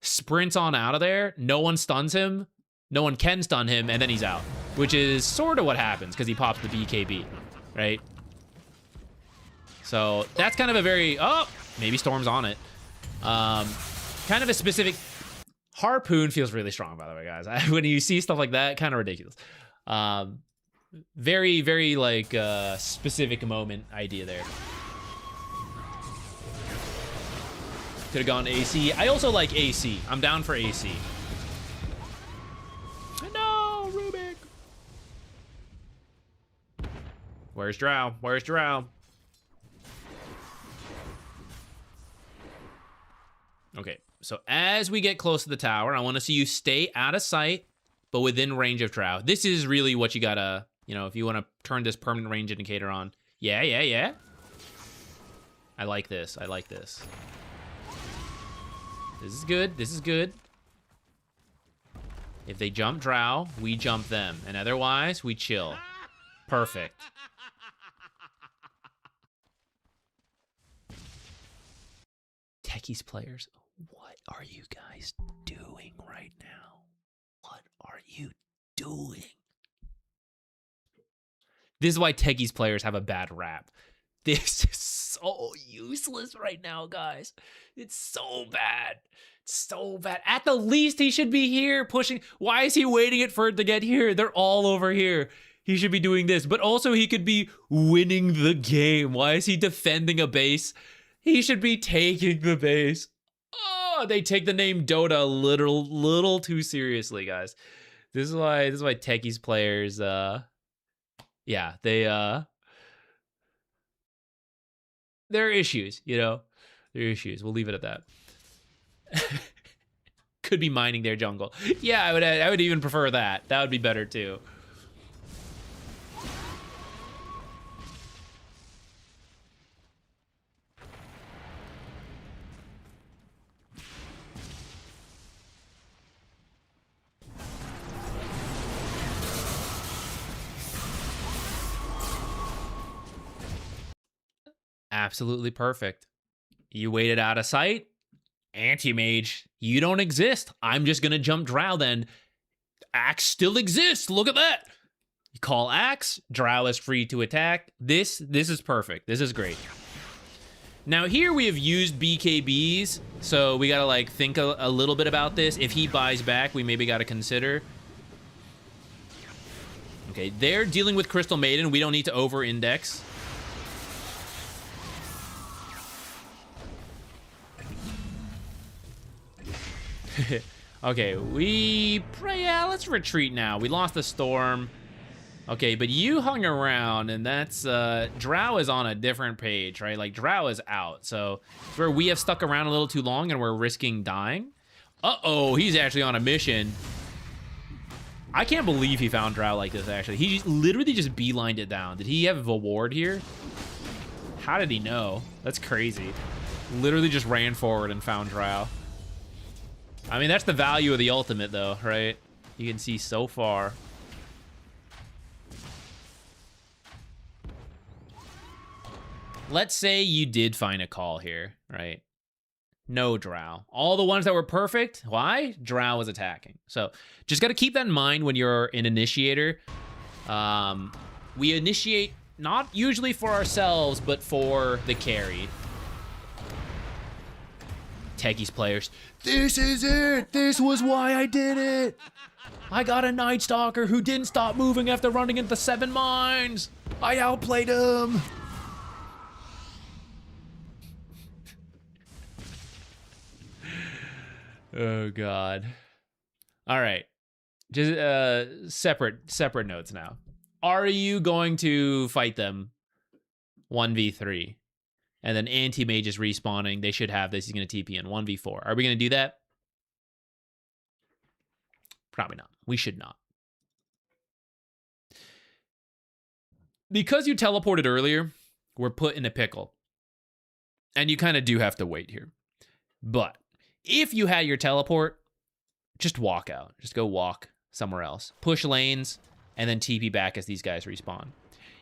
sprints on out of there, no one stuns him, no one can stun him, and then he's out, which is sort of what happens because he pops the BKB, right? So that's kind of a very, oh, maybe Storm's on it. Kind of a specific, Harpoon feels really strong, by the way, guys. When you see stuff like that, kind of ridiculous. Very, very like specific moment idea there. Could have gone AC. I also like AC. I'm down for AC. No, Rubik. Where's Drow? Where's Drow? Okay, so as we get close to the tower, I want to see you stay out of sight, but within range of Drow. This is really what you gotta, you know, if you want to turn this permanent range indicator on. Yeah, yeah, yeah. I like this. I like this. This is good. This is good. If they jump Drow, we jump them. And otherwise, we chill. Perfect. Techies players, what are you guys doing right now? What are you doing? This is why Techies players have a bad rap. This is so useless right now, guys. It's so bad. It's so bad. At the least, he should be here pushing. Why is he waiting for it to get here? They're all over here. He should be doing this. But also, he could be winning the game. Why is he defending a base? He should be taking the base. Oh, they take the name Dota a little too seriously, guys. This is why Techies players, yeah, there are issues, you know? There are issues. We'll leave it at that. Could be mining their jungle. Yeah, I would even prefer that. That would be better too. Absolutely perfect. You waited out of sight. Anti-mage, you don't exist. I'm just gonna jump Drow then. Axe still exists. Look at that. You call Axe, Drow is free to attack. This is perfect. This is great. Now here we have used BKBs, so we gotta like think a little bit about this. If he buys back, we maybe gotta consider. Okay, they're dealing with Crystal Maiden. We don't need to over-index. Okay, yeah, let's retreat now. We lost the storm. Okay, but you hung around, and that's, Drow is on a different page, right? Like, Drow is out, so it's where we have stuck around a little too long, and we're risking dying. Uh-oh, he's actually on a mission. I can't believe he found Drow like this, actually. He literally just beelined it down. Did he have a ward here? How did he know? That's crazy. Literally just ran forward and found Drow. I mean, that's the value of the ultimate, though, right? You can see so far. Let's say you did find a call here, right? No Drow. All the ones that were perfect, why? Drow was attacking. So just got to keep that in mind when you're an initiator. We initiate not usually for ourselves, but for the carry. Techies players. This is it. This was why I did it. I got a Night Stalker who didn't stop moving after running into 7 mines. I outplayed him. Oh God. All right. Just separate notes now. Are you going to fight them 1v3? And then anti-mage is respawning. They should have this. He's going to TP in 1v4. Are we going to do that? Probably not. We should not. Because you teleported earlier, we're put in a pickle. And you kind of do have to wait here. But if you had your teleport, just walk out. Just go walk somewhere else. Push lanes, and then TP back as these guys respawn.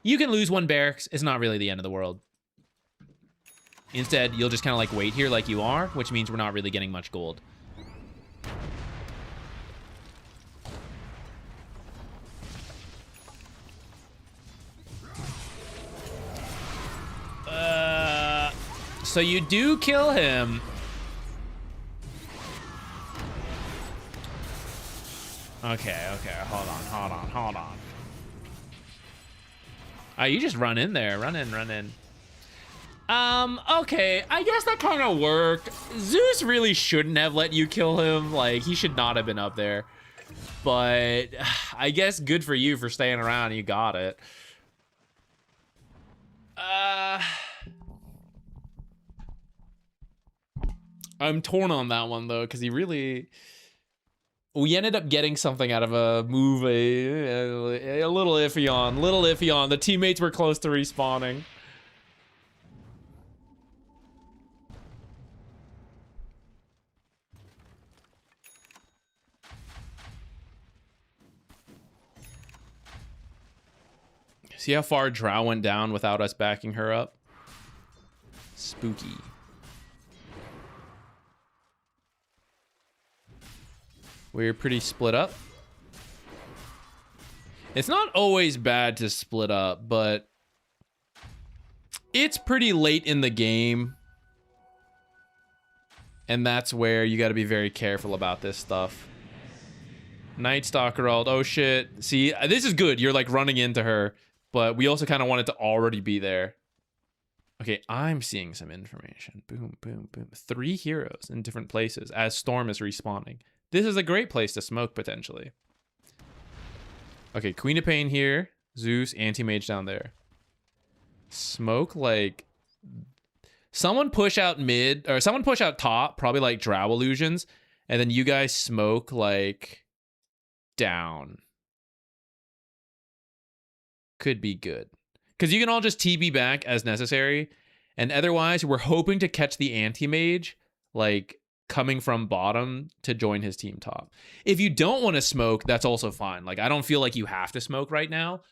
You can lose 1 barracks. It's not really the end of the world. Instead, you'll just kind of like wait here like you are, which means we're not really getting much gold. So you do kill him. Okay, hold on. You just run in there, run in. Okay, I guess that kind of worked. Zeus really shouldn't have let you kill him. Like, he should not have been up there. But I guess good for you for staying around. You got it. I'm torn on that one, though, because we ended up getting something out of a move a little iffy on. The teammates were close to respawning. See how far Drow went down without us backing her up? Spooky. We're pretty split up. It's not always bad to split up, but it's pretty late in the game. And that's where you got to be very careful about this stuff. Night Stalker ult. Oh shit. See, this is good. You're like running into her, but we also kind of want it to already be there. Okay, I'm seeing some information. Boom, boom, boom. 3 heroes in different places as Storm is respawning. This is a great place to smoke, potentially. Okay, Queen of Pain here. Zeus, Anti-Mage down there. Smoke, like... Someone push out mid, or someone push out top, probably like Drow Illusions, and then you guys smoke, like, down. Could be good. Because you can all just TB back as necessary, and otherwise, we're hoping to catch the Anti-Mage, like... coming from bottom to join his team top. If you don't want to smoke, that's also fine. Like, I don't feel like you have to smoke right now,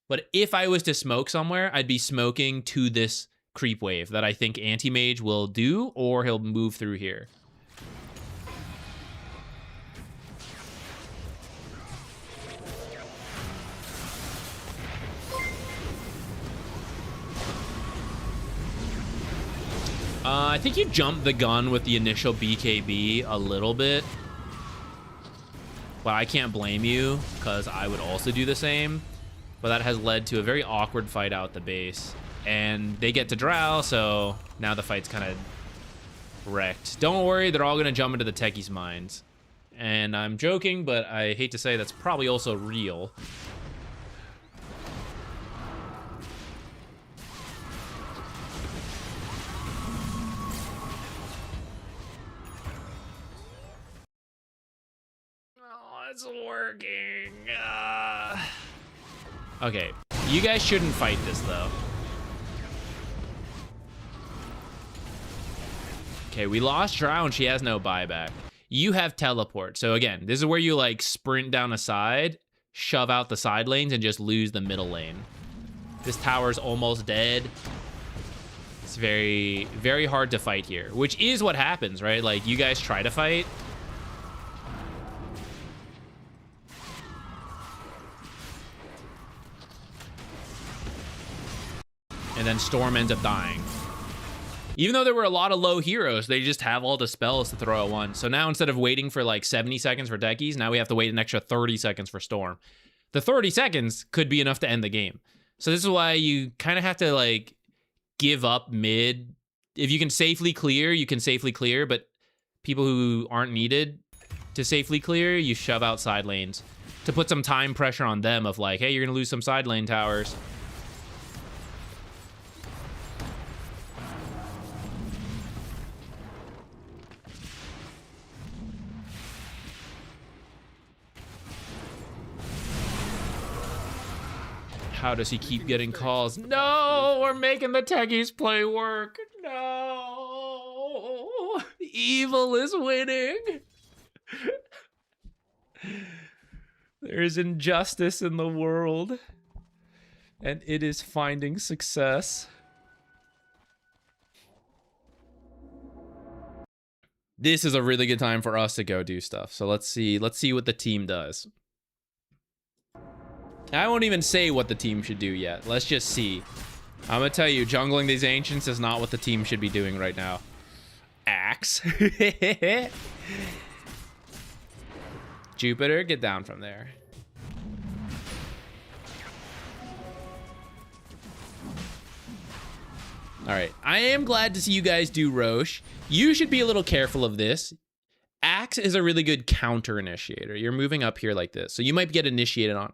but if I was to smoke somewhere, I'd be smoking to this creep wave that I think Anti-Mage will do, or he'll move through here. I think you jumped the gun with the initial BKB a little bit. But I can't blame you, because I would also do the same. But that has led to a very awkward fight out the base. And they get to drow, so now the fight's kind of wrecked. Don't worry, they're all going to jump into the techies' mines. And I'm joking, but I hate to say that's probably also real. Oh, it's working. Okay, you guys shouldn't fight this, though. Okay, we lost Drow and she has no buyback. You have teleport. So again, this is where you like sprint down a side, shove out the side lanes, and just lose the middle lane. This tower's almost dead. It's very, very hard to fight here, which is what happens, right? Like, you guys try to fight. And then Storm ends up dying. Even though there were a lot of low heroes, they just have all the spells to throw at once. So now instead of waiting for like 70 seconds for techies, now we have to wait an extra 30 seconds for Storm. The 30 seconds could be enough to end the game. So this is why you kind of have to like give up mid. If you can safely clear, you can safely clear, but people who aren't needed to safely clear, you shove out side lanes to put some time pressure on them of like, hey, you're gonna lose some side lane towers. How does he keep getting calls? No, we're making the techies play work. No, evil is winning. There is injustice in the world, and it is finding success. This is a really good time for us to go do stuff. So let's see what the team does. I won't even say what the team should do yet. Let's just see. I'm gonna tell you, jungling these ancients is not what the team should be doing right now. Axe. Jupiter, get down from there. All right, I am glad to see you guys do Roche. You should be a little careful of this. Axe is a really good counter initiator. You're moving up here like this, so you might get initiated on.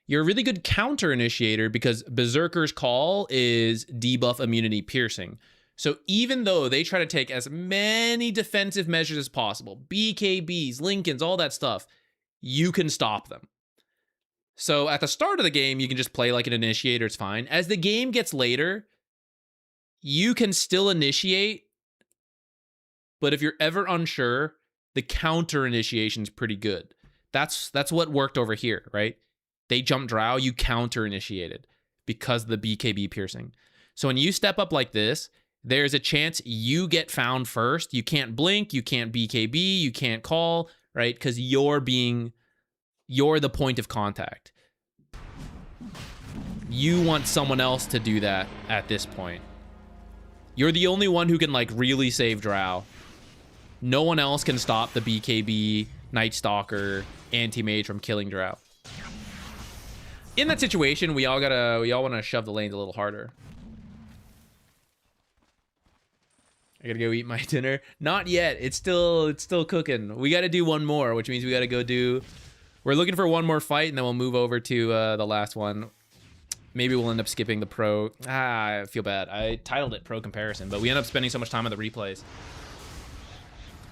You're a really good counter initiator because Berserker's Call is debuff immunity piercing. So even though they try to take as many defensive measures as possible, BKBs, Lincolns, all that stuff, you can stop them. So at the start of the game, you can just play like an initiator, it's fine. As the game gets later, you can still initiate, but if you're ever unsure, the counter initiation is pretty good. That's what worked over here, right? They jump drow, you counter initiated because of the BKB piercing. So when you step up like this, there's a chance you get found first. You can't blink, you can't BKB, you can't call, right? Because you're the point of contact. You want someone else to do that at this point. You're the only one who can like really save drow. No one else can stop the BKB, Night Stalker, Anti-Mage from killing drow. In that situation, we all want to shove the lanes a little harder. I gotta go eat my dinner. Not yet. It's still cooking. We gotta do one more, which means we gotta go do. We're looking for one more fight, and then we'll move over to the last one. Maybe we'll end up skipping the pro. I feel bad. I titled it Pro Comparison, but we end up spending so much time on the replays.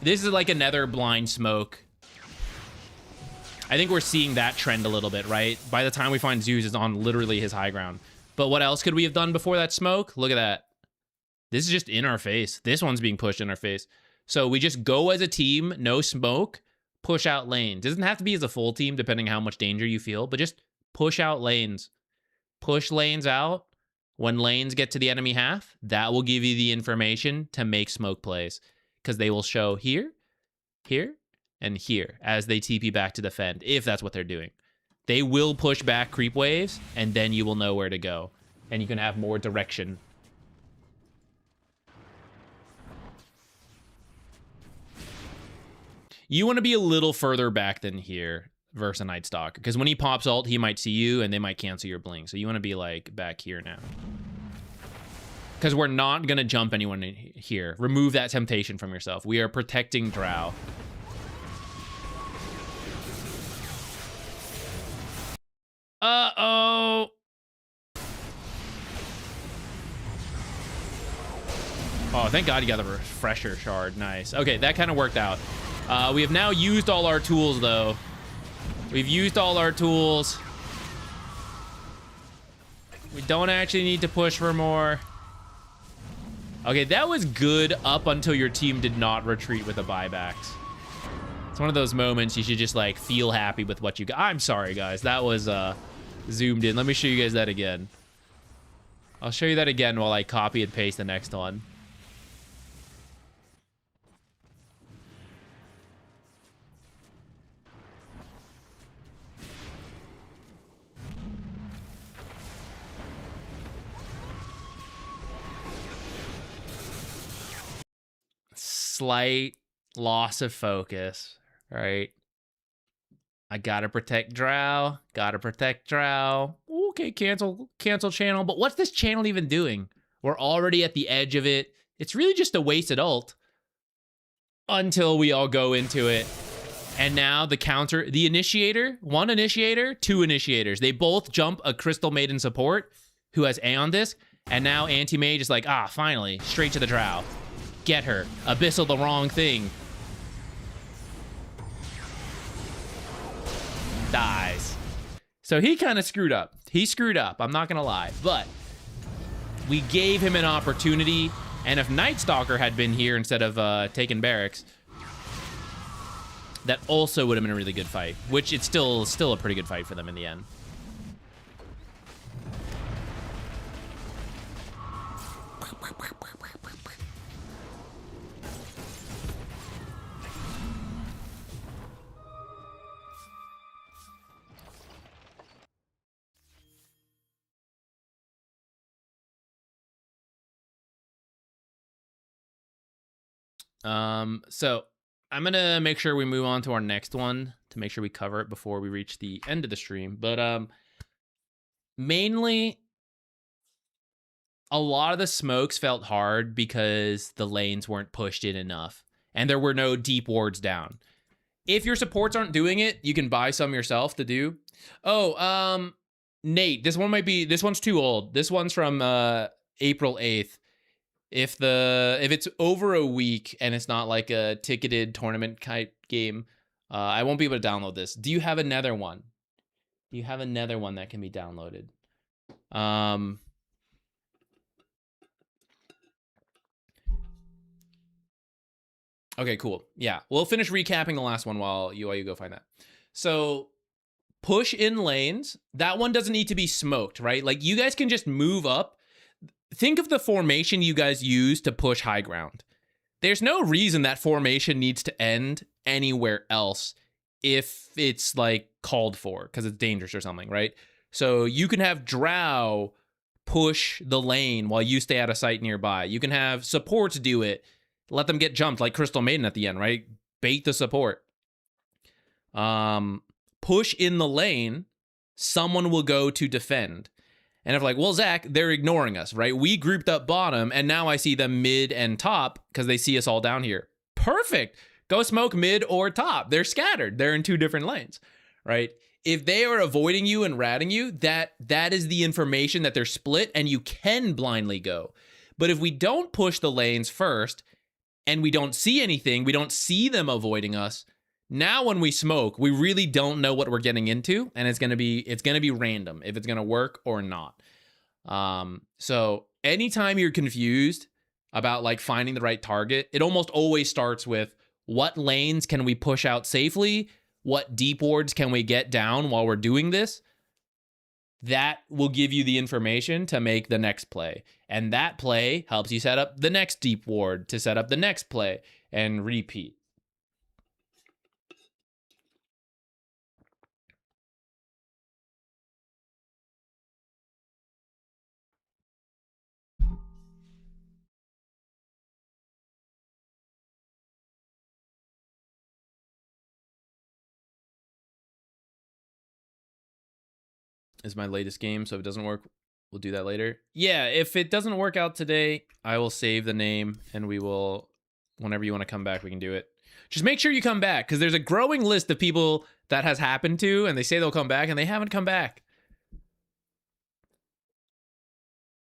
This is like another blind smoke. I think we're seeing that trend a little bit, right? By the time we find Zeus is on literally his high ground. But what else could we have done before that smoke? Look at that. This is just in our face. This one's being pushed in our face. So we just go as a team, no smoke, push out lanes. Doesn't have to be as a full team, depending how much danger you feel, but just push out lanes. Push lanes out. When lanes get to the enemy half, that will give you the information to make smoke plays. Because they will show here, here, and here as they TP back to defend, if that's what they're doing. They will push back creep waves, and then you will know where to go. And you can have more direction. You want to be a little further back than here versus a Night Stalker, because when he pops ult, he might see you and they might cancel your blink. So you want to be like back here now. Because we're not going to jump anyone in here. Remove that temptation from yourself. We are protecting Drow. Uh-oh. Oh, thank God you got the refresher shard. Nice. Okay, that kind of worked out. We have now used all our tools, though. We've used all our tools. We don't actually need to push for more. Okay, that was good up until your team did not retreat with the buybacks. It's one of those moments you should just, like, feel happy with what you got. I'm sorry, guys. That was zoomed in. Let me show you guys that again. I'll show you that again while I copy and paste the next one. Slight loss of focus, right? I gotta protect Drow. Gotta protect Drow. Okay, cancel channel. But what's this channel even doing? We're already at the edge of it. It's really just a wasted ult until we all go into it. And now the counter, the initiator, one initiator, two initiators. They both jump a Crystal Maiden support who has Aeon Disc. And now Anti-Mage is like, ah, finally, straight to the Drow. Get her. Abyssal the wrong thing. Dies. So he kind of screwed up. He screwed up, I'm not gonna lie. But we gave him an opportunity, and if Night Stalker had been here instead of taking barracks, that also would have been a really good fight, which it's still a pretty good fight for them in the end. So I'm gonna make sure we move on to our next one to make sure we cover it before we reach the end of the stream. But mainly a lot of the smokes felt hard because the lanes weren't pushed in enough and there were no deep wards down. If your supports aren't doing it, you can buy some yourself to do. Oh, Nate, this one's too old. This one's from April 8th. If it's over a week and it's not like a ticketed tournament type game, I won't be able to download this. Do you have another one? Do you have another one that can be downloaded? Okay, cool. Yeah, we'll finish recapping the last one while you go find that. So push in lanes. That one doesn't need to be smoked, right? Like you guys can just move up. Think of the formation you guys use to push high ground. There's no reason that formation needs to end anywhere else if it's like called for because it's dangerous or something, right? So you can have Drow push the lane while you stay out of sight nearby. You can have supports do it. Let them get jumped like Crystal Maiden at the end, right? Bait the support. Push in the lane. Someone will go to defend. And if like, well, Zach, they're ignoring us, right? We grouped up bottom, and now I see them mid and top because they see us all down here. Perfect. Go smoke mid or top. They're scattered. They're in two different lanes, right? If they are avoiding you and ratting you, that is the information that they're split, and you can blindly go. But if we don't push the lanes first, and we don't see anything, we don't see them avoiding us, now when we smoke, we really don't know what we're getting into, and it's gonna be random if it's gonna work or not. So anytime you're confused about like finding the right target, it almost always starts with what lanes can we push out safely? What deep wards can we get down while we're doing this? That will give you the information to make the next play. And that play helps you set up the next deep ward to set up the next play and repeat. is my latest game, so if it doesn't work, we'll do that later. Yeah, if it doesn't work out today, I will save the name, and we will, whenever you want to come back, we can do it. Just make sure you come back, because there's a growing list of people that has happened to, and they say they'll come back, and they haven't come back.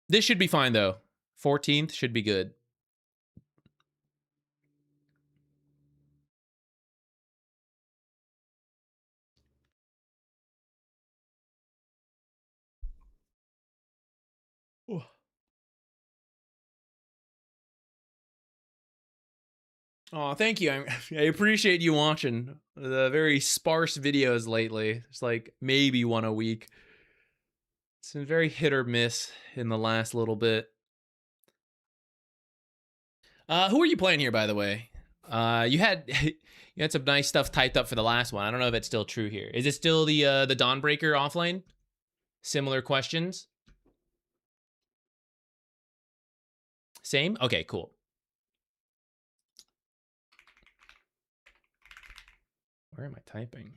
This should be fine, though. 14th should be good. Oh, thank you. I appreciate you watching the very sparse videos lately. It's like maybe one a week. It's been very hit or miss in the last little bit. Who are you playing here, by the way? You had you had some nice stuff typed up for the last one. I don't know if it's still true here. Is it still the Dawnbreaker offlane? Similar questions? Same? Okay, cool. Where am I typing?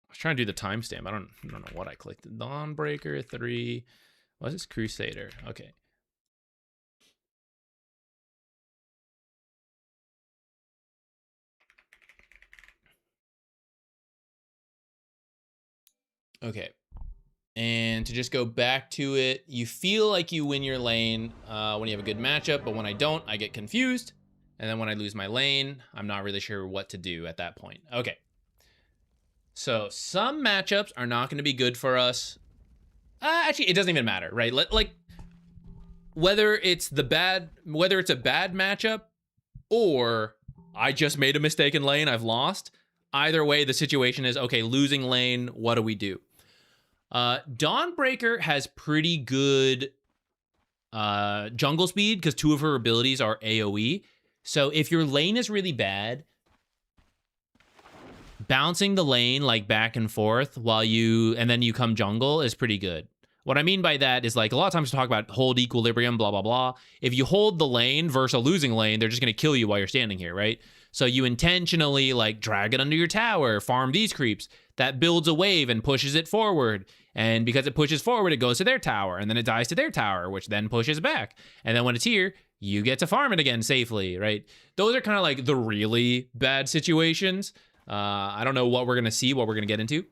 I was trying to do the timestamp. I don't know what I clicked. Dawnbreaker 3. What is this? Crusader. Okay. Okay. And to just go back to it, you feel like you win your lane when you have a good matchup, but when I don't, I get confused. And then when I lose my lane, I'm not really sure what to do at that point. Okay. So some matchups are not going to be good for us. Actually, it doesn't even matter, right? Like whether it's a bad matchup or I just made a mistake in lane, I've lost. Either way, the situation is, okay, losing lane, what do we do? Dawnbreaker has pretty good jungle speed because 2 of her abilities are AoE. So if your lane is really bad, bouncing the lane like back and forth and then you come jungle is pretty good. What I mean by that is like a lot of times we talk about hold equilibrium, blah, blah, blah. If you hold the lane versus a losing lane, they're just going to kill you while you're standing here, right? So you intentionally like drag it under your tower, farm these creeps. That builds a wave and pushes it forward. And because it pushes forward, it goes to their tower. And then it dies to their tower, which then pushes back. And then when it's here, you get to farm it again safely, right? Those are kind of like the really bad situations. I don't know what we're going to see, what we're going to get into.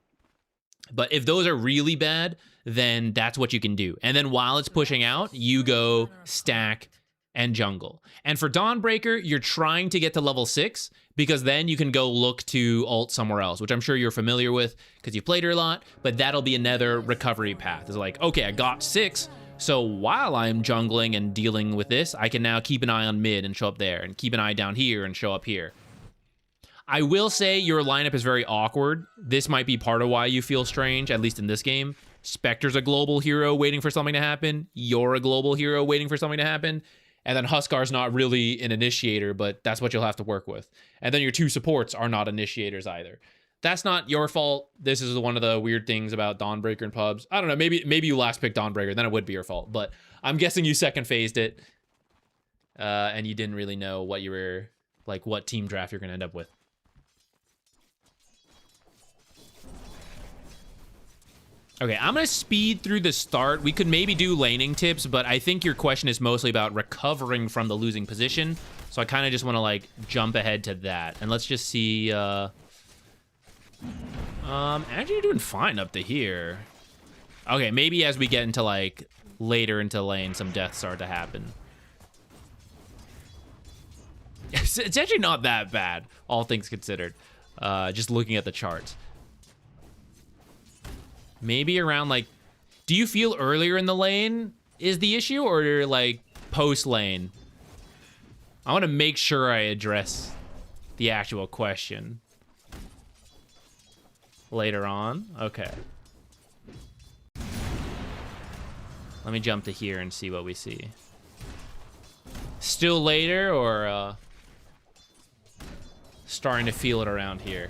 But if those are really bad, then that's what you can do. And then while it's pushing out, you go stack and jungle. And for Dawnbreaker, you're trying to get to level 6 because then you can go look to ult somewhere else, which I'm sure you're familiar with because you've played her a lot, but that'll be another recovery path. It's like, okay, I got 6, so while I'm jungling and dealing with this, I can now keep an eye on mid and show up there, and keep an eye down here and show up here. I will say your lineup is very awkward. This might be part of why you feel strange, at least in this game. Spectre's a global hero waiting for something to happen. You're a global hero waiting for something to happen. And then Huskar's not really an initiator, but that's what you'll have to work with. And then your 2 supports are not initiators either. That's not your fault. This is one of the weird things about Dawnbreaker and pubs. I don't know, maybe you last picked Dawnbreaker, then it would be your fault. But I'm guessing you second phased it. And you didn't really know what you were, like what team draft you're gonna end up with. Okay, I'm gonna speed through the start. We could maybe do laning tips, but I think your question is mostly about recovering from the losing position. So I kind of just want to like jump ahead to that. And let's just see, actually you're doing fine up to here. Okay, maybe as we get into like later into lane, some deaths start to happen. It's actually not that bad, all things considered. Just looking at the charts. Maybe around like, do you feel earlier in the lane is the issue or like post lane? I want to make sure I address the actual question later on. Okay. Let me jump to here and see what we see. Still later or starting to feel it around here?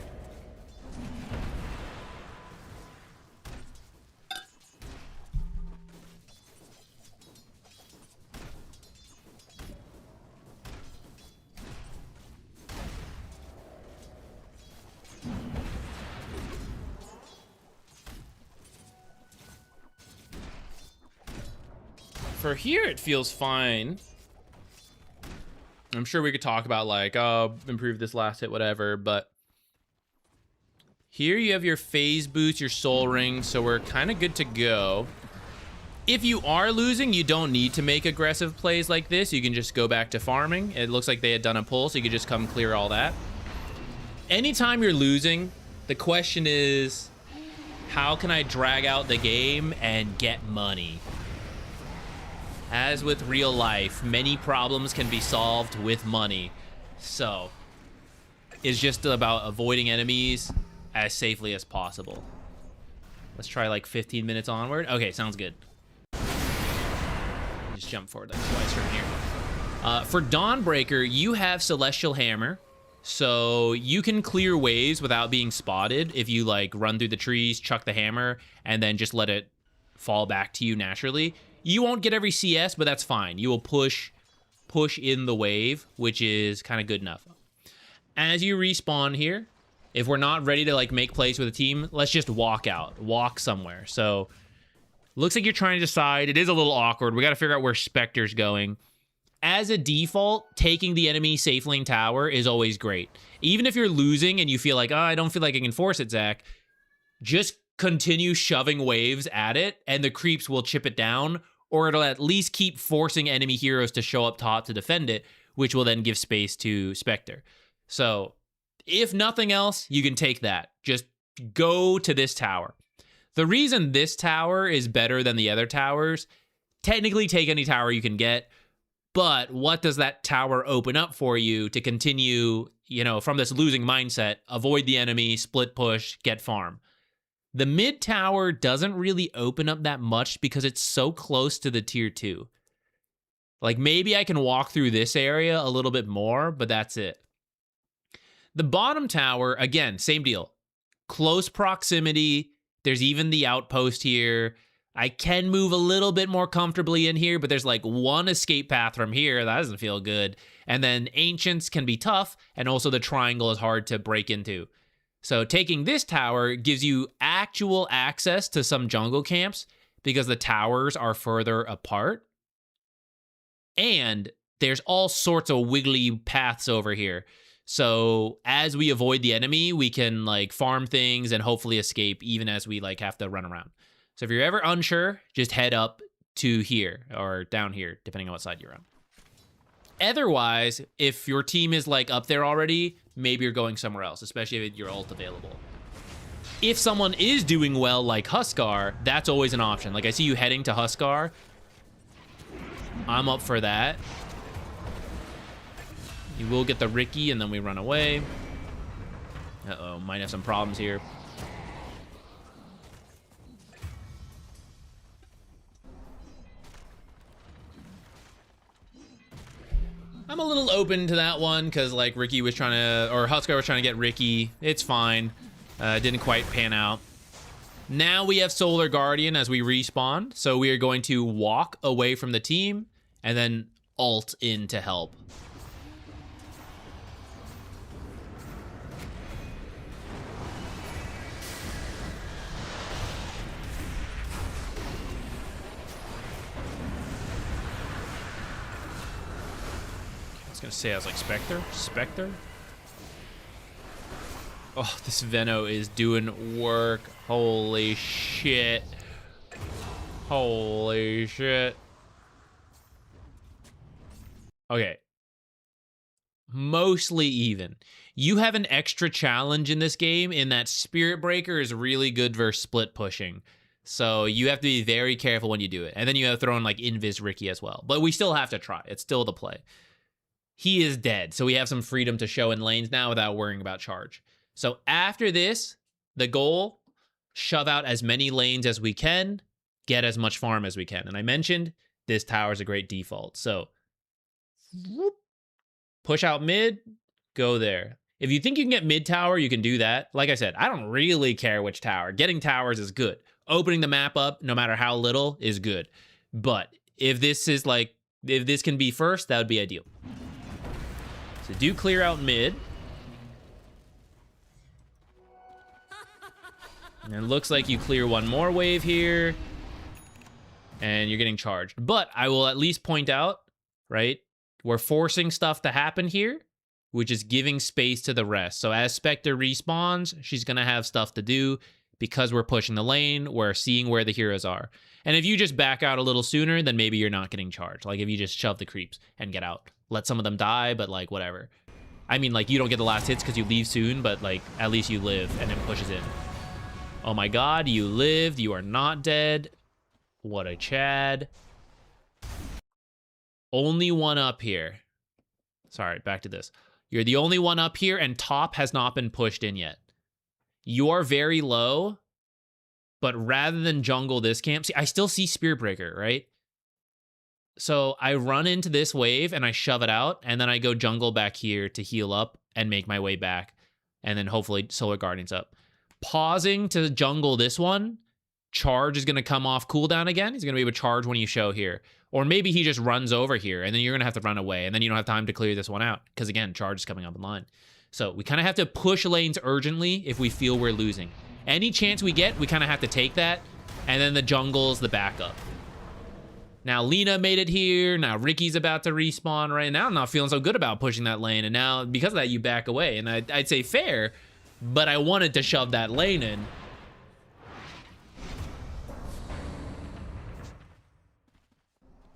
For here, it feels fine. I'm sure we could talk about like, oh, improve this last hit, whatever, but here you have your phase boost, your soul ring, so we're kind of good to go. If you are losing, you don't need to make aggressive plays like this. You can just go back to farming. It looks like they had done a pull, so you could just come clear all that. Anytime you're losing, the question is, how can I drag out the game and get money? As with real life, many problems can be solved with money. So, it's just about avoiding enemies as safely as possible. Let's try like 15 minutes onward. Okay, sounds good. Just jump forward like twice from here. For Dawnbreaker, you have Celestial Hammer. So you can clear waves without being spotted if you like run through the trees, chuck the hammer, and then just let it fall back to you naturally. You won't get every CS, but that's fine. You will push in the wave, which is kind of good enough. As you respawn here, if we're not ready to like make plays with a team, let's just walk out, walk somewhere. So looks like you're trying to decide. It is a little awkward. We got to figure out where Spectre's going. As a default, taking the enemy safe lane tower is always great. Even if you're losing and you feel like, oh, I don't feel like I can force it, Zach, just continue shoving waves at it and the creeps will chip it down, or it'll at least keep forcing enemy heroes to show up top to defend it, which will then give space to Spectre. So if nothing else, you can take that. Just go to this tower. The reason this tower is better than the other towers, technically take any tower you can get, but what does that tower open up for you to continue, you know, from this losing mindset, avoid the enemy, split push, get farm? The mid tower doesn't really open up that much because it's so close to the tier 2. Like maybe I can walk through this area a little bit more, but that's it. The bottom tower, again, same deal. Close proximity. There's even the outpost here. I can move a little bit more comfortably in here, but there's like one escape path from here. That doesn't feel good. And then Ancients can be tough, and also the triangle is hard to break into. So taking this tower gives you actual access to some jungle camps because the towers are further apart. And there's all sorts of wiggly paths over here. So as we avoid the enemy, we can like farm things and hopefully escape even as we like have to run around. So if you're ever unsure, just head up to here or down here, depending on what side you're on. Otherwise, if your team is like up there already, maybe you're going somewhere else, especially if your ult available. If someone is doing well like Huskar, that's always an option. Like I see you heading to Huskar. I'm up for that. You will get the Ricky and then we run away. Uh-oh, might have some problems here. I'm a little open to that one because like Ricky was trying to, or Huskar was trying to get Ricky. It's fine. Didn't quite pan out. Now we have Solar Guardian as we respawn. So we are going to walk away from the team and then ult in to help. I was gonna say, I was like, Spectre? Oh, this Veno is doing work. Holy shit. Holy shit. Okay. Mostly even. You have an extra challenge in this game in that Spirit Breaker is really good versus split pushing. So you have to be very careful when you do it. And then you have to throw in like Invis Ricky as well. But we still have to try. It's still the play. He is dead, so we have some freedom to show in lanes now without worrying about charge. So after this, the goal, shove out as many lanes as we can, get as much farm as we can. And I mentioned this tower is a great default. So push out mid, go there. If you think you can get mid tower, you can do that. Like I said, I don't really care which tower. Getting towers is good. Opening the map up, no matter how little, is good. But if this is like, if this can be first, that would be ideal. So do clear out mid. And it looks like you clear one more wave here. and you're getting charged. But I will at least point out, right? We're forcing stuff to happen here, which is giving space to the rest. So as Spectre respawns, she's going to have stuff to do. Because we're pushing the lane, we're seeing where the heroes are. And if you just back out a little sooner, then maybe you're not getting charged. Like if you just shove the creeps and get out. Let some of them die, but like whatever. I mean, like you don't get the last hits because you leave soon, but like at least you live and it pushes in. Oh my god, you lived. You are not dead. What a Chad. Only one up here. Sorry, back to this. You're the only one up here and top has not been pushed in yet. You're very low, but rather than jungle this camp, see, I still see Spirit Breaker, right? So I run into this wave and I shove it out, and then I go jungle back here to heal up and make my way back, and then hopefully Solar Guardian's up. Pausing to jungle this one, charge is going to come off cooldown again. He's going to be able to charge when you show here. Or maybe he just runs over here, and then you're going to have to run away, and then you don't have time to clear this one out, because again, charge is coming up in line. So we kind of have to push lanes urgently if we feel we're losing. Any chance we get, we kind of have to take that. And then the jungle's the backup. Now Lina made it here. Now Ricky's about to respawn right now. I'm not feeling so good about pushing that lane. And now because of that, you back away. And I'd say fair, but I wanted to shove that lane in.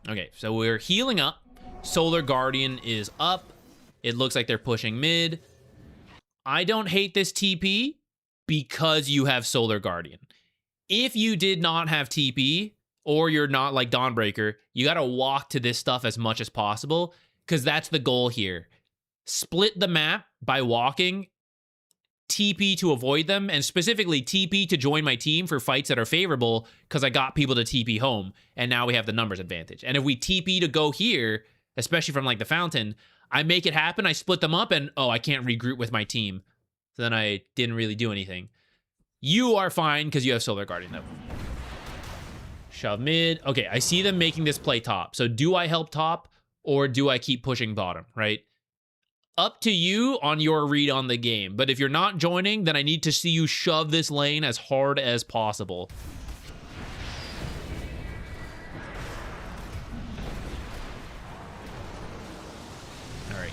Okay, so we're healing up. Solar Guardian is up. It looks like they're pushing mid. I don't hate this TP because you have Solar Guardian. If you did not have TP, or you're not like Dawnbreaker, you got to walk to this stuff as much as possible, because that's the goal here. Split the map by walking, TP to avoid them, and specifically TP to join my team for fights that are favorable, because I got people to TP home, and now we have the numbers advantage. And if we TP to go here, especially from like the fountain, I make it happen, I split them up, and oh, I can't regroup with my team. So then I didn't really do anything. You are fine because you have Solar Guardian though. Shove mid. Okay, I see them making this play top. So do I help top or do I keep pushing bottom, right? Up to you on your read on the game. But if you're not joining, then I need to see you shove this lane as hard as possible.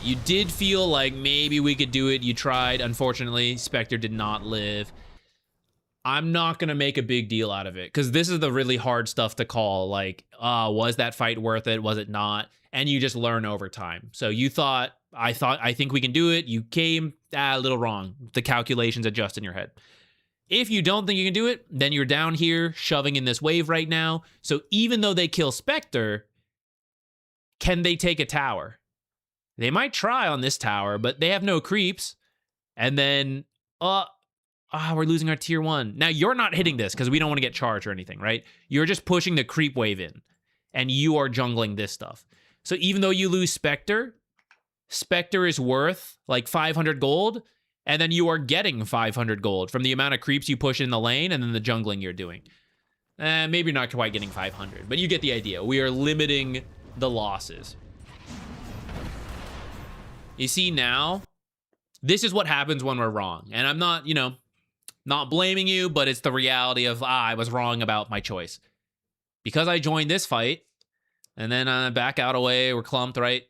You did feel like maybe we could do it. You tried. Unfortunately, Spectre did not live. I'm not going to make a big deal out of it because this is the really hard stuff to call. Like, was that fight worth it? Was it not? And you just learn over time. So you thought, I think we can do it. You came a little wrong. The calculations adjust in your head. If you don't think you can do it, then you're down here shoving in this wave right now. So even though they kill Spectre, can they take a tower? They might try on this tower, but they have no creeps. And then, we're losing our tier 1. Now, you're not hitting this because we don't want to get charged or anything, right? You're just pushing the creep wave in, and you are jungling this stuff. So even though you lose Spectre, Spectre is worth like 500 gold, and then you are getting 500 gold from the amount of creeps you push in the lane and then the jungling you're doing. Maybe you're not quite getting 500, but you get the idea. We are limiting the losses. You see now, this is what happens when we're wrong. And I'm not, not blaming you, but it's the reality of, I was wrong about my choice. Because I joined this fight, and then I back out away, we're clumped, right?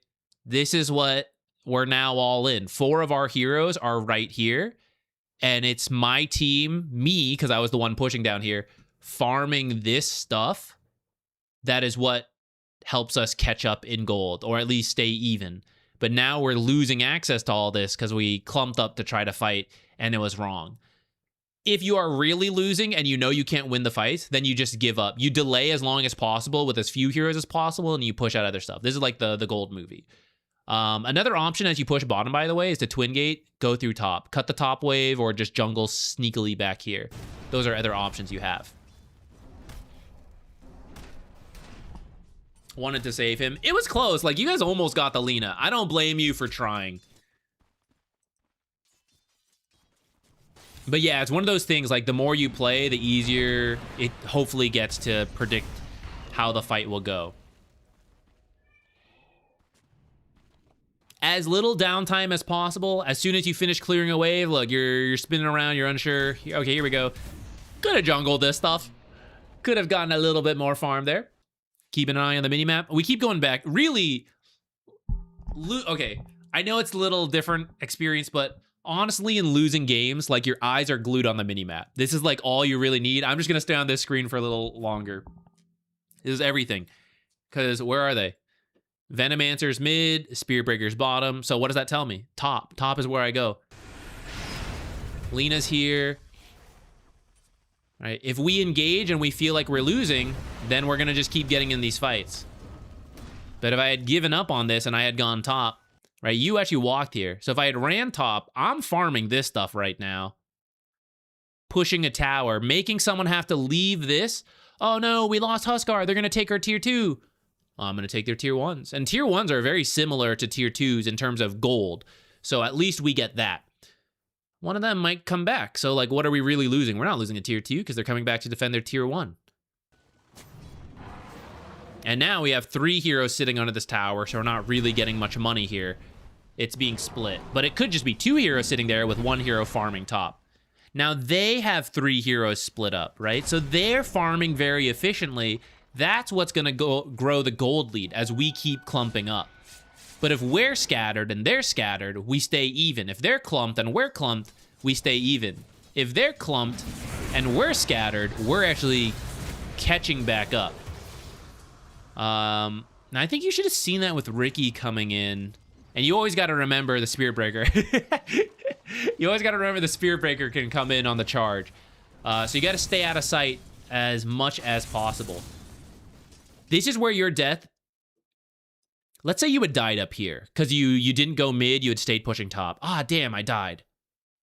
This is what we're now all in. 4 of our heroes are right here. And it's my team, me, because I was the one pushing down here, farming this stuff. That is what helps us catch up in gold, or at least stay even. But now we're losing access to all this because we clumped up to try to fight and it was wrong. If you are really losing and you know you can't win the fight, then you just give up. You delay as long as possible with as few heroes as possible and you push out other stuff. This is like the gold movie. Another option as you push bottom, by the way, is to twin gate, go through top. Cut the top wave or just jungle sneakily back here. Those are other options you have. Wanted to save him. It was close. Like, you guys almost got the Lina. I don't blame you for trying. But yeah, it's one of those things, like, the more you play, the easier it hopefully gets to predict how the fight will go. As little downtime as possible. As soon as you finish clearing a wave, look, you're spinning around, you're unsure. Okay, here we go. Could have jungled this stuff. Could have gotten a little bit more farm there. keeping an eye on the minimap. We keep going back. Really, okay, I know it's a little different experience, but honestly, in losing games, like your eyes are glued on the minimap. This is like all you really need. I'm just gonna stay on this screen for a little longer. This is everything. Because where are they? Venomancer's mid, Spiritbreaker's bottom. So what does that tell me? Top. Top is where I go. Lena's here. Right? If we engage and we feel like we're losing, then we're going to just keep getting in these fights. But if I had given up on this and I had gone top, right? You actually walked here. So if I had ran top, I'm farming this stuff right now. Pushing a tower, making someone have to leave this. Oh no, we lost Huskar. They're going to take our tier 2. I'm going to take their tier 1s. And tier 1s are very similar to tier 2s in terms of gold. So at least we get that. One of them might come back. So like, what are we really losing? We're not losing a tier 2 because they're coming back to defend their tier 1. And now we have 3 heroes sitting under this tower. So we're not really getting much money here. It's being split. But it could just be 2 heroes sitting there with 1 hero farming top. Now they have 3 heroes split up, right? So they're farming very efficiently. That's what's going to grow the gold lead as we keep clumping up. But if we're scattered and they're scattered, we stay even. If they're clumped and we're clumped, we stay even. If they're clumped and we're scattered, we're actually catching back up. Now I think you should have seen that with Ricky coming in. And you always got to remember the Spiritbreaker. You always got to remember the Spiritbreaker can come in on the charge. So you got to stay out of sight as much as possible. This is where your death... Let's say you had died up here, because you didn't go mid, you had stayed pushing top. Ah, damn, I died.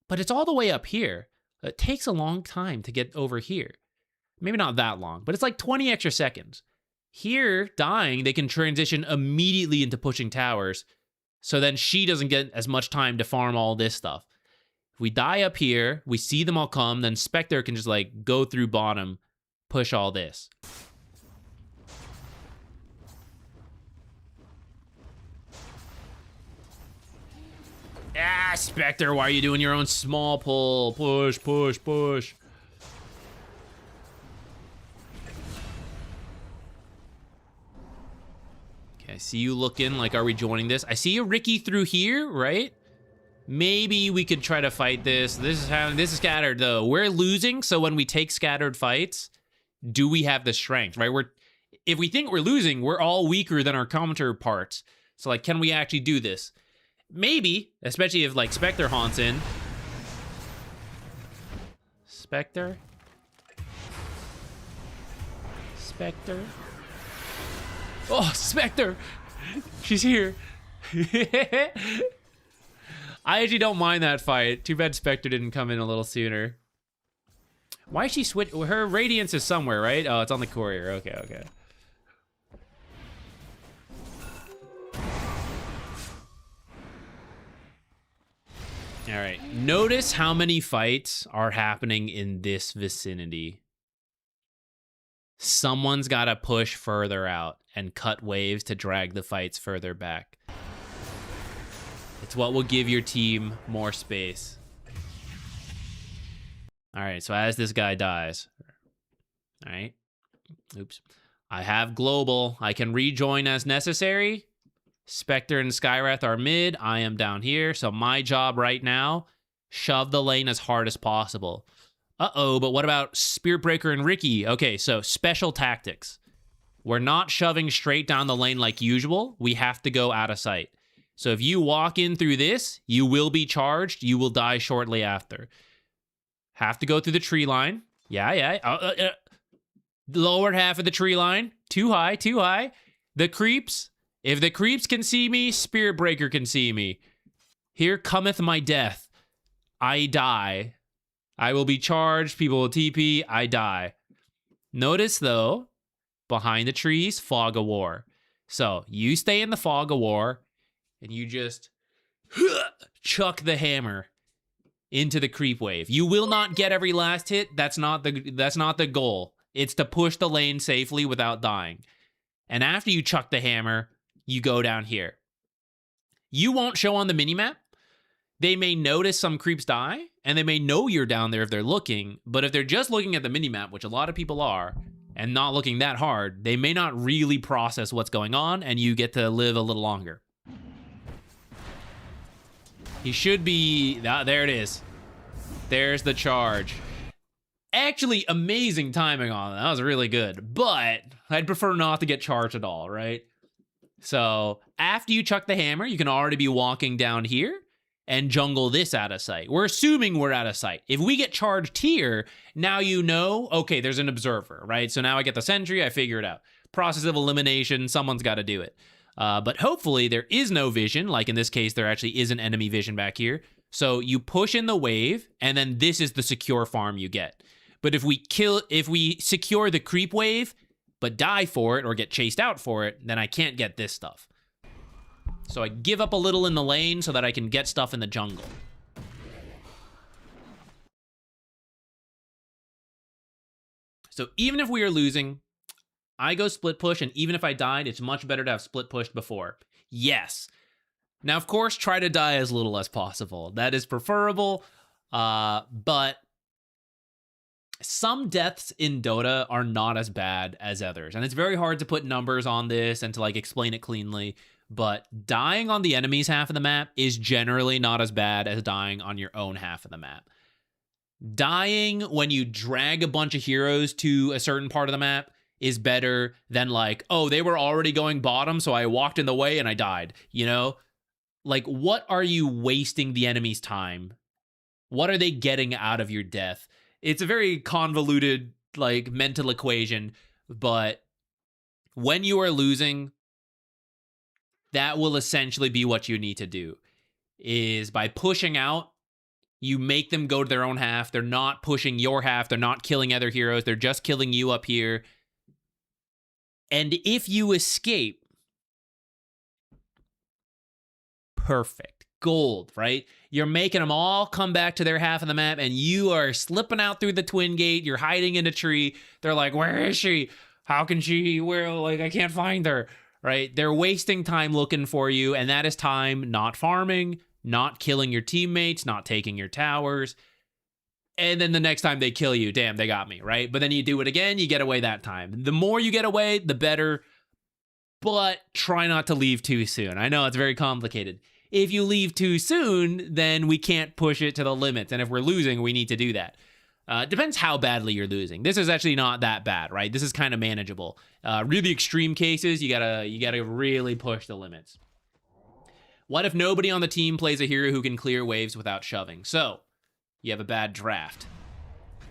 But it's all the way up here. It takes a long time to get over here. Maybe not that long, but it's like 20 extra seconds. Here, dying, they can transition immediately into pushing towers, so then she doesn't get as much time to farm all this stuff. If we die up here, we see them all come, then Spectre can just like go through bottom, push all this. Ah, Spectre, why are you doing your own small pull? Push, push, push. Okay, I see you looking like, are we joining this? I see a Ricky through here, right? Maybe we could try to fight this. This is scattered, though. We're losing, so when we take scattered fights, do we have the strength, right? If we think we're losing, we're all weaker than our counterparts. So, like, can we actually do this? Maybe, especially if, like, Spectre haunts in. Spectre? Spectre? Oh, Spectre! She's here. I actually don't mind that fight. Too bad Spectre didn't come in a little sooner. Why is she switch? Her Radiance is somewhere, right? Oh, it's on the courier. Okay, okay. All right, notice how many fights are happening in this vicinity. Someone's got to push further out and cut waves to drag the fights further back. It's what will give your team more space. All right, so as this guy dies, all right, oops, I have global. I can rejoin as necessary. Spectre and Skywrath are mid. I am down here. So my job right now, shove the lane as hard as possible. Uh-oh, but what about Spiritbreaker and Ricky? Okay, so special tactics. We're not shoving straight down the lane like usual. We have to go out of sight. So if you walk in through this, you will be charged. You will die shortly after. Have to go through the tree line. Yeah. Lower half of the tree line. Too high, too high. The creeps. If the creeps can see me, Spiritbreaker can see me. Here cometh my death. I die. I will be charged. People will TP. I die. Notice, though, behind the trees, fog of war. So you stay in the fog of war, and you just chuck the hammer into the creep wave. You will not get every last hit. That's not the goal. It's to push the lane safely without dying. And after you chuck the hammer, you go down here. You won't show on the minimap. They may notice some creeps die, and they may know you're down there if they're looking, but if they're just looking at the minimap, which a lot of people are, and not looking that hard, they may not really process what's going on, and you get to live a little longer. He should be... there it is. There's the charge. Actually, amazing timing on that. That was really good. But I'd prefer not to get charged at all, right? So after you chuck the hammer, you can already be walking down here and jungle this out of sight. We're assuming we're out of sight. If we get charged here, now you know, okay, there's an observer, right? So now I get the sentry, I figure it out. Process of elimination, someone's got to do it. But hopefully there is no vision. Like in this case, there actually is an enemy vision back here. So you push in the wave, and then this is the secure farm you get. But if we secure the creep wave, but die for it or get chased out for it, then I can't get this stuff. So I give up a little in the lane so that I can get stuff in the jungle. So even if we are losing, I go split push, and even if I died, it's much better to have split pushed before. Yes. Now, of course, try to die as little as possible. That is preferable, but some deaths in Dota are not as bad as others. And it's very hard to put numbers on this and to like explain it cleanly. But dying on the enemy's half of the map is generally not as bad as dying on your own half of the map. Dying when you drag a bunch of heroes to a certain part of the map is better than like, oh, they were already going bottom, so I walked in the way and I died. You know? Like, what are you wasting the enemy's time? What are they getting out of your death? It's a very convoluted, like, mental equation, but when you are losing, that will essentially be what you need to do. Is by pushing out, you make them go to their own half. They're not pushing your half. They're not killing other heroes. They're just killing you up here. And if you escape, perfect. Gold, right? You're making them all come back to their half of the map, and you are slipping out through the twin gate. You're hiding in a tree. They're like, where is she? How can she? Where? Like, I can't find her, right? They're wasting time looking for you, and that is time not farming, not killing your teammates, not taking your towers. And then the next time they kill you, damn, they got me, right? But then you do it again, you get away that time. The more you get away, the better, but try not to leave too soon. I know it's very complicated. If you leave too soon, then we can't push it to the limits. And if we're losing, we need to do that. Depends how badly you're losing. This is actually not that bad, right? This is kind of manageable. Really extreme cases, you gotta really push the limits. What if nobody on the team plays a hero who can clear waves without shoving? So, you have a bad draft.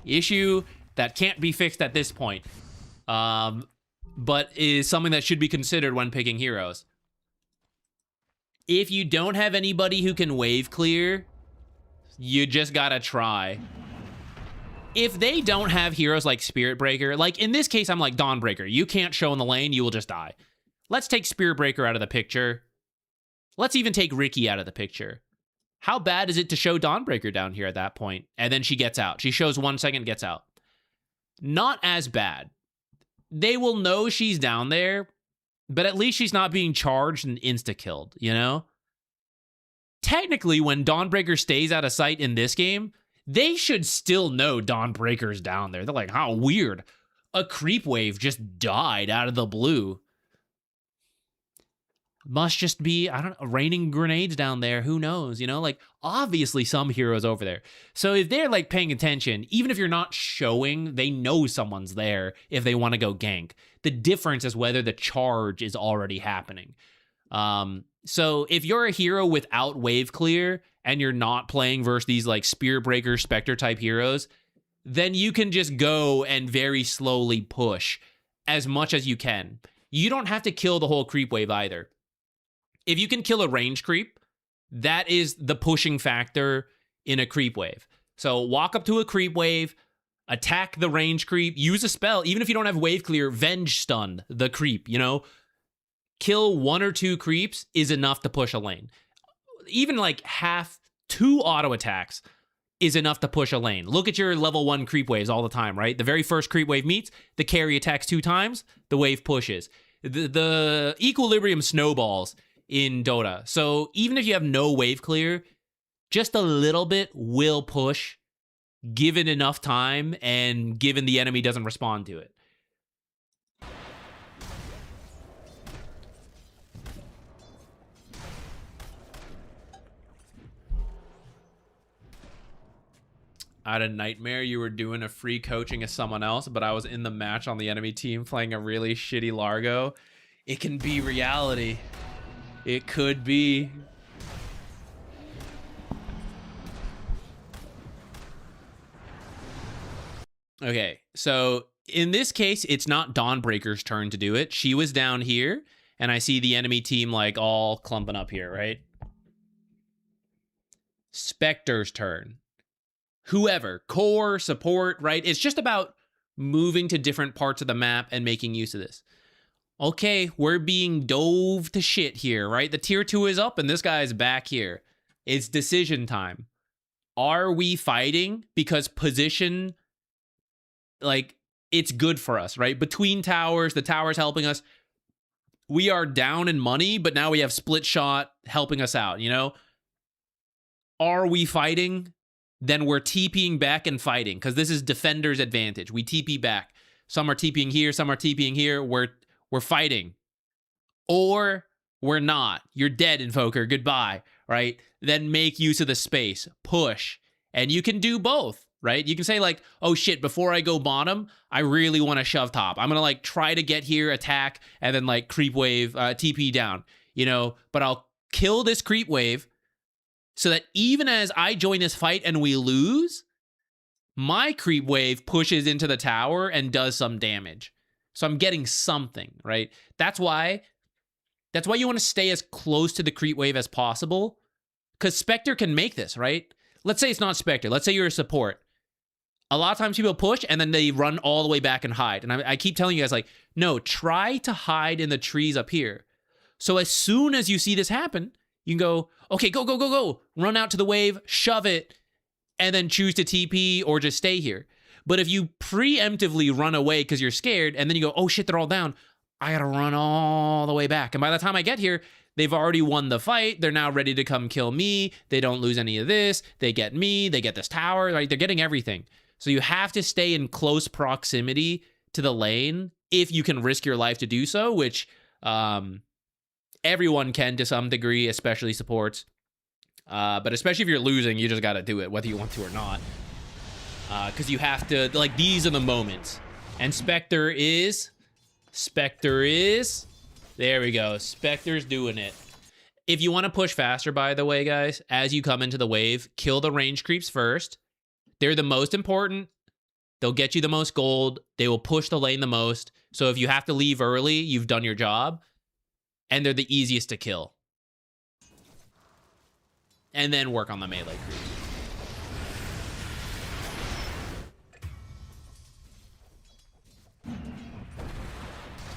Issue that can't be fixed at this point, but is something that should be considered when picking heroes. If you don't have anybody who can wave clear, you just gotta try. If they don't have heroes like Spirit Breaker, like in this case, I'm like Dawnbreaker. You can't show in the lane, you will just die. Let's take Spirit Breaker out of the picture. Let's even take Riki out of the picture. How bad is it to show Dawnbreaker down here at that point? And then she gets out. She shows 1 second, gets out. Not as bad. They will know she's down there, but at least she's not being charged and insta-killed, you know? Technically, when Dawnbreaker stays out of sight in this game, they should still know Dawnbreaker's down there. They're like, how weird. A creep wave just died out of the blue. Must just be, I don't know, raining grenades down there. Who knows? You know, like, obviously some heroes over there. So if they're, like, paying attention, even if you're not showing, they know someone's there if they want to go gank. The difference is whether the charge is already happening. So if you're a hero without wave clear and you're not playing versus these, like, Spear Breaker, Spectre type heroes, then you can just go and very slowly push as much as you can. You don't have to kill the whole creep wave either. If you can kill a range creep, that is the pushing factor in a creep wave. So walk up to a creep wave, attack the range creep, use a spell. Even if you don't have wave clear, venge stun the creep, you know? Kill 1 or 2 creeps is enough to push a lane. Even like 2 auto attacks is enough to push a lane. Look at your level 1 creep waves all the time, right? The very first creep wave meets, the carry attacks 2 times, the wave pushes. The equilibrium snowballs in Dota. So even if you have no wave clear, just a little bit will push, given enough time and given the enemy doesn't respond to it. I had a nightmare you were doing a free coaching as someone else, but I was in the match on the enemy team playing a really shitty Largo. It can be reality. It could be. Okay, so in this case, it's not Dawnbreaker's turn to do it. She was down here, and I see the enemy team like all clumping up here, right? Spectre's turn. Whoever, core, support, right? It's just about moving to different parts of the map and making use of this. Okay, we're being dove to shit here, right? The tier 2 is up and this guy's back here. It's decision time. Are we fighting because position, like, it's good for us, right? Between towers, the tower's helping us. We are down in money, but now we have split shot helping us out, you know? Are we fighting? Then we're TPing back and fighting, because this is defender's advantage. We TP back. Some are TPing here, some are TPing here. We're fighting. Or we're not. You're dead, Invoker. Goodbye, right? Then make use of the space. Push. And you can do both, right? You can say like, oh shit, before I go bottom, I really want to shove top. I'm going to like try to get here, attack, and then like creep wave, TP down, you know? But I'll kill this creep wave so that even as I join this fight and we lose, my creep wave pushes into the tower and does some damage. So I'm getting something, right? That's why you want to stay as close to the creep wave as possible, because Spectre can make this, right? Let's say it's not Spectre. Let's say you're a support. A lot of times people push and then they run all the way back and hide. And I keep telling you guys, like, no, try to hide in the trees up here. So as soon as you see this happen, you can go, okay, go, go, go, go. Run out to the wave, shove it, and then choose to TP or just stay here. But if you preemptively run away because you're scared, and then you go, oh shit, they're all down, I gotta run all the way back. And by the time I get here, they've already won the fight. They're now ready to come kill me. They don't lose any of this. They get me. They get this tower. Right? They're getting everything. So you have to stay in close proximity to the lane if you can risk your life to do so, which everyone can to some degree, especially supports. But especially if you're losing, you just got to do it, whether you want to or not. Because you have to, like, these are the moments. And Spectre is, there we go. Spectre's doing it. If you want to push faster, by the way, guys, as you come into the wave, kill the range creeps first. They're the most important. They'll get you the most gold. They will push the lane the most. So if you have to leave early, you've done your job. And they're the easiest to kill. And then work on the melee creeps.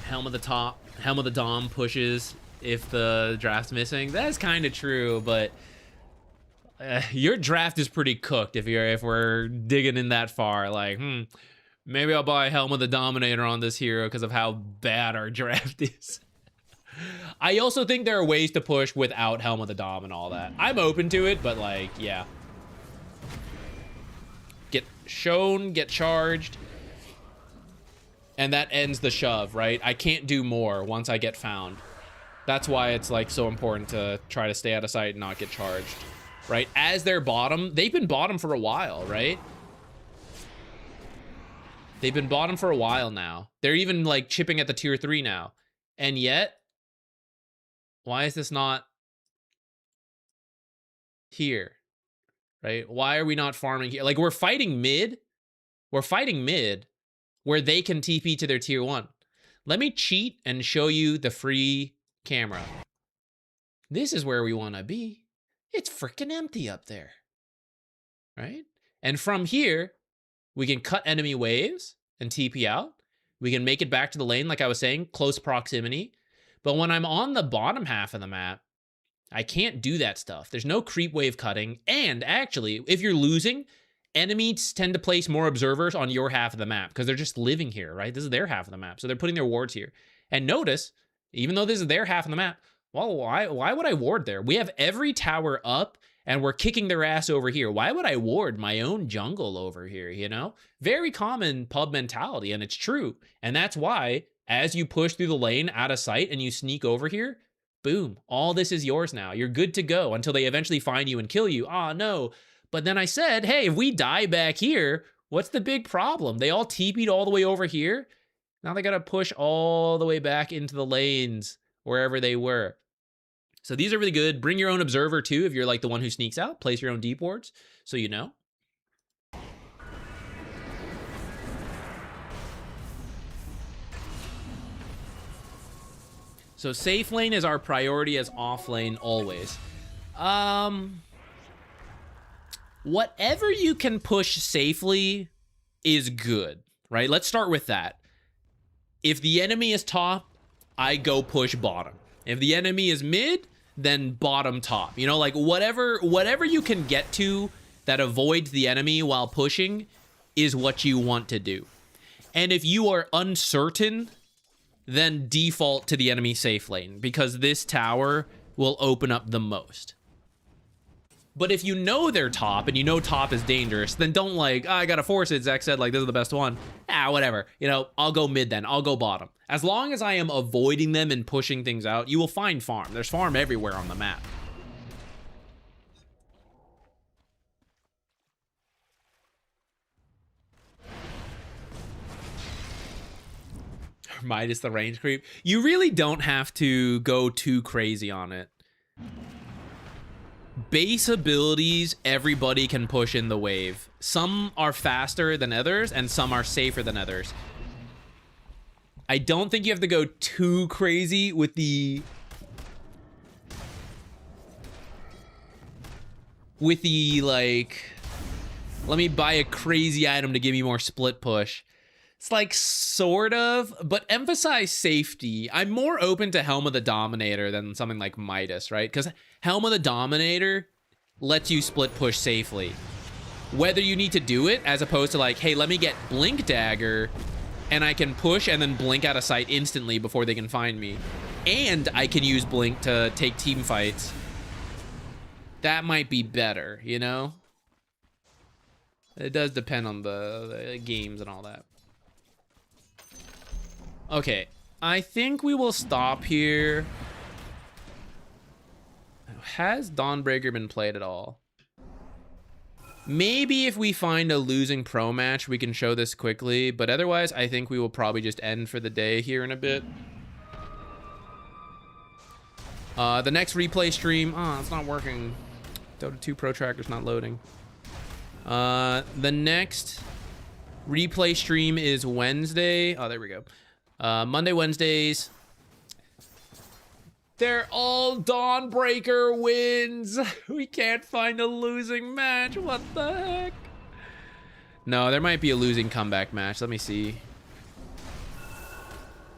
Helm of the top, Helm of the Dom pushes if the draft's missing. That's kind of true, but your draft is pretty cooked if we're digging in that far. Like, maybe I'll buy Helm of the Dominator on this hero because of how bad our draft is. I also think there are ways to push without Helm of the Dom and all that. I'm open to it, but like, yeah. Get shown, get charged. And that ends the shove, right? I can't do more once I get found. That's why it's like so important to try to stay out of sight and not get charged, right? As they're bottom, they've been bottom for a while, right? They've been bottom for a while now. They're even like chipping at the tier 3 now. And yet, why is this not here, right? Why are we not farming here? Like, we're fighting mid. We're fighting mid where they can TP to their tier 1. Let me cheat and show you the free camera. This is where we want to be. It's freaking empty up there, right? And from here, we can cut enemy waves and TP out. We can make it back to the lane, like I was saying, close proximity. But when I'm on the bottom half of the map, I can't do that stuff. There's no creep wave cutting. And actually, if you're losing, enemies tend to place more observers on your half of the map because they're just living here, right? This is their half of the map. So they're putting their wards here. And notice, even though this is their half of the map, well, why would I ward there? We have every tower up and we're kicking their ass over here. Why would I ward my own jungle over here, you know? Very common pub mentality, and it's true. And that's why, as you push through the lane out of sight and you sneak over here, boom, all this is yours now. You're good to go until they eventually find you and kill you. Ah, no. But then I said, hey, if we die back here, what's the big problem? They all TP'd all the way over here. Now they got to push all the way back into the lanes wherever they were. So these are really good. Bring your own observer too if you're like the one who sneaks out. Place your own deep wards so you know. So safe lane is our priority as off lane always. Whatever you can push safely is good, right? Let's start with that. If the enemy is top, I go push bottom. If the enemy is mid, then bottom top. You know, like whatever you can get to that avoids the enemy while pushing is what you want to do. And if you are uncertain, then default to the enemy safe lane because this tower will open up the most. But if you know they're top and you know top is dangerous, then don't like, oh, I gotta force it. Zach said like, this is the best one. Whatever. You know, I'll go mid then. I'll go bottom. As long as I am avoiding them and pushing things out, you will find farm. There's farm everywhere on the map. Minus the range creep. You really don't have to go too crazy on it. Base abilities, everybody can push in the wave. Some are faster than others, and some are safer than others. I don't think you have to go too crazy with the... like, let me buy a crazy item to give me more split push. It's like sort of, but emphasize safety. I'm more open to Helm of the Dominator than something like Midas, right? Because Helm of the Dominator lets you split push safely. Whether you need to do it as opposed to like, hey, let me get Blink Dagger and I can push and then blink out of sight instantly before they can find me. And I can use Blink to take team fights. That might be better, you know? It does depend on the games and all that. Okay, I think we will stop here. Has Dawnbreaker been played at all? Maybe if we find a losing pro match, we can show this quickly, but otherwise, I think we will probably just end for the day here in a bit. The next replay stream, oh, it's not working. Dota 2 Pro Tracker's not loading. The next replay stream is Wednesday. Oh, there we go. Monday, Wednesdays. They're all Dawnbreaker wins. We can't find a losing match. What the heck? No, there might be a losing comeback match. Let me see.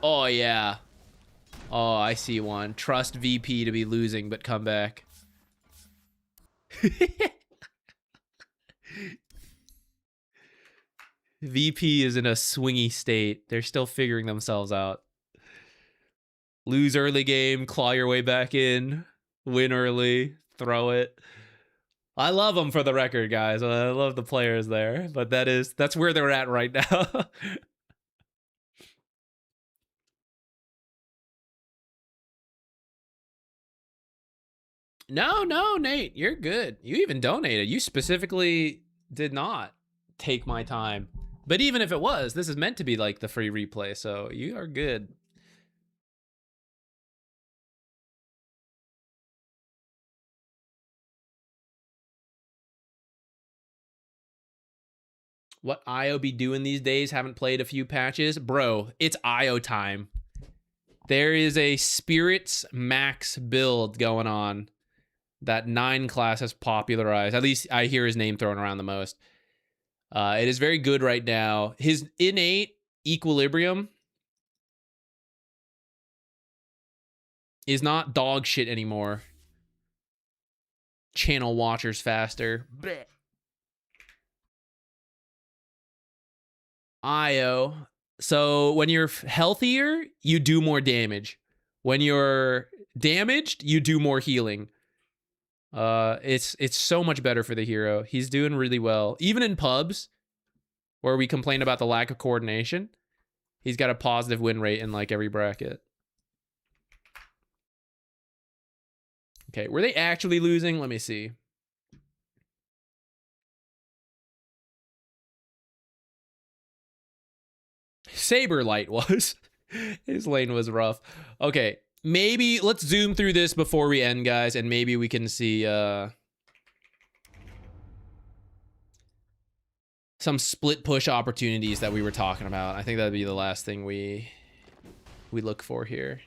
Oh, yeah. Oh, I see one. Trust VP to be losing, but come back. VP is in a swingy state. They're still figuring themselves out. Lose early game, claw your way back in, win early, throw it. I love them for the record, guys. I love the players there, but that's where they're at right now. No, Nate, you're good. You even donated. You specifically did not take my time. But even if it was, this is meant to be like the free replay, so you are good. What IO be doing these days? Haven't played a few patches. Bro, it's IO time. There is a Spirits Max build going on that 9 class has popularized. At least I hear his name thrown around the most. It is very good right now. His innate equilibrium is not dog shit anymore. Channel watchers faster. Blech. IO. So when you're healthier, you do more damage. When you're damaged, you do more healing. It's so much better for the hero. He's doing really well. Even in pubs, where we complain about the lack of coordination, he's got a positive win rate in like every bracket. Okay, were they actually losing? Let me see. Saberlight was. His lane was rough. Okay, maybe let's zoom through this before we end, guys, and maybe we can see some split push opportunities that we were talking about. I think that'd be the last thing we look for here.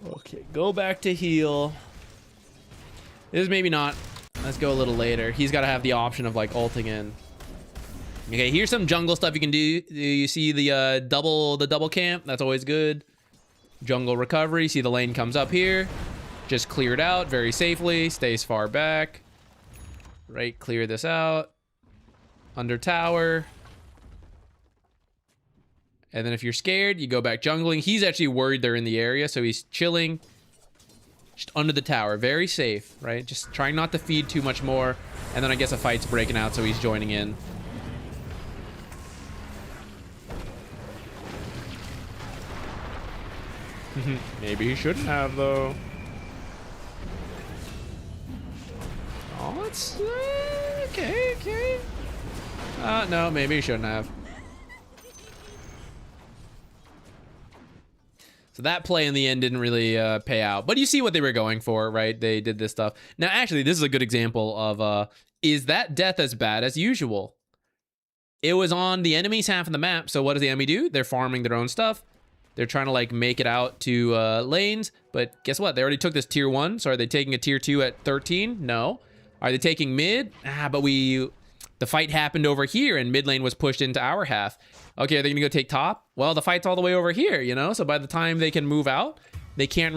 Okay, go back to heal. This is maybe not. Let's go a little later. He's got to have the option of like ulting in. Okay, here's some jungle stuff you can do. You see the double camp? That's always good. Jungle recovery. See the lane comes up here. Just clear it out very safely. Stays far back. Right, clear this out. Under tower. And then if you're scared, you go back jungling. He's actually worried they're in the area, so he's chilling. Just under the tower. Very safe, right? Just trying not to feed too much more. And then I guess a fight's breaking out, so he's joining in. Maybe he shouldn't have, though. Oh, it's... okay. No, maybe he shouldn't have. So that play in the end didn't really pay out. But you see what they were going for, right? They did this stuff. Now, actually, this is a good example of, is that death as bad as usual? It was on the enemy's half of the map, so what does the enemy do? They're farming their own stuff. They're trying to, like, make it out to lanes. But guess what? They already took this tier 1. So are they taking a tier 2 at 13? No. Are they taking mid? But the fight happened over here, and mid lane was pushed into our half. Okay, are they gonna go take top? Well, the fight's all the way over here, you know? So by the time they can move out, they can't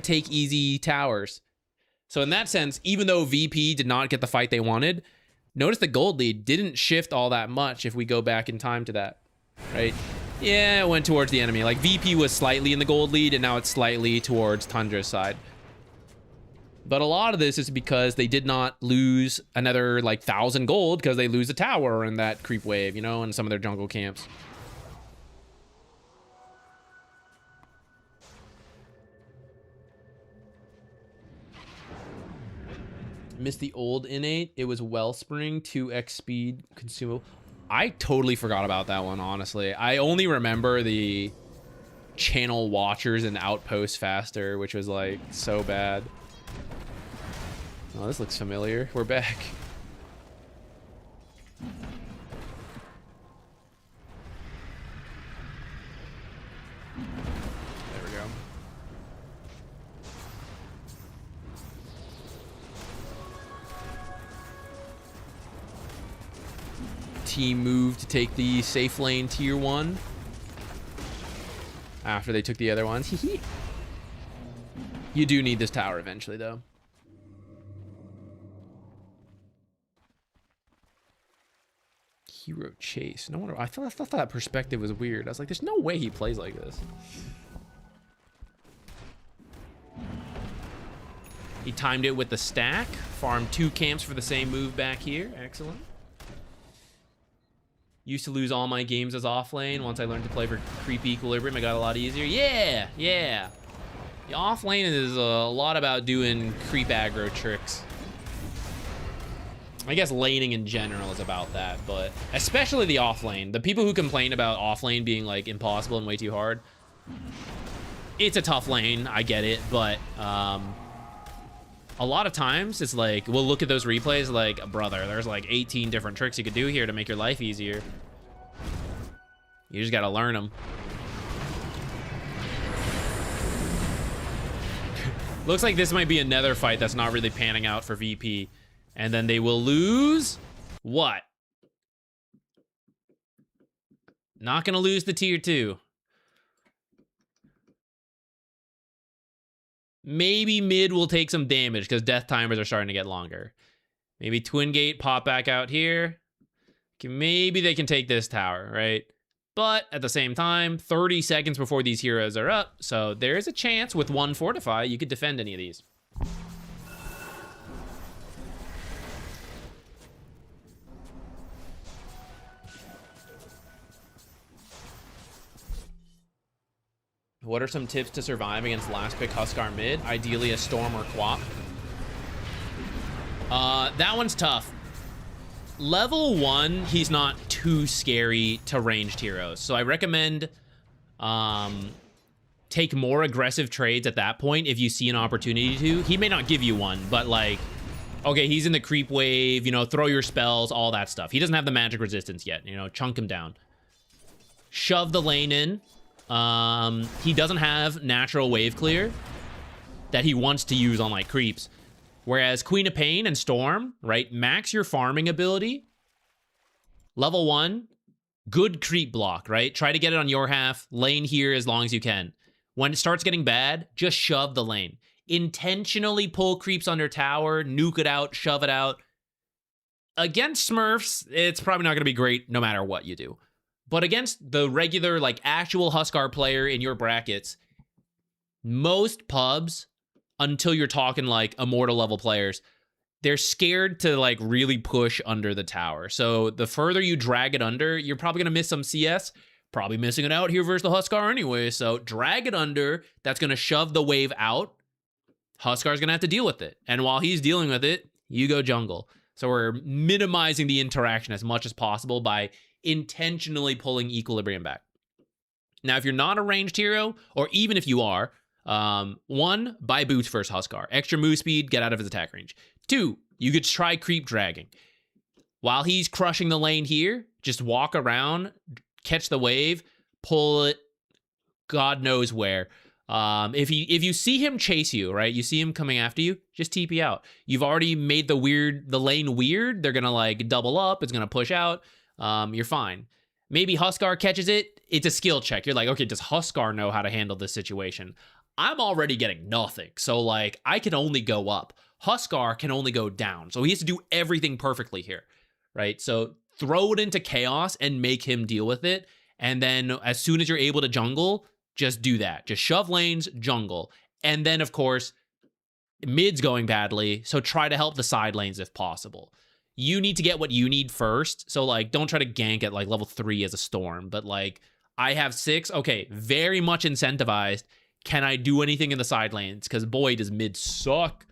take easy towers. So in that sense, even though VP did not get the fight they wanted, notice the gold lead didn't shift all that much if we go back in time to that, right? Yeah, it went towards the enemy. Like, VP was slightly in the gold lead, and now it's slightly towards Tundra's side. But a lot of this is because they did not lose another, like, 1,000 gold because they lose a tower in that creep wave, you know, in some of their jungle camps. Missed the old innate. It was Wellspring, 2x speed, consumable. I totally forgot about that one, honestly. I only remember the channel watchers and outpost faster, which was, like, so bad. Oh, this looks familiar. We're back. There we go. Team moved to take the safe lane tier 1 after they took the other ones. You do need this tower eventually, though. Hero chase. No wonder. I thought that perspective was weird. I was like, there's no way he plays like this. He timed it with the stack. Farmed 2 camps for the same move back here. Excellent. Used to lose all my games as off lane. Once I learned to play for creep equilibrium, it got a lot easier. Yeah. The off lane is a lot about doing creep aggro tricks. I guess laning in general is about that, but especially the off lane. The people who complain about off lane being like impossible and way too hard. It's a tough lane, I get it, but a lot of times it's like, we'll look at those replays like, brother, there's like 18 different tricks you could do here to make your life easier. You just gotta learn them. Looks like this might be another fight that's not really panning out for VP. And then they will lose what? Not gonna lose the tier 2. Maybe mid will take some damage because death timers are starting to get longer. Maybe Twin Gate pop back out here. Maybe they can take this tower, right? But at the same time, 30 seconds before these heroes are up. So there is a chance with 1 Fortify, you could defend any of these. What are some tips to survive against last pick Huskar mid? Ideally a Storm or Quap. That one's tough. Level 1, he's not too scary to ranged heroes. So I recommend take more aggressive trades at that point if you see an opportunity to. He may not give you one, but like, okay, he's in the creep wave, you know, throw your spells, all that stuff. He doesn't have the magic resistance yet, you know, chunk him down. Shove the lane in. He doesn't have natural wave clear that he wants to use on like creeps. Whereas Queen of Pain and Storm, right? Max your farming ability. Level 1, good creep block, right? Try to get it on your half, lane here as long as you can. When it starts getting bad, just shove the lane. Intentionally pull creeps under tower, nuke it out, shove it out. Against Smurfs, it's probably not going to be great no matter what you do. But against the regular, like, actual Huskar player in your brackets, most pubs, until you're talking, like, Immortal level players, they're scared to, like, really push under the tower. So the further you drag it under, you're probably going to miss some CS. Probably missing it out here versus the Huskar anyway. So drag it under. That's going to shove the wave out. Huskar's going to have to deal with it. And while he's dealing with it, you go jungle. So we're minimizing the interaction as much as possible by intentionally pulling equilibrium back. Now, if you're not a ranged hero, or even if you are, 1, buy boots versus Huskar. Extra move speed, get out of his attack range. 2, you could try creep dragging. While he's crushing the lane here, just walk around, catch the wave, pull it, God knows where. If you see him chase you, right? You see him coming after you, just TP out. You've already made the lane weird. They're gonna like double up. It's gonna push out. You're fine. Maybe Huskar catches it. It's a skill check. You're like, okay, does Huskar know how to handle this situation? I'm already getting nothing. So like, I can only go up. Huskar can only go down. So he has to do everything perfectly here, right? So throw it into chaos and make him deal with it. And then as soon as you're able to jungle, just do that. Just shove lanes, jungle. And then, of course, mid's going badly, so try to help the side lanes if possible. You need to get what you need first. So, like, don't try to gank at, like, level 3 as a Storm. But, like, I have 6. Okay, very much incentivized. Can I do anything in the side lanes? Because, boy, does mid suck.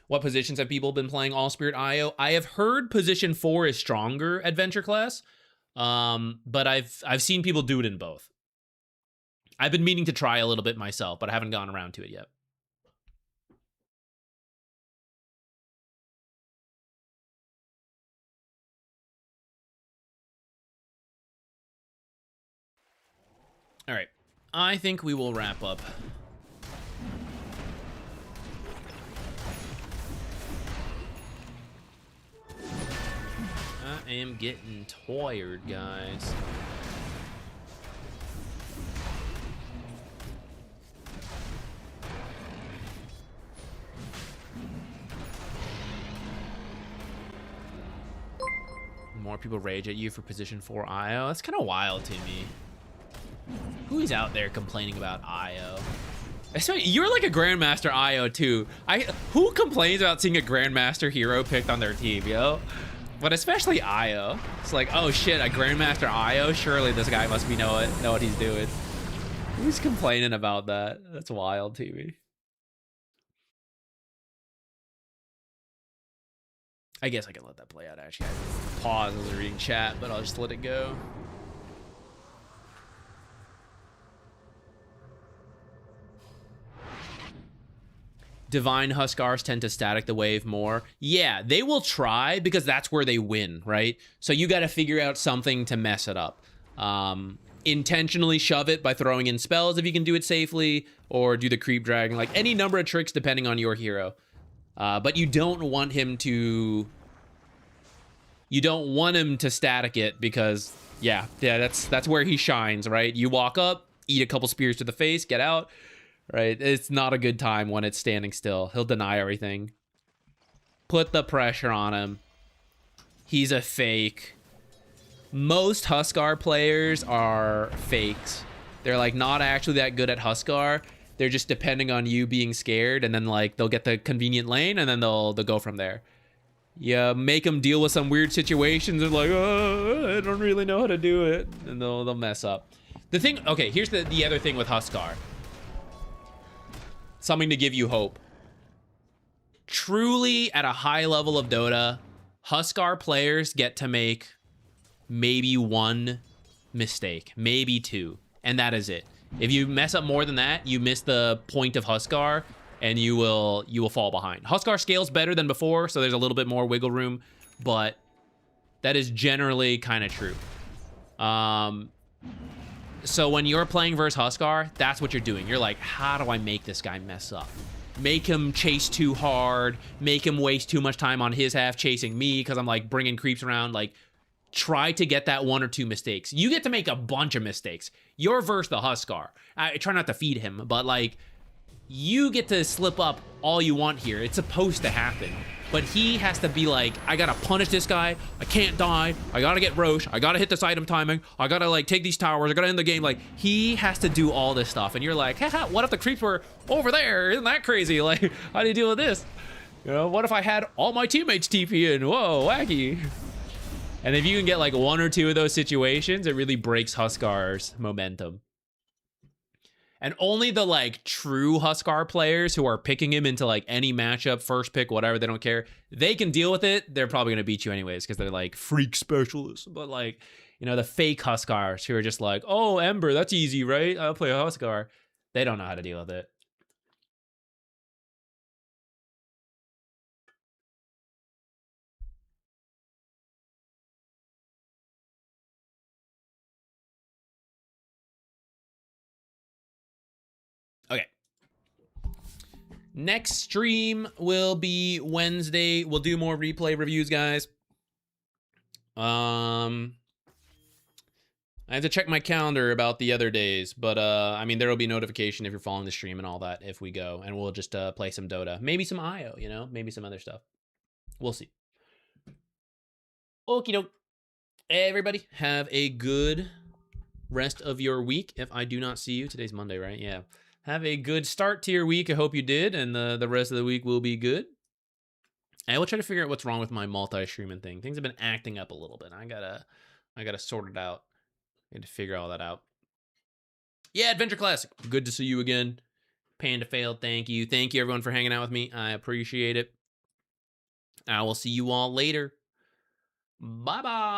What positions have people been playing All Spirit IO? I have heard position 4 is stronger adventure class. But I've seen people do it in both. I've been meaning to try a little bit myself, but I haven't gone around to it yet. All right, I think we will wrap up. I am getting tired, guys. More people rage at you for position 4 IO. That's kind of wild to me. Who's out there complaining about IO? You're like a Grandmaster IO too. Who complains about seeing a Grandmaster hero picked on their team, yo? But especially IO. It's like, oh shit, a Grandmaster IO? Surely this guy must know what he's doing. Who's complaining about that? That's wild to me. I guess I can let that play out, actually. I pause as I'm reading chat, but I'll just let it go. Divine Huskars tend to static the wave more. Yeah, they will try because that's where they win, right? So you got to figure out something to mess it up. Intentionally shove it by throwing in spells if you can do it safely, or do the creep dragon, like any number of tricks depending on your hero. But you don't want him to... You don't want him to static it because, yeah, that's where he shines, right? You walk up, eat a couple spears to the face, get out. Right, it's not a good time when it's standing still. He'll deny everything. Put the pressure on him. He's a fake. Most Huskar players are fakes. They're like not actually that good at Huskar. They're just depending on you being scared, and then like they'll get the convenient lane, and then they'll go from there. You make them deal with some weird situations. They're like, oh, I don't really know how to do it. And they'll mess up. The thing, okay, here's the other thing with Huskar. Something to give you hope. Truly, at a high level of Dota, Huskar players get to make maybe one mistake, maybe two, and that is it. If you mess up more than that, you miss the point of Huskar, and you will fall behind. Huskar scales better than before, so there's a little bit more wiggle room, but that is generally kind of true. So when you're playing versus Huskar, that's what you're doing. You're like, how do I make this guy mess up? Make him chase too hard, make him waste too much time on his half chasing me because I'm like bringing creeps around. Like, try to get that one or two mistakes. You get to make a bunch of mistakes. You're versus the Huskar. I try not to feed him, but like, you get to slip up all you want here. It's supposed to happen. But he has to be like, I gotta punish this guy. I can't die. I gotta get Roche. I gotta hit this item timing. I gotta like take these towers. I gotta end the game. Like, he has to do all this stuff. And you're like, haha, what if the creeps were over there? Isn't that crazy? Like, how do you deal with this? You know, what if I had all my teammates TP in? Whoa, wacky. And if you can get like one or two of those situations, it really breaks Huskar's momentum. And only the like true Huskar players who are picking him into like any matchup, first pick, whatever, they don't care. They can deal with it. They're probably gonna beat you anyways because they're like freak specialists. But like, you know, the fake Huskars who are just like, oh, Ember, that's easy, right? I'll play a Huskar. They don't know how to deal with it. Okay. Next stream will be Wednesday. We'll do more replay reviews, guys. I have to check my calendar about the other days, but I mean, there will be notification if you're following the stream and all that if we go, and we'll just play some Dota, maybe some IO, you know, maybe some other stuff. We'll see. Okie doke. Everybody, have a good rest of your week. If I do not see you, today's Monday, right? Yeah. Have a good start to your week. I hope you did, and the rest of the week will be good. I will try to figure out what's wrong with my multi-streaming thing. Things have been acting up a little bit. I gotta sort it out. I need to figure all that out. Yeah, Adventure Classic. Good to see you again. Panda failed. Thank you. Thank you, everyone, for hanging out with me. I appreciate it. I will see you all later. Bye-bye.